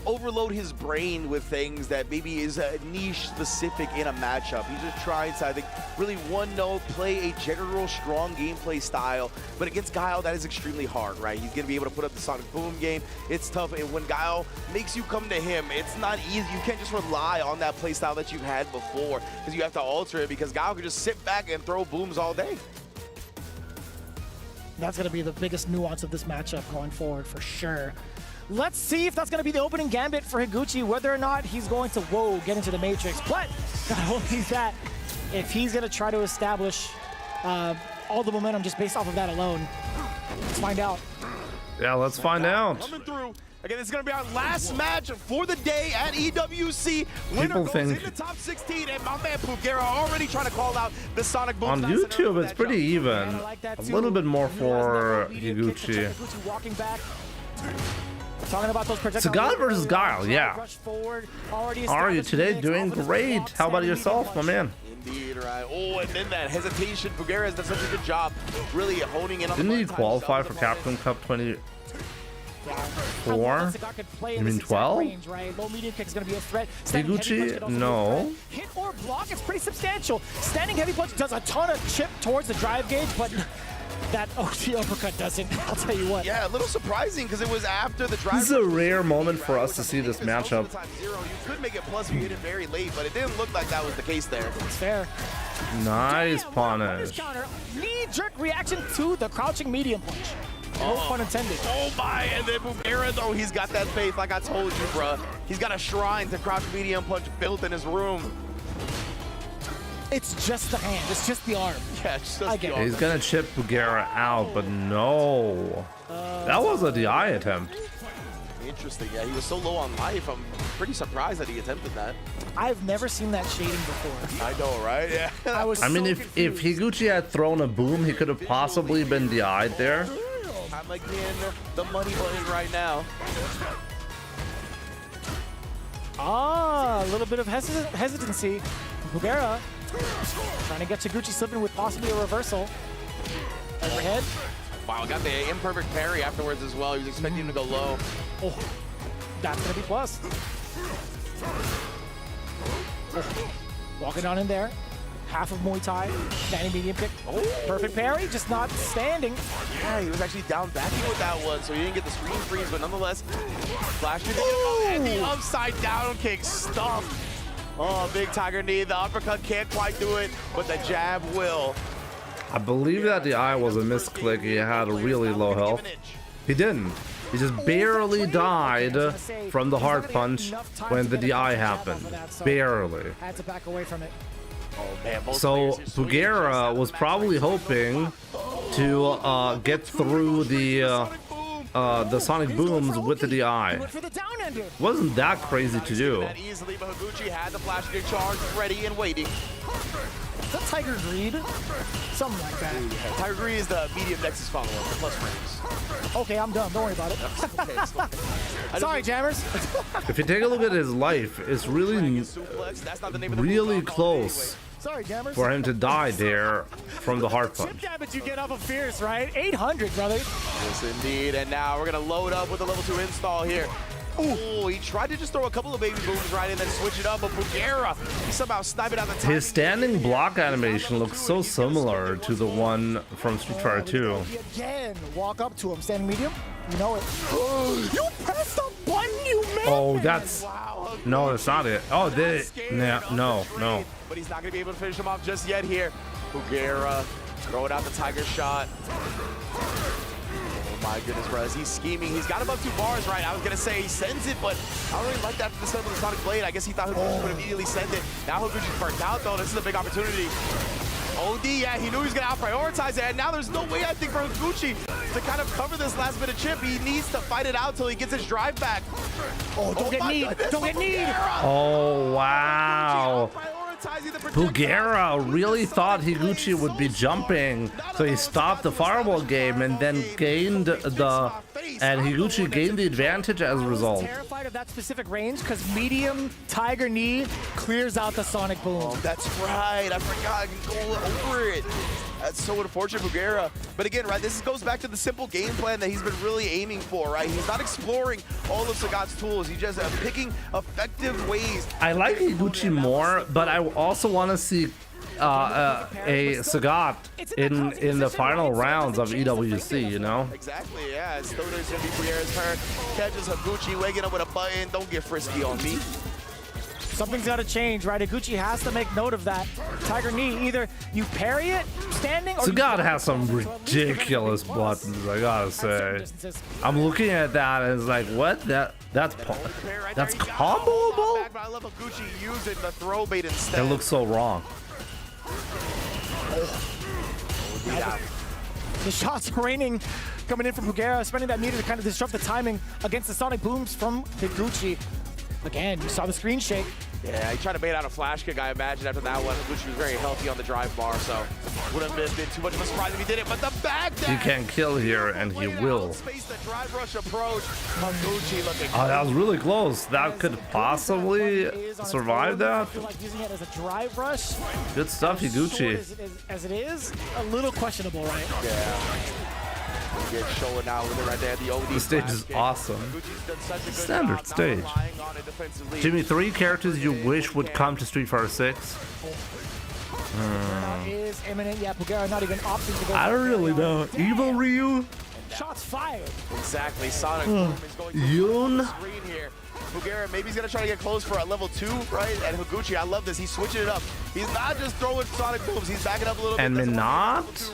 N: overload his brain with things that maybe is niche specific in a matchup. He's just trying to, I think, really one note, play a general strong gameplay style. But against Guile, that is extremely hard, right? He's gonna be able to put up the Sonic Boom game. It's tough, and when Guile makes you come to him, it's not easy. You can't just rely on that play style that you've had before, because you have to alter it, because Guile can just sit back and throw booms all day.
M: That's gonna be the biggest nuance of this matchup going forward for sure. Let's see if that's going to be the opening gambit for Higuchi, whether or not he's going to, get into the Matrix. But not only that, if he's going to try to establish all the momentum just based off of that alone, let's find out.
A: Yeah, let's find out.
N: Coming through. Again, it's going to be our last match for the day at EWC. Winner goes in the top 16, and my man Pugera already trying to call out the Sonic Boom.
A: On YouTube, it's pretty even. A little bit more for Higuchi.
M: Walking back. Talking about those
A: Sagata versus Guile, yeah. Are you today doing great? How about yourself, my man?
N: Indeed, right. Oh, and then that hesitation. Pugera has done such a good job really honing in on
A: Didn't he qualify for Capcom Cup 24? You mean 12? Higuchi, no.
M: Hit or block is pretty substantial. Standing heavy punch does a ton of chip towards the drive gauge, but that OT uppercut doesn't. I'll tell you what.
N: Yeah, a little surprising because it was after the drive.
A: This is a rare moment for us to see this matchup.
N: You could make it plus if you hit it very late, but it didn't look like that was the case there.
M: It's fair.
A: Nice punish.
M: Knee-jerk reaction to the crouching medium punch. No pun intended.
N: Oh my, and then Pugera, though, he's got that faith like I told you, bruh. He's got a shrine to crouch medium punch built in his room.
M: It's just the hand. It's just the arm.
N: Yeah, it's just the arm.
A: He's gonna chip Pugera out, but no. That was a DI attempt.
N: Interesting. Yeah, he was so low on life. I'm pretty surprised that he attempted that.
M: I've never seen that shading before.
N: I know, right? Yeah.
A: I mean, if Higuchi had thrown a boom, he could have possibly been DI'd there.
N: I'm like in the money button right now.
M: A little bit of hesitancy. Pugera trying to get Higuchi slipping with possibly a reversal. Overhead.
N: Wow, got the imperfect parry afterwards as well. He was expecting him to go low.
M: Oh, that's going to be plus. Oh, walking on in there. Half of Muay Thai. Standing medium kick. Oh, perfect parry, just not standing.
N: Yeah, he was actually down backing with that one, so he didn't get the screen freeze, but nonetheless, flash through the and the upside down kick stuffed. Oh, big tiger knee. The uppercut can't quite do it, but the jab will.
A: I believe that the eye was a misclick. He had a really low health. He didn't. He just barely died from the hard punch when the DI happened. Barely.
M: Had to back away from it.
N: Oh, man,
A: so Pugera was probably hoping to get through the Sonic Booms with the DI. Wasn't that crazy to do.
N: Easily, but Higuchi had the flash kick charge ready and waiting.
M: Is that Tiger Greed? Something like that.
N: Yeah, Tiger Greed is the medium Nexus follower, the plus frames.
M: Okay, I'm done. Don't worry about it. Sorry, Jammers.
A: If you take a look at his life, it's really close
M: Sorry, Jammers.
A: for him to die there from the hard punch.
M: Chip damage you get off of Fierce, right? 800, brother.
N: Yes, indeed. And now we're going to load up with the level 2 install here. Ooh, he tried to just throw a couple of baby booms right and then switch it up, but Bugera, he somehow sniped out the time.
A: His standing block animation looks so similar to the one from Street Fighter 2.
M: Again, walk up to him, standing medium. You know it. You pressed the button, you man.
A: Oh, that's... No, that's not it. Oh, no.
N: But he's not going to be able to finish him off just yet here. Bugera throwing out the Tiger shot. Oh my goodness, bro. He's scheming. He's got above 2 bars, right? I was going to say he sends it, but I don't really like that for the set of the Sonic Blade. I guess he thought Higuchi would immediately send it. Now Higuchi's burnt out, though. This is a big opportunity. OD, yeah, he knew he was going to out-prioritize it, and now there's no way, I think, for Higuchi to kind of cover this last bit of chip. He needs to fight it out till he gets his drive back.
M: Oh, don't get need. Don't get need.
A: Oh, wow. Bugera really thought Higuchi would be jumping, so he stopped the fireball game and then gained the... And Higuchi gained the advantage as a result.
M: I'm terrified of that specific range because medium Tiger Knee clears out the Sonic Boom.
N: Oh, that's right. I forgot. I can go over it. That's so unfortunate, Bugera. But again, right, this goes back to the simple game plan that he's been really aiming for, right? He's not exploring all of Sagat's tools. He's just picking effective ways.
A: I like Higuchi more, but I also want to see a Sagat in the final rounds of EWC, you know?
N: Exactly, yeah. Still there's going to be Bugera's turn. Catches Higuchi, waking up with a button. Don't get frisky on me.
M: Something's got to change, right? Higuchi has to make note of that. Tiger Knee, either you parry it standing or
A: Sagat has some ridiculous buttons, I gotta say. I'm looking at that and it's like, what? That's comboable?
N: I love Higuchi using the throw bait instead.
A: It looks so wrong.
M: The shots raining coming in from Bugera, spending that meter to kind of disrupt the timing against the Sonic Booms from Higuchi. Again, you saw the screen shake.
N: Yeah, he tried to bait out a flash kick, I imagine, after that one. Higuchi was very healthy on the drive bar, so wouldn't have been too much of a surprise if he did it. But the back dash!
A: He can kill here, and he will.
N: Space the drive rush approach. Higuchi looking
A: Oh, that was really close. That could possibly survive that.
M: I feel like using it as a drive rush.
A: Good stuff, Higuchi.
M: As it is, a little questionable, right?
N: Yeah. Get showing out with it right there.
A: The stage is awesome. Standard stage. Jimmy, 3 characters you wish would come to Street Fighter 6?
M: Is imminent. Yeah, Bugera not even opting to go.
A: I don't really know. Evil Ryu?
M: Shots fired.
N: Exactly. Sonic Boom is going to
A: Yoon?
N: the screen here. Bugera, maybe he's going to try to get close for a level 2, right? And Higuchi, I love this. He's switching it up. He's not just throwing Sonic Booms. He's backing up a little
A: and
N: bit.
A: Minot?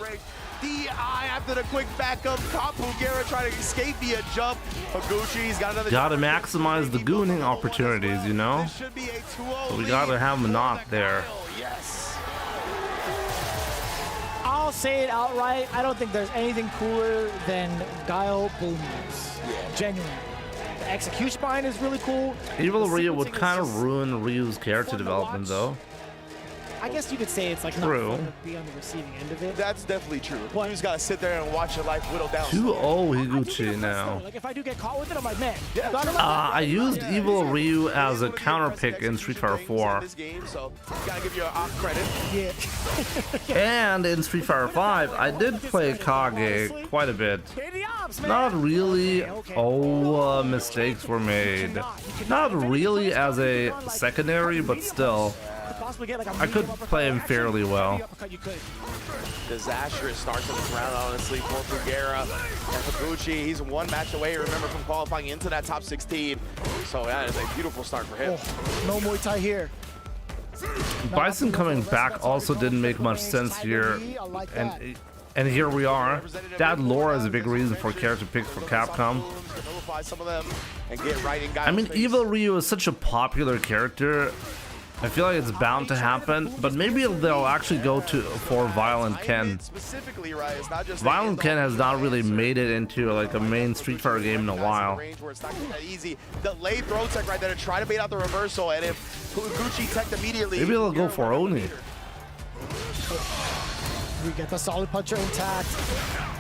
N: DI after the quick backup. Caught Bugera trying to escape via jump. Higuchi, he's got another.
A: Gotta maximize the gooning opportunities, you know? So we gotta have Minot there.
N: Yes.
M: I'll say it outright. I don't think there's anything cooler than Guile Booms. Yeah. Genuinely. The execution behind is really cool.
A: Evil Ryu would kind of ruin Ryu's character development, though.
M: I guess you could say it's like not fun to be on the receiving end of it.
N: That's definitely true. You just gotta sit there and watch your life whittle down.
A: 2-0 Higuchi now.
M: Like if I do get caught with it, I'm like, man.
A: I used Evil Ryu as a counter pick in Street Fighter 4.
N: So gotta give you an credit.
M: Yeah.
A: And in Street Fighter 5, I did play Kage quite a bit. Not really. Oh, mistakes were made. Not really as a secondary, but still. I could play him fairly well.
N: Disastrous start to this round, honestly, for Bugera. And Higuchi, he's 1 match away, remember, from qualifying into that top 16. So that is a beautiful start for him.
M: Oh, no Muay Thai here.
A: Bison coming back also didn't make much sense here. And here we are. That lore is a big reason for character picks for Capcom. I mean, Evil Ryu is such a popular character. I feel like it's bound to happen, but maybe they'll actually go for Violent Ken. Violent Ken has not really made it into like a main Street Fighter game in a while.
N: Delayed throw tech right there to try to bait out the reversal, and if Higuchi teched immediately,
A: maybe they'll go for Oni.
M: careful. We get the solid puncher intact,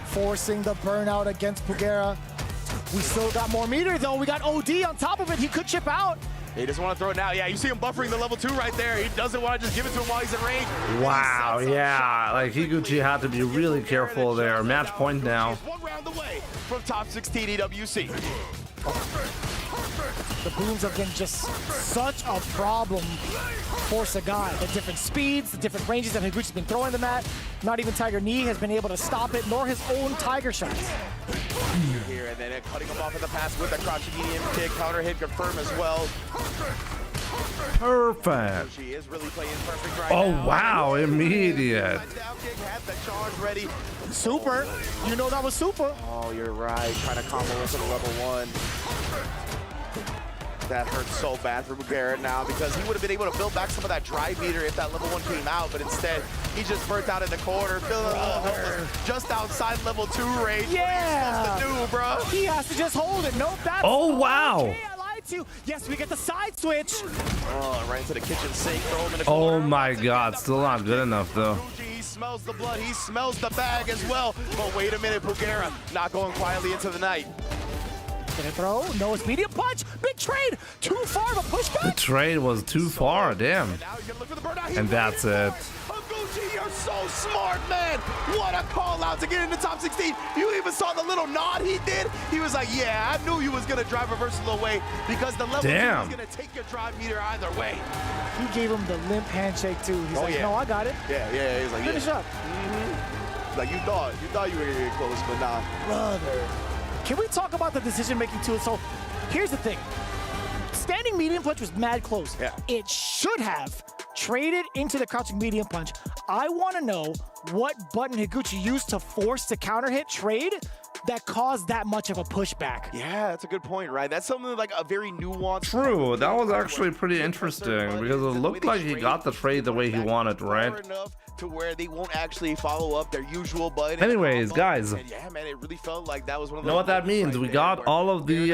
M: forcing the burnout against Pugera. We still got more meter though. We got OD on top of it. He could chip out.
N: He doesn't want to throw it now. Yeah, you see him buffering the level 2 right there. He doesn't want to just give it to him while he's in range.
A: Wow, yeah. Like Higuchi had to be really careful there. Match point now.
N: One round away from top 16 EWC.
M: The booms have been just such a problem for Sagai. The different speeds, the different ranges that Higuchi's been throwing them at. Not even Tiger Knee has been able to stop it, nor his own Tiger shots.
N: Here, and then cutting him off in the pass with a crouching medium kick. Counter hit confirm as well.
A: Perfect.
N: She is really playing perfect right
A: Oh,
N: now.
A: wow, immediate.
N: Down kick, had the charge ready.
M: Super. You know that was super.
N: Oh, you're right. Trying to combo into the level 1. That hurts so bad for Garrett now because he would have been able to build back some of that drive meter if that level 1 came out, but instead he just burnt out in the corner, feeling a little helpless, just outside level 2 range.
M: Yeah.
N: What are you supposed to do, bro?
M: He has to just hold it. Nope, that's
A: Oh, wow.
M: okay. I lied to you. Yes, we get the side switch.
N: Oh, right into the kitchen sink, throw him in the
A: Oh
N: corner.
A: my God, still not good enough though.
N: He smells the blood, he smells the bag as well. But wait a minute, Pugera not going quietly into the night.
M: Gonna throw, no, it's medium punch, big trade, too far of a
A: The
M: pushback.
A: trade was too far, damn.
N: Now he's gonna look for the burnout. He
A: And that's it.
N: Higuchi, you're so smart, man. What a call out to get in the top 16. You even saw the little nod he did. He was like, yeah, I knew you was gonna drive reversal away because the level 2
A: Damn.
N: is gonna take your drive meter either way.
M: He gave him the limp handshake too. He's like,
N: yeah.
M: no, I got it.
N: Yeah, he's like,
M: Finish up.
N: Like you thought you were gonna get close, but nah.
M: Brother. Can we talk about the decision making too? So here's the thing. Standing medium punch was mad close.
N: Yeah.
M: It should have traded into the crouching medium punch. I want to know what button Higuchi used to force the counter hit trade that caused that much of a pushback.
N: Yeah, that's a good point, right? That's something like a very nuanced.
A: True, that was actually pretty interesting because it looked like he got the trade the way he wanted, right?
N: Enough to where they won't actually follow up their usual button.
A: Anyways, guys,
N: And yeah, man, it really felt like that was one of
A: you know what that means? We got all of the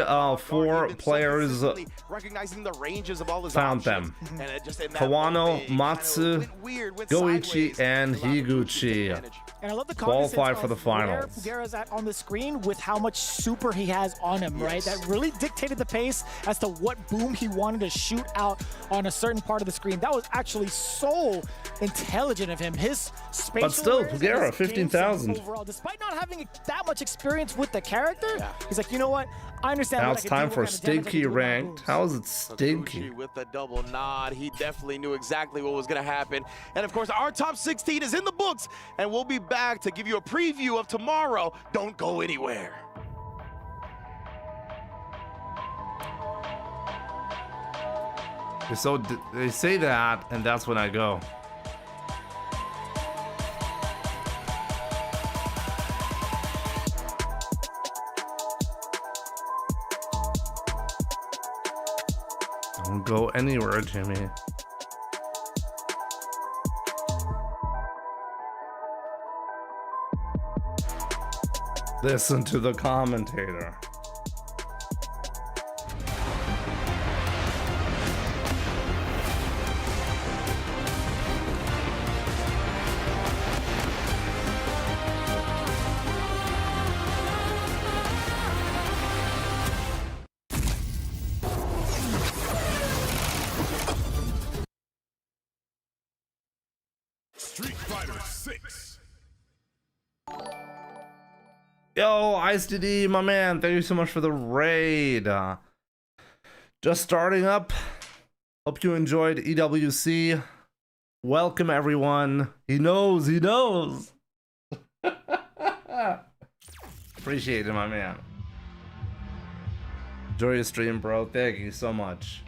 A: 4 players,
N: recognizing the ranges of all his
A: found
N: options.
A: them.
N: And it just in that
A: Kawano,
N: moment, it kinda
A: Matsu,
N: went weird, went
A: Goichi,
N: sideways,
A: and
N: allowed Higuchi to take
A: Higuchi.
N: advantage.
M: And I love the
A: Qualified for the
M: cognizance of where
A: finals.
M: Pugera's at on the screen with how much super he has on him, right? That really dictated the pace as to what boom he wanted to shoot out on a certain part of the screen. That was actually so intelligent of him. His spatial
A: But still,
M: awareness and
A: Pugera,
M: his game sense
A: 15,000.
M: overall, despite not having that much experience with the character, he's like, you know what? I understand.
A: Now
M: what
A: it's
M: I can
A: time
M: do,
A: for
M: what kind of damage I can
A: Stinky
M: do with my
A: ranked.
M: moves.
A: How is it stinky?
N: Higuchi with the double nod. He definitely knew exactly what was going to happen. And of course, our top 16 is in the books, and we'll be back to give you a preview of tomorrow. Don't go anywhere.
A: So they say that, and that's when I go. Don't go anywhere, Jimmy. Listen to the commentator.
P: Street Fighter 6.
A: Yo, Ice DD, my man, thank you so much for the raid. Just starting up. Hope you enjoyed EWC. Welcome, everyone. He knows, he knows. Appreciate it, my man. Enjoy your stream, bro. Thank you so much.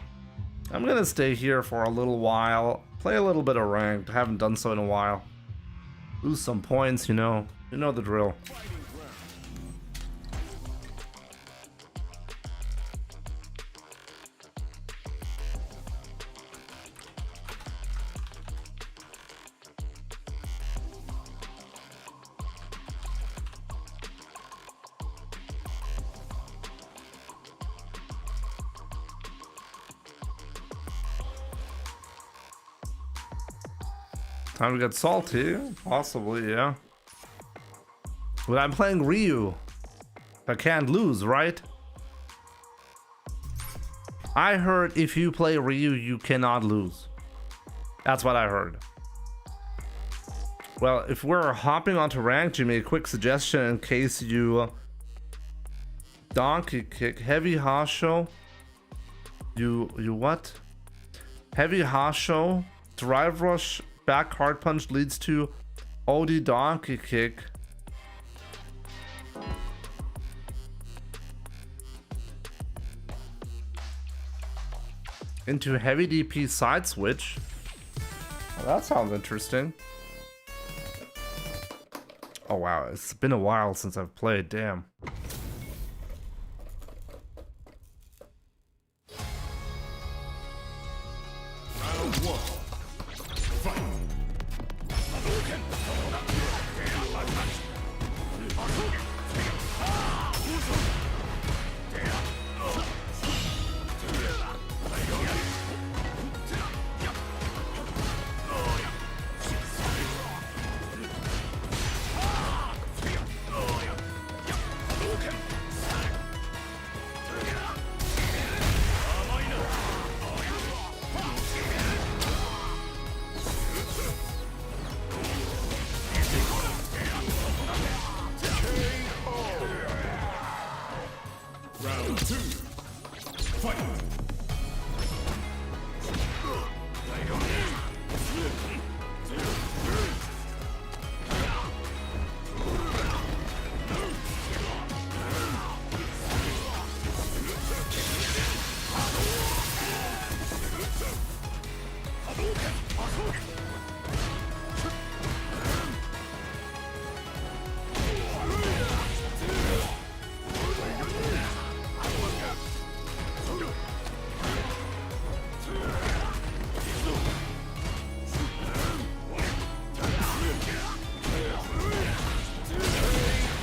A: I'm gonna stay here for a little while. Play a little bit of ranked. I haven't done so in a while. Lose some points, you know. You know the drill. Time to get salty? Possibly, yeah. But I'm playing Ryu. I can't lose, right? I heard if you play Ryu, you cannot lose. That's what I heard. Well, if we're hopping onto ranked, Jimmy, a quick suggestion in case you donkey kick, heavy hasho. You what? Heavy hasho, drive rush, back hard punch leads to OD donkey kick. Into heavy DP side switch. Well, that sounds interesting. Oh wow, it's been a while since I've played, damn.
P: Round 1. Fight. Round 2. Fight.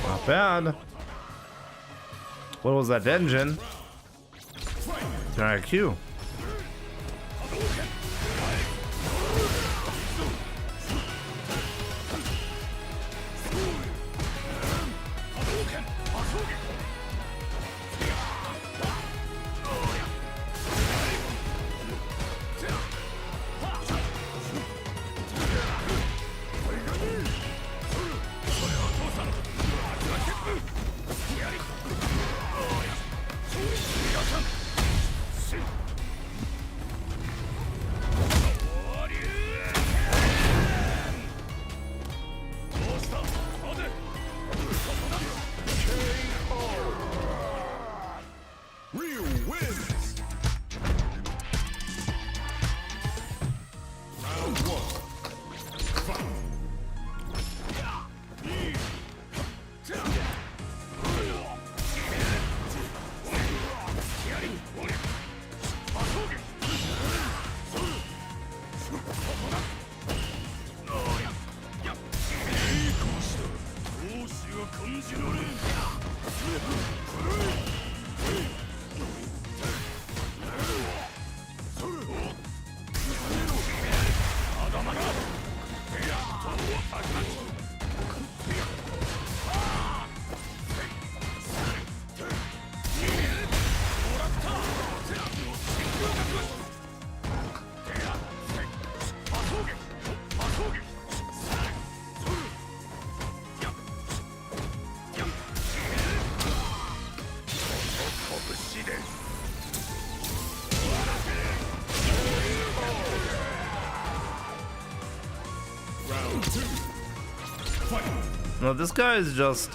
A: Not bad. What was that engine? IQ.
P: Ryu wins. Round 1. Fight. Round 2. Fight.
A: No, this guy is just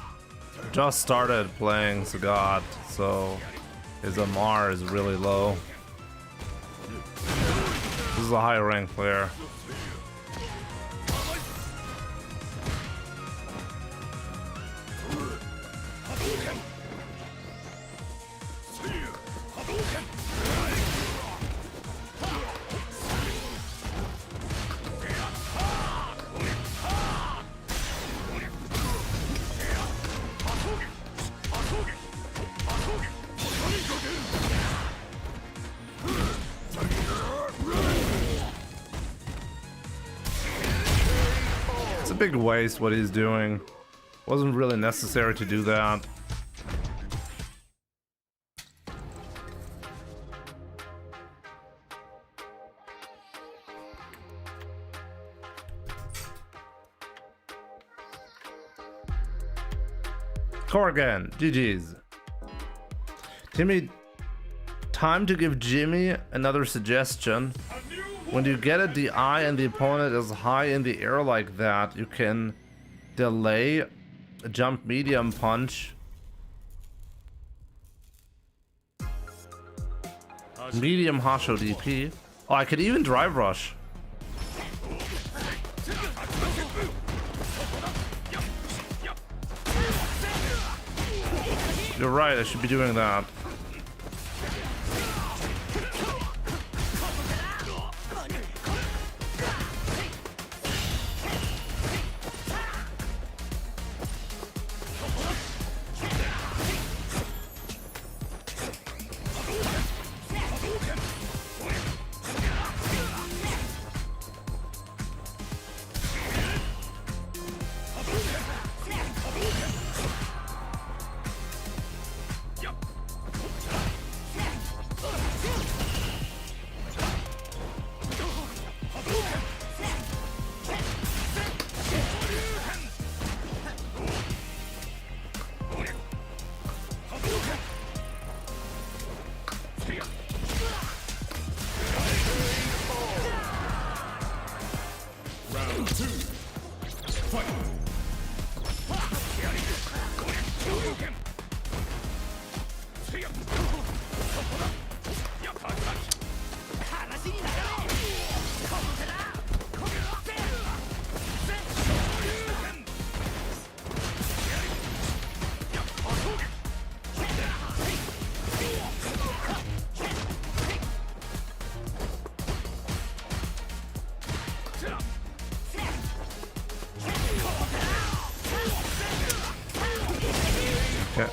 A: started playing Sagat, so his MR is really low. This is a high rank player. a big waste what he's doing. Wasn't really necessary to do that. Corrigan, GG's. Timmy, time to give Jimmy another suggestion. When you get a DI and the opponent is high in the air like that, you can delay a jump medium punch. Medium Hasho DP. Oh, I could even drive rush. You're right, I should be doing that. Okay.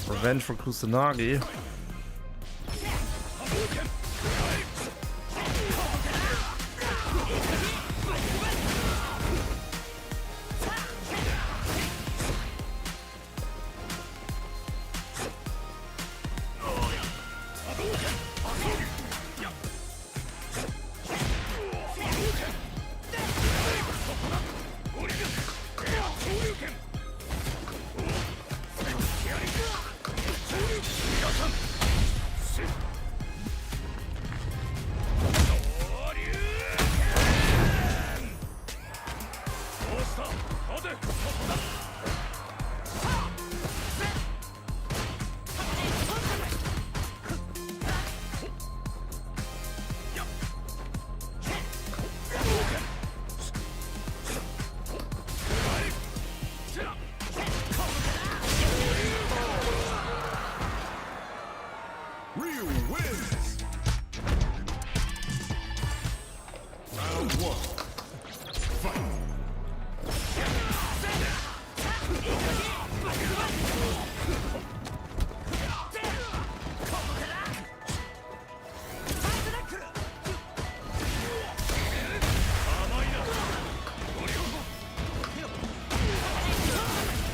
A: Revenge for Kusanagi.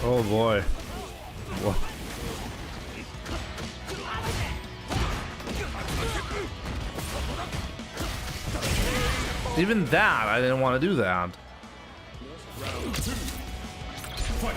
A: Oh boy. Whoa. Even that, I didn't want to do that.
P: Round 2. Fight.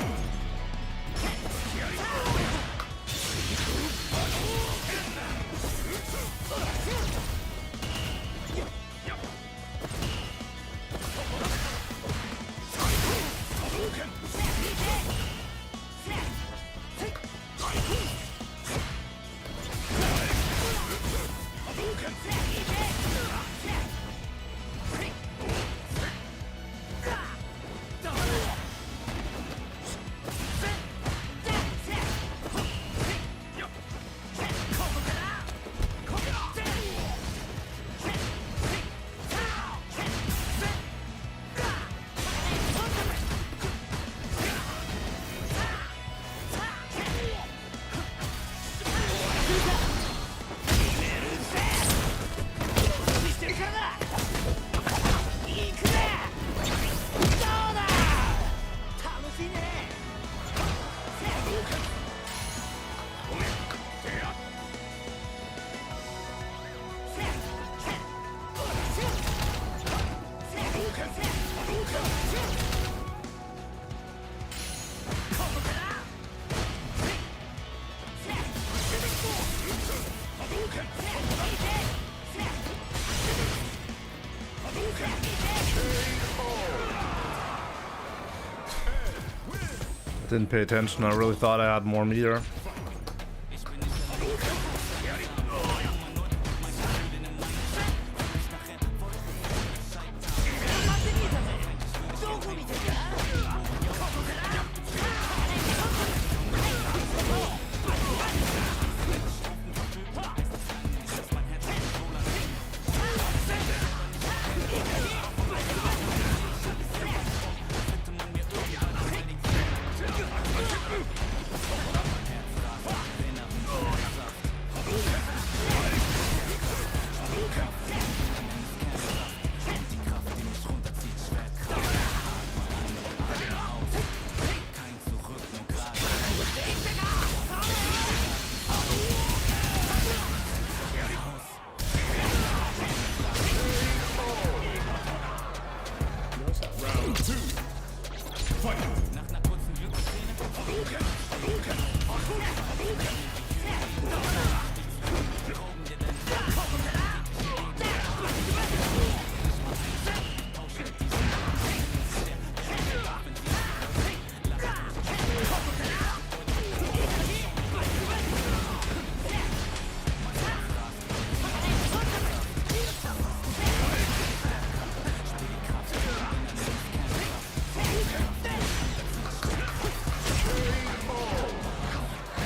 A: Didn't pay attention. I really thought I had more meter.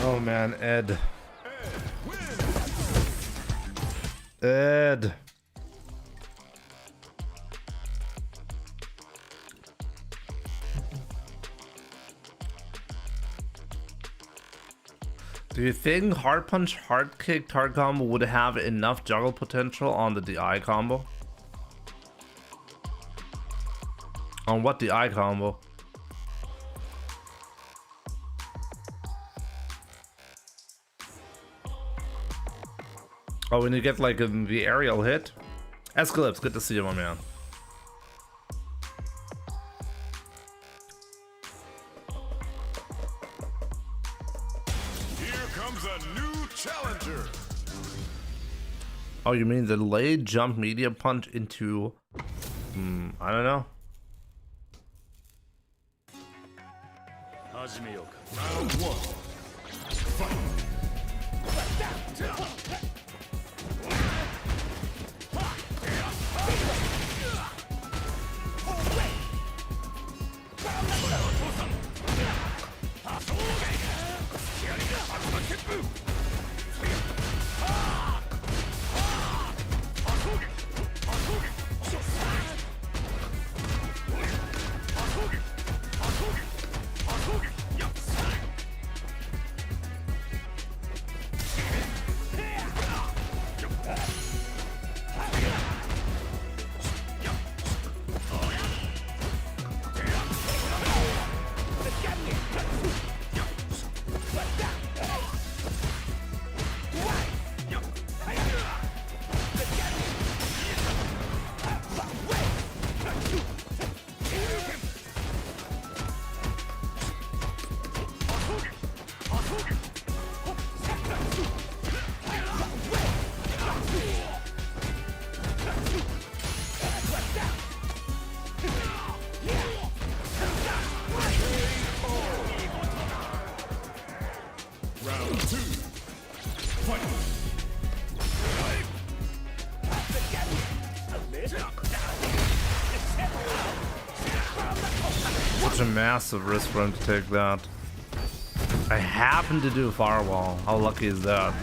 A: Oh man, Ed. Ed. Do you think hard punch, hard kick, hard combo would have enough juggle potential on the DI combo? On what DI combo? Oh, when you get like the aerial hit? Escalypse, good to see you, my man.
P: Here comes a new challenger.
A: Oh, you mean the delayed jump media punch into... I don't know.
P: Round one. Fight.
A: Such a massive risk for him to take that. I happen to do firewall. How lucky is that?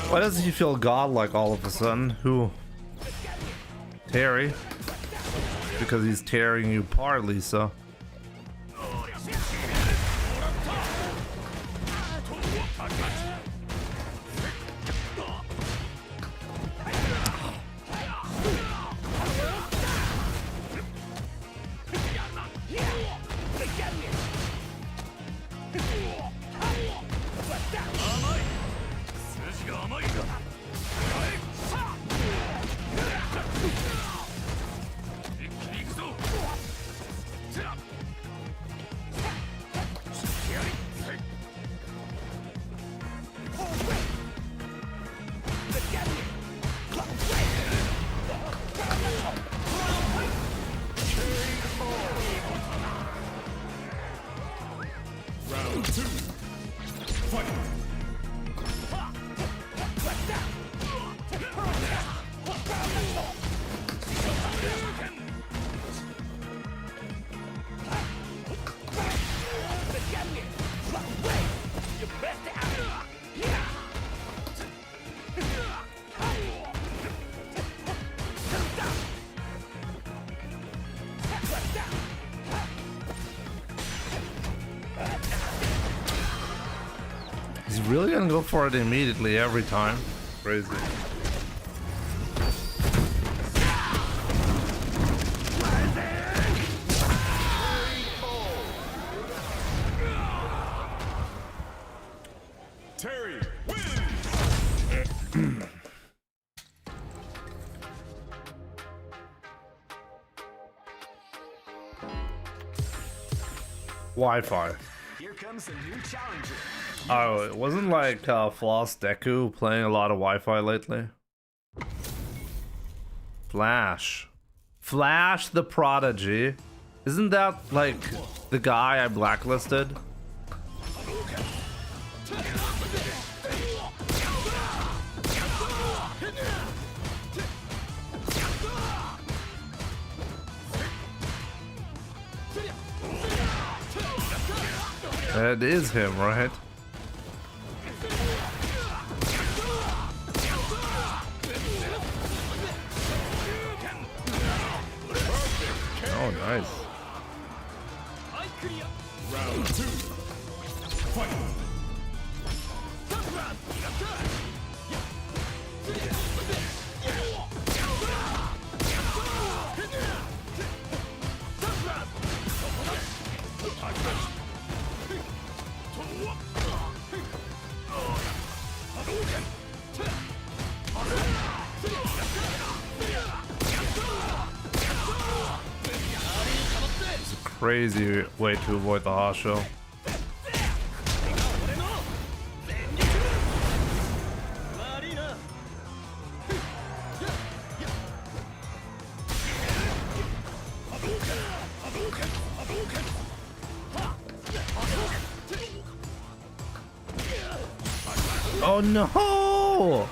A: Why does he feel godlike all of a sudden? Who? Terry? Because he's tearing you apart, Lisa. He's really gonna go for it immediately every time. Crazy.
P: Terry wins.
A: Wi-Fi.
P: Here comes a new challenger.
A: Oh, it wasn't like Floss Deku playing a lot of Wi-Fi lately. Flash the Prodigy. Isn't that like the guy I blacklisted? It is him, right? Oh, nice.
P: Round 2. Fight.
A: Crazy way to avoid the Hasho. Oh no!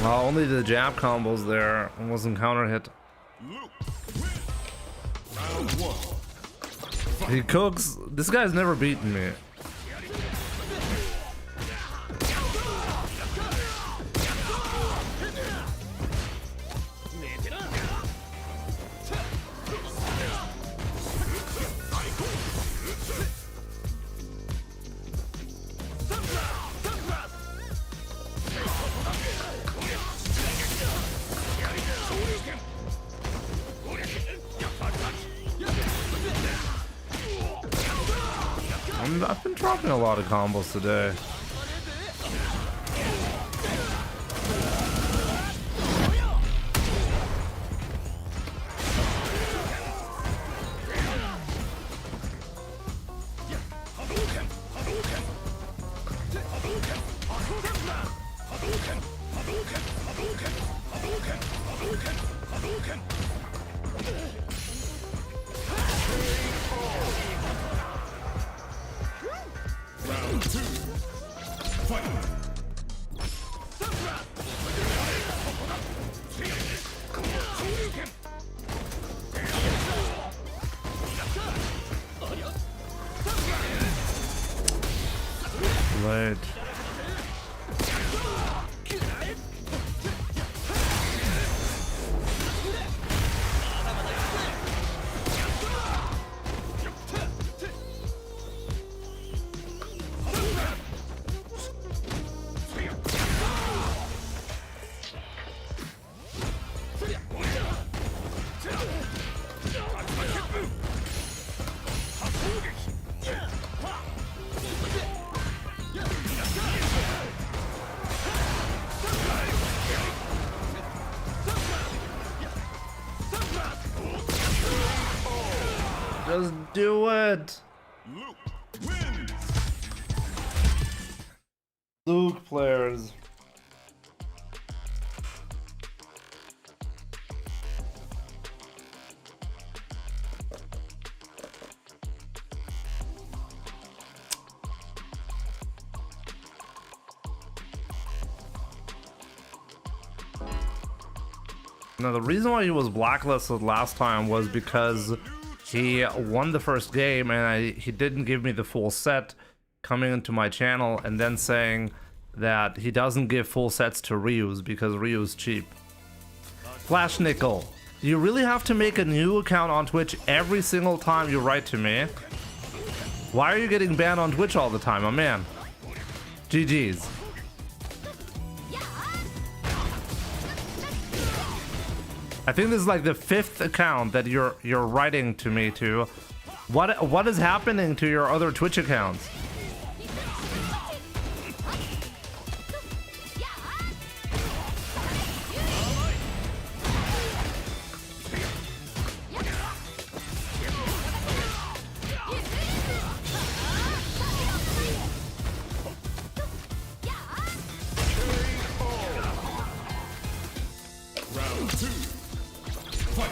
A: Well, only the jab combos there. It wasn't counter hit.
P: Round 1.
A: He cooks. This guy's never beaten me. I've been dropping a lot of combos today.
P: Round 2. Fight.
A: Late. Just do it. Luke players. Now the reason why he was blacklisted last time was because he won the first game and he didn't give me the full set coming into my channel, and then saying that he doesn't give full sets to Ryu's because Ryu's cheap. Flash Nickel, do you really have to make a new account on Twitch every single time you write to me? Why are you getting banned on Twitch all the time, my man? GG's. I think this is like the 5th account that you're writing to me to. What is happening to your other Twitch accounts?
P: Round 2. Fight.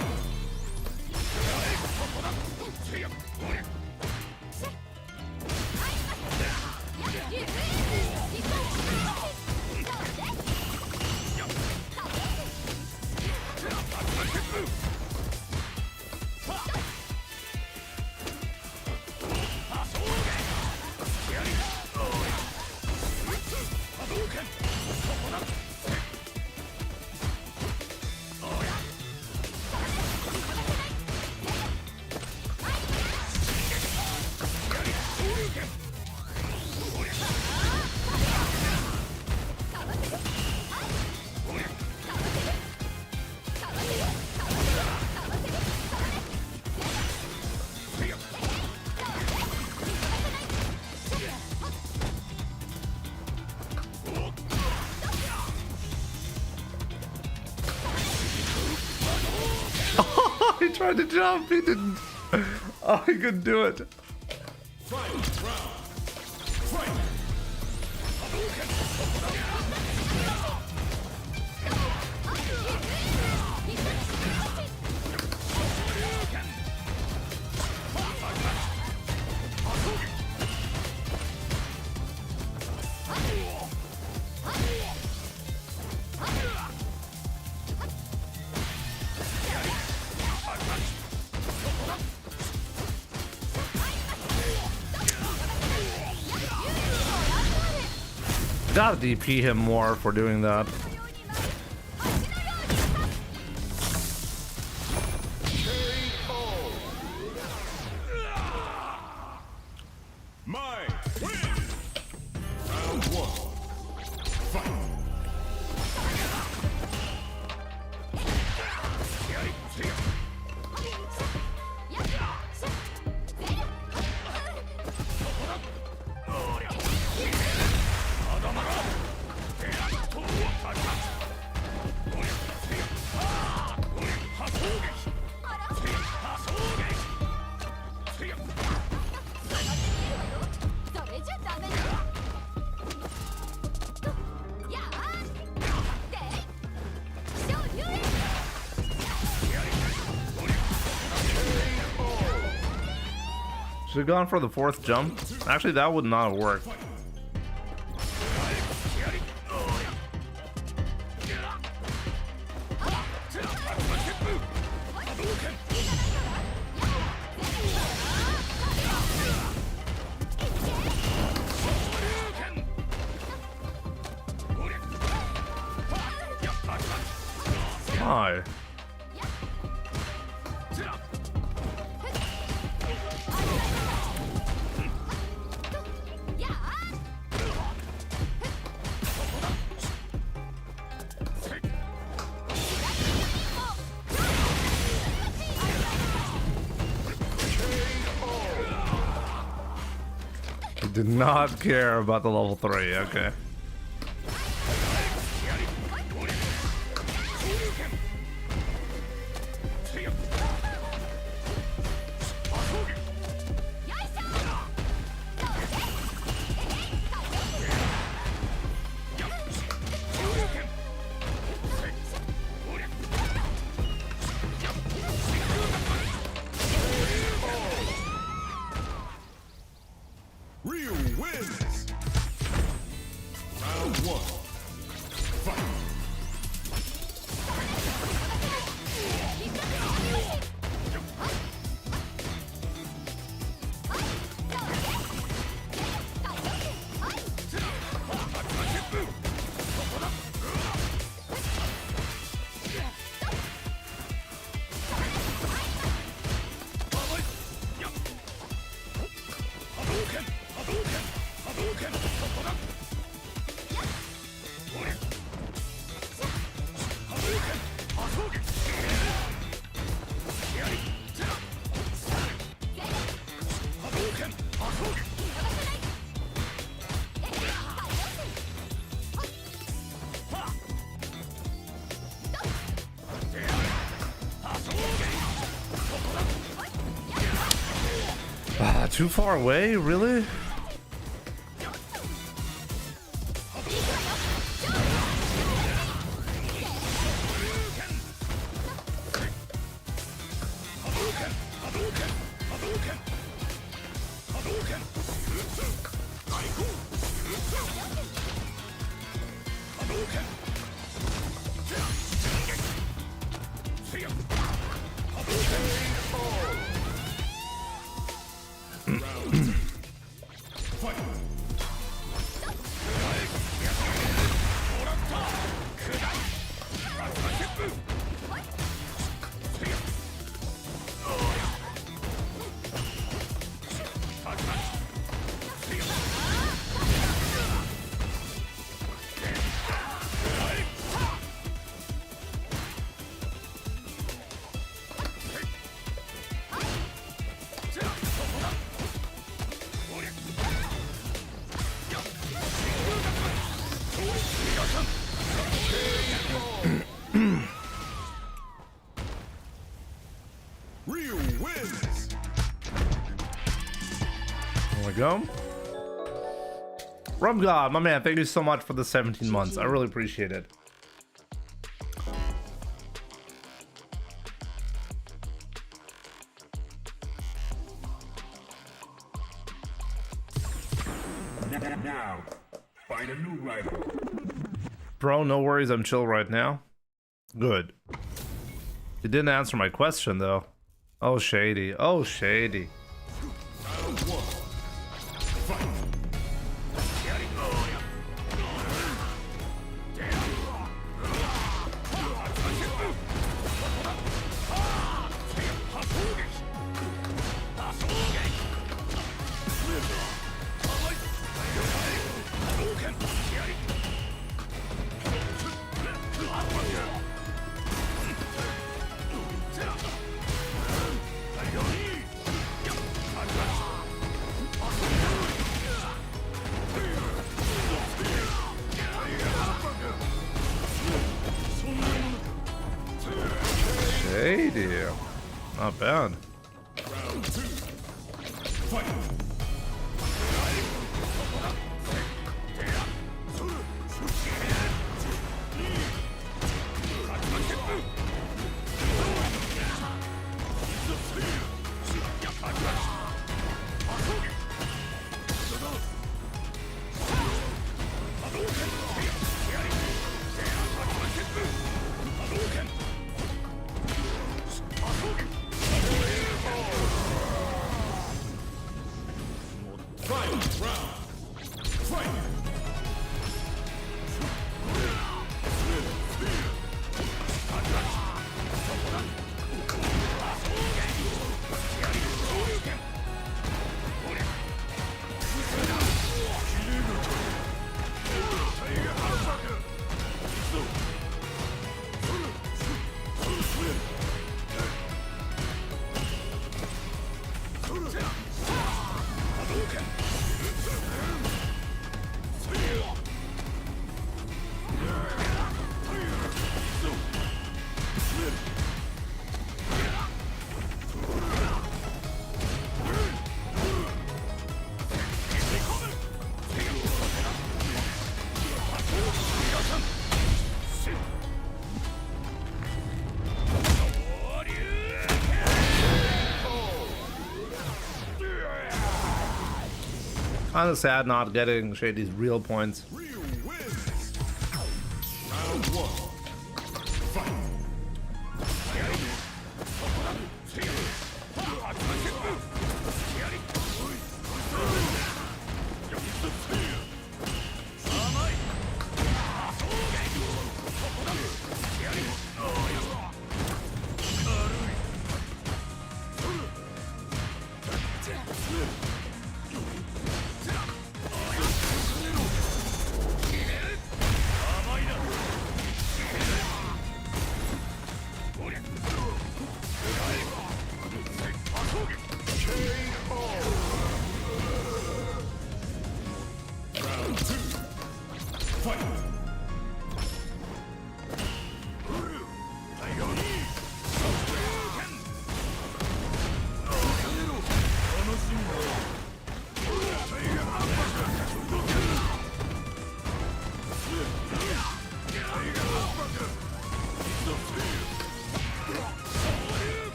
A: He tried to jump, he didn't. Oh, he couldn't do it. Gotta DP him more for doing that.
P: My win. Round 1. Fight.
A: Should have gone for the fourth jump. Actually, that would not have worked. Hi. Did not care about the level 3, okay.
P: Ryu wins. Round 1. Fight.
A: Too far away, really?
P: Ryu wins.
A: There we go. Rum God, my man, thank you so much for the 17 months. I really appreciate it.
P: Now, find a new rival.
A: Bro, no worries, I'm chill right now. Good. You didn't answer my question though. Oh, shady. Oh, shady.
P: Round 1. Fight.
A: Shady. Not bad.
P: Round 2. Fight.
A: Kind of sad not getting Shady's real points.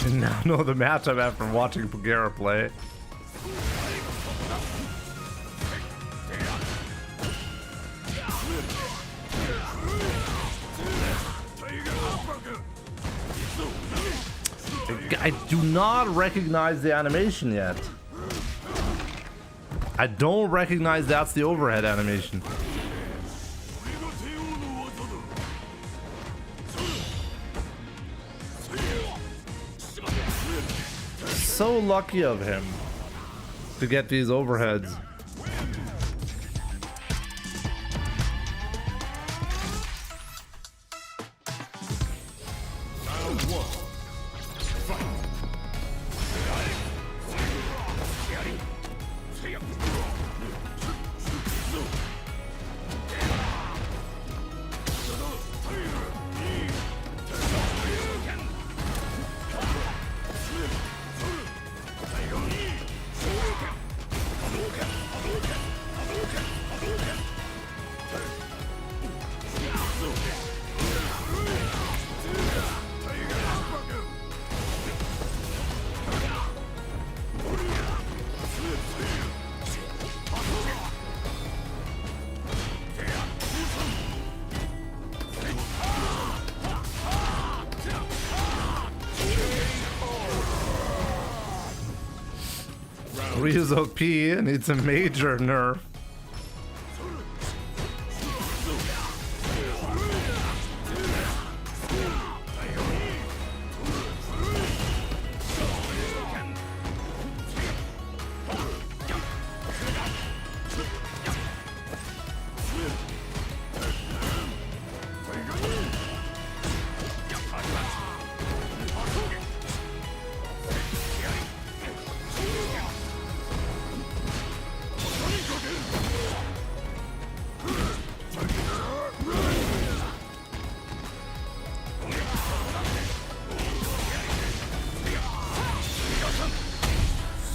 A: And now know the matchup after watching Pagera play. I do not recognize the animation yet. I don't recognize that's the overhead animation. So lucky of him to get these overheads. Ryu's OP needs a major nerf.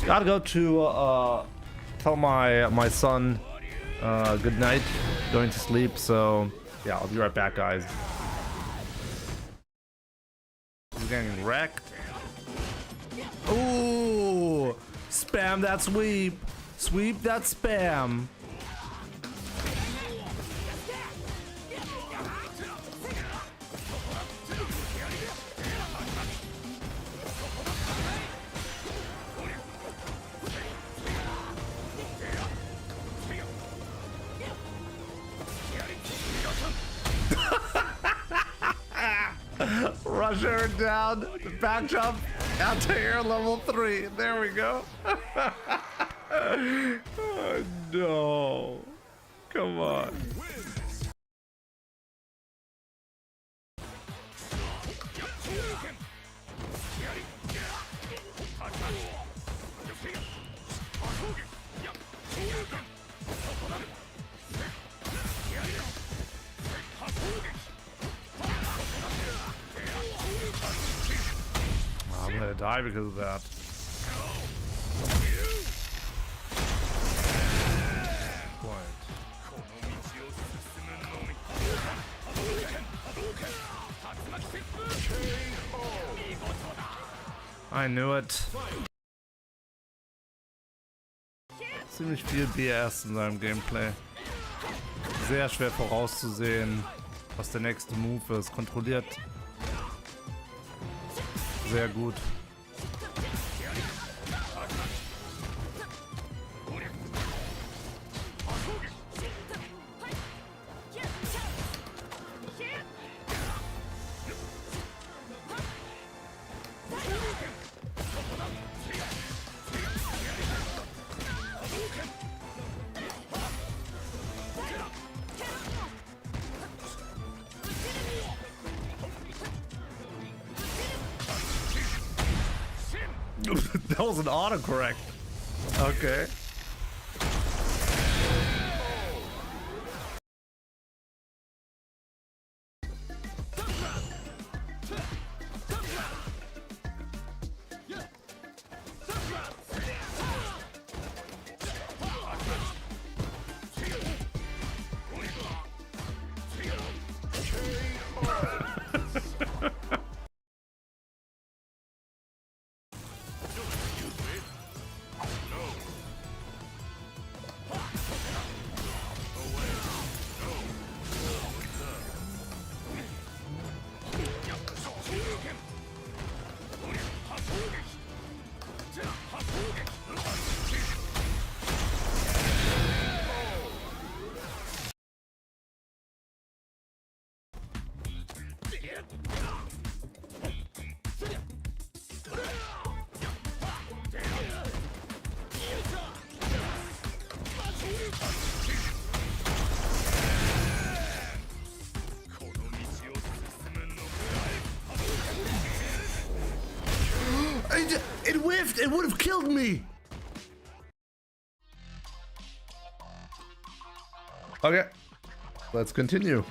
A: Gotta go to tell my son good night, going to sleep. So yeah, I'll be right back, guys. He's getting wrecked. Ooh, spam that sweep, sweep that spam. Rush air down, back jump, out to air level 3. There we go. Oh, no. Come on. I'm gonna die because of that. I knew it. Ziemlich viel BS in seinem Gameplay. Sehr schwer vorauszusehen, was der nächste Move ist. Kontrolliert sehr gut. That was an autocorrect. Okay. It whiffed! It would have killed me! Okay, let's continue.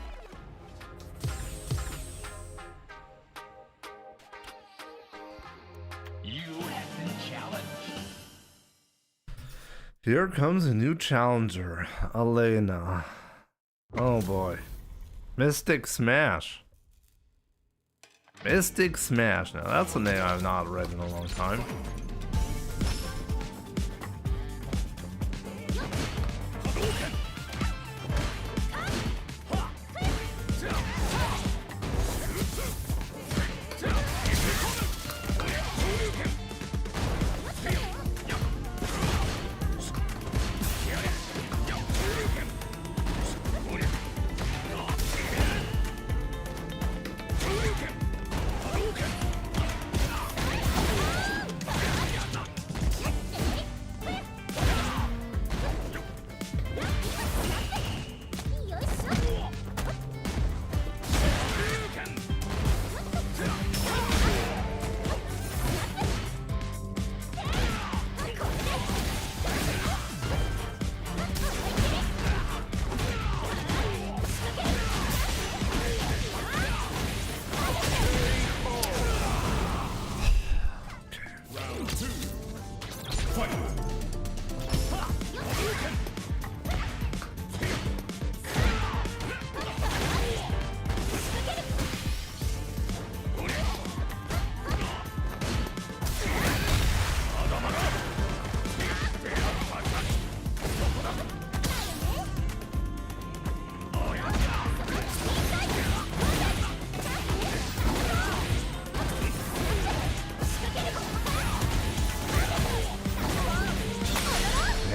A: Here comes a new challenger, Elena. Oh boy. Mystic Smash. Mystic Smash. Now that's a name I've not read in a long time.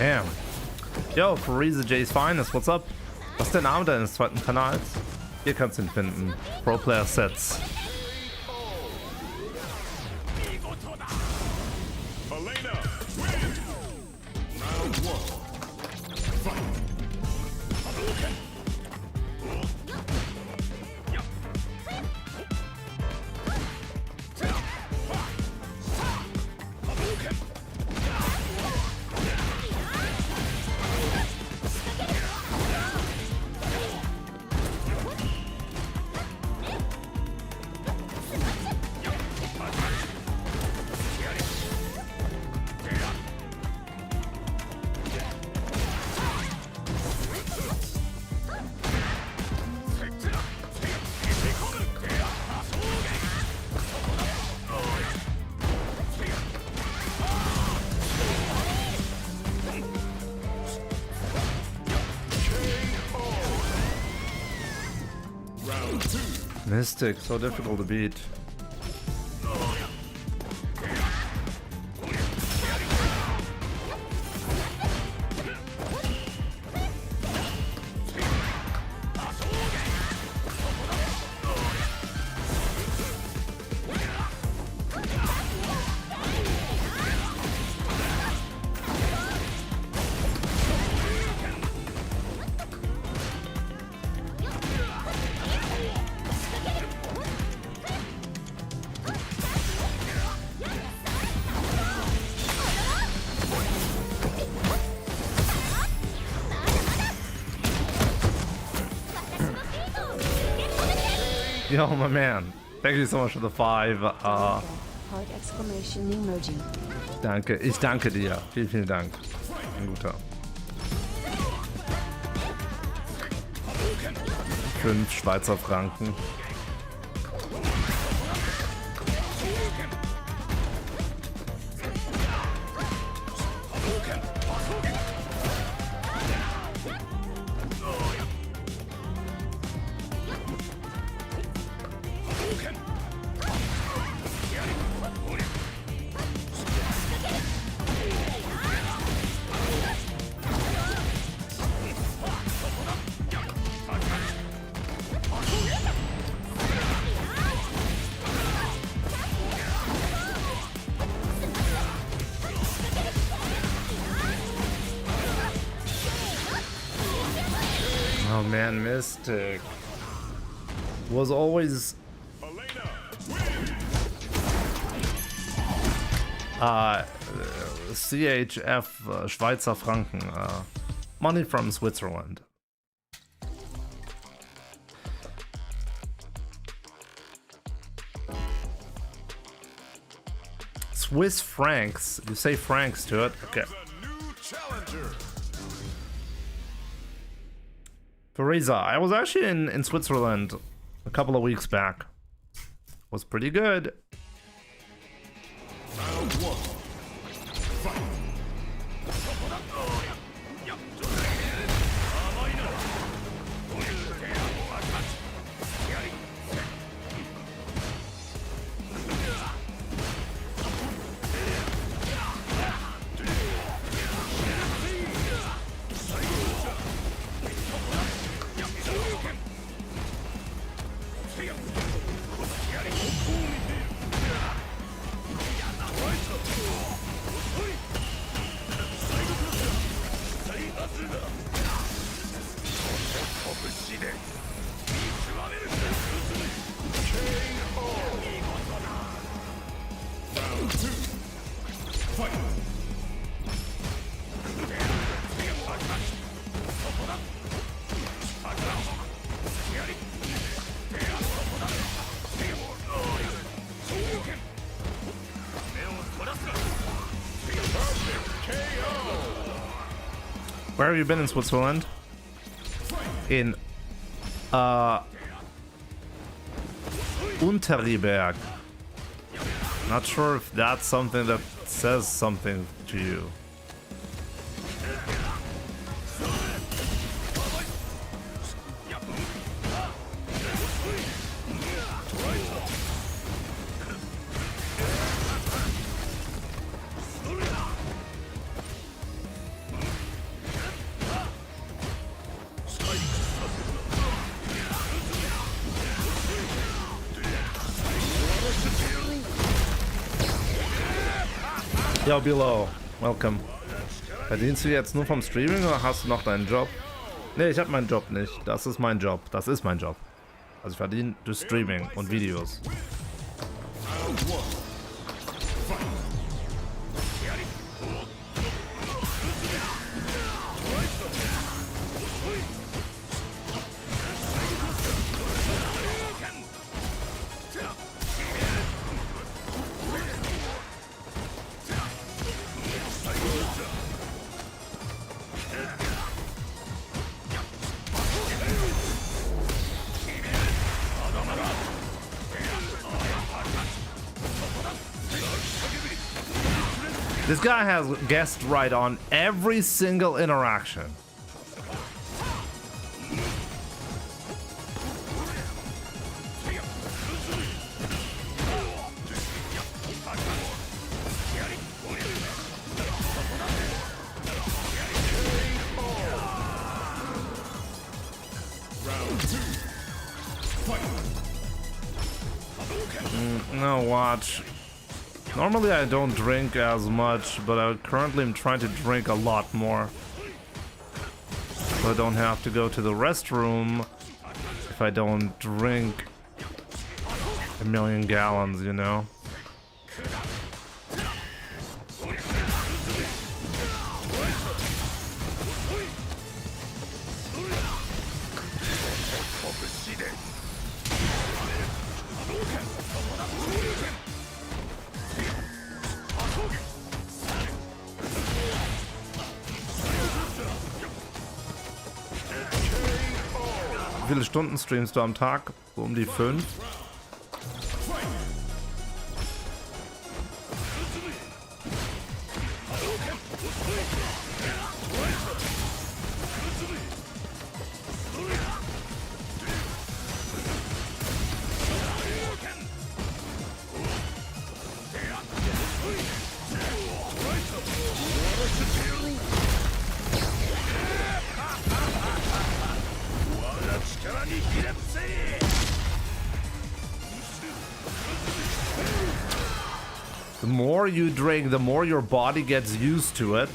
A: Damn. Yo, Frieza J's Finest, what's up? Was ist der Name deines zweiten Kanals? Hier kannst du ihn finden. Pro Player Sets. Mystic, so difficult to beat. Yo, my man. Thank you so much for the 5.
Q: Heart exclamation emoji.
A: Danke. Ich danke dir. Vielen, vielen Dank. Ein guter. 5 Schweizer Franken. Oh man, Mystic was always CHF Schweizer Franken, money from Switzerland. Swiss francs. You say francs to it? Okay. Teresa, I was actually in Switzerland a couple of weeks back. Was pretty good.
P: Round 1. Fight.
A: Where have you been in Switzerland? In Unterliberg. Not sure if that's something that says something to you. Ja, Below, welcome. Verdienst du jetzt nur vom Streaming oder hast du noch deinen Job? Ne, ich habe meinen Job nicht. Das ist mein Job. Das ist mein Job. Also ich verdiene durch Streaming und Videos. This guy has guessed right on every single interaction. No, watch. Normally I don't drink as much, but I currently am trying to drink a lot more. So I don't have to go to the restroom if I don't drink a million gallons, you know? Wie viele Stunden streamst du am Tag? So um die 5? The more you drink, the more your body gets used to it.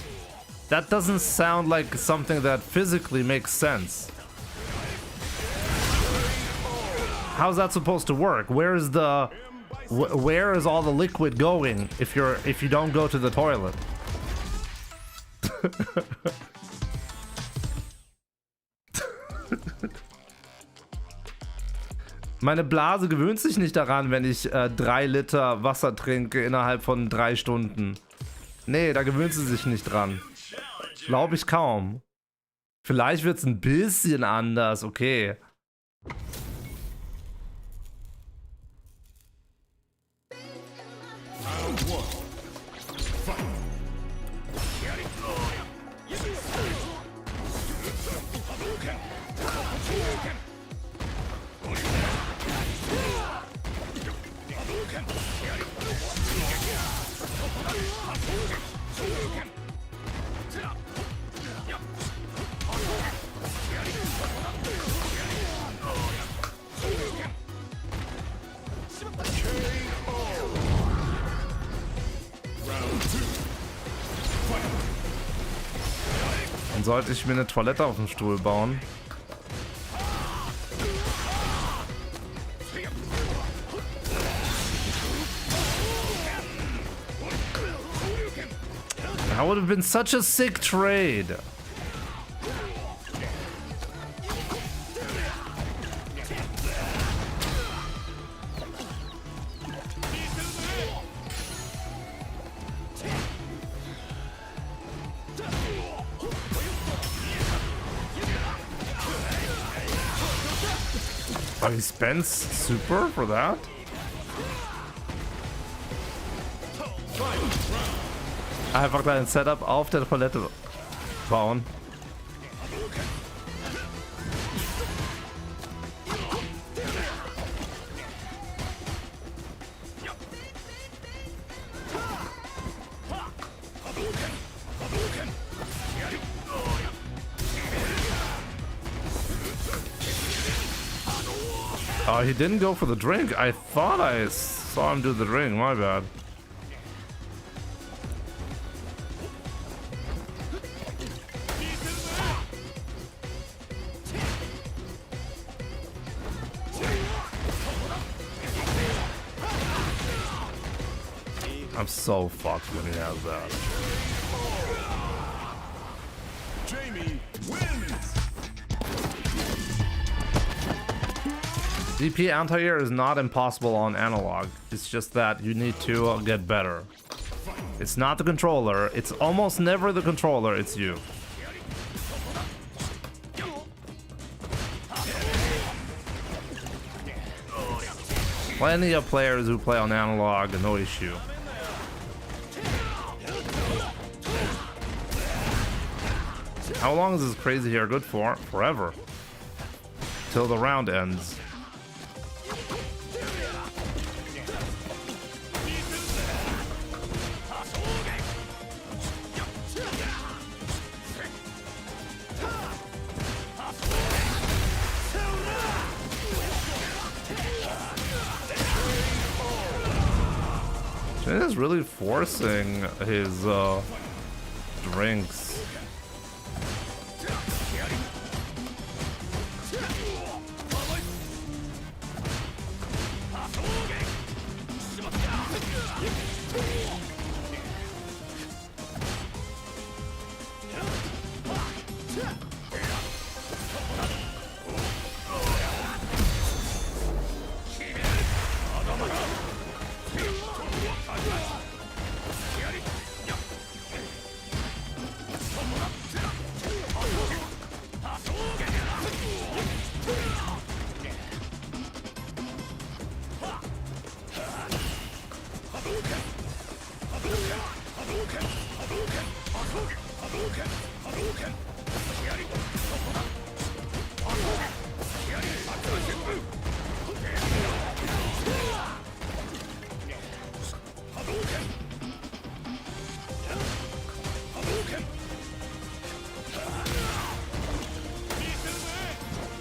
A: That doesn't sound like something that physically makes sense. How's that supposed to work? Where is all the liquid going if you don't go to the toilet? Meine Blase gewöhnt sich nicht daran, wenn ich 3 Liter Wasser trinke innerhalb von 3 Stunden. Nee, da gewöhnt sie sich nicht dran. Glaube ich kaum. Vielleicht wird es ein bisschen anders, okay. Dann sollte ich mir eine Toilette auf dem Stuhl bauen. That would have been such a sick trade. Oh, he spends super for that? Einfach dein Setup auf der Palette bauen. Oh, he didn't go for the drink. I thought I saw him do the drink. My bad. I'm so fucked when he has that.
P: Jamie wins.
A: DP anti-air is not impossible on analog. It's just that you need to get better. It's not the controller. It's almost never the controller. It's you. Plenty of players who play on analog, no issue. How long is this crazy hair good for? Forever. Till the round ends. Jin is really forcing his drinks.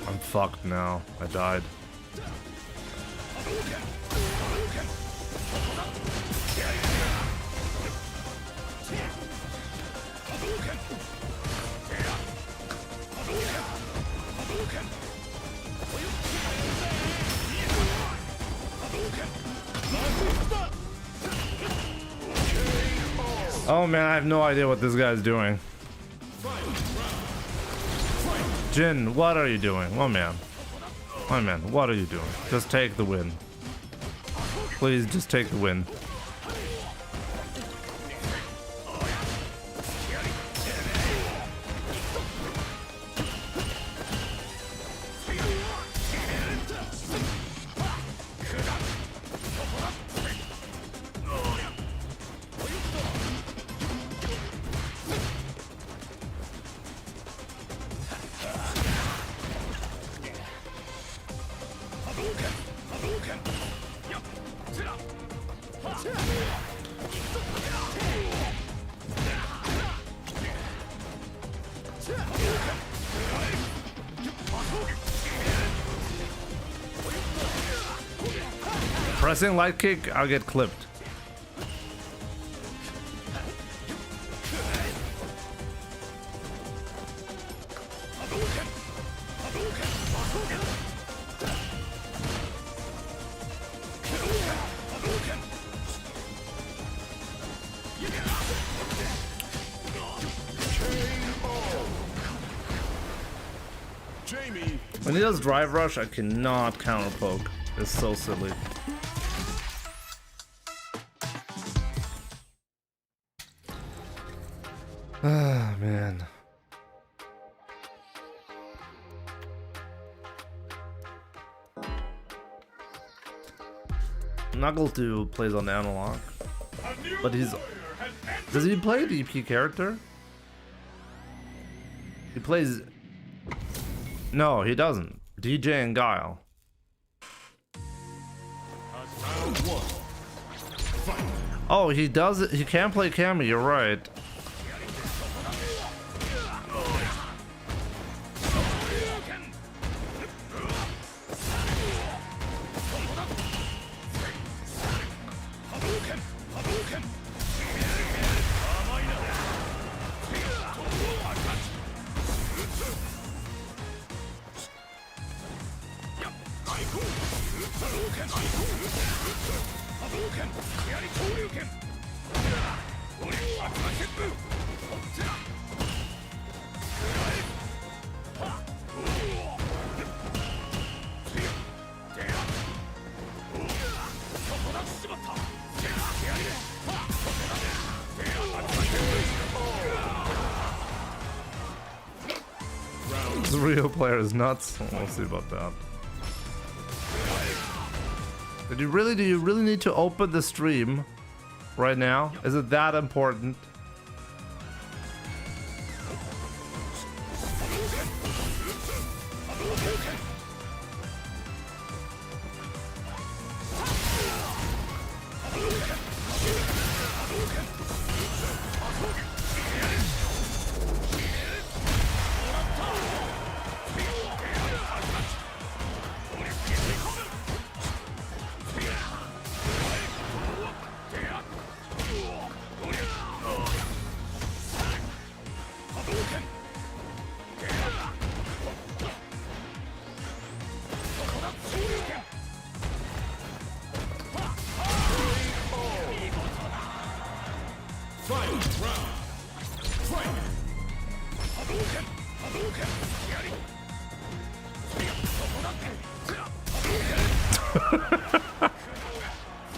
A: I'm fucked now. I died. Oh man, I have no idea what this guy's doing. Jin, what are you doing? Oh man. Oh man, what are you doing? Just take the win. Please, just take the win. Pressing light kick, I'll get clipped. When he does drive rush, I cannot counter poke. It's so silly. Ah, man. Knuckle2 plays on analog, but does he play DP character? He plays. No, he doesn't. DJ and Guile. Oh, he does. He can play Cammy. You're right. This Rio player is nuts. We'll see about that. Do you really need to open the stream right now? Is it that important?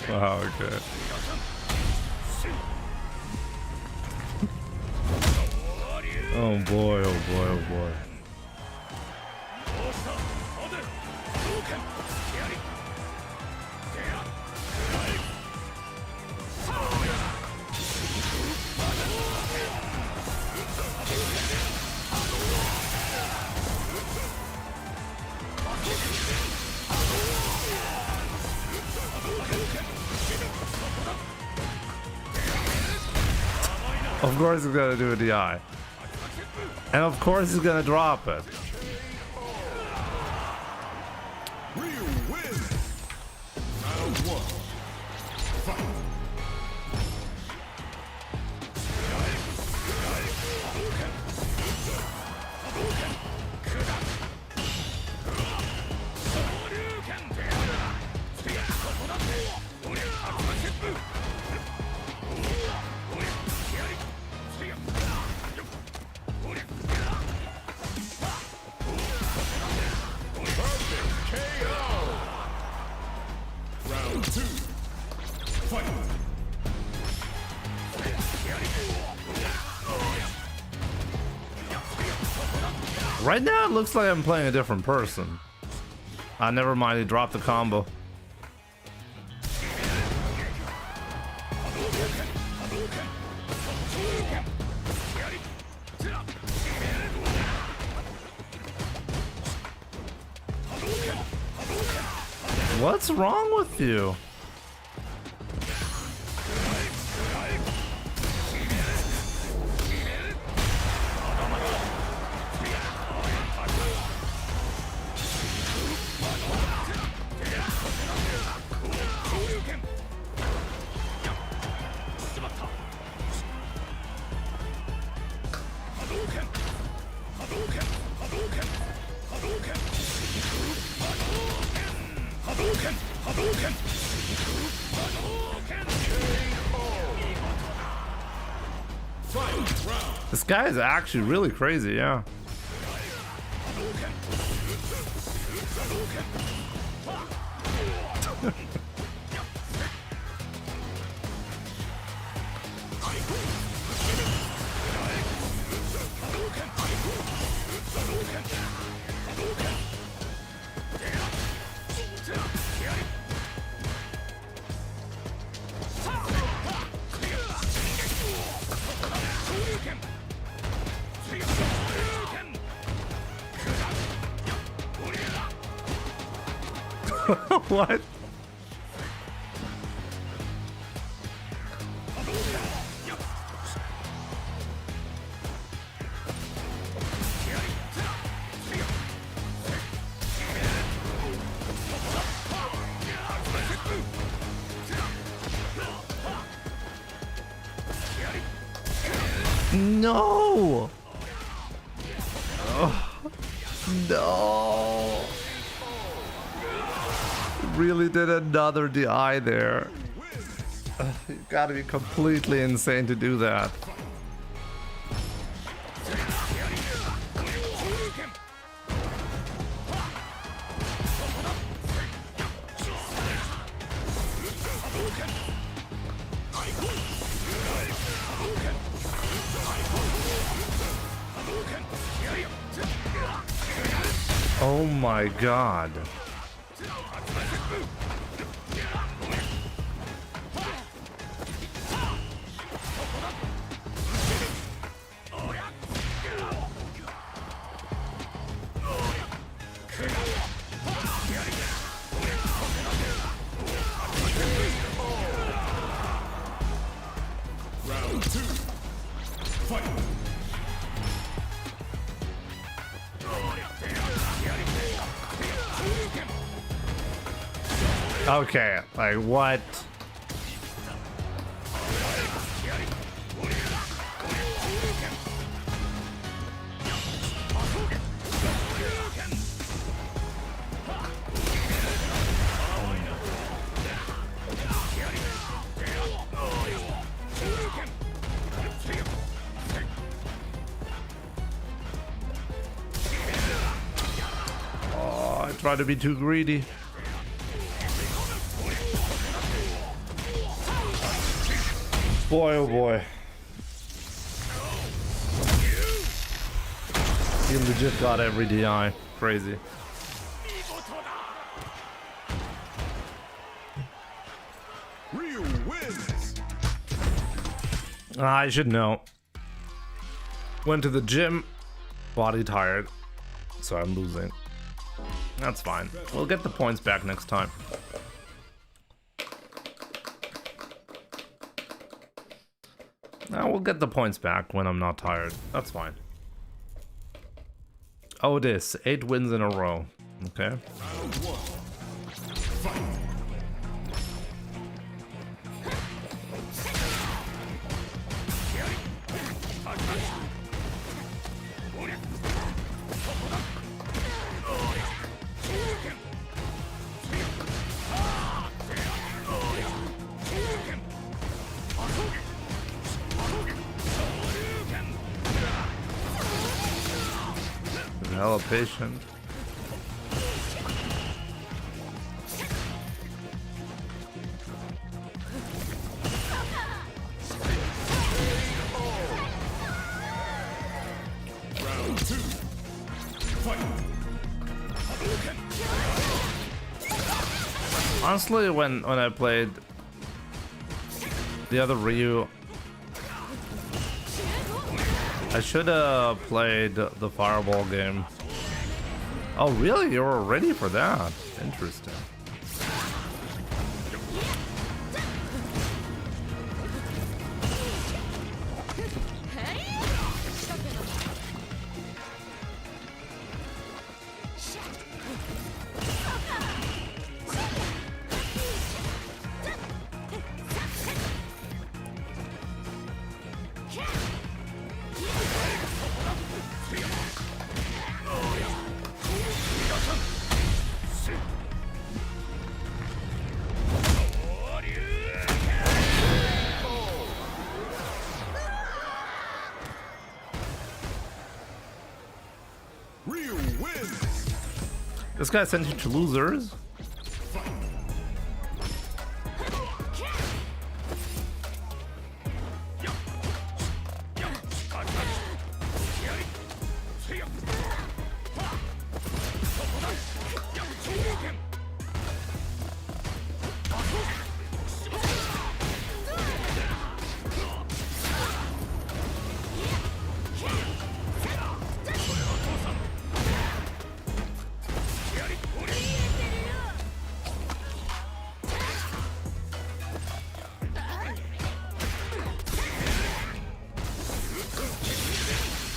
A: Wow, okay. Oh boy, oh boy, oh boy. Of course he's gonna do a DI. And of course he's gonna drop it. Right now it looks like I'm playing a different person. Never mind, he dropped the combo. What's wrong with you? This guy is actually really crazy, yeah. What? No! Oh, no! Really did another DI there. You gotta be completely insane to do that. Oh my god.
P: Round 2. Fight.
A: Okay, like what? Oh, I tried to be too greedy. Boy, oh boy. He legit got every DI. Crazy.
P: Ryu wins.
A: I should know. Went to the gym, body tired, so I'm losing. That's fine. We'll get the points back next time. Now we'll get the points back when I'm not tired. That's fine. Oh, this 8 wins in a row. Okay.
P: Round 1. Fight.
A: Hella patient.
P: Round 2. Fight.
A: Honestly, when I played the other Ryu, I should have played the Fireball game. Oh really? You're ready for that? Interesting.
P: Ryu wins.
A: This guy sent you to losers?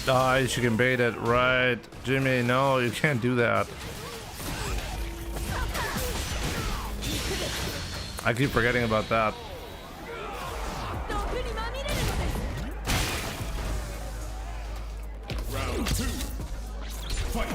A: Nice, you can bait it, right? Jimmy, no, you can't do that. I keep forgetting about that.
P: Round 2. Fight.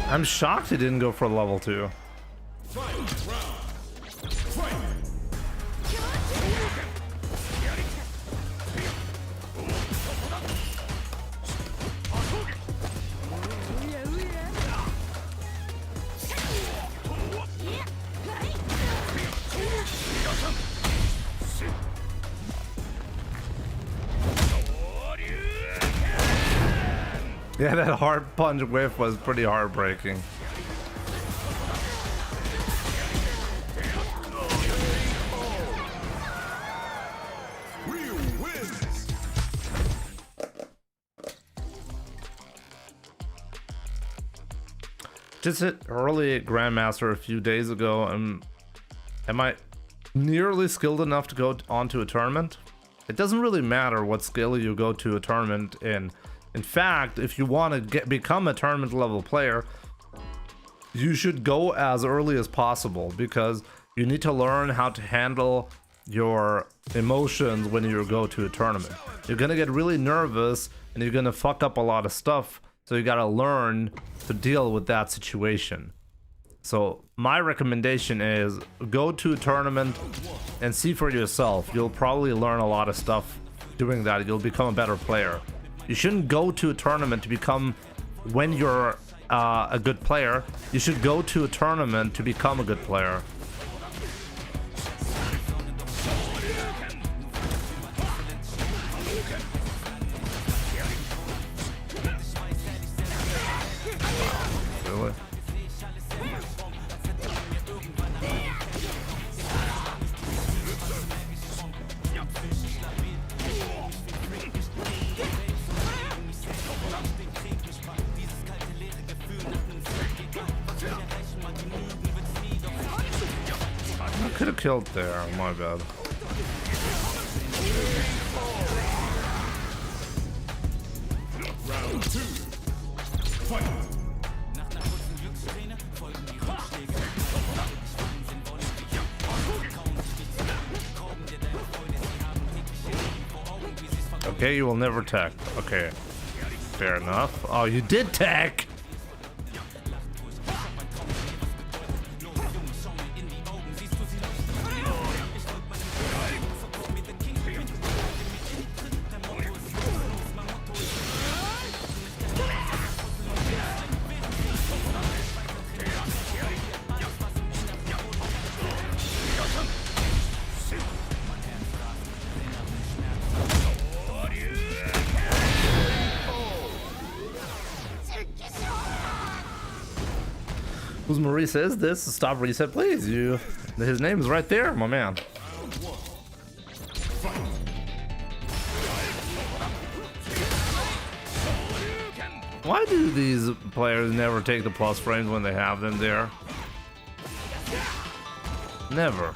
A: I'm shocked he didn't go for level 2. Yeah, that hard punch whiff was pretty heartbreaking. Just hit early Grandmaster a few days ago. Am I nearly skilled enough to go onto a tournament? It doesn't really matter what skill you go to a tournament in. In fact, if you want to become a tournament level player, you should go as early as possible, because you need to learn how to handle your emotions when you go to a tournament. You're gonna get really nervous and you're gonna fuck up a lot of stuff, so you gotta learn to deal with that situation. So my recommendation is go to a tournament and see for yourself. You'll probably learn a lot of stuff doing that. You'll become a better player. You shouldn't go to a tournament to become, when you're a good player, you should go to a tournament to become a good player. Really? I could have killed there, my bad.
P: Round 2. Fight.
A: Okay, you will never tech. Okay, fair enough. Oh, you did tech! Who's Marie says this? Stop reset, please. His name is right there, my man. Why do these players never take the plus frames when they have them there? Never.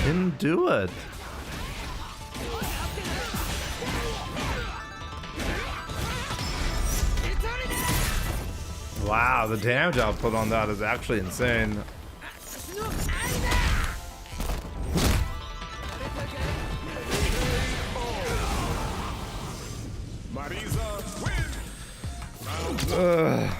A: Didn't do it. Wow, the damage output on that is actually insane. Ugh.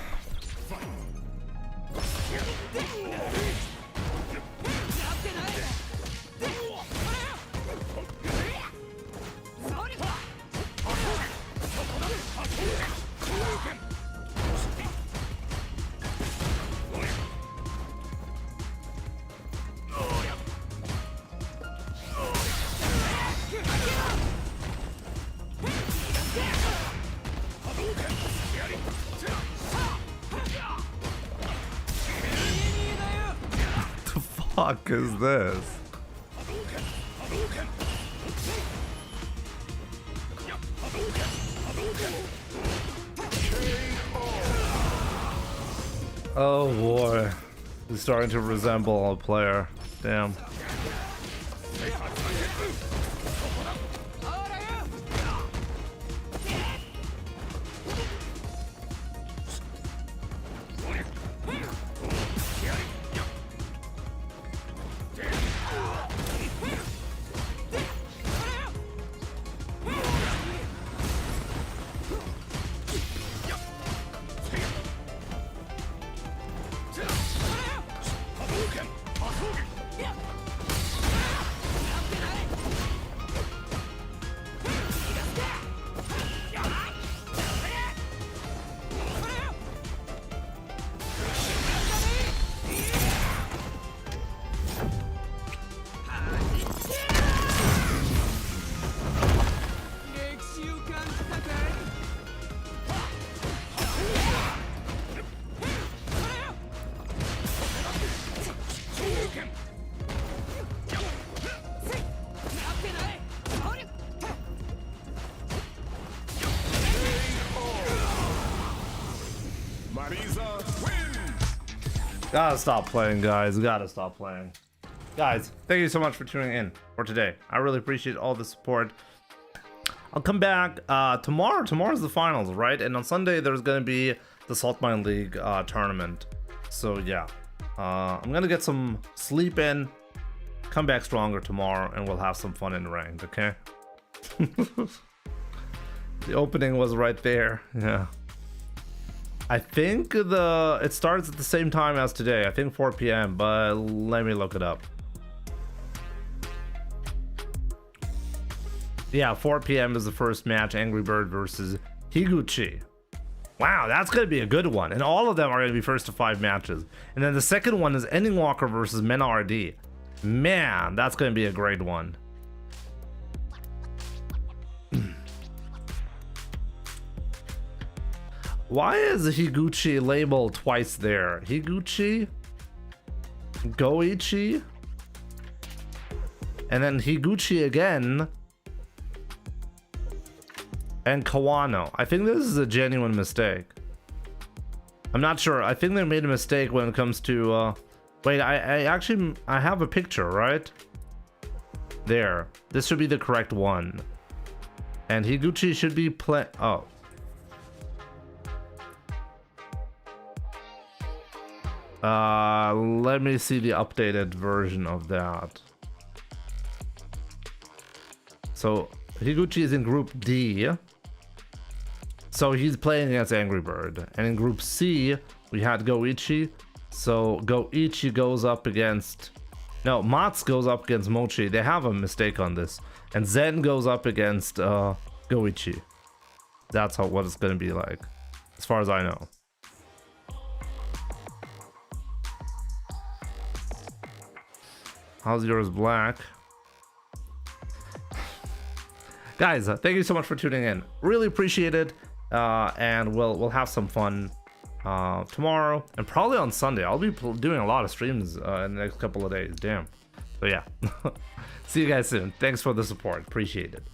A: Fuck is this? Oh boy, he's starting to resemble a player. Damn. Gotta stop playing, guys. Gotta stop playing. Guys, thank you so much for tuning in for today. I really appreciate all the support. I'll come back tomorrow. Tomorrow's the finals, right? And on Sunday, there's gonna be the Salt Mine League tournament. So yeah, I'm gonna get some sleep in, come back stronger tomorrow, and we'll have some fun in ranked, okay? The opening was right there. Yeah. I think it starts at the same time as today. I think 4 p.m., but let me look it up. Yeah, 4 p.m. is the first match, Angry Bird versus Higuchi. Wow, that's going to be a good one. And all of them are going to be first to 5 matches. And then the second one is Ending Walker versus Mena RD. Man, that's going to be a great one. Why is Higuchi labeled twice there? Higuchi, Goichi, and then Higuchi again, and Kawano. I think this is a genuine mistake. I'm not sure. I think they made a mistake when it comes to wait, I actually have a picture, right? There. This should be the correct one. And Higuchi should be oh. Let me see the updated version of that. So Higuchi is in Group D. So he's playing against Angry Bird. And in Group C, we had Goichi. So Goichi goes up against... No, Matsu goes up against Mochi. They have a mistake on this. And Zen goes up against Goichi. That's what it's going to be like, as far as I know. How's yours, Black? Guys, thank you so much for tuning in. Really appreciate it. And we'll have some fun tomorrow and probably on Sunday. I'll be doing a lot of streams in the next couple of days. Damn. So yeah. See you guys soon. Thanks for the support. Appreciate it.